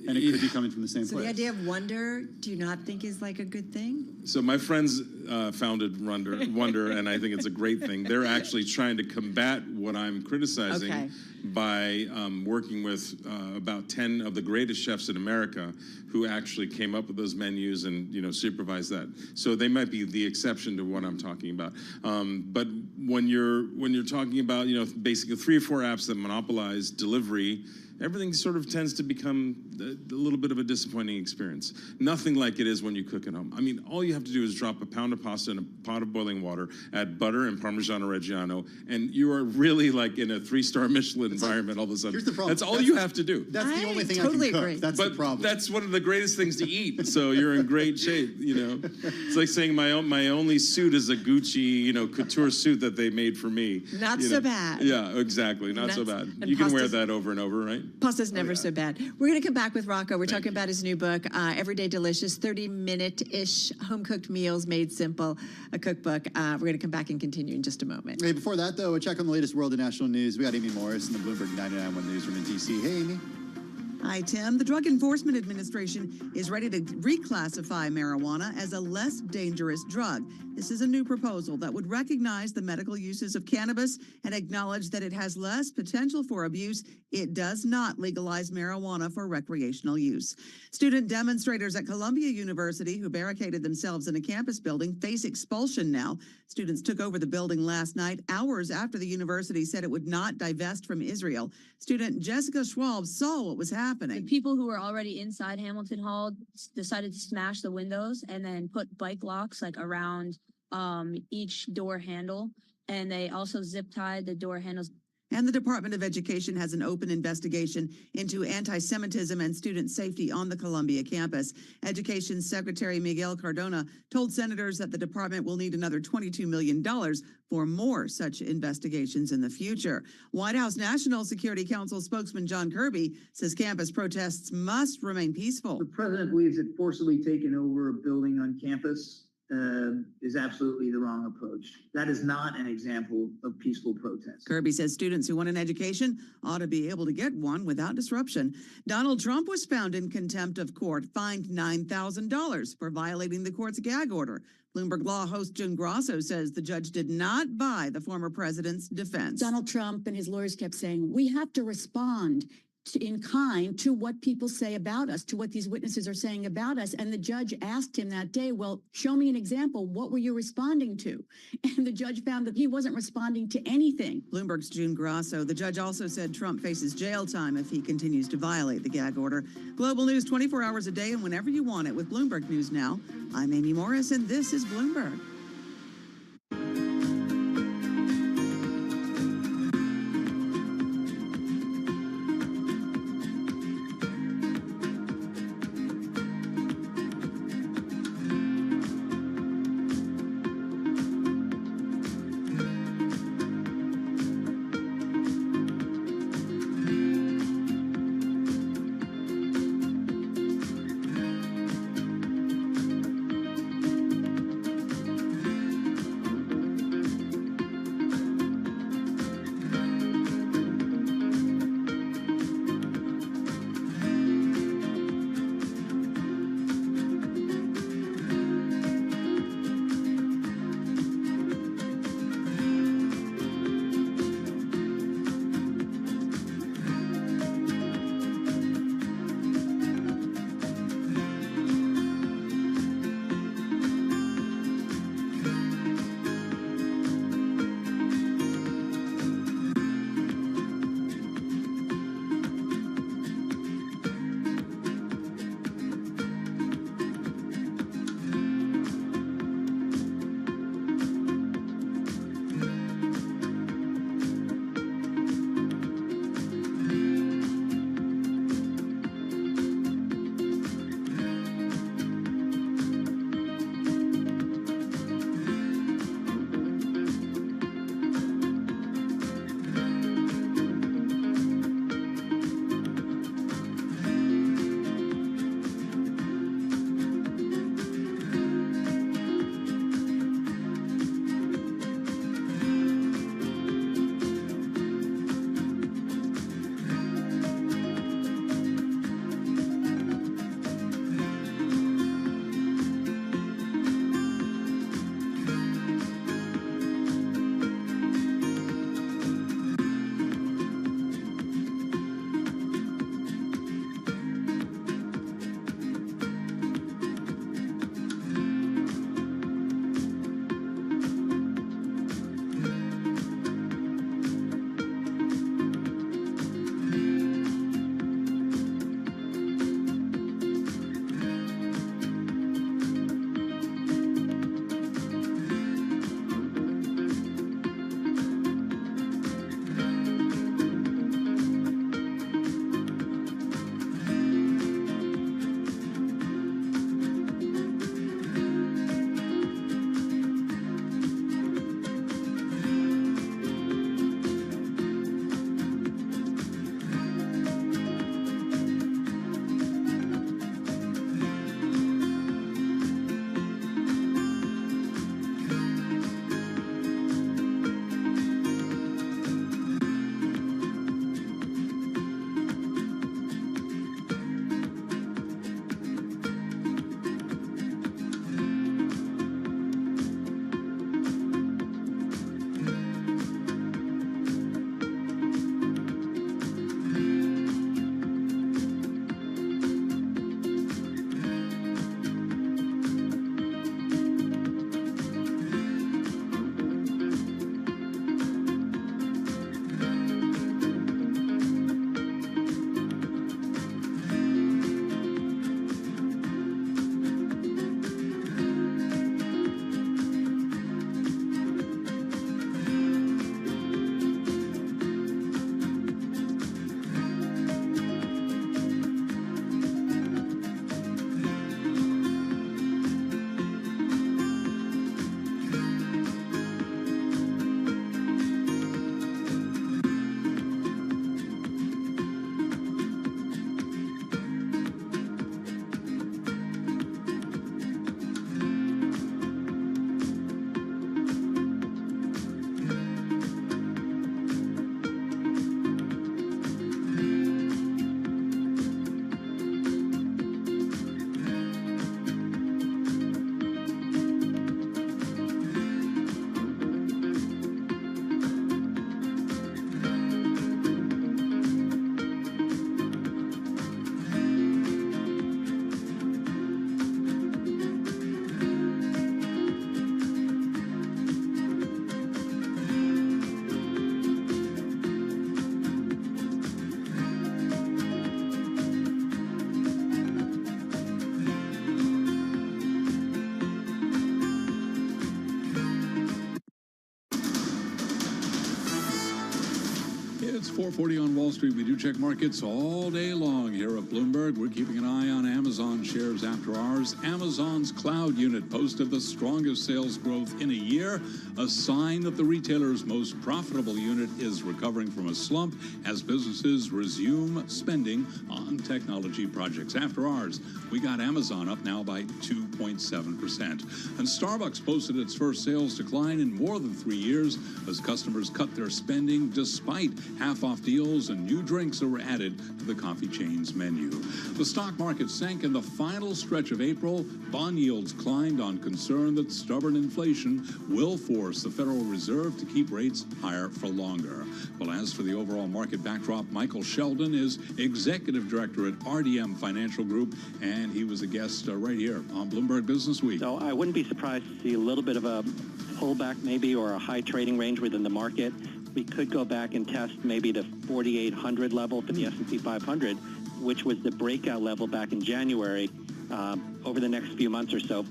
And it could be coming from the same So place. the idea of wonder, do you not think is like a good thing? So my friends founded Wonder, and I think it's a great thing. They're actually trying to combat what I'm criticizing Okay. by working with about 10 of the greatest chefs in America who actually came up with those menus and supervised that. So they might be the exception to what I'm talking about. But when you're talking about basically 3 or 4 apps that monopolize delivery, everything sort of tends to become a little bit of a disappointing experience. Nothing like it is when you cook at home. I mean, all you have to do is drop a pound of pasta in a pot of boiling water, add butter and Parmigiano Reggiano, and you are really like in a 3-star Michelin environment all of a sudden. Here's the problem. That's all you have to do. That's the only thing totally I can cook. agree. That's the problem. That's one of the greatest things to eat. So you're in great shape. It's like saying my only suit is a Gucci couture suit that they made for me. Not so bad. Yeah, exactly. Not so bad. And You can wear pasta's- that over and over, right? Pasta's never so bad. We're going to come back with Rocco. We're talking about his new book, Everyday Delicious, 30-minute-ish home-cooked meals made simple, a cookbook. We're going to come back and continue in just a moment. Hey, before that, though, a check on the latest world and national news. We got Amy Morris in the Bloomberg 99.1 newsroom in D.C. Hey, Amy. Hi, Tim. The Drug Enforcement Administration is ready to reclassify marijuana as a less dangerous drug. This is a new proposal that would recognize the medical uses of cannabis and acknowledge that it has less potential for abuse. It does not legalize marijuana for recreational use. Student demonstrators at Columbia University who barricaded themselves in a campus building face expulsion now. Students took over the building last night, hours after the university said it would not divest from Israel. Student Jessica Schwab saw what was happening. The people who were already inside Hamilton Hall decided to smash the windows and then put bike locks like around each door handle. And they also zip tied the door handles. And the Department of Education has an open investigation into anti-Semitism and student safety on the Columbia campus. Education Secretary Miguel Cardona told senators that the department will need another $22 million for more such investigations in the future. White House National Security Council spokesman John Kirby says campus protests must remain peaceful. The president believes that forcibly taking over a building on campus is absolutely the wrong approach. That is not an example of peaceful protest. Kirby says students who want an education ought to be able to get one without disruption. Donald Trump was found in contempt of court, fined $9,000 for violating the court's gag order. Bloomberg Law host June Grasso says the judge did not buy the former president's defense. Donald Trump and his lawyers kept saying, we have to respond in kind to what people say about us, to what these witnesses are saying about us. And the judge asked him that day, well, show me an example. What were you responding to? And the judge found that he wasn't responding to anything. Bloomberg's June Grasso. The judge also said Trump faces jail time if he continues to violate the gag order. Global news 24 hours a day and whenever you want it with Bloomberg News Now. I'm Amy Morris and this is Bloomberg. 4:40 on Wall Street. We do check markets all day long here at Bloomberg. We're keeping an eye on Amazon shares after hours. Amazon's cloud unit posted the strongest sales growth in a year, a sign that the retailer's most profitable unit is recovering from a slump as businesses resume spending on technology projects. After hours, we got Amazon up now by 2.7%. And Starbucks posted its first sales decline in more than 3 years as customers cut their spending despite half-off deals and new drinks that were added to the coffee chain's menu. The stock market sank in the final stretch of April. Bond yields climbed on concern that stubborn inflation will force the Federal Reserve to keep rates higher for longer. Well, as for the overall market backdrop, Michael Sheldon is Executive Director at RDM Financial Group, and he was a guest right here on Bloomberg Business Week. So I wouldn't be surprised to see a little bit of a pullback maybe, or a high trading range within the market. We could go back and test maybe the 4,800 level for the S&P 500, which was the breakout level back in January, over the next few months or so.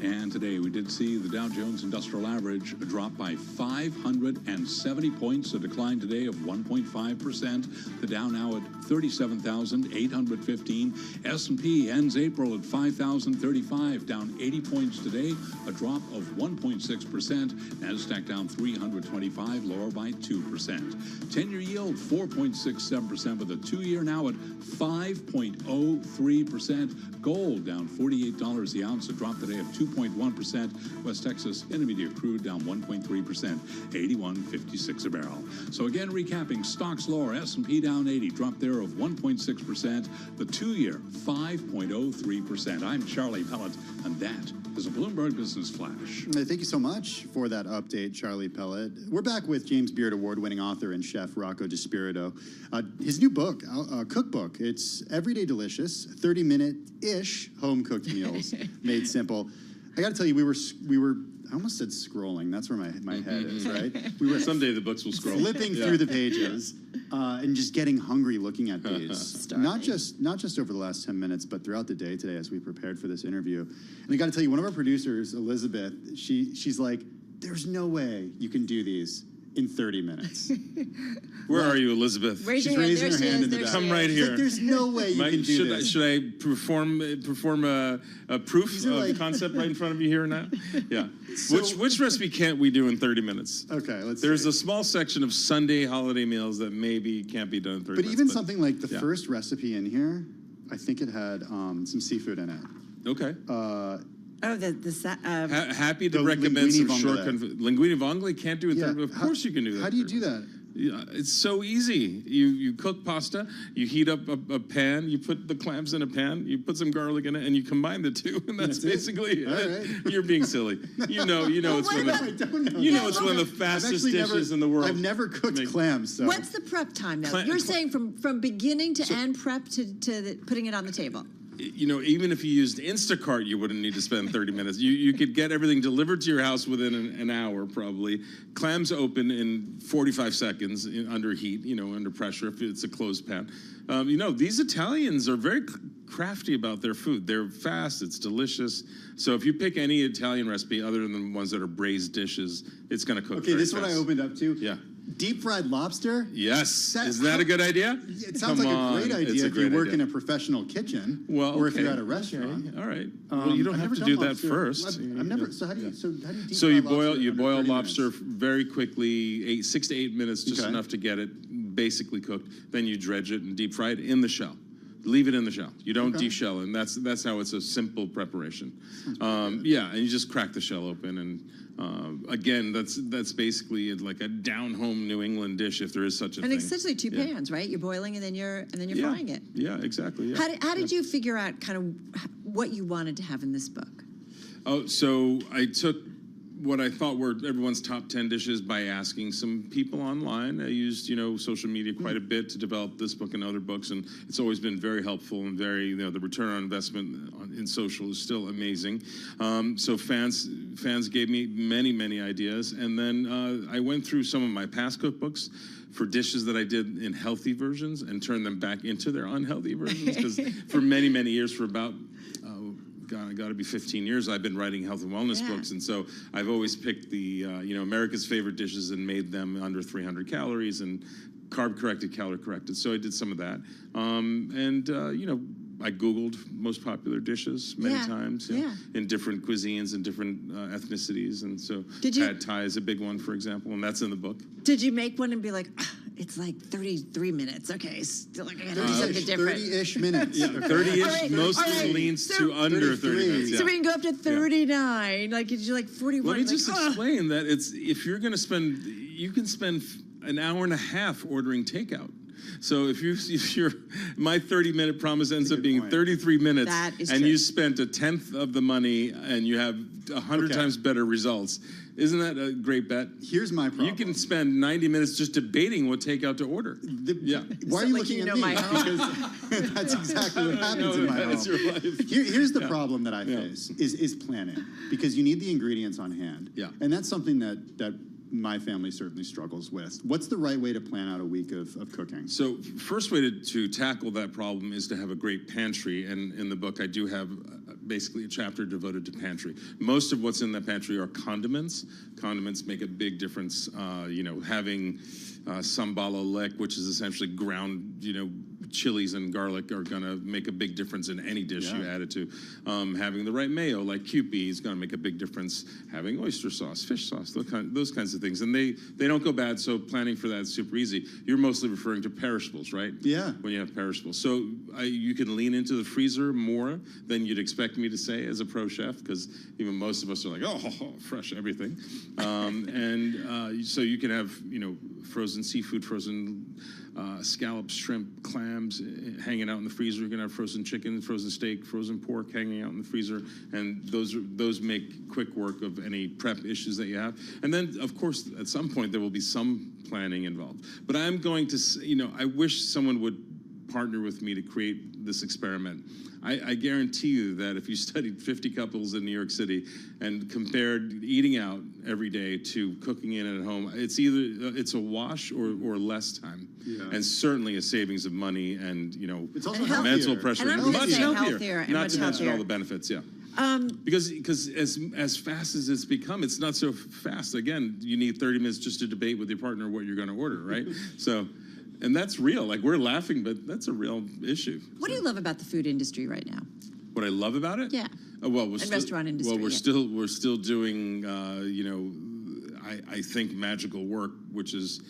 And today we did see the Dow Jones Industrial Average drop by 570 points, a decline today of 1.5%. The Dow now at 37,815. S&P ends April at 5,035, down 80 points today, a drop of 1.6%. Nasdaq down 325, lower by 2%. 10-year yield 4.67%, with a 2-year now at 5.03%. Gold down $48 the ounce, a drop today of 2.1%. West Texas Intermediate crude down 1.3%, 81.56 a barrel. So again, recapping, stocks lower, S&P down 80, drop there of 1.6%. The 2-year 5.03%. I'm Charlie Pellet, and that is a Bloomberg Business Flash. Thank you so much for that update, Charlie Pellet. We're back with James Beard Award-winning author and chef Rocco DiSpirito. His new book, cookbook. It's Everyday Delicious, 30-minute-ish home-cooked meals made simple. I got to tell you, we were. I almost said scrolling. That's where my head is, right? We were someday the books will scroll. Flipping through the pages and just getting hungry looking at these. not just over the last 10 minutes, but throughout the day today as we prepared for this interview. And I got to tell you, one of our producers, Elizabeth, she's like, "There's no way you can do these in 30 minutes." Where are you, Elizabeth? She's raising her hand in the back. Come right here. Like, there's no way you can do this. Should I perform a proof of concept right in front of you here now? Yeah. So, which recipe can't we do in 30 minutes? Okay, There's a small section of Sunday holiday meals that maybe can't be done in 30 minutes. But even something like the first recipe in here, I think it had some seafood in it. Okay. Happy to the recommend some linguine short vongole. Linguine vongole can't do it. Yeah. Of course you can do that. How do you do that? Yeah, it's so easy. You cook pasta, you heat up a pan, you put the clams in a pan, you put some garlic in it, and you combine the two, and that's basically it. Right. You're being silly. You know it's one of the fastest dishes in the world. I've never cooked clams. So. What's the prep time now? You're saying from beginning to end prep to putting it on the table. Even if you used Instacart, you wouldn't need to spend 30 minutes. You could get everything delivered to your house within an hour, probably. Clams open in 45 seconds under heat, under pressure if it's a closed pan. These Italians are very crafty about their food. They're fast, it's delicious. So if you pick any Italian recipe other than the ones that are braised dishes, it's going to cook very this is fast. what I opened up to. Yeah. Deep fried lobster? Yes. Isn't that a good idea? It sounds like a great idea if you work in a professional kitchen, or if you're at a restaurant. Okay. All right. Well, you don't have to do that first. I've never. So how do you? So you boil lobster very quickly, 6 to 8 minutes, just enough to get it basically cooked. Then you dredge it and deep fry it in the shell. Leave it in the shell. You don't de-shell, and that's how it's a simple preparation. And you just crack the shell open, and again, that's basically like a down-home New England dish, if there is such a thing. And essentially 2 pans, right? You're boiling and then you're frying it. Yeah, exactly. Yeah. How did you figure out kind of what you wanted to have in this book? Oh, so I took what I thought were everyone's top 10 dishes by asking some people online. I used, social media quite a bit to develop this book and other books, and it's always been very helpful and very, the return on investment in social is still amazing. So fans gave me many, many ideas, and then I went through some of my past cookbooks for dishes that I did in healthy versions and turned them back into their unhealthy versions, because for many, many years, for about got to be 15 years, I've been writing health and wellness books, and so I've always picked the America's favorite dishes and made them under 300 calories and carb corrected, calorie corrected. So I did some of that. I Googled most popular dishes many times in different cuisines and different ethnicities. And so pad thai is a big one, for example, and that's in the book. Did you make one and be like, it's like 33 minutes. Okay, still like I gotta do something different. 30-ish minutes. 30-ish mostly leans to under 30 minutes. So we can go up to 39. Like, did you like 41? Let me just explain that if you're going to spend, you can spend an hour and a half ordering takeout. So if you're, my 30-minute promise ends up being 33 minutes, and you spent a tenth of the money, and you have 100 times better results. Isn't that a great bet? Here's my problem. You can spend 90 minutes just debating what takeout to order. Why are you looking at me? Because that's exactly what happens in my home. Your life. Here's the problem that I face is planning, because you need the ingredients on hand. Yeah. And that's something that my family certainly struggles with. What's the right way to plan out a week of cooking? So first way to tackle that problem is to have a great pantry. And in the book, I do have basically a chapter devoted to pantry. Most of what's in that pantry are condiments. Condiments make a big difference. Having sambal lek, which is essentially ground, chilies and garlic are going to make a big difference in any dish you add it to. Having the right mayo, like Kewpie, is going to make a big difference. Having oyster sauce, fish sauce, those kinds of things. And they don't go bad, so planning for that is super easy. You're mostly referring to perishables, right? Yeah. When you have perishables. So you can lean into the freezer more than you'd expect me to say as a pro chef, because even most of us are like, oh, fresh everything. So you can have, frozen seafood, frozen scallops, shrimp, clams hanging out in the freezer. You can have frozen chicken, frozen steak, frozen pork hanging out in the freezer, and those make quick work of any prep issues that you have. And then, of course, at some point there will be some planning involved. But I'm going to, I wish someone would partner with me to create this experiment. I guarantee you that if you studied 50 couples in New York City and compared eating out every day to cooking in at home, it's a wash or less time, and certainly a savings of money and it's also mental pressure. And I'm much healthier, not to mention all the benefits. Because as fast as it's become, it's not so fast. Again, you need 30 minutes just to debate with your partner what you're going to order, right? And that's real. Like, we're laughing, but that's a real issue. What do you love about the food industry right now? What I love about it? Yeah. Restaurant industry. Well, we're still doing, I think magical work, which is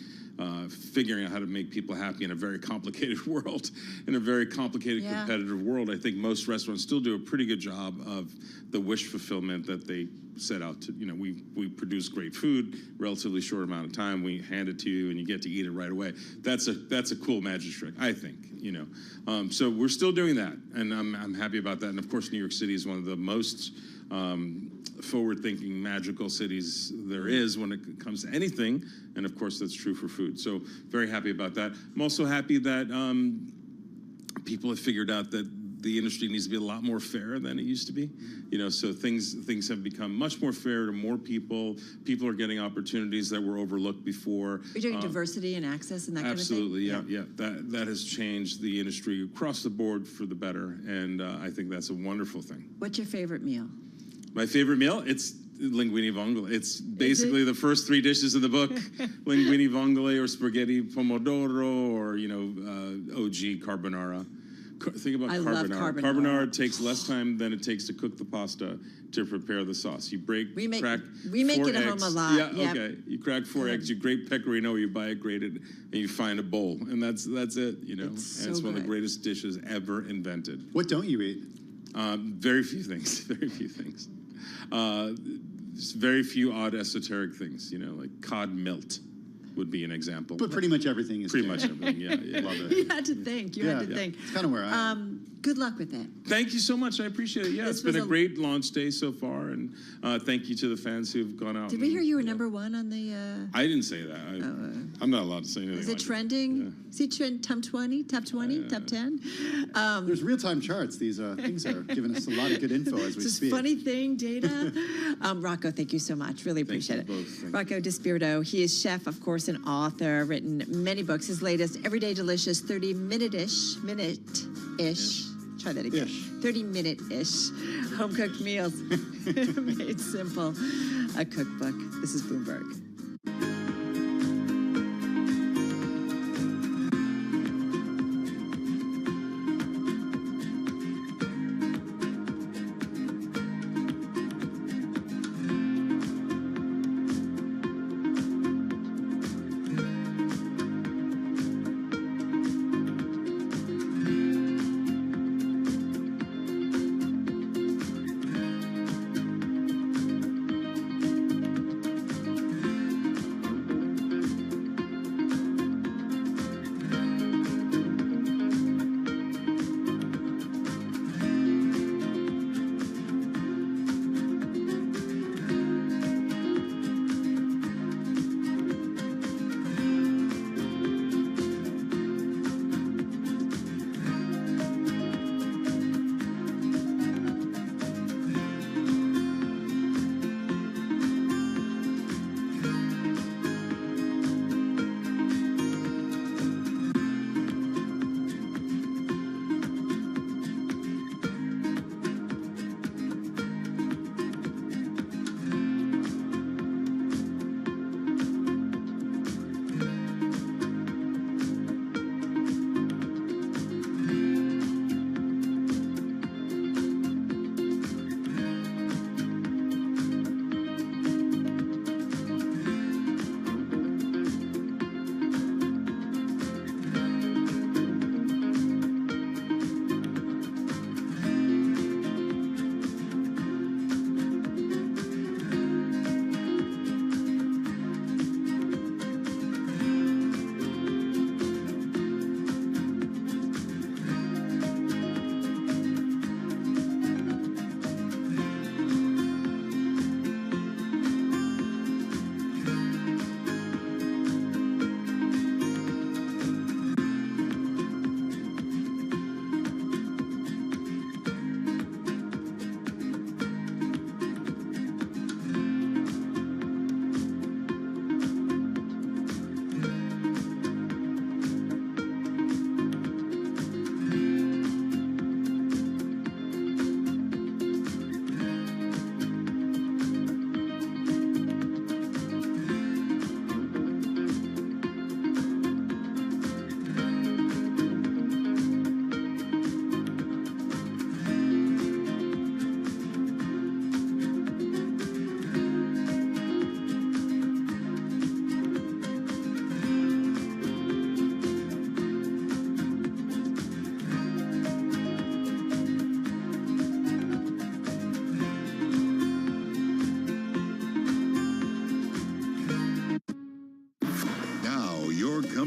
figuring out how to make people happy in a very complicated world, in a very complicated, competitive world. I think most restaurants still do a pretty good job of the wish fulfillment that they set out to. We produce great food, relatively short amount of time. We hand it to you, and you get to eat it right away. That's a cool magic trick, I think. So we're still doing that, and I'm happy about that. And of course, New York City is one of the most forward-thinking, magical cities there is when it comes to anything, and of course that's true for food. So very happy about that. I'm also happy that people have figured out that the industry needs to be a lot more fair than it used to be. So things have become much more fair to more people. People are getting opportunities that were overlooked before. You're doing diversity and access and that kind of thing? Absolutely, yeah. That has changed the industry across the board for the better, and I think that's a wonderful thing. What's your favorite meal? My favorite meal? It's linguine vongole. It's basically the first three dishes in the book. Linguine vongole or spaghetti pomodoro or, OG carbonara. Think about carbonara. Love carbonara. Carbonara takes less time than it takes to cook the pasta to prepare the sauce. You we make crack it at home a lot. Yeah, okay. You crack 4 eggs, you grate pecorino, you buy it grated, and you find a bowl. And that's it, It's one of the greatest dishes ever invented. What don't you eat? Very few things. Very few things. Very few odd esoteric things, like cod milt would be an example. But pretty much everything is pretty much everything. Yeah. Love it. You had to think. You had to think. It's kind of where I am. Good luck with it. Thank you so much. I appreciate it. Yeah, it's been a great launch day so far, and thank you to the fans who've gone out. Did we hear you were number one on the? I didn't say that. I'm not allowed to say anything. Is it trending? Yeah. Is it trend top 20, top 20, top 10? There's real-time charts. These things are giving us a lot of good info as we speak. This funny thing, data. Rocco, thank you so much. Really appreciate it. Rocco DiSpirito. He is chef, of course, an author, written many books. His latest, Everyday Delicious, 30-minute-ish. Try that again. 30-minute-ish home-cooked meals made simple. A cookbook. This is Bloomberg.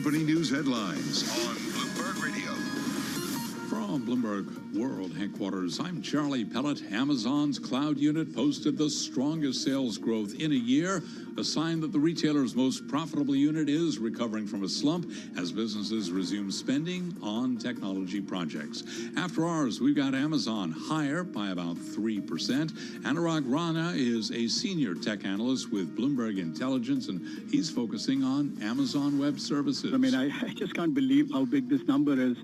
company news headlines on Bloomberg Radio. From Bloomberg World Headquarters, I'm Charlie Pellet. Amazon's cloud unit posted the strongest sales growth in a year, a sign that the retailer's most profitable unit is recovering from a slump as businesses resume spending on technology projects. After hours, we've got Amazon higher by about 3%. Anurag Rana is a senior tech analyst with Bloomberg Intelligence, and he's focusing on Amazon Web Services. I mean, I just can't believe how big this number is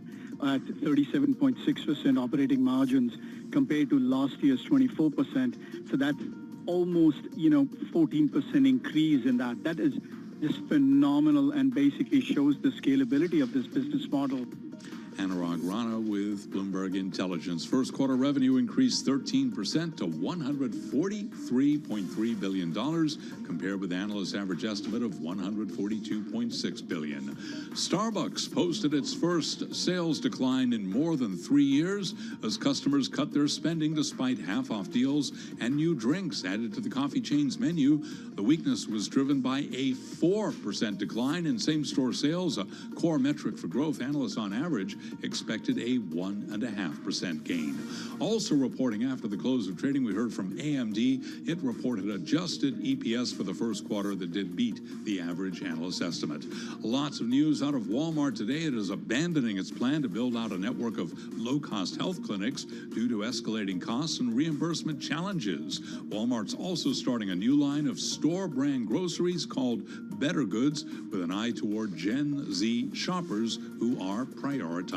at 37.6% operating margins compared to last year's 24%. So that's almost, 14% increase in that. That is just phenomenal and basically shows the scalability of this business model. Anurag Rana with Bloomberg Intelligence. First quarter revenue increased 13% to $143.3 billion, compared with analysts' average estimate of $142.6 billion. Starbucks posted its first sales decline in more than 3 years as customers cut their spending despite half-off deals and new drinks added to the coffee chain's menu. The weakness was driven by a 4% decline in same-store sales, a core metric for growth. Analysts on average expected a 1.5% gain. Also reporting after the close of trading, we heard from AMD. It reported adjusted EPS for the first quarter that did beat the average analyst estimate. Lots of news out of Walmart today. It is abandoning its plan to build out a network of low-cost health clinics due to escalating costs and reimbursement challenges. Walmart's also starting a new line of store-brand groceries called Better Goods, with an eye toward Gen Z shoppers who are prioritizing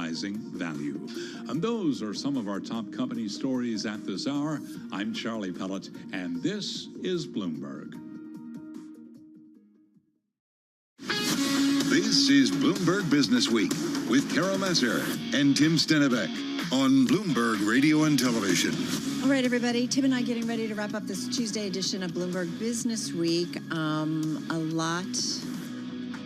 value. And those are some of our top company stories at this hour. I'm Charlie Pellet, and this is Bloomberg. This is Bloomberg Business Week with Carol Massar and Tim Stennebeck on Bloomberg Radio and Television. All right, everybody. Tim and I getting ready to wrap up this Tuesday edition of Bloomberg Business Week. A lot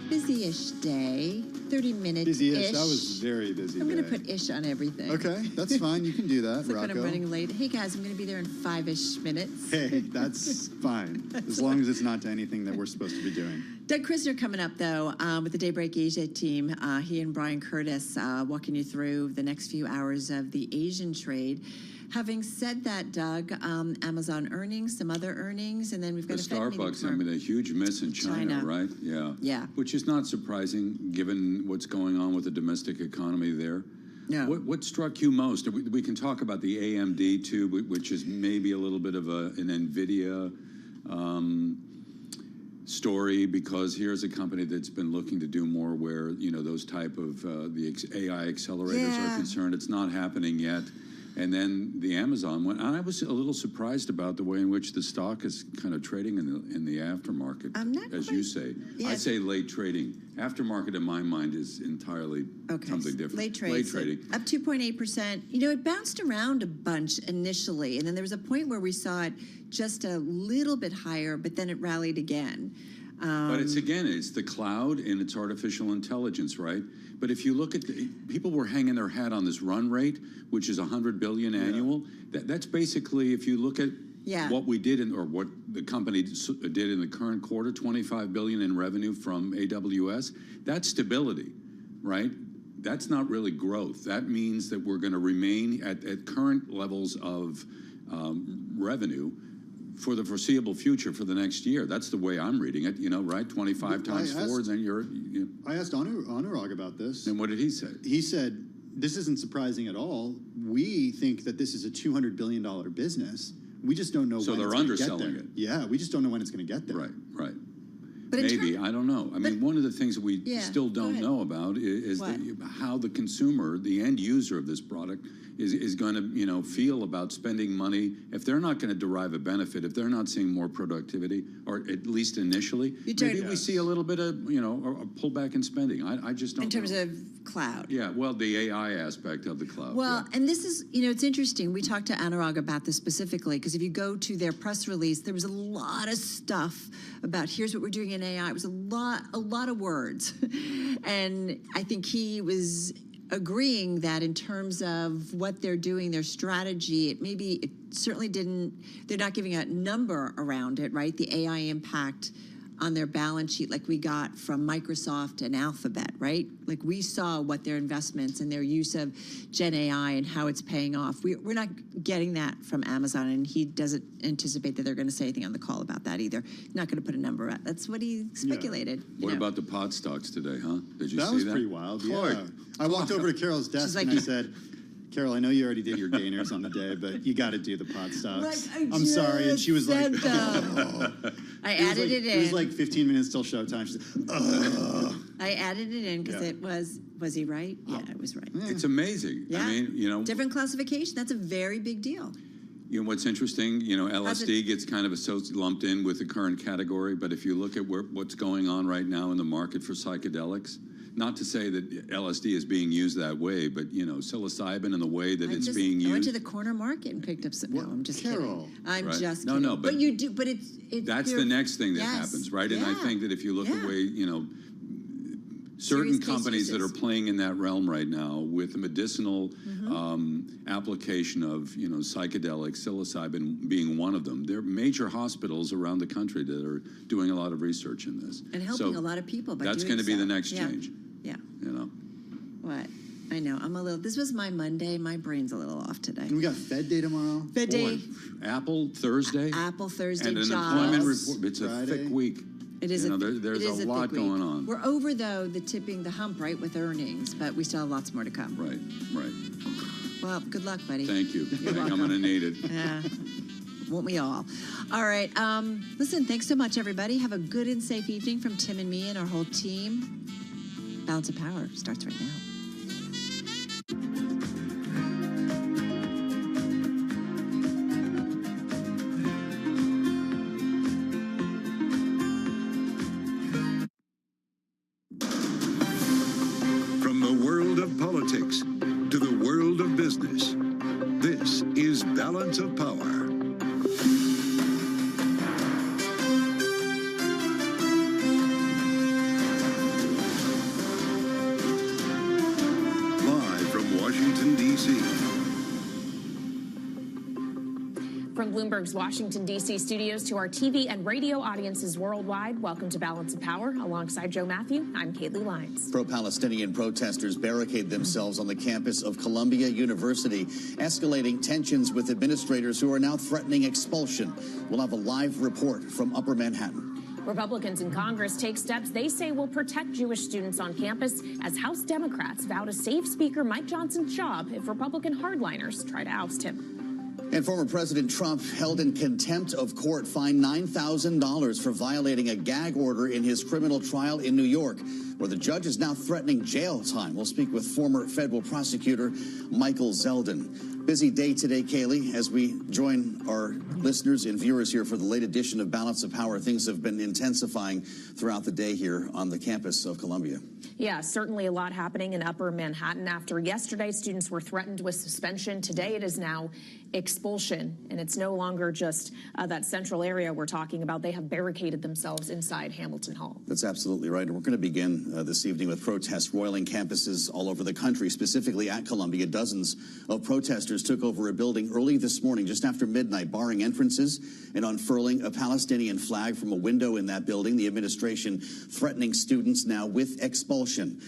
busy-ish day. 30-minute-ish. Busy-ish. That was very busy. I'm going to put ish on everything. Okay, that's fine. You can do that, It's like when Rocco. I'm running late. Hey, guys, I'm going to be there in 5-ish minutes. Hey, that's fine. As long as it's not to anything that we're supposed to be doing. Doug Krisner coming up, though, with the Daybreak Asia team. He and Brian Curtis walking you through the next few hours of the Asian trade. Having said that, Doug, Amazon earnings, some other earnings, and then we've got the a Fed meeting Starbucks, tomorrow. a huge miss in China, right? Yeah. Yeah. Which is not surprising given what's going on with the domestic economy there. No. What struck you most? We can talk about the AMD too, which is maybe a little bit of an NVIDIA story, because here's a company that's been looking to do more where, those type of the AI accelerators are concerned. It's not happening yet. And then the Amazon one, I was a little surprised about the way in which the stock is kind of trading in the aftermarket, as you say. Yeah. I say late trading. Aftermarket, in my mind, is entirely something different. Late trading. Up 2.8%. It bounced around a bunch initially, and then there was a point where we saw it just a little bit higher, but then it rallied again. But it's the cloud and it's artificial intelligence, right? But if you look at people were hanging their hat on this run rate, which is $100 billion annual. That's basically, if you look at what we did or what the company did in the current quarter, $25 billion in revenue from AWS. That's stability, right? That's not really growth. That means that we're going to remain at current levels of revenue for the foreseeable future for the next year. That's the way I'm reading it, right? 25 times 4, then I asked Anurag about this. And what did he say? He said, this isn't surprising at all. We think that this is a $200 billion business. We just don't know when it's going to get there. So they're underselling it. Yeah, we just don't know when it's going to get there. Right. But maybe, I don't know. I mean, one of the things that we still don't know about is how the consumer, the end user of this product, is going to, feel about spending money if they're not going to derive a benefit, if they're not seeing more productivity, or at least initially. Maybe we see a little bit of, a pullback in spending. I just don't know. In terms of cloud. Yeah, well, the AI aspect of the cloud. Well, and this is, it's interesting. We talked to Anurag about this specifically, because if you go to their press release, there was a lot of stuff about here's what we're doing in AI. It was a lot of words. And I think he was agreeing that in terms of what they're doing, their strategy, it certainly didn't, they're not giving a number around it, right? The AI impact on their balance sheet like we got from Microsoft and Alphabet, right? Like we saw what their investments and their use of Gen AI and how it's paying off. We're not getting that from Amazon, and he doesn't anticipate that they're going to say anything on the call about that either. Not going to put a number out. That's what he speculated. What about the pot stocks today, huh? Did you That see was that? pretty wild. Boy, Yeah. I walked over to Carol's desk like- and I said, Carol, I know you already did your gainers on the day, but you got to do the pot stocks. I'm sorry. And she was like, I added it in. It was like 15 minutes till showtime. She said, I added it in because it was he right? Yeah, it was right. It's amazing. Yeah. I mean, you know, Different classification. That's a very big deal. you know what's interesting? You know, LSD gets kind of lumped in with the current category, but if you look at what's going on right now in the market for psychedelics, not to say that LSD is being used that way, but you know, psilocybin and the way that it's being used. I went to the corner market and picked up some. No, I'm just kidding. I'm Right. just No, kidding. no, but you do. But it's that's the next thing that happens, right? And I think that if you look at the way, you know, certain Serious case companies that are uses. playing in that realm right now with the medicinal application of, you know, psychedelics, psilocybin being one of them. There are major hospitals around the country that are doing a lot of research in this. And helping a lot of people by that's doing going to be so. the next Yeah. change, Yeah. you know. What? I know. I'm a little. This was my Monday. My brain's a little off today. and we got Fed Day tomorrow. Fed Day. Apple Thursday. Apple Thursday. And an jobs. employment report. It's a Friday. thick week. It is. You know, there's it is a lot thick week. going on. We're over though the tipping the hump, right, with earnings, but we still have lots more to come. Right. Right. Well, good luck, buddy. Thank you. I think I'm welcome. going to need it. Yeah. Won't we all? All right. Listen, thanks so much, everybody. Have a good and safe evening from Tim and me and our whole team. Balance of Power starts right now. From the world of politics to the world of business, this is Balance of Power. Live from Washington, D.C. From Bloomberg's Washington, D.C. studios to our TV and radio audiences worldwide, welcome to Balance of Power. Alongside Joe Matthew, I'm Kaylee Lyons. Pro-Palestinian protesters barricade themselves on the campus of Columbia University, escalating tensions with administrators who are now threatening expulsion. We'll have a live report from Upper Manhattan. Republicans in Congress take steps they say will protect Jewish students on campus as House Democrats vow to save Speaker Mike Johnson's job if Republican hardliners try to oust him. And former President Trump held in contempt of court, fined $9,000 for violating a gag order in his criminal trial in New York, where the judge is now threatening jail time. We'll speak with former federal prosecutor Michael Zeldin. Busy day today, Kaylee, as we join our listeners and viewers here for the late edition of Balance of Power. Things have been intensifying throughout the day here on the campus of Columbia. Yeah, certainly a lot happening in Upper Manhattan. After yesterday, students were threatened with suspension. Today, it is now expulsion. And it's no longer just that central area we're talking about. They have barricaded themselves inside Hamilton Hall. That's absolutely right. And we're going to begin this evening with protests roiling campuses all over the country, specifically at Columbia. Dozens of protesters took over a building early this morning, just after midnight, barring entrances and unfurling a Palestinian flag from a window in that building. The administration threatening students now with expulsion.